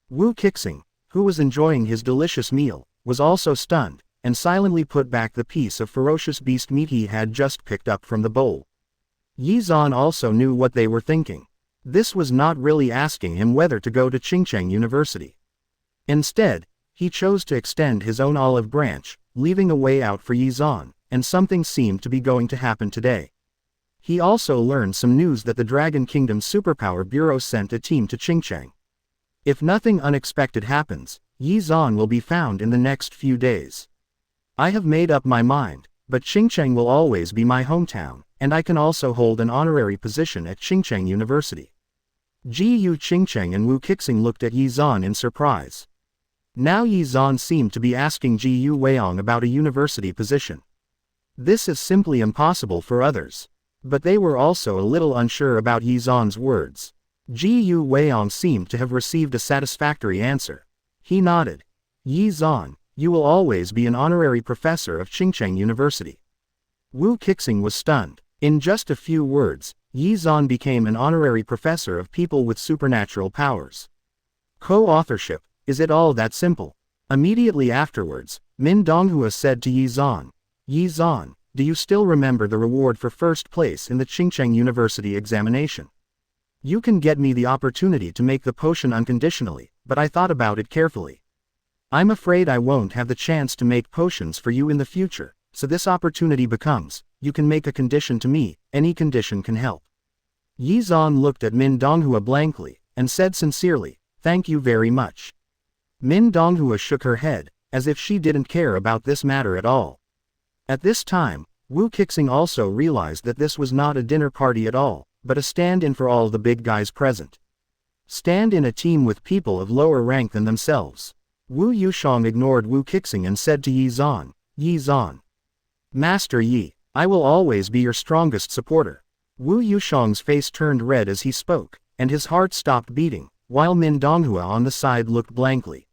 Wu Qixing, who was enjoying his delicious meal, was also stunned, and silently put back the piece of ferocious beast meat he had just picked up from the bowl. Yi Xuan also knew what they were thinking. This was not really asking him whether to go to Qingcheng University. Instead, he chose to extend his own olive branch, leaving a way out for Yi Xuan, and something seemed to be going to happen today. He also learned some news that the Dragon Kingdom's Superpower Bureau sent a team to Qingcheng. If nothing unexpected happens, Yi Xuan will be found in the next few days. I have made up my mind, but Qingcheng will always be my hometown, and I can also hold an honorary position at Qingcheng University. Ji Qingcheng and Wu Qixing looked at Yi Xuan in surprise. Now Yi Xuan seemed to be asking Ji Weiyang about a university position. This is simply impossible for others. But they were also a little unsure about Yi Xuan's words. Ji Weiyang seemed to have received a satisfactory answer. He nodded. "Yi Xuan, you will always be an honorary professor of Qingcheng University." Wu Qixing was stunned. In just a few words, Yi Xuan became an honorary professor of people with supernatural powers. Co-authorship, is it all that simple? Immediately afterwards, Min Donghua said to Yi Xuan, "Yi Xuan, do you still remember the reward for first place in the Qingcheng University examination? You can get me the opportunity to make the potion unconditionally, but I thought about it carefully. I'm afraid I won't have the chance to make potions for you in the future, so this opportunity becomes, you can make a condition to me, any condition can help." Yi Xuan looked at Min Donghua blankly, and said sincerely, "Thank you very much." Min Donghua shook her head, as if she didn't care about this matter at all. At this time, Wu Qixing also realized that this was not a dinner party at all, but a stand-in for all the big guys present. Stand in a team with people of lower rank than themselves. Wu Yushang ignored Wu Qixing and said to Yi Xuan, "Yi Xuan. Master Yi, I will always be your strongest supporter." Wu Yushang's face turned red as he spoke, and his heart stopped beating, while Min Donghua on the side looked blankly.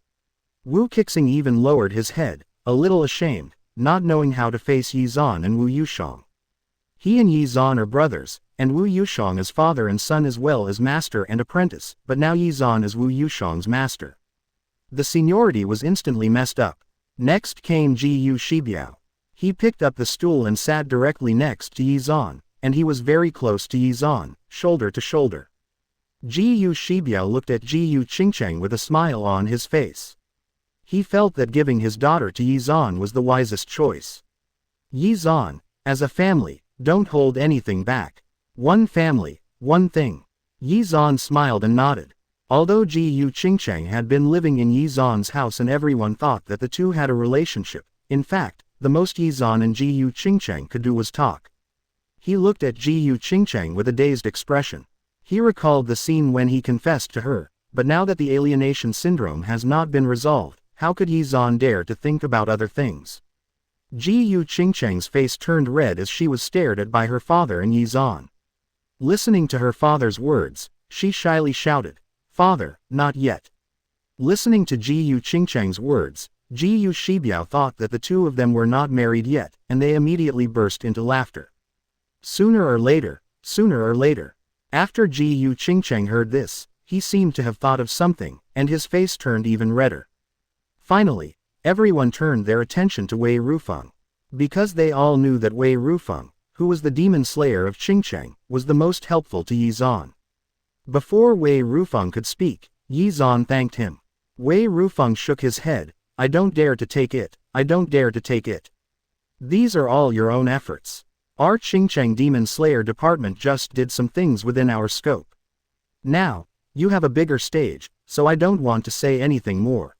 Wu Qixing even lowered his head, a little ashamed, not knowing how to face Yi Xuan and Wu Yushang. He and Yi Xuan are brothers, and Wu Yushang is father and son as well as master and apprentice, but now Yi Xuan is Wu Yushang's master. The seniority was instantly messed up, Next came Ye Xuan. He picked up the stool and sat directly next to Ye Xuan, and he was very close to Ye Xuan, shoulder to shoulder. Ye Xuan looked at Ye Qingcheng with a smile on his face. He felt that giving his daughter to Ye Xuan was the wisest choice. Ye Xuan, as a family, don't hold anything back. One family, one thing. Ye Xuan smiled and nodded. Although Ye Qingcheng had been living in Ye Xuan's house and everyone thought that the two had a relationship, in fact, the most Ye Xuan and Ye Qingcheng could do was talk. He looked at Ye Qingcheng with a dazed expression. He recalled the scene when he confessed to her, but now that the alienation syndrome has not been resolved, how could Ye Xuan dare to think about other things? Ye Qingcheng's face turned red as she was stared at by her father and Ye Xuan. Listening to her father's words, she shyly shouted, "Father, not yet." Listening to Ye Qingcheng's words, Ye Xuan thought that the two of them were not married yet, and they immediately burst into laughter. Sooner or later, sooner or later. After Ye Qingcheng heard this, he seemed to have thought of something, and his face turned even redder. Finally, everyone turned their attention to Wei Rufeng. Because they all knew that Wei Rufeng, who was the demon slayer of Qingcheng, was the most helpful to Ye Xuan. Before Wei Rufeng could speak, Ye Xuan thanked him. Wei Rufeng shook his head. "I don't dare to take it, I don't dare to take it. These are all your own efforts. Our Qingcheng Demon Slayer department just did some things within our scope. Now, you have a bigger stage, so I don't want to say anything more.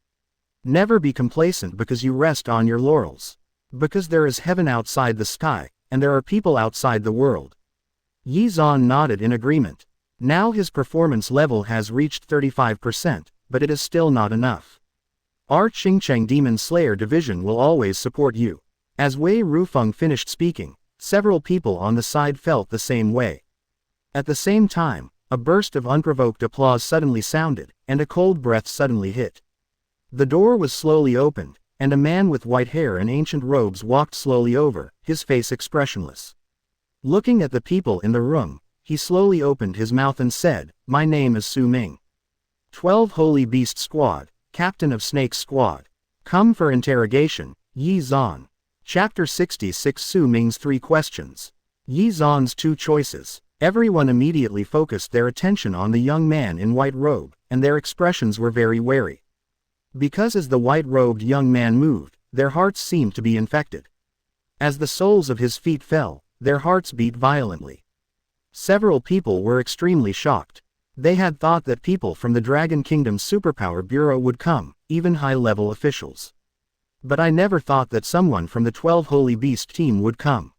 Never be complacent because you rest on your laurels. Because there is heaven outside the sky, and there are people outside the world." Ye Xuan nodded in agreement. Now his performance level has reached 35%, but it is still not enough. Our Qingcheng Demon Slayer division will always support you. As Wei Rufeng finished speaking, several people on the side felt the same way. At the same time, a burst of unprovoked applause suddenly sounded, and a cold breath suddenly hit. The door was slowly opened, and a man with white hair and ancient robes walked slowly over, his face expressionless. Looking at the people in the room, he slowly opened his mouth and said, "My name is Su Ming. 12 Holy Beast Squad, Captain of Snake Squad. Come for interrogation, Ye Xuan." Chapter 66 Su Ming's 3 Questions. Ye Xuan's 2 Choices. Everyone immediately focused their attention on the young man in white robe, and their expressions were very wary. Because as the white-robed young man moved, their hearts seemed to be infected. As the soles of his feet fell, their hearts beat violently. Several people were extremely shocked. They had thought that people from the Dragon Kingdom's Superpower Bureau would come, even high-level officials. But I never thought that someone from the 12 Holy Beast team would come.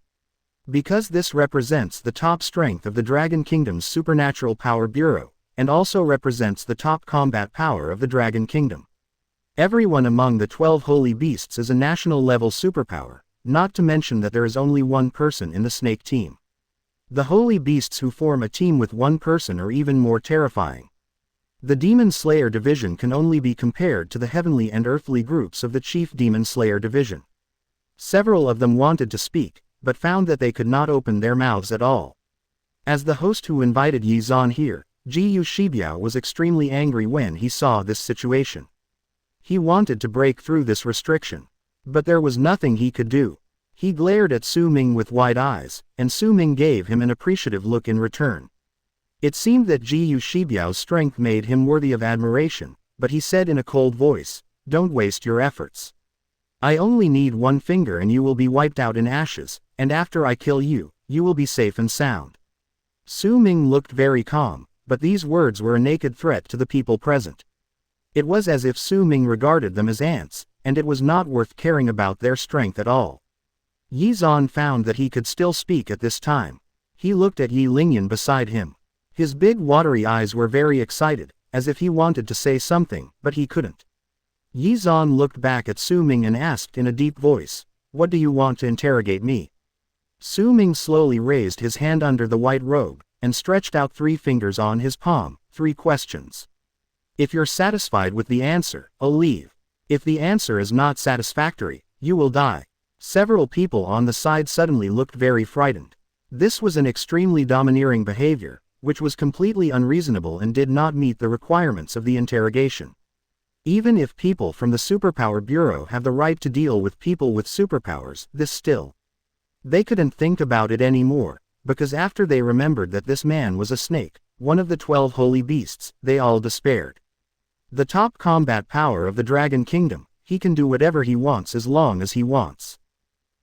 Because this represents the top strength of the Dragon Kingdom's Supernatural Power Bureau, and also represents the top combat power of the Dragon Kingdom. Everyone among the 12 Holy Beasts is a national-level superpower, not to mention that there is only one person in the Snake team. The Holy Beasts who form a team with one person are even more terrifying. The Demon Slayer division can only be compared to the heavenly and earthly groups of the Chief Demon Slayer division. Several of them wanted to speak, but found that they could not open their mouths at all. As the host who invited Ye Xuan here, Ye Xuan was extremely angry when he saw this situation. He wanted to break through this restriction. But there was nothing he could do. He glared at Su Ming with wide eyes, and Su Ming gave him an appreciative look in return. It seemed that Ye Xuan's strength made him worthy of admiration, but he said in a cold voice, "Don't waste your efforts. I only need one finger and you will be wiped out in ashes, and after I kill you, you will be safe and sound." Su Ming looked very calm, but these words were a naked threat to the people present. It was as if Su Ming regarded them as ants, and it was not worth caring about their strength at all. Ye Xuan found that he could still speak at this time. He looked at Yi Lingyan beside him. His big watery eyes were very excited, as if he wanted to say something, but he couldn't. Ye Xuan looked back at Su Ming and asked in a deep voice, "What do you want to interrogate me?" Su Ming slowly raised his hand under the white robe, and stretched out 3 fingers on his palm. 3 questions. If you're satisfied with the answer, I'll leave. If the answer is not satisfactory, you will die. Several people on the side suddenly looked very frightened. This was an extremely domineering behavior, which was completely unreasonable and did not meet the requirements of the interrogation. Even if people from the Superpower Bureau have the right to deal with people with superpowers, this still. They couldn't think about it anymore, because after they remembered that this man was a snake, one of the 12 holy beasts, they all despaired. The top combat power of the Dragon Kingdom, he can do whatever he wants as long as he wants.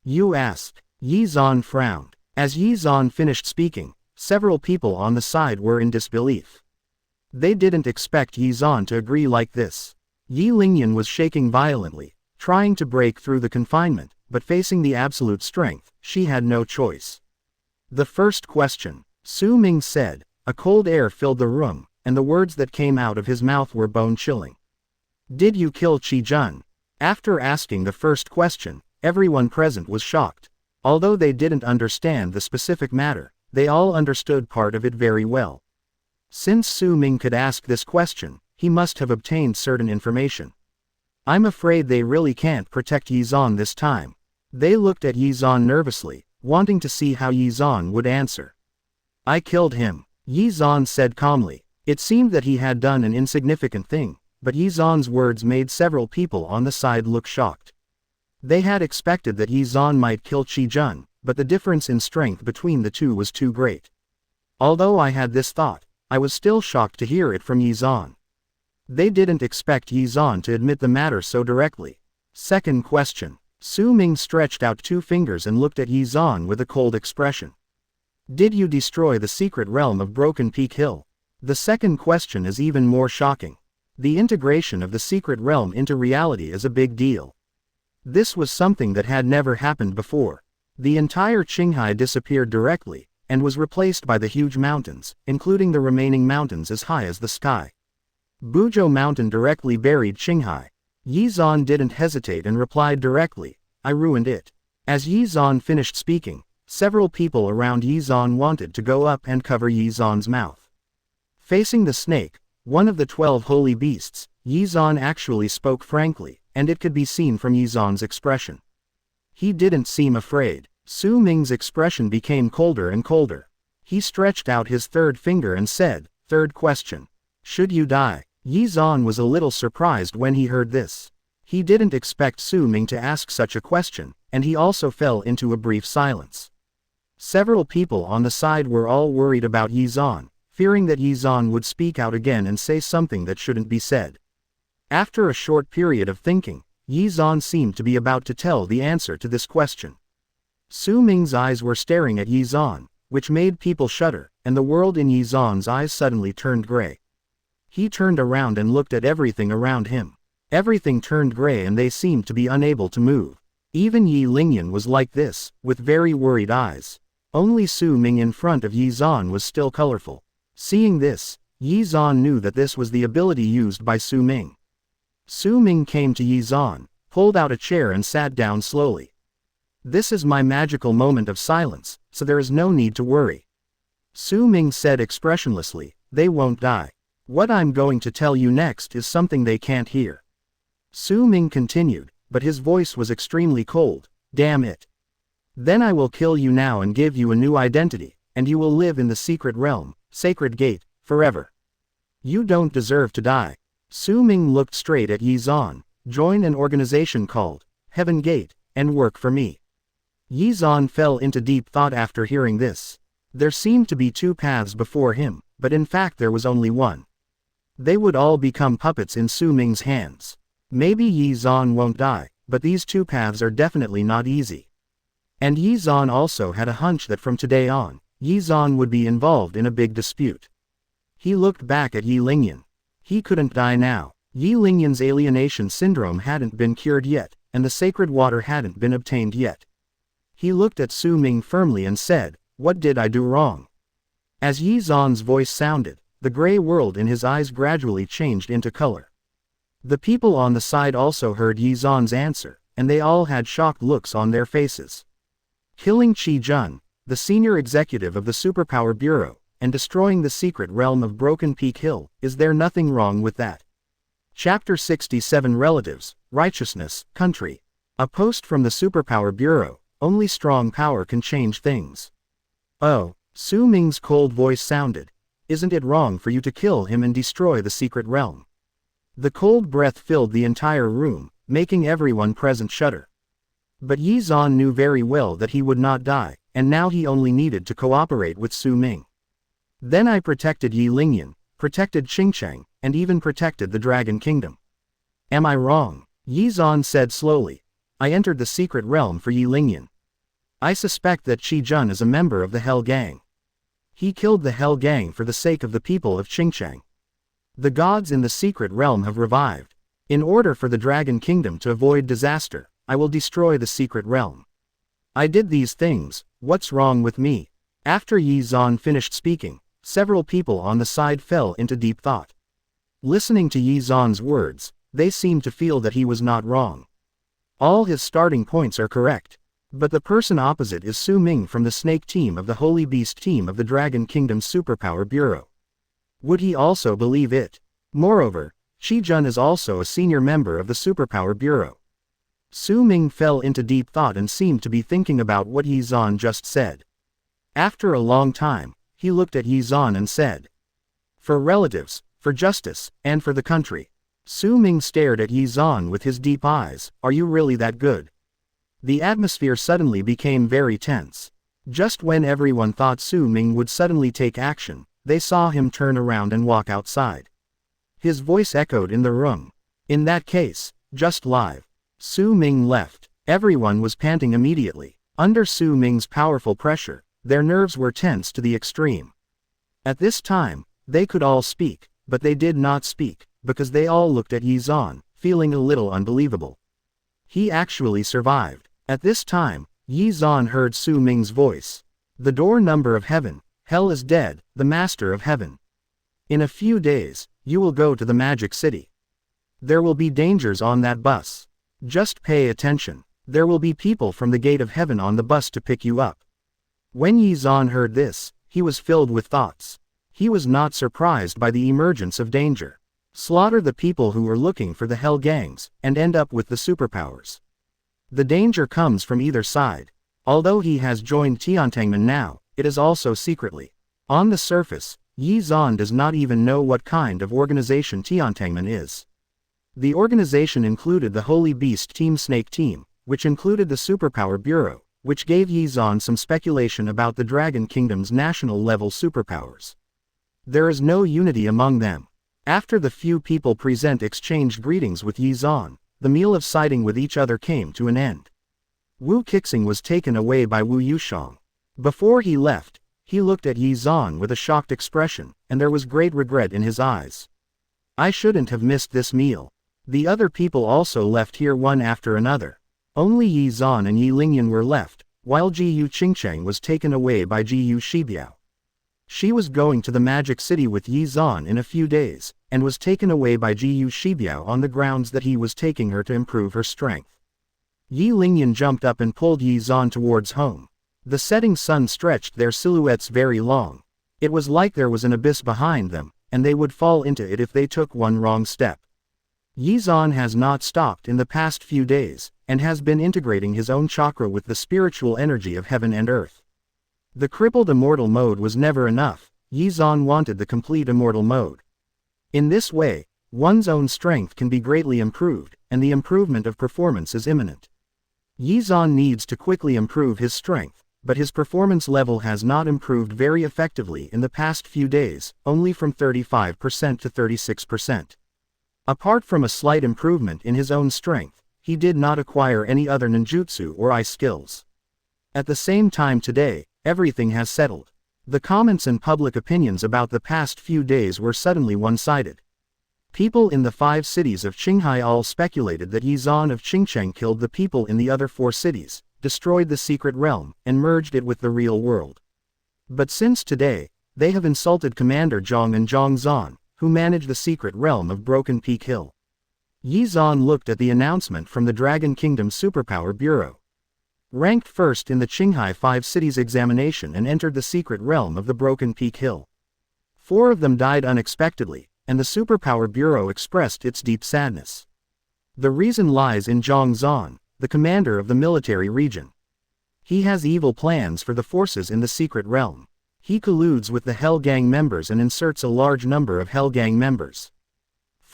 You asked. Ye Xuan frowned. As Ye Xuan finished speaking, several people on the side were in disbelief. They didn't expect Ye Xuan to agree like this. Ye Lingyan was shaking violently, trying to break through the confinement, but facing the absolute strength, she had no choice. The first question, Su Ming said. A cold air filled the room, and the words that came out of his mouth were bone-chilling. Did you kill Qi Jun? After asking the first question, everyone present was shocked. Although they didn't understand the specific matter, they all understood part of it very well. Since Su Ming could ask this question, he must have obtained certain information. I'm afraid they really can't protect Ye Xuan this time. They looked at Ye Xuan nervously, wanting to see how Ye Xuan would answer. I killed him, Ye Xuan said calmly. It seemed that he had done an insignificant thing, but Ye Xuan's words made several people on the side look shocked. They had expected that Ye Xuan might kill Qi Jun, but the difference in strength between the two was too great. Although I had this thought, I was still shocked to hear it from Ye Xuan. They didn't expect Ye Xuan to admit the matter so directly. Second question. Su Ming stretched out 2 fingers and looked at Ye Xuan with a cold expression. Did you destroy the secret realm of Broken Peak Hill? The second question is even more shocking. The integration of the secret realm into reality is a big deal. This was something that had never happened before. The entire Qinghai disappeared directly, and was replaced by the huge mountains, including the remaining mountains as high as the sky. Buzhou Mountain directly buried Qinghai. Ye Xuan didn't hesitate and replied directly, I ruined it. As Ye Xuan finished speaking, several people around Ye Xuan wanted to go up and cover Ye Xuan's mouth. Facing the snake, one of the 12 holy beasts, Ye Xuan actually spoke frankly, and it could be seen from Ye Xuan's expression. He didn't seem afraid. Su Ming's expression became colder and colder. He stretched out his third finger and said, Third question. Should you die? Ye Xuan was a little surprised when he heard this. He didn't expect Su Ming to ask such a question, and he also fell into a brief silence. Several people on the side were all worried about Ye Xuan, fearing that Ye Xuan would speak out again and say something that shouldn't be said. After a short period of thinking, Ye Xuan seemed to be about to tell the answer to this question. Su Ming's eyes were staring at Ye Xuan, which made people shudder, and the world in Ye Xuan's eyes suddenly turned gray. He turned around and looked at everything around him. Everything turned gray and they seemed to be unable to move. Even Ye Lingyan was like this, with very worried eyes. Only Su Ming in front of Ye Xuan was still colorful. Seeing this, Ye Xuan knew that this was the ability used by Su Ming. Su Ming came to Ye Xuan, pulled out a chair and sat down slowly. This is my magical moment of silence, so there is no need to worry. Su Ming said expressionlessly, they won't die. What I'm going to tell you next is something they can't hear. Su Ming continued, but his voice was extremely cold, damn it. Then I will kill you now and give you a new identity, and you will live in the secret realm, Sacred Gate, forever. You don't deserve to die. Su Ming looked straight at Ye Xuan, join an organization called Heaven Gate, and work for me. Ye Xuan fell into deep thought after hearing this. There seemed to be 2 paths before him, but in fact there was only one. They would all become puppets in Su Ming's hands. Maybe Ye Xuan won't die, but these 2 paths are definitely not easy. And Ye Xuan also had a hunch that from today on, Ye Xuan would be involved in a big dispute. He looked back at Ye Lingyan. He couldn't die now. Ye Lingyan's alienation syndrome hadn't been cured yet, and the sacred water hadn't been obtained yet. He looked at Su Ming firmly and said, what did I do wrong? As Ye Xuan's voice sounded, the gray world in his eyes gradually changed into color. The people on the side also heard Ye Xuan's answer, and they all had shocked looks on their faces. Killing Qi Jun, the senior executive of the Superpower Bureau, and destroying the secret realm of Broken Peak Hill, is there nothing wrong with that? Chapter 67 Relatives, Righteousness, Country. A post from the Superpower Bureau, only strong power can change things. Oh, Su Ming's cold voice sounded. Isn't it wrong for you to kill him and destroy the secret realm? The cold breath filled the entire room, making everyone present shudder. But Ye Xuan knew very well that he would not die, and now he only needed to cooperate with Su Ming. Then I protected Yi Lingyan, protected Xingqiang, and even protected the Dragon Kingdom. Am I wrong? Ye Xuan said slowly. I entered the secret realm for Yi Lingyan. I suspect that Qi Jun is a member of the Hell Gang. He killed the Hell Gang for the sake of the people of Xingqiang. The gods in the secret realm have revived. In order for the Dragon Kingdom to avoid disaster, I will destroy the secret realm. I did these things, what's wrong with me? After Ye Xuan finished speaking, several people on the side fell into deep thought. Listening to Ye Xuan's words, they seemed to feel that he was not wrong. All his starting points are correct. But the person opposite is Su Ming from the Snake Team of the Holy Beast Team of the Dragon Kingdom Superpower Bureau. Would he also believe it? Moreover, Qi Jun is also a senior member of the Superpower Bureau. Su Ming fell into deep thought and seemed to be thinking about what Ye Xuan just said. After a long time, he looked at Ye Xuan and said, "For relatives, for justice, and for the country." Su Ming stared at Ye Xuan with his deep eyes. Are you really that good? The atmosphere suddenly became very tense. Just when everyone thought Su Ming would suddenly take action, they saw him turn around and walk outside. His voice echoed in the room. In that case, just live. Su Ming left. Everyone was panting immediately. Under Su Ming's powerful pressure, their nerves were tense to the extreme. At this time, they could all speak, but they did not speak, because they all looked at Ye Xuan, feeling a little unbelievable. He actually survived. At this time, Ye Xuan heard Su Ming's voice. The door number of heaven, hell is dead, the master of heaven. In a few days, you will go to the Magic City. There will be dangers on that bus. Just pay attention. There will be people from the gate of heaven on the bus to pick you up. When Ye Xuan heard this, he was filled with thoughts. He was not surprised by the emergence of danger. Slaughter the people who are looking for the Hell Gangs, and end up with the superpowers. The danger comes from either side. Although he has joined Tiantangmen now, it is also secretly. On the surface, Ye Xuan does not even know what kind of organization Tiantangmen is. The organization included the Holy Beast Team Snake Team, which included the Superpower Bureau, which gave Ye Xuan some speculation about the Dragon Kingdom's national-level superpowers. There is no unity among them. After the few people present exchanged greetings with Ye Xuan, the meal of siding with each other came to an end. Wu Qixing was taken away by Wu Yushang. Before he left, he looked at Ye Xuan with a shocked expression, and there was great regret in his eyes. I shouldn't have missed this meal. The other people also left here one after another. Only Ye Xuan and Yi Lingyan were left, while Jiyu Qingqiang was taken away by Jiyu Shibiao. She was going to the Magic City with Ye Xuan in a few days, and was taken away by Jiyu Shibiao on the grounds that he was taking her to improve her strength. Yi Lingyan jumped up and pulled Ye Xuan towards home. The setting sun stretched their silhouettes very long. It was like there was an abyss behind them, and they would fall into it if they took one wrong step. Ye Xuan has not stopped in the past few days, and has been integrating his own chakra with the spiritual energy of heaven and earth. The crippled immortal mode was never enough. Ye Xuan wanted the complete immortal mode. In this way, one's own strength can be greatly improved, and the improvement of performance is imminent. Ye Xuan needs to quickly improve his strength, but his performance level has not improved very effectively in the past few days, only from 35% to 36%. Apart from a slight improvement in his own strength, he did not acquire any other ninjutsu or ice skills. At the same time today, everything has settled. The comments and public opinions about the past few days were suddenly one-sided. People in the 5 cities of Qinghai all speculated that Ye Xuan of Qingqiang killed the people in the other 4 cities, destroyed the secret realm, and merged it with the real world. But since today, they have insulted Commander Zhang and Zhang Zan, who manage the secret realm of Broken Peak Hill. Ye Xuan looked at the announcement from the Dragon Kingdom Superpower Bureau. Ranked first in the Qinghai 5 cities examination and entered the secret realm of the Broken Peak Hill. 4 of them died unexpectedly, and the Superpower Bureau expressed its deep sadness. The reason lies in Zhang Zan, the commander of the military region. He has evil plans for the forces in the secret realm. He colludes with the Hell Gang members and inserts a large number of Hell Gang members.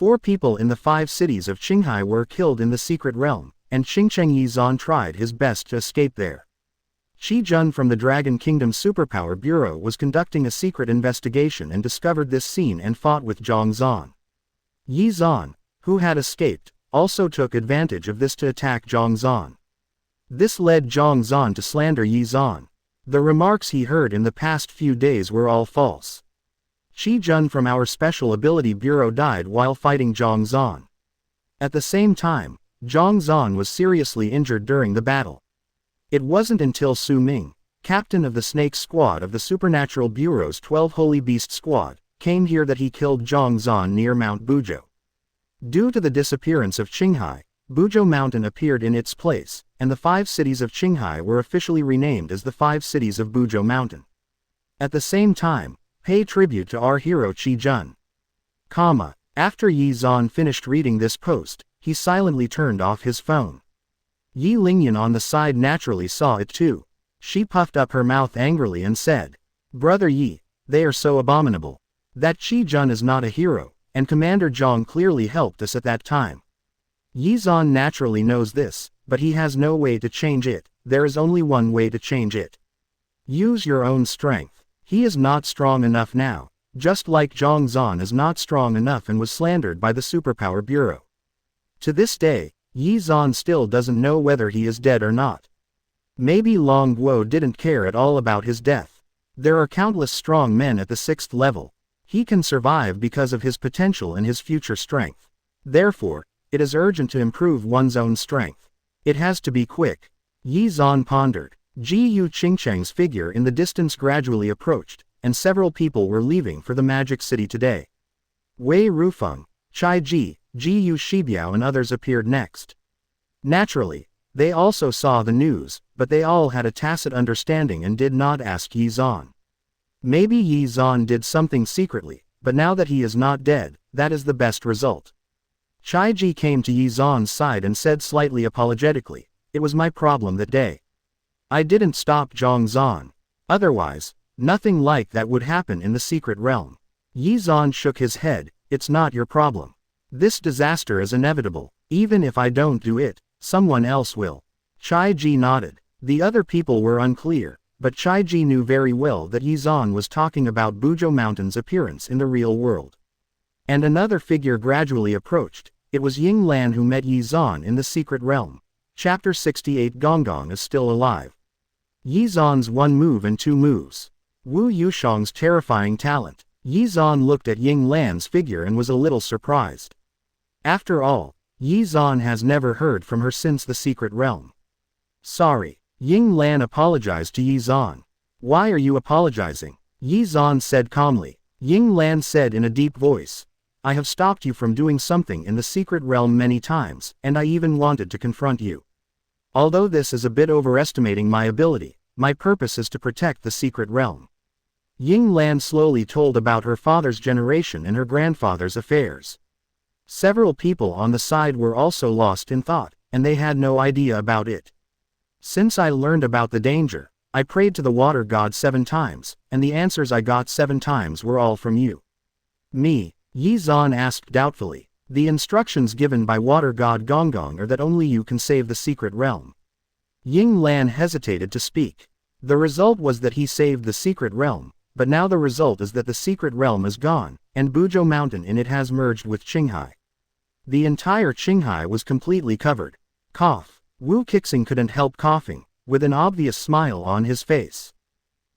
4 people in the 5 cities of Qinghai were killed in the secret realm, and Qingcheng Ye Xuan tried his best to escape there. Qi Jun from the Dragon Kingdom Superpower Bureau was conducting a secret investigation and discovered this scene and fought with Zhang Zhan. Ye Xuan, who had escaped, also took advantage of this to attack Zhang Zhan. This led Zhang Zhan to slander Ye Xuan. The remarks he heard in the past few days were all false. Qi Jun from our Special Ability Bureau died while fighting Zhang Zhan. At the same time, Zhang Zhan was seriously injured during the battle. It wasn't until Su Ming, captain of the Snake Squad of the Supernatural Bureau's 12 Holy Beast Squad, came here that he killed Zhang Zhan near Mount Buzhou. Due to the disappearance of Qinghai, Buzhou Mountain appeared in its place, and the 5 cities of Qinghai were officially renamed as the 5 cities of Buzhou Mountain. At the same time, pay tribute to our hero Qi Jun. After Ye Xuan finished reading this post, he silently turned off his phone. Yi Lingyan on the side naturally saw it too. She puffed up her mouth angrily and said, "Brother Yi, they are so abominable. That Qi Jun is not a hero, and Commander Zhang clearly helped us at that time." Ye Xuan naturally knows this, but he has no way to change it. There is only one way to change it. Use your own strength. He is not strong enough now, just like Zhang Zhan is not strong enough and was slandered by the Superpower Bureau. To this day, Ye Xuan still doesn't know whether he is dead or not. Maybe Long Guo didn't care at all about his death. There are countless strong men at the 6th level. He can survive because of his potential and his future strength. Therefore, it is urgent to improve one's own strength. It has to be quick. Ye Xuan pondered. Ji Qingcheng's figure in the distance gradually approached, and several people were leaving for the Magic City today. Wei Rufeng, Chai Ji, Ji Shibiao and others appeared next. Naturally, they also saw the news, but they all had a tacit understanding and did not ask Ye Xuan. Maybe Ye Xuan did something secretly, but now that he is not dead, that is the best result. Chai Ji came to Ye Xuan's side and said slightly apologetically, "It was my problem that day. I didn't stop Zhang Zhan. Otherwise, nothing like that would happen in the secret realm." Ye Xuan shook his head, "It's not your problem. This disaster is inevitable. Even if I don't do it, someone else will." Chai Ji nodded. The other people were unclear, but Chai Ji knew very well that Ye Xuan was talking about Buzhou Mountain's appearance in the real world. And another figure gradually approached. It was Ying Lan who met Ye Xuan in the secret realm. Chapter 68 Gong Gong is still alive. Ye Xuan's 1 move and 2 moves. Wu Yushang's terrifying talent. Ye Xuan looked at Ying Lan's figure and was a little surprised. After all, Ye Xuan has never heard from her since the secret realm. "Sorry." Ying Lan apologized to Ye Xuan. "Why are you apologizing?" Ye Xuan said calmly. Ying Lan said in a deep voice, "I have stopped you from doing something in the secret realm many times, and I even wanted to confront you. Although this is a bit overestimating my ability, my purpose is to protect the secret realm." Ying Lan slowly told about her father's generation and her grandfather's affairs. Several people on the side were also lost in thought, and they had no idea about it. "Since I learned about the danger, I prayed to the water god 7 times, and the answers I got 7 times were all from you." "Me?" Ye Xuan asked doubtfully. "The instructions given by water god Gonggong are that only you can save the secret realm." Ying Lan hesitated to speak. The result was that he saved the secret realm, but now the result is that the secret realm is gone, and Buzhou Mountain in it has merged with Qinghai. The entire Qinghai was completely covered. Cough. Wu Kixing couldn't help coughing, with an obvious smile on his face.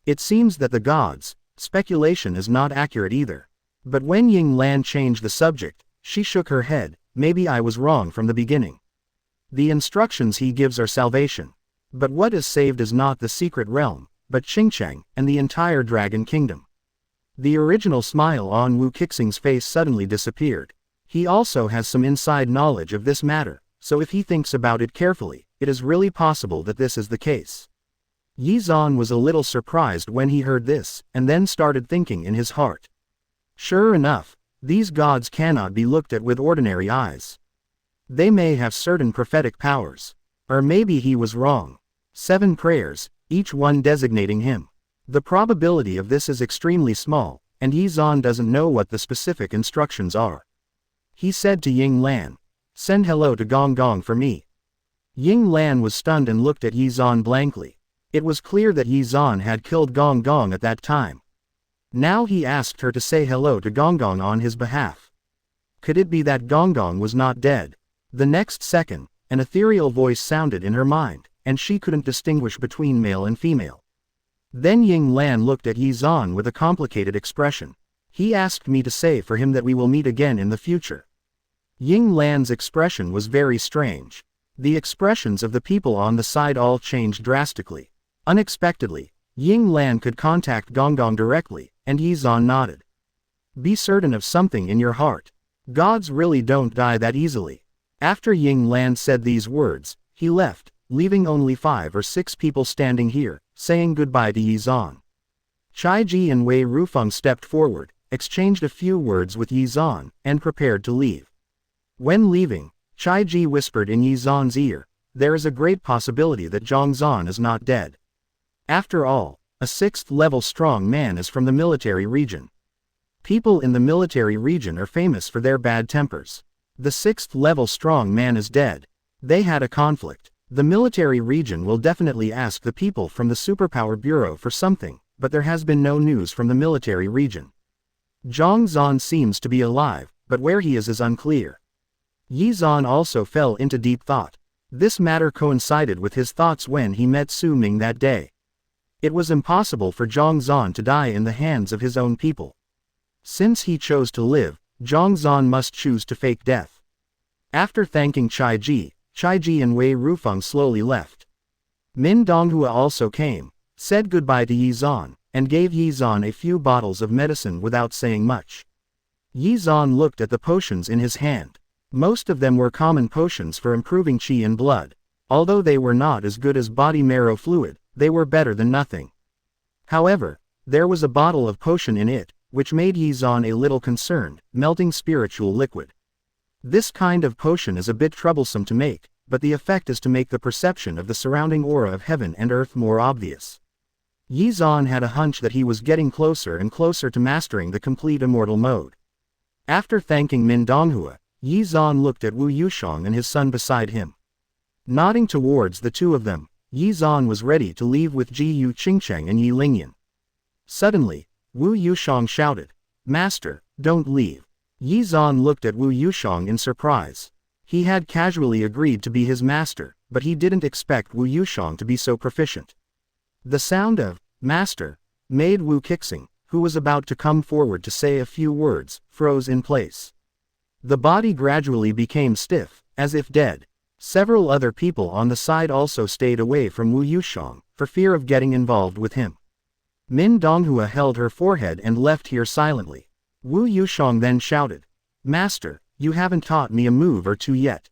It seems that the gods' speculation is not accurate either. But when Ying Lan changed the subject, she shook her head. "Maybe I was wrong from the beginning. The instructions he gives are salvation. But what is saved is not the secret realm, but Qingcheng and the entire Dragon Kingdom." The original smile on Wu Kixing's face suddenly disappeared. He also has some inside knowledge of this matter, so if he thinks about it carefully, it is really possible that this is the case. Ye Xuan was a little surprised when he heard this, and then started thinking in his heart. Sure enough, these gods cannot be looked at with ordinary eyes. They may have certain prophetic powers. Or maybe he was wrong. 7 prayers, each one designating him. The probability of this is extremely small, and Ye Xuan doesn't know what the specific instructions are. He said to Ying Lan. Send hello to Gong Gong for me. Ying Lan was stunned and looked at Ye Xuan blankly. It was clear that Ye Xuan had killed Gong Gong at that time. Now he asked her to say hello to Gong Gong on his behalf. Could it be that Gong Gong was not dead? The next second, an ethereal voice sounded in her mind, and she couldn't distinguish between male and female. Then Ying Lan looked at Ye Xuan with a complicated expression. He asked me to say for him that we will meet again in the future. Ying Lan's expression was very strange. The expressions of the people on the side all changed drastically. Unexpectedly, Ying Lan could contact Gong Gong directly, and Ye Xuan nodded. Be certain of something in your heart. Gods really don't die that easily. After Ying Lan said these words, he left, leaving only 5 or 6 people standing here, saying goodbye to Ye Xuan. Chai Ji and Wei Rufeng stepped forward, exchanged a few words with Ye Xuan, and prepared to leave. When leaving, Chai Ji whispered in Ye Xuan's ear, there is a great possibility that Zhang Xuan is not dead. After all, a 6th-level strong man is from the military region. People in the military region are famous for their bad tempers. The 6th-level strong man is dead. They had a conflict. The military region will definitely ask the people from the Superpower Bureau for something, but there has been no news from the military region. Zhang Xuan seems to be alive, but where he is unclear. Ye Xuan also fell into deep thought. This matter coincided with his thoughts when he met Su Ming that day. It was impossible for Zhang Xuan to die in the hands of his own people. Since he chose to live, Zhang Xuan must choose to fake death. After thanking Chai Ji and Wei Rufeng slowly left. Min Donghua also came, said goodbye to Ye Xuan, and gave Ye Xuan a few bottles of medicine without saying much. Ye Xuan looked at the potions in his hand. Most of them were common potions for improving qi in blood. Although they were not as good as body marrow fluid, they were better than nothing. However, there was a bottle of potion in it, which made Ye Xuan a little concerned, melting spiritual liquid. This kind of potion is a bit troublesome to make, but the effect is to make the perception of the surrounding aura of heaven and earth more obvious. Ye Xuan had a hunch that he was getting closer and closer to mastering the complete immortal mode. After thanking Min Donghua, Ye Xuan looked at Wu Yushang and his son beside him. Nodding towards the two of them, Ye Xuan was ready to leave with Ji Yu Qingcheng and Yi Lingyan. Suddenly, Wu Yushang shouted, Master, don't leave. Ye Xuan looked at Wu Yushang in surprise. He had casually agreed to be his master, but he didn't expect Wu Yushang to be so proficient. The sound of master made Wu Qixing, who was about to come forward to say a few words, froze in place. The body gradually became stiff, as if dead. Several other people on the side also stayed away from Wu Yushang, for fear of getting involved with him. Min Donghua held her forehead and left here silently. Wu Yushang then shouted, Master, you haven't taught me a move or two yet.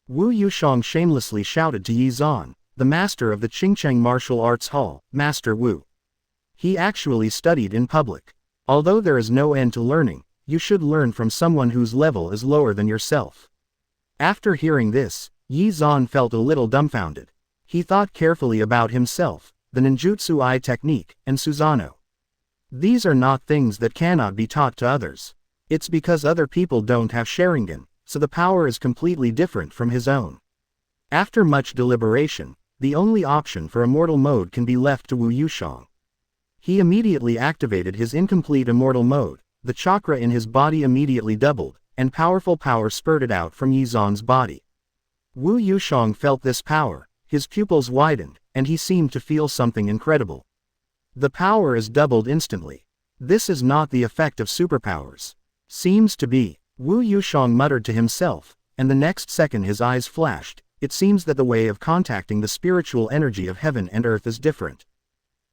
Wu Yushang shamelessly shouted to Ye Xuan, the master of the Qingcheng Martial Arts Hall, Master Wu. He actually studied in public. Although there is no end to learning, you should learn from someone whose level is lower than yourself. After hearing this, Ye Xuan felt a little dumbfounded. He thought carefully about himself, the ninjutsu eye technique, and Susanoo. These are not things that cannot be taught to others. It's because other people don't have Sharingan, so the power is completely different from his own. After much deliberation, the only option for immortal mode can be left to Wu Yushang. He immediately activated his incomplete immortal mode, the chakra in his body immediately doubled, and powerful power spurted out from Ye Xuan's body. Wu Yushang felt this power, his pupils widened, and he seemed to feel something incredible. The power is doubled instantly. This is not the effect of superpowers. Seems to be. Wu Yushang muttered to himself, and the next second his eyes flashed. It seems that the way of contacting the spiritual energy of heaven and earth is different.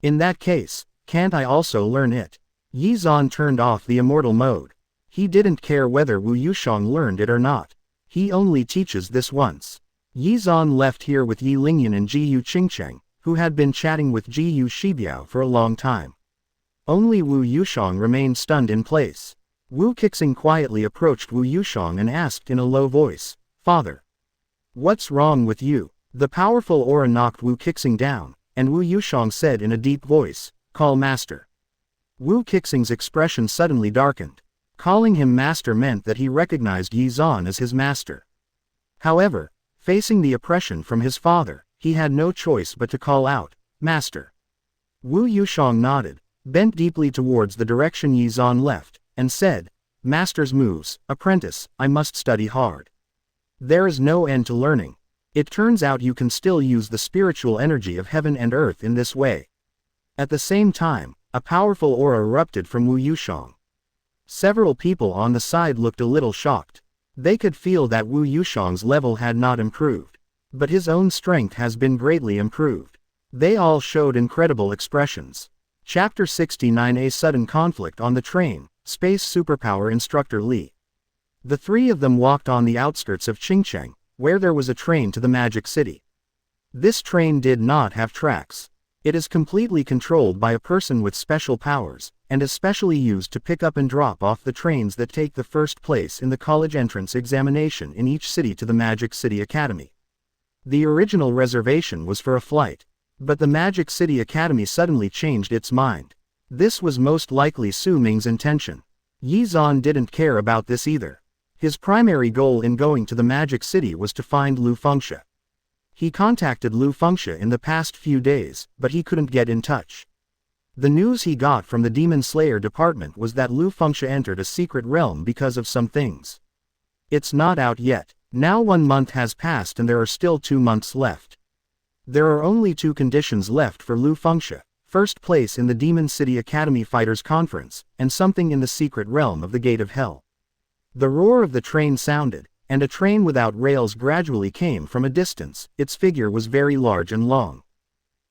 In that case, can't I also learn it? Ye Xuan turned off the immortal mode. He didn't care whether Wu Yushang learned it or not. He only teaches this once. Ye Xuan left here with Yi Lingyan and Ji Yu Qingcheng, who had been chatting with Ji Yu Shibiao for a long time. Only Wu Yushang remained stunned in place. Wu Qixing quietly approached Wu Yushang and asked in a low voice, Father, what's wrong with you? The powerful aura knocked Wu Qixing down, and Wu Yushang said in a deep voice, Call Master. Wu Qixing's expression suddenly darkened. Calling him master meant that he recognized Ye Xuan as his master. However, facing the oppression from his father, he had no choice but to call out, "Master." Wu Yushang nodded, bent deeply towards the direction Ye Xuan left, and said, "Master's moves, apprentice, I must study hard. There is no end to learning. It turns out you can still use the spiritual energy of heaven and earth in this way." At the same time, a powerful aura erupted from Wu Yushang. Several people on the side looked a little shocked. They could feel that Wu Yushang's level had not improved, but his own strength has been greatly improved. They all showed incredible expressions. Chapter 69: A Sudden Conflict on the Train, Space Superpower Instructor Li. The three of them walked on the outskirts of Qingcheng, where there was a train to the Magic City. This train did not have tracks. It is completely controlled by a person with special powers, and is specially used to pick up and drop off the trains that take the first place in the college entrance examination in each city to the Magic City Academy. The original reservation was for a flight, but the Magic City Academy suddenly changed its mind. This was most likely Su Ming's intention. Ye Xuan didn't care about this either. His primary goal in going to the Magic City was to find Lu Fengxia. He contacted Lu Fengxia in the past few days, but he couldn't get in touch. The news he got from the Demon Slayer department was that Lu Fengxia entered a secret realm because of some things. It's not out yet. Now 1 month has passed and there are still 2 months left. There are only 2 conditions left for Lu Fengxia: first place in the Demon City Academy Fighters Conference, and something in the secret realm of the Gate of Hell. The roar of the train sounded, and a train without rails gradually came from a distance. Its figure was very large and long.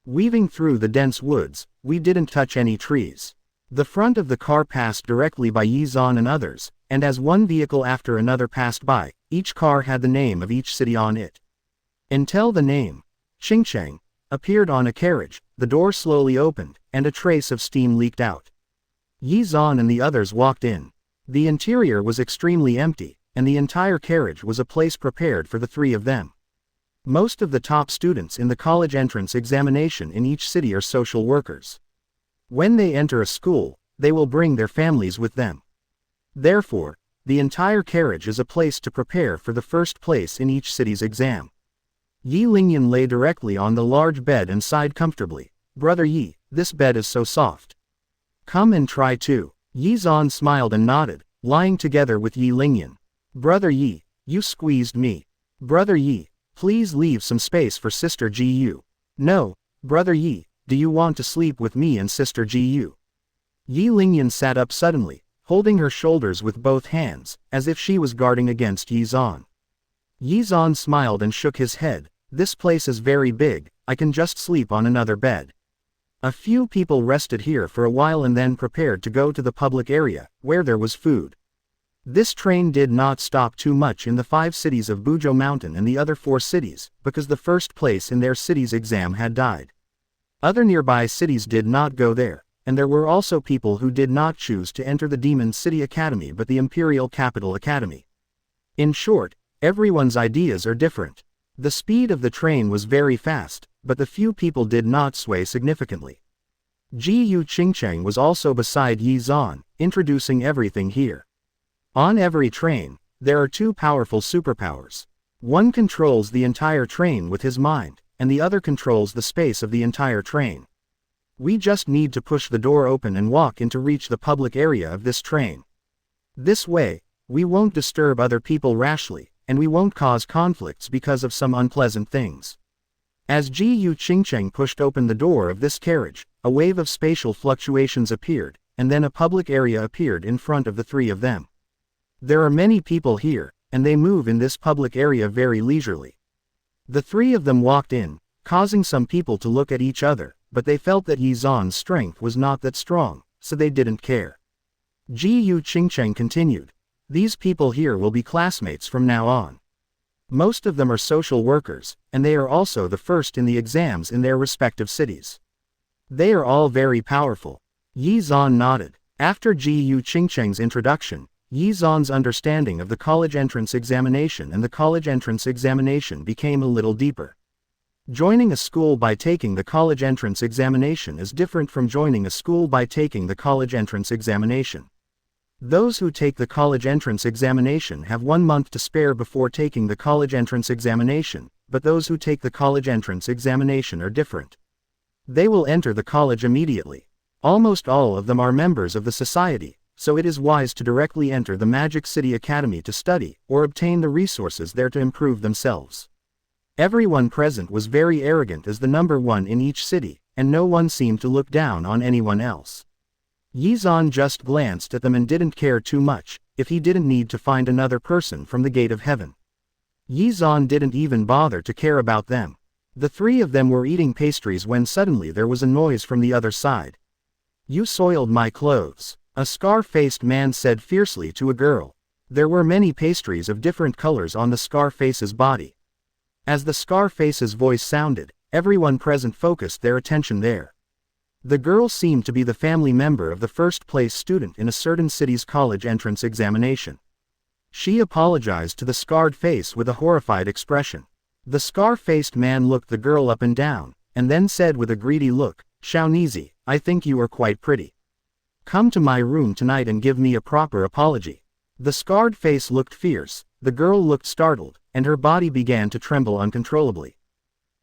Weaving through the dense woods, we didn't touch any trees. The front of the car passed directly by Ye Xuan and others, and as one vehicle after another passed by, each car had the name of each city on it. Until the name, Qingcheng, appeared on a carriage, the door slowly opened, and a trace of steam leaked out. Ye Xuan and the others walked in. The interior was extremely empty, and the entire carriage was a place prepared for the three of them. Most of the top students in the college entrance examination in each city are social workers. When they enter a school, they will bring their families with them. Therefore, the entire carriage is a place to prepare for the first place in each city's exam. Yi Lingyan lay directly on the large bed and sighed comfortably. "Brother Yi, this bed is so soft. Come and try too." Ye Xuan smiled and nodded, lying together with Yi Lingyan. "Brother Yi, you squeezed me. Brother Yi, please leave some space for Sister Gu." "No, Brother Yi, do you want to sleep with me and Sister Gu?" Yi Lingyan sat up suddenly, holding her shoulders with both hands, as if she was guarding against Ye Xuan. Ye Xuan smiled and shook his head. "This place is very big, I can just sleep on another bed." A few people rested here for a while and then prepared to go to the public area, where there was food. This train did not stop too much in the 5 cities of Buzhou Mountain and the other 4 cities, because the first place in their city's exam had died. Other nearby cities did not go there, and there were also people who did not choose to enter the Demon City Academy but the Imperial Capital Academy. In short, everyone's ideas are different. The speed of the train was very fast, but the few people did not sway significantly. Gu Qingcheng was also beside Ye Xuan, introducing everything here. On every train, there are 2 powerful superpowers. One controls the entire train with his mind, and the other controls the space of the entire train. We just need to push the door open and walk in to reach the public area of this train. This way, we won't disturb other people rashly, and we won't cause conflicts because of some unpleasant things. As Gu Qingcheng pushed open the door of this carriage, a wave of spatial fluctuations appeared, and then a public area appeared in front of the 3 of them. There are many people here, and they move in this public area very leisurely. The 3 of them walked in, causing some people to look at each other, but they felt that Ye Xuan's strength was not that strong, so they didn't care. Gu Qingcheng continued. "These people here will be classmates from now on. Most of them are social workers, and they are also the first in the exams in their respective cities. They are all very powerful." Ye Xuan nodded. After Gu Qingcheng's introduction, Ye Xuan's understanding of the college entrance examination and the college entrance examination became a little deeper. Joining a school by taking the college entrance examination is different from joining a school by taking the college entrance examination. Those who take the college entrance examination have 1 month to spare before taking the college entrance examination, but those who take the college entrance examination are different. They will enter the college immediately. Almost all of them are members of the society, so it is wise to directly enter the Magic City Academy to study, or obtain the resources there to improve themselves. Everyone present was very arrogant as the number one in each city, and no one seemed to look down on anyone else. Ye Xuan just glanced at them and didn't care too much, if he didn't need to find another person from the gate of heaven. Ye Xuan didn't even bother to care about them. The three of them were eating pastries when suddenly there was a noise from the other side. "You soiled my clothes," a scar-faced man said fiercely to a girl. There were many pastries of different colors on the Scarface's body. As the Scarface's voice sounded, everyone present focused their attention there. The girl seemed to be the family member of the first-place student in a certain city's college entrance examination. She apologized to the scarred face with a horrified expression. The scar-faced man looked the girl up and down, and then said with a greedy look, "Xiaonizi, I think you are quite pretty. Come to my room tonight and give me a proper apology." The scarred face looked fierce, the girl looked startled, and her body began to tremble uncontrollably.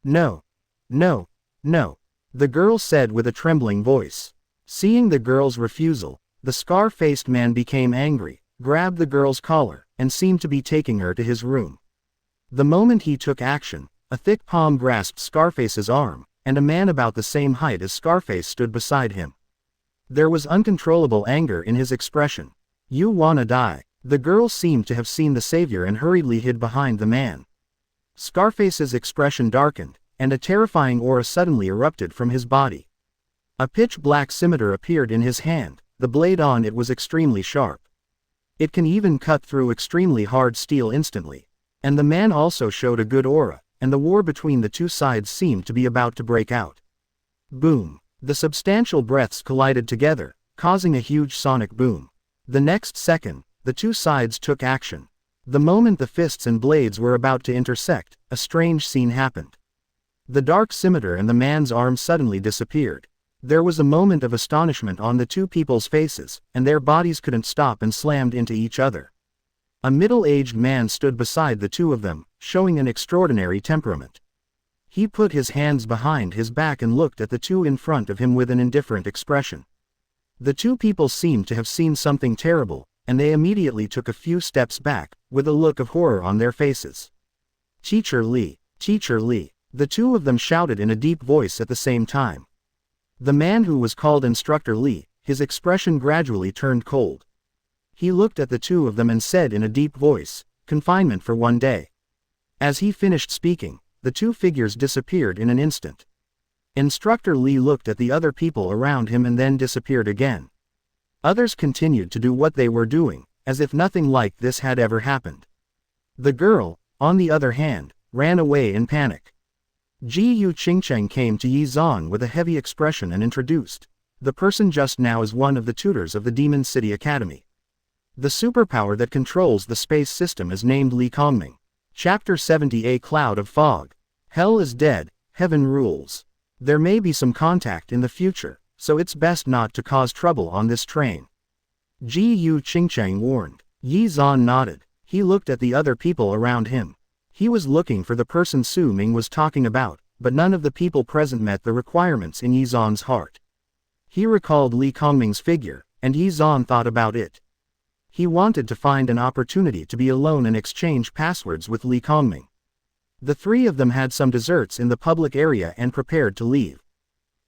"No. No. No," the girl said with a trembling voice. Seeing the girl's refusal, the scar-faced man became angry, grabbed the girl's collar, and seemed to be taking her to his room. The moment he took action, a thick palm grasped Scarface's arm, and a man about the same height as Scarface stood beside him. There was uncontrollable anger in his expression. "You wanna die?" The girl seemed to have seen the savior and hurriedly hid behind the man. Scarface's expression darkened, and a terrifying aura suddenly erupted from his body. A pitch-black scimitar appeared in his hand, the blade on it was extremely sharp. It can even cut through extremely hard steel instantly. And the man also showed a good aura, and the war between the two sides seemed to be about to break out. Boom! The substantial breaths collided together, causing a huge sonic boom. The next second, the two sides took action. The moment the fists and blades were about to intersect, a strange scene happened. The dark scimitar and the man's arm suddenly disappeared. There was a moment of astonishment on the two people's faces, and their bodies couldn't stop and slammed into each other. A middle-aged man stood beside the two of them, showing an extraordinary temperament. He put his hands behind his back and looked at the two in front of him with an indifferent expression. The two people seemed to have seen something terrible, and they immediately took a few steps back, with a look of horror on their faces. "Teacher Li! Teacher Li!" The two of them shouted in a deep voice at the same time. The man who was called Instructor Li, his expression gradually turned cold. He looked at the two of them and said in a deep voice, "Confinement for 1 day." As he finished speaking, the two figures disappeared in an instant. Instructor Li looked at the other people around him and then disappeared again. Others continued to do what they were doing, as if nothing like this had ever happened. The girl, on the other hand, ran away in panic. Ye Xuan came to Ye Xuan with a heavy expression and introduced, "The person just now is one of the tutors of the Demon City Academy. The superpower that controls the space system is named Li Kongming." Chapter 70 A Cloud of Fog. Hell is dead, heaven rules. There may be some contact in the future, so it's best not to cause trouble on this train. Ye Xuan warned. Ye Xuan nodded. He looked at the other people around him. He was looking for the person Su Ming was talking about, but none of the people present met the requirements in Ye Xuan's heart. He recalled Li Kongming's figure, and Ye Xuan thought about it. He wanted to find an opportunity to be alone and exchange passwords with Li Kongming. The three of them had some desserts in the public area and prepared to leave.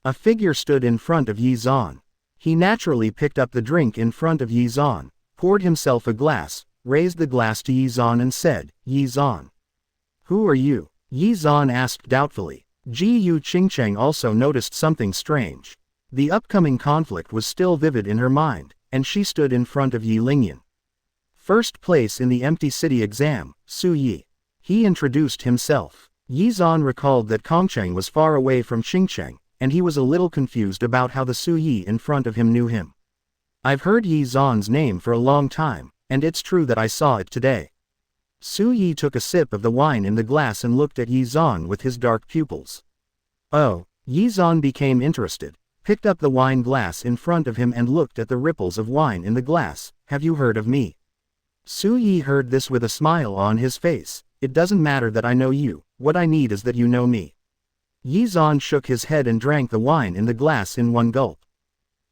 A figure stood in front of Ye Xuan. He naturally picked up the drink in front of Ye Xuan, poured himself a glass, raised the glass to Ye Xuan and said, "Ye Xuan. Who are you?" Ye Xuan asked doubtfully. Ye Xuan also noticed something strange. The upcoming conflict was still vivid in her mind, and she stood in front of Yi Lingyan. First place in the empty city exam, Su Yi. He introduced himself. Ye Xuan recalled that Kongcheng was far away from Xingcheng, and he was a little confused about how the Su Yi in front of him knew him. "I've heard Ye Xuan's name for a long time, and it's true that I saw it today." Su Yi took a sip of the wine in the glass and looked at Ye Xuan with his dark pupils. "Oh." Ye Xuan became interested. picked up the wine glass in front of him and looked at the ripples of wine in the glass. Have you heard of me? Su Yi heard this with a smile on his face. It doesn't matter that I know you, what I need is that you know me. Ye Xuan shook his head and drank the wine in the glass in one gulp.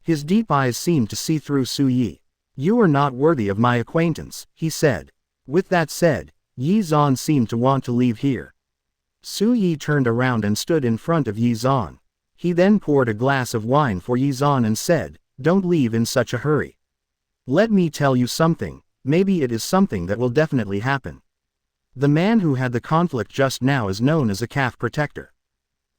His deep eyes seemed to see through Su Yi. You are not worthy of my acquaintance, he said. With that said, Ye Xuan seemed to want to leave here. Su Yi turned around and stood in front of Ye Xuan. He then poured a glass of wine for Ye Xuan and said, don't leave in such a hurry. Let me tell you something, maybe it is something that will definitely happen. The man who had the conflict just now is known as a calf protector.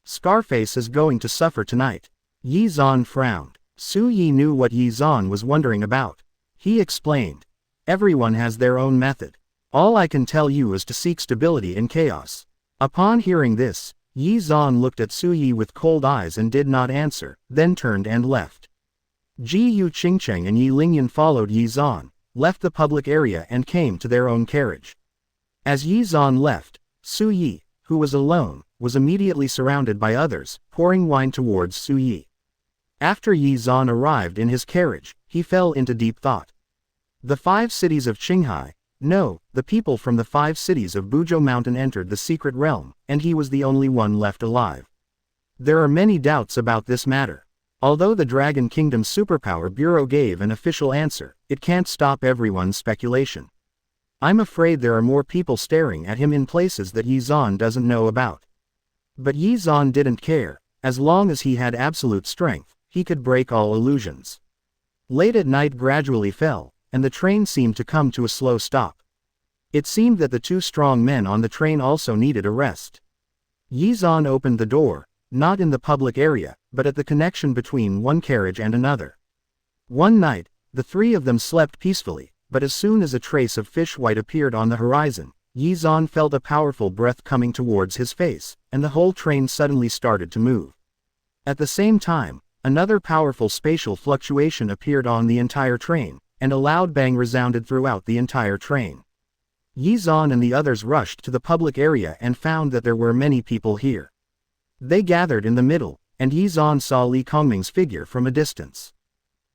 Scarface is going to suffer tonight. Ye Xuan frowned. Su Yi knew what Ye Xuan was wondering about. He explained. Everyone has their own method. All I can tell you is to seek stability in chaos. Upon hearing this, Ye Xuan looked at Su Yi with cold eyes and did not answer, then turned and left. Ji Yu Qingcheng and Yi Lingyan followed Ye Xuan, left the public area and came to their own carriage. As Ye Xuan left, Su Yi, who was alone, was immediately surrounded by others, pouring wine towards Su Yi. After Ye Xuan arrived in his carriage, he fell into deep thought. The 5 cities of Qinghai, no, the people from the 5 cities of Buzhou Mountain entered the secret realm, and he was the only one left alive. There are many doubts about this matter. Although the Dragon Kingdom Superpower Bureau gave an official answer, it can't stop everyone's speculation. I'm afraid there are more people staring at him in places that Ye Xuan doesn't know about. But Ye Xuan didn't care. As long as he had absolute strength, he could break all illusions. Late at night gradually fell, and the train seemed to come to a slow stop. It seemed that the 2 strong men on the train also needed a rest. Ye Xuan opened the door, not in the public area, but at the connection between one carriage and another. One night, the 3 of them slept peacefully, but as soon as a trace of fish white appeared on the horizon, Ye Xuan felt a powerful breath coming towards his face, and the whole train suddenly started to move. At the same time, another powerful spatial fluctuation appeared on the entire train, and a loud bang resounded throughout the entire train. Ye Xuan and the others rushed to the public area and found that there were many people here. They gathered in the middle, and Ye Xuan saw Li Kongming's figure from a distance.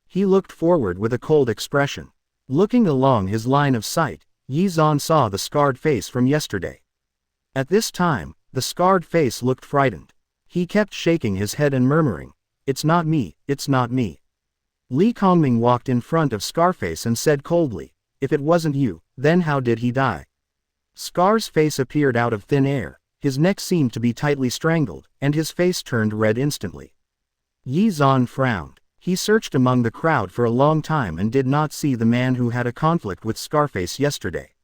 He looked forward with a cold expression. Looking along his line of sight, Ye Xuan saw the scarred face from yesterday. At this time, the scarred face looked frightened. He kept shaking his head and murmuring, "It's not me, it's not me." Li Kongming walked in front of Scarface and said coldly, "If it wasn't you, then how did he die?" Scar's face appeared out of thin air, his neck seemed to be tightly strangled, and his face turned red instantly. Ye Xuan frowned. He searched among the crowd for a long time and did not see the man who had a conflict with Scarface yesterday.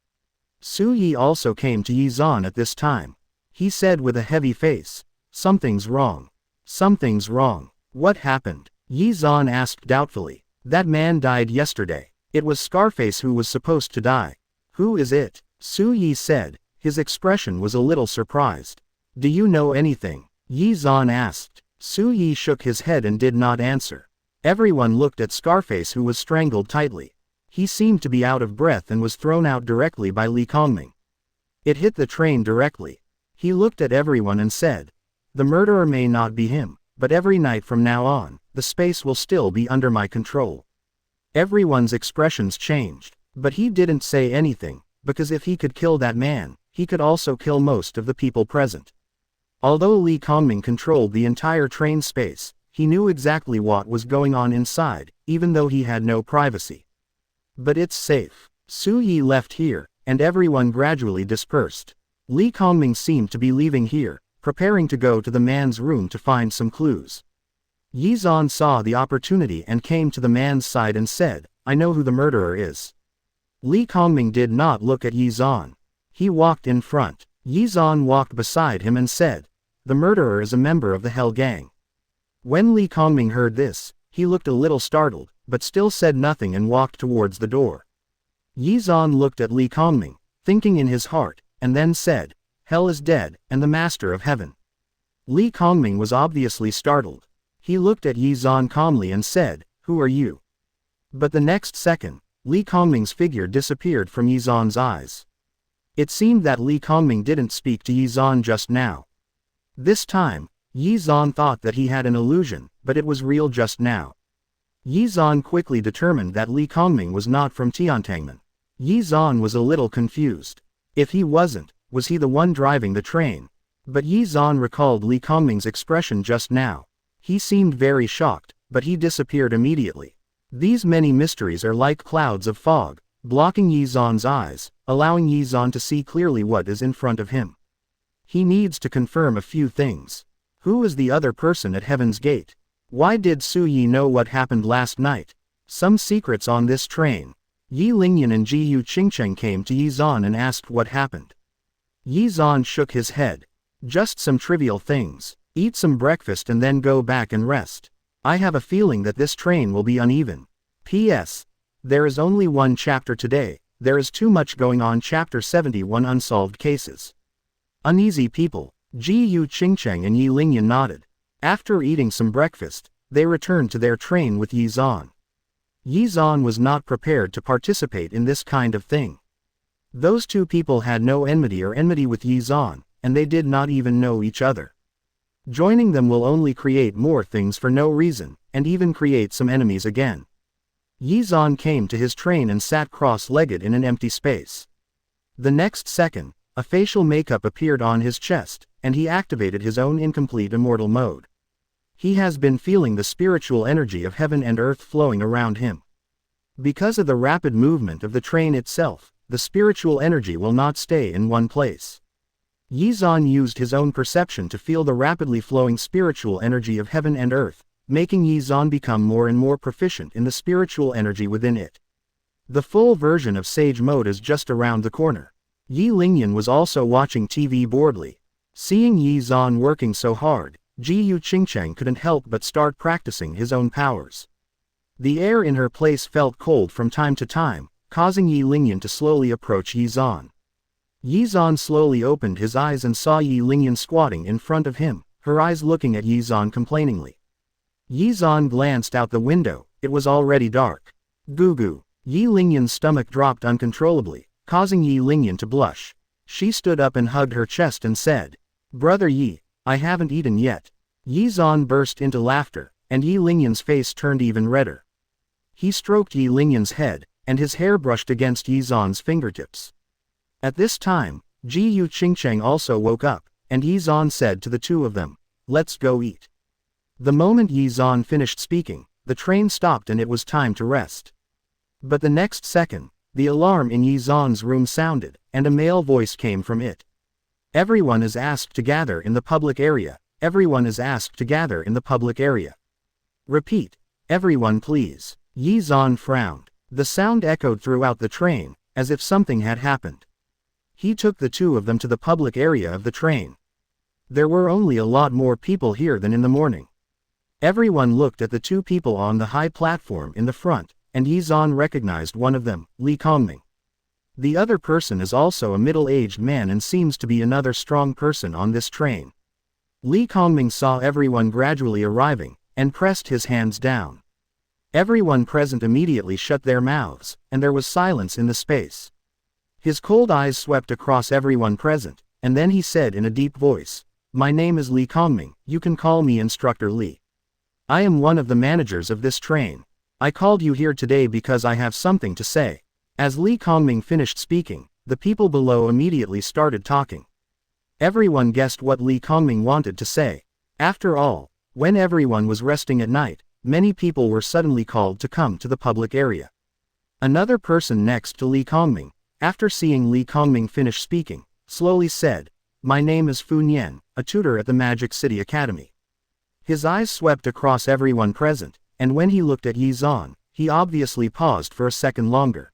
Su Yi also came to Ye Xuan at this time. He said with a heavy face, "Something's wrong. Something's wrong. What happened?" Ye Xuan asked doubtfully. "That man died yesterday. It was Scarface who was supposed to die." "Who is it?" Su Yi said. His expression was a little surprised. "Do you know anything?" Ye Xuan asked. Su Yi shook his head and did not answer. Everyone looked at Scarface, who was strangled tightly. He seemed to be out of breath and was thrown out directly by Li Kongming. It hit the train directly. He looked at everyone and said, "The murderer may not be him, but every night from now on, the space will still be under my control." Everyone's expressions changed, but he didn't say anything, because if he could kill that man, he could also kill most of the people present. Although Li Kongming controlled the entire train space, he knew exactly what was going on inside, even though he had no privacy. But it's safe. Su Yi left here, and everyone gradually dispersed. Li Kongming seemed to be leaving here, preparing to go to the man's room to find some clues. Ye Xuan saw the opportunity and came to the man's side and said, "I know who the murderer is." Li Kongming did not look at Ye Xuan. He walked in front. Ye Xuan walked beside him and said, "The murderer is a member of the Hell Gang." When Li Kongming heard this, he looked a little startled, but still said nothing and walked towards the door. Ye Xuan looked at Li Kongming, thinking in his heart, and then said, "Hell is dead, and the Master of Heaven." Li Kongming was obviously startled. He looked at Ye Xuan calmly and said, "Who are you?" But the next second, Li Kongming's figure disappeared from Ye Xuan's eyes. It seemed that Li Kongming didn't speak to Ye Xuan just now. This time, Ye Xuan thought that he had an illusion, but it was real just now. Ye Xuan quickly determined that Li Kongming was not from Tiantangmen. Ye Xuan was a little confused. If he wasn't, was he the one driving the train? But Ye Xuan recalled Li Kongming's expression just now. He seemed very shocked, but he disappeared immediately. These many mysteries are like clouds of fog, blocking Ye Xuan's eyes, allowing Ye Xuan to see clearly what is in front of him. He needs to confirm a few things. Who is the other person at Heaven's Gate? Why did Su Yi know what happened last night? Some secrets on this train. Yi Lingyan and Ji Yu Qingcheng came to Ye Xuan and asked what happened. Ye Xuan shook his head. Just some trivial things. Eat some breakfast and then go back and rest. I have a feeling that this train will be uneven. P.S. There is only one chapter today. There is too much going on. Chapter 71 Unsolved Cases. Uneasy people. Ji Yu Qingcheng and Yi Lingyan nodded. After eating some breakfast, they returned to their train with Ye Xuan. Ye Xuan was not prepared to participate in this kind of thing. Those two people had no enmity with Ye Xuan, and they did not even know each other. Joining them will only create more things for no reason, and even create some enemies again. Ye Xuan came to his train and sat cross-legged in an empty space. The next second, a facial makeup appeared on his chest, and he activated his own incomplete immortal mode. He has been feeling the spiritual energy of heaven and earth flowing around him. Because of the rapid movement of the train itself, the spiritual energy will not stay in one place. Ye Xuan used his own perception to feel the rapidly flowing spiritual energy of heaven and earth, making Ye Xuan become more and more proficient in the spiritual energy within it. The full version of Sage Mode is just around the corner. Yi Lingyan was also watching TV boredly. Seeing Ye Xuan working so hard, Ji Yu Qingcheng couldn't help but start practicing his own powers. The air in her place felt cold from time to time, causing Yi Lingyan to slowly approach Ye Xuan. Ye Xuan slowly opened his eyes and saw Yi Lingyan squatting in front of him, her eyes looking at Ye Xuan complainingly. Ye Xuan glanced out the window. It was already dark. Goo goo. Yi Lingyan's stomach dropped uncontrollably, causing Yi Lingyan to blush. She stood up and hugged her chest and said, "Brother Yi, I haven't eaten yet." Ye Xuan burst into laughter, and Yi Lingyan's face turned even redder. He stroked Yi Lingyan's head, and his hair brushed against Ye Xuan's fingertips. At this time, Ji Yu Qingcheng also woke up, and Ye Xuan said to the two of them, "Let's go eat." The moment Ye Xuan finished speaking, the train stopped and it was time to rest. But the next second, the alarm in Ye Xuan's room sounded, and a male voice came from it. "Everyone is asked to gather in the public area. Everyone is asked to gather in the public area." Repeat. "Everyone please." Ye Xuan frowned. The sound echoed throughout the train, as if something had happened. He took the two of them to the public area of the train. There were only a lot more people here than in the morning. Everyone looked at the two people on the high platform in the front, and Ye Xuan recognized one of them, Li Kongming. The other person is also a middle-aged man and seems to be another strong person on this train. Li Kongming saw everyone gradually arriving, and pressed his hands down. Everyone present immediately shut their mouths, and there was silence in the space. His cold eyes swept across everyone present, and then he said in a deep voice, "My name is Li Kongming, you can call me Instructor Li. I am one of the managers of this train. I called you here today because I have something to say." As Li Kongming finished speaking, the people below immediately started talking. Everyone guessed what Li Kongming wanted to say. After all, when everyone was resting at night, many people were suddenly called to come to the public area. Another person next to Li Kongming, after seeing Li Kongming finish speaking, slowly said, "My name is Fu Nian, a tutor at the Magic City Academy." His eyes swept across everyone present, and when he looked at Ye Xuan, he obviously paused for a second longer.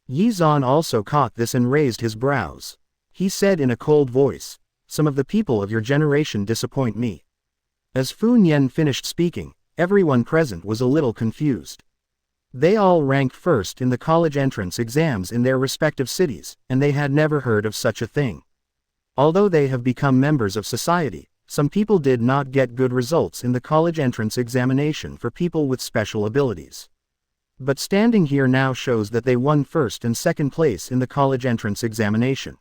Ye Xuan also caught this and raised his brows. He said in a cold voice, "Some of the people of your generation disappoint me." As Fu Nian finished speaking, everyone present was a little confused. They all ranked first in the college entrance exams in their respective cities, and they had never heard of such a thing. Although they have become members of society, some people did not get good results in the college entrance examination for people with special abilities. But standing here now shows that they won first and second place in the college entrance examination.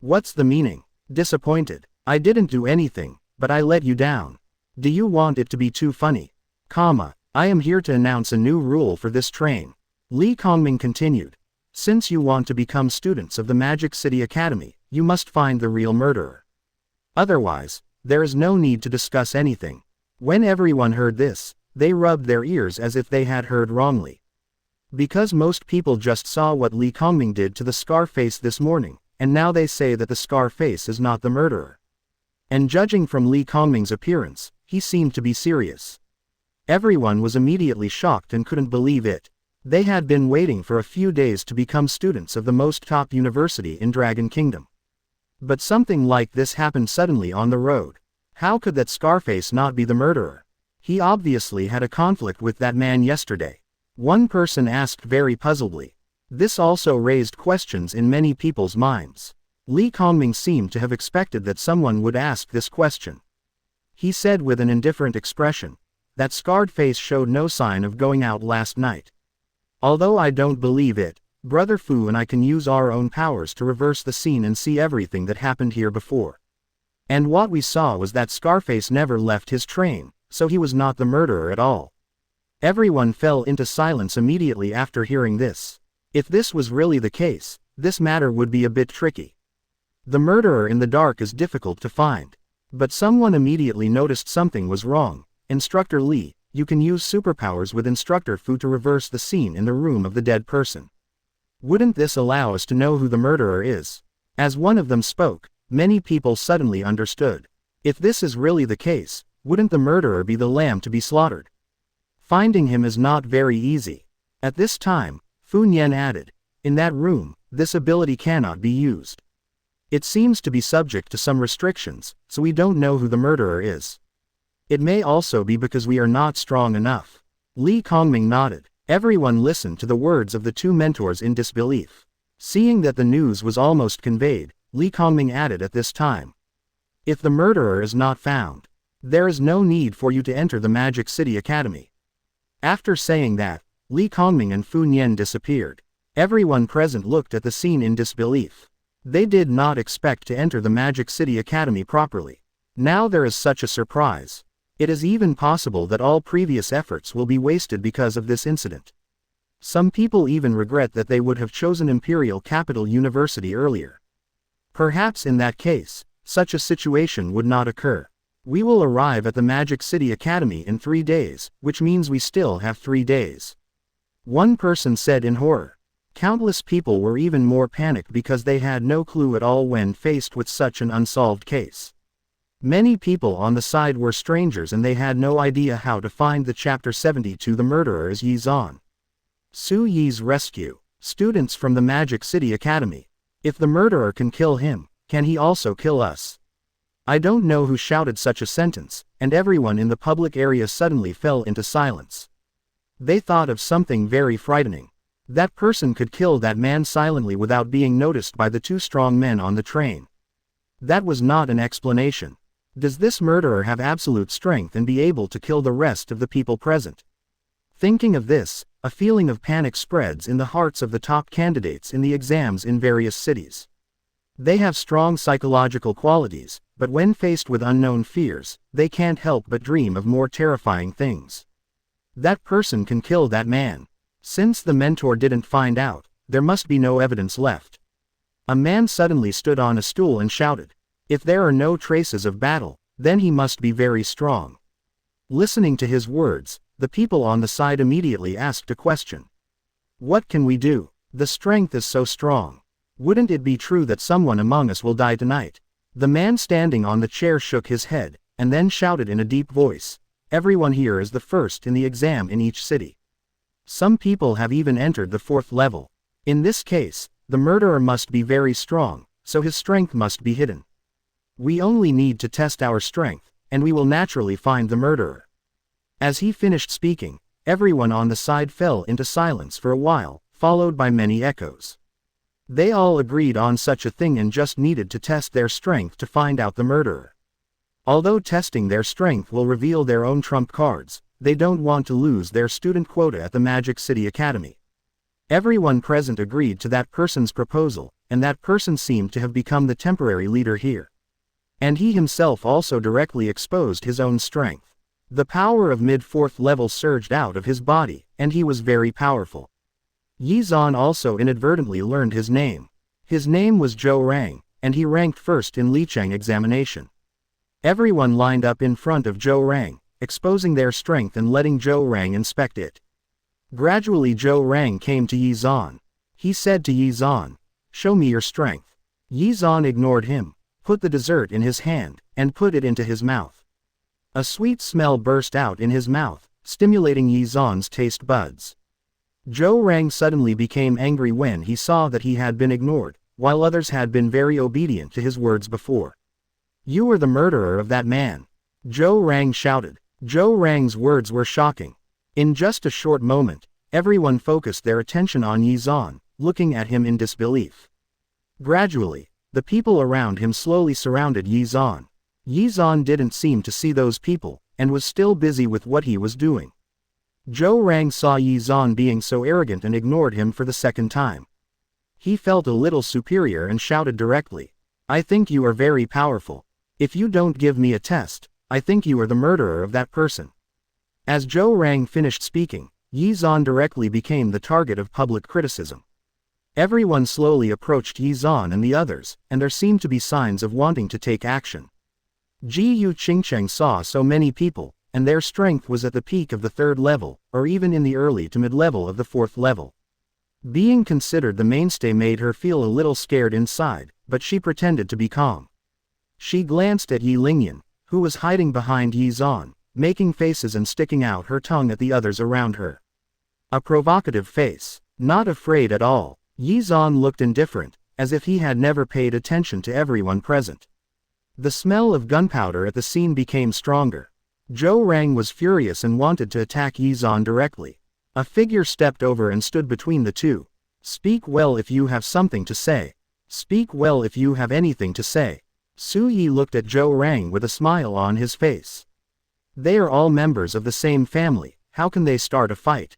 What's the meaning? Disappointed. I didn't do anything, but I let you down. Do you want it to be too funny? I am here to announce a new rule for this train. Li Kongming continued. Since you want to become students of the Magic City Academy, you must find the real murderer. Otherwise, there is no need to discuss anything. When everyone heard this, they rubbed their ears as if they had heard wrongly. Because most people just saw what Li Kongming did to the Scarface this morning, and now they say that the Scarface is not the murderer. And judging from Li Kongming's appearance, he seemed to be serious. Everyone was immediately shocked and couldn't believe it. They had been waiting for a few days to become students of the most top university in Dragon Kingdom. But something like this happened suddenly on the road. How could that Scarface not be the murderer? He obviously had a conflict with that man yesterday. One person asked very puzzledly. This also raised questions in many people's minds. Li Kongming seemed to have expected that someone would ask this question. He said with an indifferent expression, that scarred face showed no sign of going out last night. Although I don't believe it, Brother Fu and I can use our own powers to reverse the scene and see everything that happened here before. And what we saw was that Scarface never left his train, so he was not the murderer at all. Everyone fell into silence immediately after hearing this. If this was really the case, this matter would be a bit tricky. The murderer in the dark is difficult to find. But someone immediately noticed something was wrong. Instructor Li, you can use superpowers with Instructor Fu to reverse the scene in the room of the dead person. Wouldn't this allow us to know who the murderer is? As one of them spoke, many people suddenly understood. If this is really the case, wouldn't the murderer be the lamb to be slaughtered? Finding him is not very easy. At this time, Fu Nian added, in that room, this ability cannot be used. It seems to be subject to some restrictions, so we don't know who the murderer is. It may also be because we are not strong enough. Li Kongming nodded. Everyone listened to the words of the two mentors in disbelief. Seeing that the news was almost conveyed, Li Kongming added at this time. If the murderer is not found, there is no need for you to enter the Magic City Academy. After saying that, Li Kongming and Fu Nian disappeared. Everyone present looked at the scene in disbelief. They did not expect to enter the Magic City Academy properly. Now there is such a surprise. It is even possible that all previous efforts will be wasted because of this incident. Some people even regret that they would have chosen Imperial Capital University earlier. Perhaps in that case, such a situation would not occur. We will arrive at the Magic City Academy in 3 days, which means we still have 3 days. One person said in horror. Countless people were even more panicked because they had no clue at all when faced with such an unsolved case. Many people on the side were strangers and they had no idea how to find the Chapter 72 The Murderer is Ye Xuan. Su Yi's rescue. Students from the Magic City Academy. If the murderer can kill him, can he also kill us? I don't know who shouted such a sentence, and everyone in the public area suddenly fell into silence. They thought of something very frightening. That person could kill that man silently without being noticed by the 2 strong men on the train. That was not an explanation. Does this murderer have absolute strength and be able to kill the rest of the people present? Thinking of this, a feeling of panic spreads in the hearts of the top candidates in the exams in various cities. They have strong psychological qualities, but when faced with unknown fears, they can't help but dream of more terrifying things. That person can kill that man. Since the mentor didn't find out, there must be no evidence left. A man suddenly stood on a stool and shouted. If there are no traces of battle, then he must be very strong. Listening to his words, the people on the side immediately asked a question. What can we do? The strength is so strong. Wouldn't it be true that someone among us will die tonight? The man standing on the chair shook his head, and then shouted in a deep voice. Everyone here is the first in the exam in each city. Some people have even entered the 4th level. In this case, the murderer must be very strong, so his strength must be hidden. We only need to test our strength, and we will naturally find the murderer. As he finished speaking, everyone on the side fell into silence for a while, followed by many echoes. They all agreed on such a thing and just needed to test their strength to find out the murderer. Although testing their strength will reveal their own trump cards, they don't want to lose their student quota at the Magic City Academy. Everyone present agreed to that person's proposal, and that person seemed to have become the temporary leader here. And he himself also directly exposed his own strength. The power of mid-4th level surged out of his body, and he was very powerful. Ye Xuan also inadvertently learned his name. His name was Zhou Rang, and he ranked first in Licheng examination. Everyone lined up in front of Zhou Rang, exposing their strength and letting Zhou Rang inspect it. Gradually Zhou Rang came to Ye Xuan. He said to Ye Xuan, "Show me your strength." Ye Xuan ignored him, put the dessert in his hand, and put it into his mouth. A sweet smell burst out in his mouth, stimulating Ye Xuan's taste buds. Zhou Rang suddenly became angry when he saw that he had been ignored, while others had been very obedient to his words before. "You were the murderer of that man," Zhou Rang shouted. Zhou Rang's words were shocking. In just a short moment, everyone focused their attention on Ye Xuan, looking at him in disbelief. Gradually, the people around him slowly surrounded Ye Xuan. Ye Xuan didn't seem to see those people, and was still busy with what he was doing. Zhou Rang saw Ye Xuan being so arrogant and ignored him for the second time. He felt a little superior and shouted directly, "I think you are very powerful. If you don't give me a test, I think you are the murderer of that person." As Zhou Rang finished speaking, Ye Xuan directly became the target of public criticism. Everyone slowly approached Ye Xuan and the others, and there seemed to be signs of wanting to take action. Ji Qingcheng saw so many people, and their strength was at the peak of the 3rd level, or even in the early to mid-level of the 4th level. Being considered the mainstay made her feel a little scared inside, but she pretended to be calm. She glanced at Yi Lingyan, who was hiding behind Ye Xuan, making faces and sticking out her tongue at the others around her. A provocative face. Not afraid at all. Ye Xuan looked indifferent, as if he had never paid attention to everyone present. The smell of gunpowder at the scene became stronger. Zhou Rang was furious and wanted to attack Ye Xuan directly. A figure stepped over and stood between the two. "Speak well if you have something to say. Speak well if you have anything to say." Su Yi looked at Zhou Rang with a smile on his face. They are all members of the same family, how can they start a fight?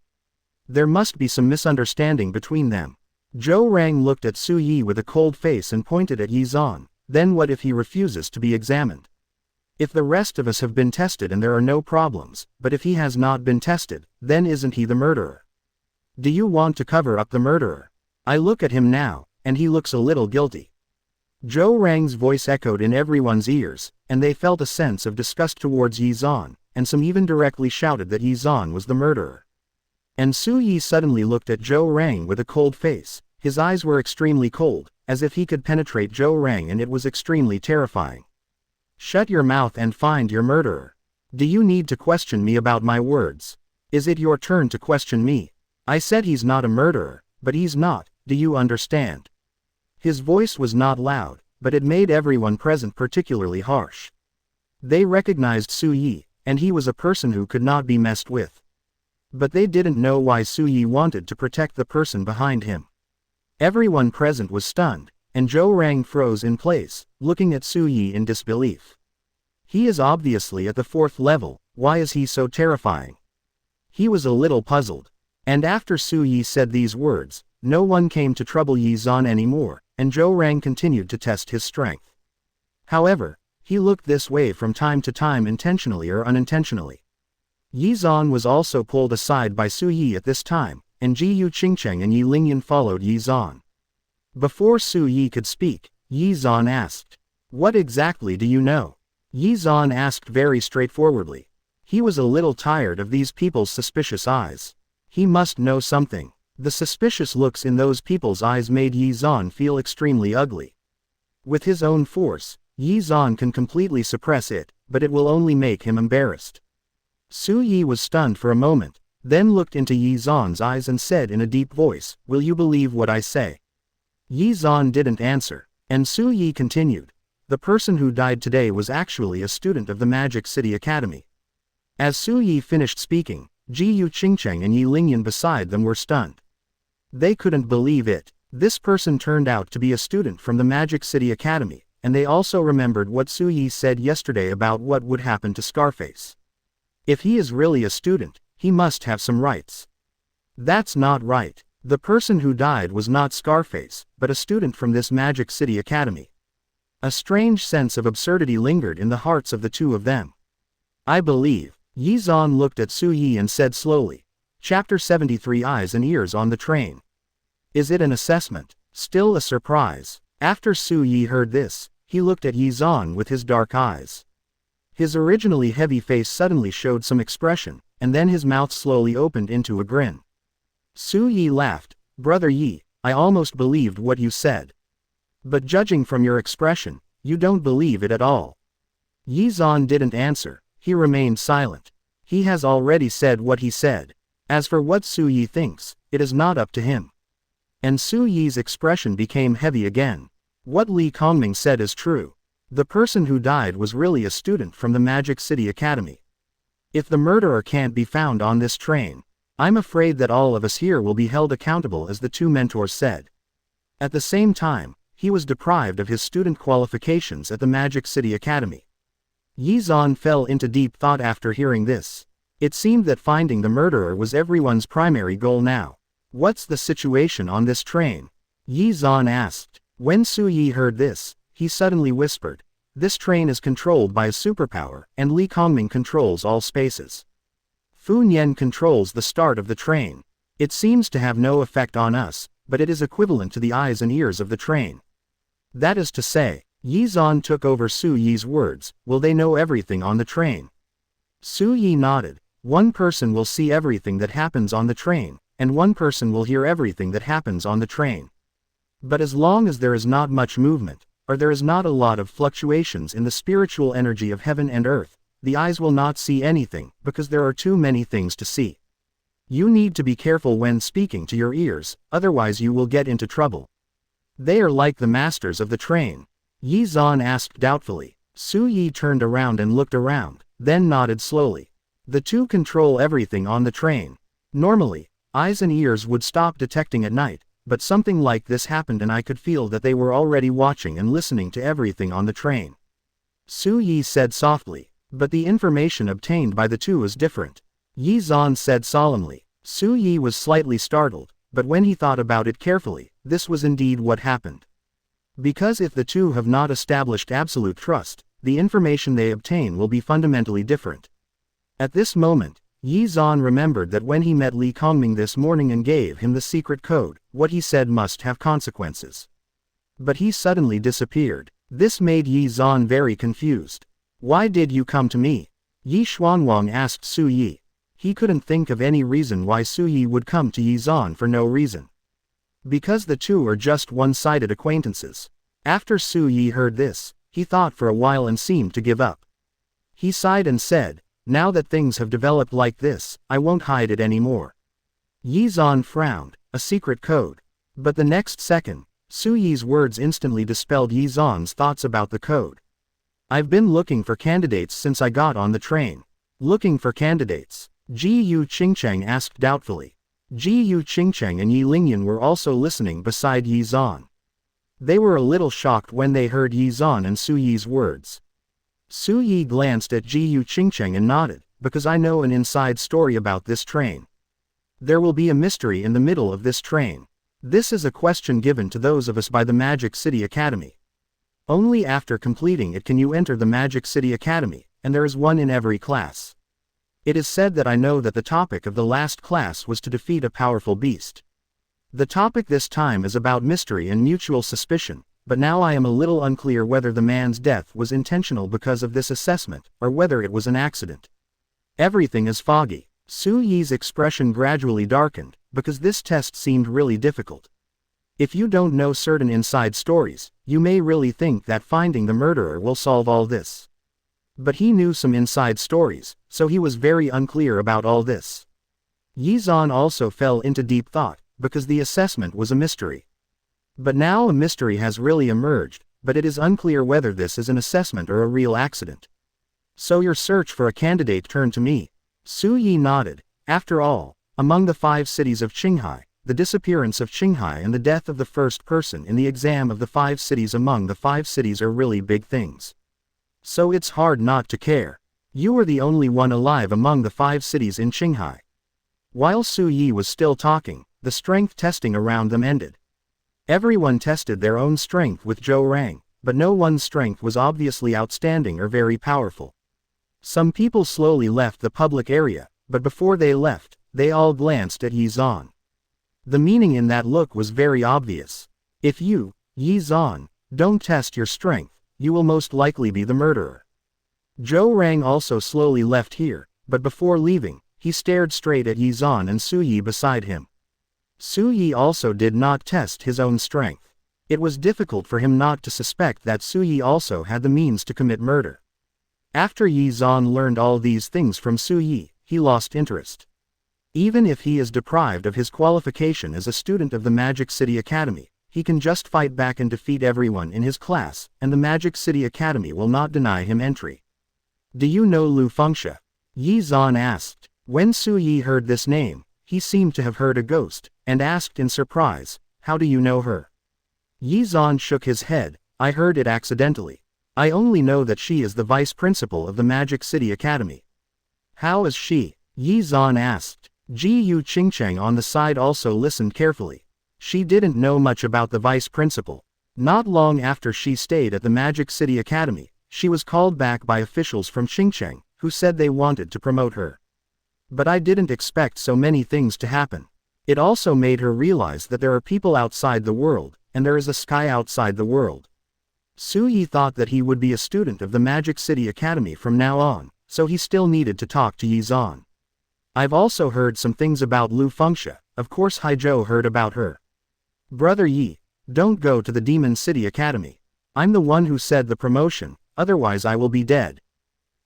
There must be some misunderstanding between them. Zhou Rang looked at Su Yi with a cold face and pointed at Ye Xuan. Then what if he refuses to be examined? If the rest of us have been tested and there are no problems, but if he has not been tested, then isn't he the murderer? Do you want to cover up the murderer? I look at him now, and he looks a little guilty. Zhou Rang's voice echoed in everyone's ears, and they felt a sense of disgust towards Ye Xuan, and some even directly shouted that Ye Xuan was the murderer. And Su Yi suddenly looked at Zhou Rang with a cold face. His eyes were extremely cold, as if he could penetrate Zhou Rang, and it was extremely terrifying. "Shut your mouth and find your murderer. Do you need to question me about my words? Is it your turn to question me? I said he's not a murderer, but he's not, do you understand?" His voice was not loud, but it made everyone present particularly harsh. They recognized Su Yi, and he was a person who could not be messed with. But they didn't know why Su Yi wanted to protect the person behind him. Everyone present was stunned, and Zhou Rang froze in place, looking at Su Yi in disbelief. He is obviously at the 4th level, why is he so terrifying? He was a little puzzled. And after Su Yi said these words, no one came to trouble Ye Xuan anymore, and Zhou Rang continued to test his strength. However, he looked this way from time to time intentionally or unintentionally. Ye Xuan was also pulled aside by Su Yi at this time, and Ji Qingcheng and Yi Lingyan followed Ye Xuan. Before Su Yi could speak, Ye Xuan asked, "What exactly do you know?" Ye Xuan asked very straightforwardly. He was a little tired of these people's suspicious eyes. He must know something. The suspicious looks in those people's eyes made Ye Xuan feel extremely ugly. With his own force, Ye Xuan can completely suppress it, but it will only make him embarrassed. Su Yi was stunned for a moment, then looked into Ye Xuan's eyes and said in a deep voice, "Will you believe what I say?" Ye Xuan didn't answer, and Su Yi continued. The person who died today was actually a student of the Magic City Academy. As Su Yi finished speaking, Ji Qingcheng and Yi Lingyan beside them were stunned. They couldn't believe it. This person turned out to be a student from the Magic City Academy, and they also remembered what Su Yi said yesterday about what would happen to Scarface. If he is really a student, he must have some rights. That's not right. The person who died was not Scarface, but a student from this Magic City Academy. A strange sense of absurdity lingered in the hearts of the two of them. I believe. Ye Xuan looked at Su Yi and said slowly. Chapter 73 Eyes and Ears on the Train. Is it an assessment? Still a surprise. After Su Yi heard this, he looked at Ye Xuan with his dark eyes. His originally heavy face suddenly showed some expression, and then his mouth slowly opened into a grin. Su Yi laughed. Brother Yi, I almost believed what you said. But judging from your expression, you don't believe it at all. Ye Xuan didn't answer, he remained silent. He has already said what he said. As for what Su Yi thinks, it is not up to him. And Su Yi's expression became heavy again. What Li Kongming said is true. The person who died was really a student from the Magic City Academy. If the murderer can't be found on this train, I'm afraid that all of us here will be held accountable, as the two mentors said. At the same time, he was deprived of his student qualifications at the Magic City Academy. Ye Xuan fell into deep thought after hearing this. It seemed that finding the murderer was everyone's primary goal now. What's the situation on this train? Ye Xuan asked. When Su Yi heard this, he suddenly whispered, this train is controlled by a superpower, and Li Kongming controls all spaces. Fu Nian controls the start of the train. It seems to have no effect on us, but it is equivalent to the eyes and ears of the train. That is to say, Ye Xuan took over Su Yi's words, will they know everything on the train? Su Yi nodded. One person will see everything that happens on the train, and one person will hear everything that happens on the train. But as long as there is not much movement, or there is not a lot of fluctuations in the spiritual energy of heaven and earth, the eyes will not see anything, because there are too many things to see. You need to be careful when speaking to your ears, otherwise you will get into trouble. They are like the masters of the train. Ye Xuan asked doubtfully. Su Yi turned around and looked around, then nodded slowly. The two control everything on the train. Normally, eyes and ears would stop detecting at night, but something like this happened and I could feel that they were already watching and listening to everything on the train. Su Yi said softly. But the information obtained by the two is different. Ye Xuan said solemnly. Su Yi was slightly startled, but when he thought about it carefully, this was indeed what happened. Because if the two have not established absolute trust, the information they obtain will be fundamentally different. At this moment, Ye Xuan remembered that when he met Li Kongming this morning and gave him the secret code, what he said must have consequences. But he suddenly disappeared. This made Ye Xuan very confused. Why did you come to me? Ye Xuanwang asked Su Yi. He couldn't think of any reason why Su Yi would come to Ye Xuan for no reason. Because the two are just one-sided acquaintances. After Su Yi heard this, he thought for a while and seemed to give up. He sighed and said, now that things have developed like this, I won't hide it anymore. Ye Xuan frowned. A secret code. But the next second, Su Yi's words instantly dispelled Ye Xuan's thoughts about the code. I've been looking for candidates since I got on the train. Looking for candidates? Ji Yu Qingcheng asked doubtfully. Ji Yu Qingcheng and Yi Lingyan were also listening beside Ye Xuan. They were a little shocked when they heard Ye Xuan and Su Yi's words. Su Yi glanced at Ji Yu Qingcheng and nodded, because I know an inside story about this train. There will be a mystery in the middle of this train. This is a question given to those of us by the Magic City Academy. Only after completing it can you enter the Magic City Academy, and there is one in every class. It is said that I know that the topic of the last class was to defeat a powerful beast. The topic this time is about mystery and mutual suspicion, but now I am a little unclear whether the man's death was intentional because of this assessment, or whether it was an accident. Everything is foggy. Su Yi's expression gradually darkened, because this test seemed really difficult. If you don't know certain inside stories, you may really think that finding the murderer will solve all this. But he knew some inside stories, so he was very unclear about all this. Ye Xuan also fell into deep thought, because the assessment was a mystery. But now a mystery has really emerged, but it is unclear whether this is an assessment or a real accident. So your search for a candidate turned to me. Su Yi nodded. After all, among the 5 cities of Qinghai, the disappearance of Qinghai and the death of the first person in the exam of the 5 cities among the 5 cities are really big things. So it's hard not to care. You were the only one alive among the 5 cities in Qinghai. While Su Yi was still talking, the strength testing around them ended. Everyone tested their own strength with Zhou Rang, but no one's strength was obviously outstanding or very powerful. Some people slowly left the public area, but before they left, they all glanced at Ye Xuan. The meaning in that look was very obvious. If you, Ye Xuan, don't test your strength, you will most likely be the murderer. Zhou Rang also slowly left here, but before leaving, he stared straight at Ye Xuan and Su Yi beside him. Su Yi also did not test his own strength. It was difficult for him not to suspect that Su Yi also had the means to commit murder. After Ye Xuan learned all these things from Su Yi, he lost interest. Even if he is deprived of his qualification as a student of the Magic City Academy, he can just fight back and defeat everyone in his class, and the Magic City Academy will not deny him entry. Do you know Lu Fengxia? Ye Xuan asked. When Su Yi heard this name, he seemed to have heard a ghost, and asked in surprise, "How do you know her?" Ye Xuan shook his head. "I heard it accidentally. I only know that she is the vice principal of the Magic City Academy." "How is she?" Ye Xuan asked. Ji Qingcheng on the side also listened carefully. She didn't know much about the vice principal. Not long after she stayed at the Magic City Academy, she was called back by officials from Qingcheng, who said they wanted to promote her. But I didn't expect so many things to happen. It also made her realize that there are people outside the world, and there is a sky outside the world. Su Yi thought that he would be a student of the Magic City Academy from now on, so he still needed to talk to Ye Xuan. I've also heard some things about Lu Fengxia. Of course Haizhou heard about her. Brother Yi, don't go to the Demon City Academy. I'm the one who said the promotion, otherwise I will be dead.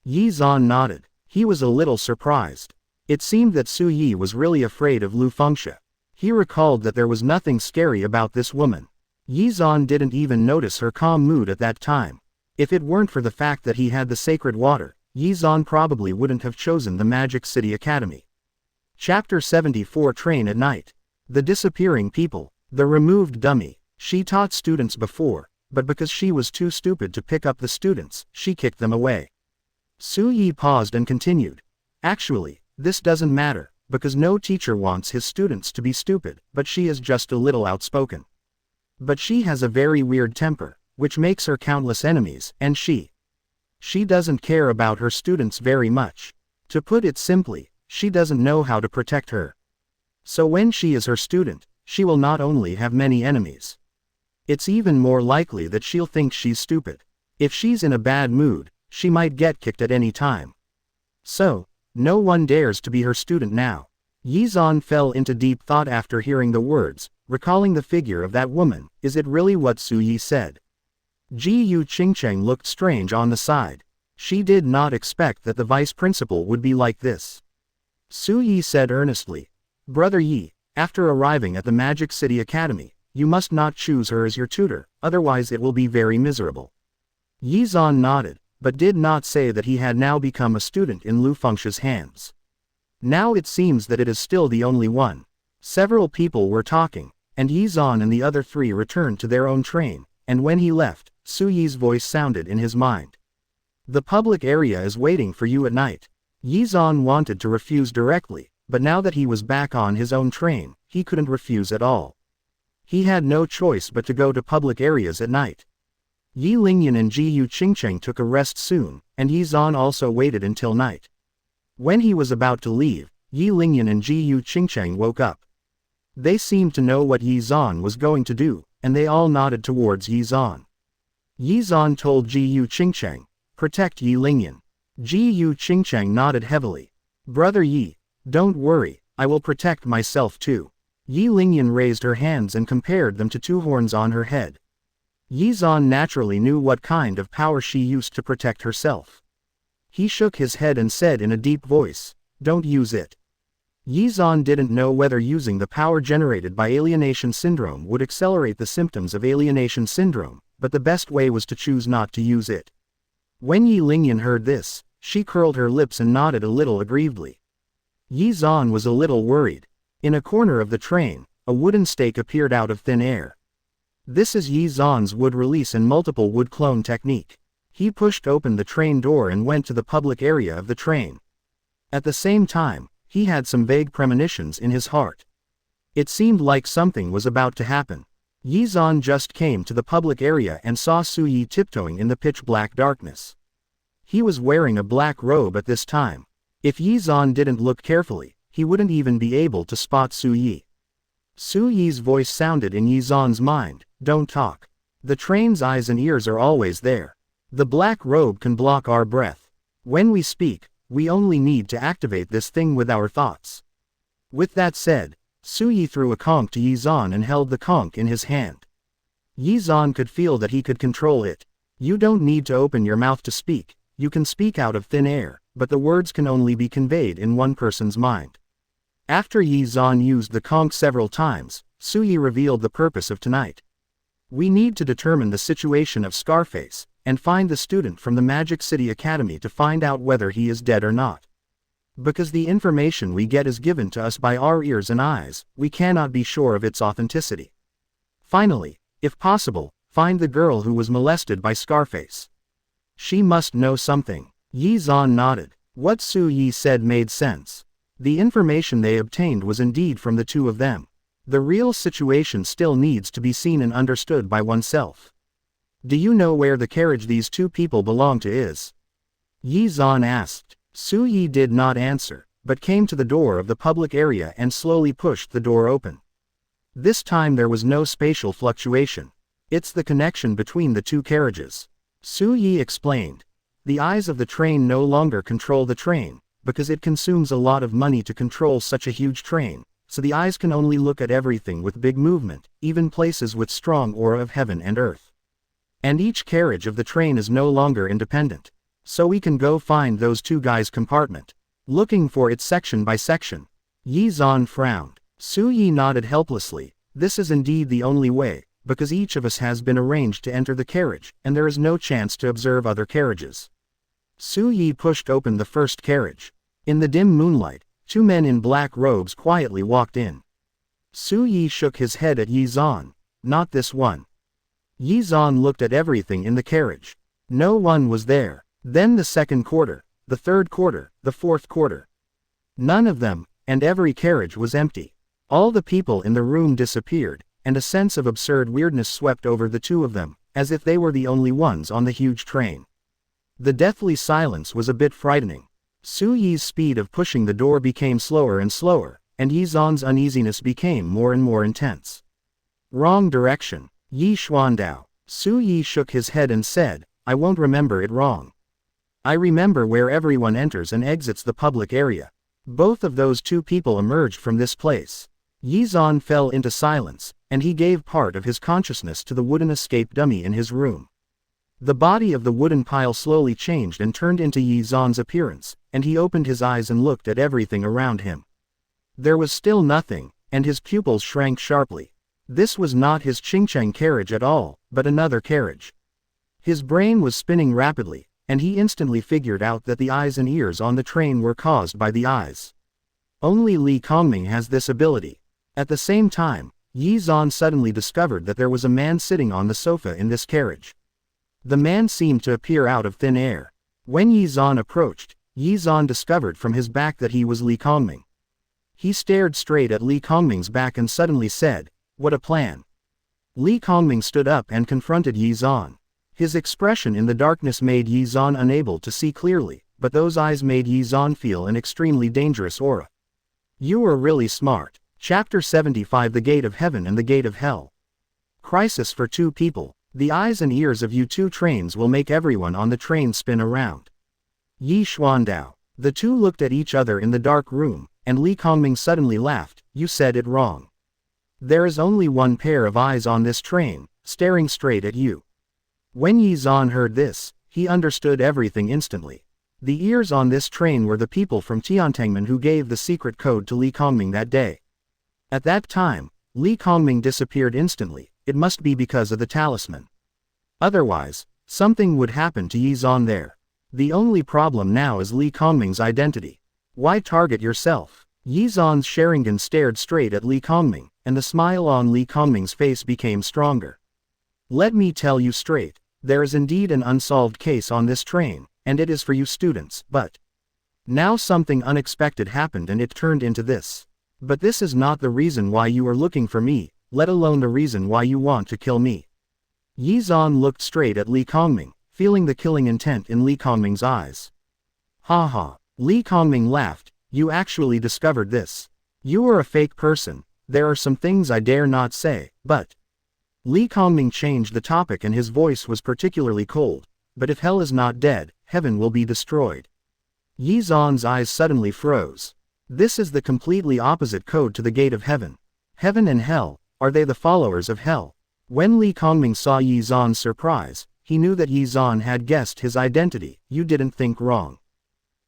Ye Xuan nodded. He was a little surprised. It seemed that Su Yi was really afraid of Lu Fengxia. He recalled that there was nothing scary about this woman. Ye Xuan didn't even notice her calm mood at that time. If it weren't for the fact that he had the sacred water, Ye Xuan probably wouldn't have chosen the Magic City Academy. Chapter 74 Train at Night. The Disappearing People. The Removed Dummy. She taught students before, but because she was too stupid to pick up the students, she kicked them away. Su Yi paused and continued. Actually, this doesn't matter, because no teacher wants his students to be stupid, but she is just a little outspoken. But she has a very weird temper, which makes her countless enemies, and she doesn't care about her students very much. To put it simply, she doesn't know how to protect her. So when she is her student, she will not only have many enemies. It's even more likely that she'll think she's stupid. If she's in a bad mood, she might get kicked at any time. So, no one dares to be her student now. Ye Xuan fell into deep thought after hearing the words, recalling the figure of that woman. Is it really what Su Yi said? Ji Qingcheng looked strange on the side. She did not expect that the vice principal would be like this. Su Yi said earnestly, Brother Yi, after arriving at the Magic City Academy, you must not choose her as your tutor, otherwise it will be very miserable. Ye Xuan nodded, but did not say that he had now become a student in Lu Fengxia's hands. Now it seems that it is still the only one. Several people were talking, and Ye Xuan and the other three returned to their own train, and when he left, Su Yi's voice sounded in his mind. The public area is waiting for you at night. Ye Xuan wanted to refuse directly, but now that he was back on his own train, he couldn't refuse at all. He had no choice but to go to public areas at night. Yi Lingyan and Ji Qingcheng took a rest soon, and Ye Xuan also waited until night. When he was about to leave, Yi Lingyan and Ji Qingcheng woke up. They seemed to know what Ye Xuan was going to do, and they all nodded towards Ye Xuan. Ye Xuan told Ji Qingcheng, protect Yi Lingyan. Ji Qingcheng nodded heavily. Brother Yi, don't worry, I will protect myself too. Yi Lingyan raised her hands and compared them to two horns on her head. Ye Xuan naturally knew what kind of power she used to protect herself. He shook his head and said in a deep voice, don't use it. Ye Xuan didn't know whether using the power generated by alienation syndrome would accelerate the symptoms of alienation syndrome, but the best way was to choose not to use it. When Yi Lingyan heard this, she curled her lips and nodded a little aggrievedly. Ye Xuan was a little worried. In a corner of the train, a wooden stake appeared out of thin air. This is Ye Xuan's wood release and multiple wood clone technique. He pushed open the train door and went to the public area of the train. At the same time, he had some vague premonitions in his heart. It seemed like something was about to happen. Ye Xuan just came to the public area and saw Su Yi tiptoeing in the pitch-black darkness. He was wearing a black robe at this time. If Ye Xuan didn't look carefully, he wouldn't even be able to spot Su Yi. Su Yi's voice sounded in Ye Xuan's mind, "Don't talk. The train's eyes and ears are always there. The black robe can block our breath. When we speak, we only need to activate this thing with our thoughts." With that said, Su Yi threw a conch to Ye Xuan and held the conch in his hand. Ye Xuan could feel that he could control it. You don't need to open your mouth to speak, you can speak out of thin air, but the words can only be conveyed in one person's mind. After Ye Xuan used the conch several times, Su Yi revealed the purpose of tonight. We need to determine the situation of Scarface, and find the student from the Magic City Academy to find out whether he is dead or not. Because the information we get is given to us by our ears and eyes, we cannot be sure of its authenticity. Finally, if possible, find the girl who was molested by Scarface. She must know something. Ye Xuan nodded. What Su Yi said made sense. The information they obtained was indeed from the two of them. The real situation still needs to be seen and understood by oneself. Do you know where the carriage these two people belong to is? Ye Xuan asked. Su Yi did not answer, but came to the door of the public area and slowly pushed the door open. This time there was no spatial fluctuation. It's the connection between the two carriages. Su Yi explained. The eyes of the train no longer control the train, because it consumes a lot of money to control such a huge train, so the eyes can only look at everything with big movement, even places with strong aura of heaven and earth. And each carriage of the train is no longer independent. So we can go find those two guys' compartment. Looking for it section by section. Ye Xuan frowned. Su Yi nodded helplessly. This is indeed the only way, because each of us has been arranged to enter the carriage, and there is no chance to observe other carriages. Su Yi pushed open the first carriage. In the dim moonlight, two men in black robes quietly walked in. Su Yi shook his head at Ye Xuan. Not this one. Ye Xuan looked at everything in the carriage. No one was there. Then the second quarter, the third quarter, the fourth quarter. None of them, and every carriage was empty. All the people in the room disappeared, and a sense of absurd weirdness swept over the two of them, as if they were the only ones on the huge train. The deathly silence was a bit frightening. Su Yi's speed of pushing the door became slower and slower, and Ye Xuan's uneasiness became more and more intense. Wrong direction. Ye Xuan. Su Yi shook his head and said, I won't remember it wrong. I remember where everyone enters and exits the public area. Both of those two people emerged from this place. Ye Xuan fell into silence, and he gave part of his consciousness to the wooden escape dummy in his room. The body of the wooden pile slowly changed and turned into Ye Xuan's appearance, and he opened his eyes and looked at everything around him. There was still nothing, and his pupils shrank sharply. This was not his Qingcheng carriage at all, but another carriage. His brain was spinning rapidly, and he instantly figured out that the eyes and ears on the train were caused by the eyes. Only Li Kongming has this ability. At the same time, Ye Xuan suddenly discovered that there was a man sitting on the sofa in this carriage. The man seemed to appear out of thin air. When Ye Xuan approached, Ye Xuan discovered from his back that he was Li Kongming. He stared straight at Li Kongming's back and suddenly said, "What a plan." Li Kongming stood up and confronted Ye Xuan. His expression in the darkness made Ye Xuan unable to see clearly, but those eyes made Ye Xuan feel an extremely dangerous aura. You are really smart. Chapter 75 The Gate of Heaven and the Gate of Hell. Crisis for two people. The eyes and ears of you two trains will make everyone on the train spin around. Ye Xuan. The two looked at each other in the dark room, and Li Kongming suddenly laughed. You said it wrong. There is only one pair of eyes on this train, staring straight at you. When Ye Xuan heard this, he understood everything instantly. The ears on this train were the people from Tiantangmen who gave the secret code to Li Kongming that day. At that time, Li Kongming disappeared instantly. It must be because of the talisman. Otherwise, something would happen to Ye Xuan there. The only problem now is Li Kongming's identity. Why target yourself? Ye Xuan's Sharingan stared straight at Li Kongming, and the smile on Li Kongming's face became stronger. Let me tell you straight, there is indeed an unsolved case on this train, and it is for you students, but now something unexpected happened and it turned into this. But this is not the reason why you are looking for me. let alone the reason why you want to kill me. Ye Xuan looked straight at Li Kongming, feeling the killing intent in Li Kongming's eyes. Ha ha. Li Kongming laughed, you actually discovered this. You are a fake person, there are some things I dare not say, but... Li Kongming changed the topic and his voice was particularly cold, but if hell is not dead, heaven will be destroyed. Ye Xuan's eyes suddenly froze. This is the completely opposite code to the gate of heaven. Heaven and hell, are they the followers of hell? When Li Kongming saw Ye Xuan's surprise, he knew that Ye Xuan had guessed his identity. You didn't think wrong.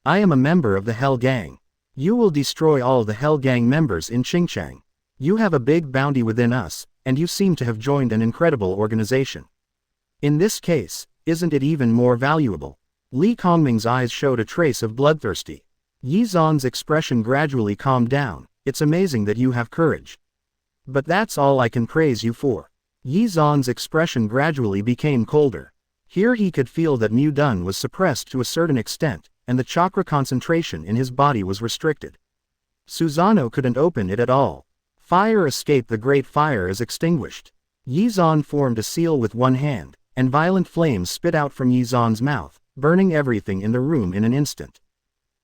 I am a member of the Hell Gang. You will destroy all the Hell Gang members in Xinjiang. You have a big bounty within us, and you seem to have joined an incredible organization. In this case, isn't it even more valuable? Li Kongming's eyes showed a trace of bloodthirsty. Ye Xuan's expression gradually calmed down. It's amazing that you have courage. But that's all I can praise you for. Ye Xuan's expression gradually became colder. Here he could feel that Mu Dun was suppressed to a certain extent, and the chakra concentration in his body was restricted. Susanoo couldn't open it at all. Fire escaped, the great fire is extinguished. Ye Xuan formed a seal with one hand, and violent flames spit out from Ye Xuan's mouth, burning everything in the room in an instant.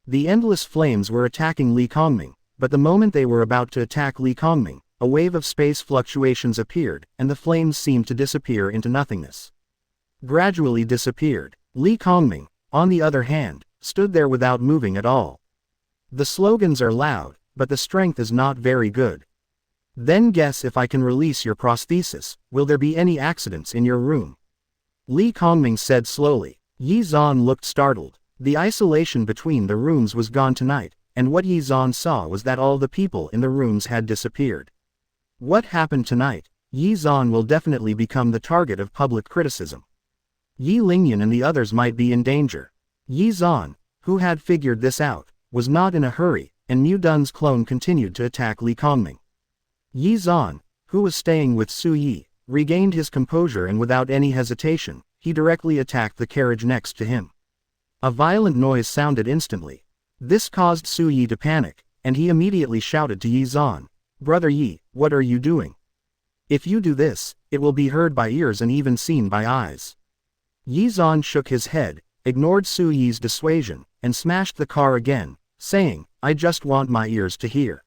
The endless flames were attacking Li Kongming, but the moment they were about to attack Li Kongming, a wave of space fluctuations appeared, and the flames seemed to disappear into nothingness. Gradually disappeared. Li Kongming, on the other hand, stood there without moving at all. The slogans are loud, but the strength is not very good. Then guess if I can release your prosthesis, will there be any accidents in your room? Li Kongming said slowly. Ye Xuan looked startled. The isolation between the rooms was gone tonight, and what Ye Xuan saw was that all the people in the rooms had disappeared. What happened tonight? Ye Xuan will definitely become the target of public criticism. Yi Lingyan and the others might be in danger. Ye Xuan, who had figured this out, was not in a hurry, and Mu Dun's clone continued to attack Li Kongming. Ye Xuan, who was staying with Su Yi, regained his composure and without any hesitation, he directly attacked the carriage next to him. A violent noise sounded instantly. This caused Su Yi to panic, and he immediately shouted to Ye Xuan, Brother Yi, what are you doing? If you do this, it will be heard by ears and even seen by eyes. Ye Xuan shook his head, ignored Su Yi's dissuasion, and smashed the car again, saying, I just want my ears to hear.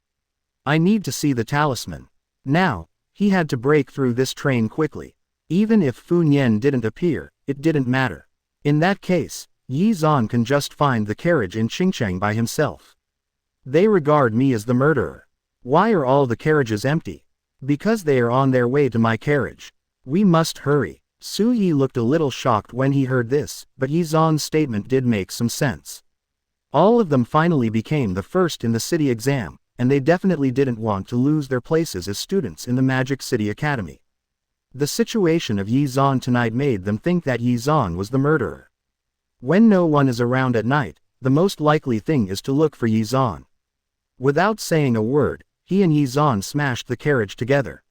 I need to see the talisman. Now, he had to break through this train quickly. Even if Fu Nian didn't appear, it didn't matter. In that case, Ye Xuan can just find the carriage in Xinjiang by himself. They regard me as the murderer. Why are all the carriages empty? Because they are on their way to my carriage. We must hurry. Su Yi looked a little shocked when he heard this, but Ye Xuan's statement did make some sense. All of them finally became the first in the city exam, and they definitely didn't want to lose their places as students in the Magic City Academy. The situation of Ye Xuan tonight made them think that Ye Xuan was the murderer. When no one is around at night, the most likely thing is to look for Ye Xuan. Without saying a word, he and Ye Xuan smashed the carriage together.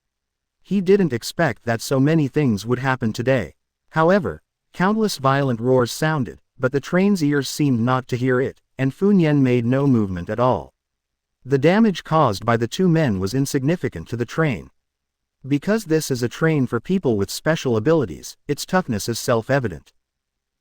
He didn't expect that so many things would happen today. However, countless violent roars sounded, but the train's ears seemed not to hear it, and Fu Nian made no movement at all. The damage caused by the two men was insignificant to the train. Because this is a train for people with special abilities, its toughness is self-evident.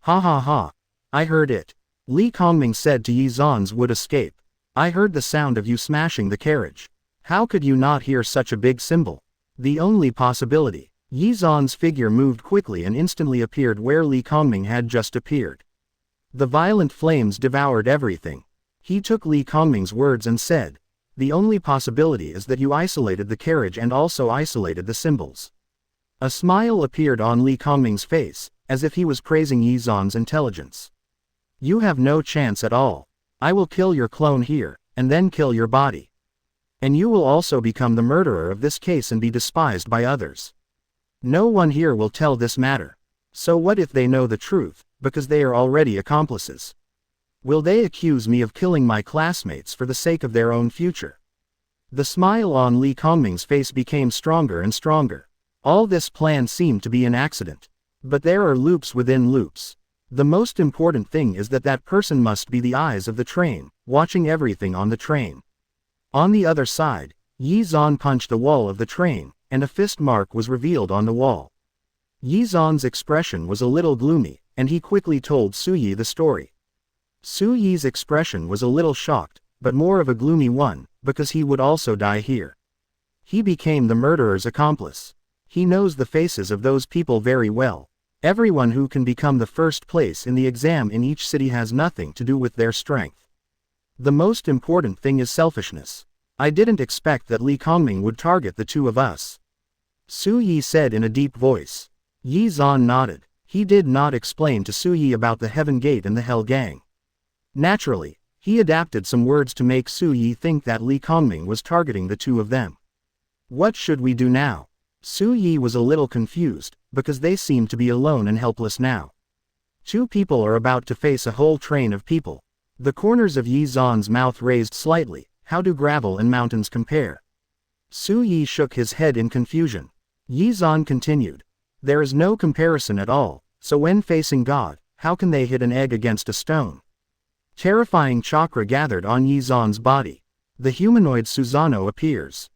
Ha ha ha. I heard it. Li Kongming said to Ye Xuan's would escape. I heard the sound of you smashing the carriage. How could you not hear such a big symbol? The only possibility. Ye Xuan's figure moved quickly and instantly appeared where Li Kongming had just appeared. The violent flames devoured everything. He took Li Kongming's words and said, the only possibility is that you isolated the carriage and also isolated the symbols. A smile appeared on Li Kongming's face, as if he was praising Ye Xuan's intelligence. You have no chance at all. I will kill your clone here, and then kill your body. And you will also become the murderer of this case and be despised by others. No one here will tell this matter. So what if they know the truth, because they are already accomplices? Will they accuse me of killing my classmates for the sake of their own future? The smile on Li Kongming's face became stronger and stronger. All this plan seemed to be an accident. But there are loops within loops. The most important thing is that that person must be the eyes of the train, watching everything on the train. On the other side, Ye Xuan punched the wall of the train, and a fist mark was revealed on the wall. Ye Xuan's expression was a little gloomy, and he quickly told Su Yi the story. Su Yi's expression was a little shocked, but more of a gloomy one, because he would also die here. He became the murderer's accomplice. He knows the faces of those people very well. Everyone who can become the first place in the exam in each city has nothing to do with their strength. The most important thing is selfishness. I didn't expect that Li Kongming would target the two of us. Su Yi said in a deep voice. Ye Xuan nodded. He did not explain to Su Yi about the Heaven Gate and the Hell Gang. Naturally, he adapted some words to make Su Yi think that Li Kongming was targeting the two of them. What should we do now? Su Yi was a little confused, because they seemed to be alone and helpless now. Two people are about to face a whole train of people. The corners of Ye Xuan's mouth raised slightly. How do gravel and mountains compare? Su Yi shook his head in confusion. Ye Xuan continued. There is no comparison at all, so when facing God, how can they hit an egg against a stone? Terrifying chakra gathered on Ye Xuan's body. The humanoid Susanoo appears.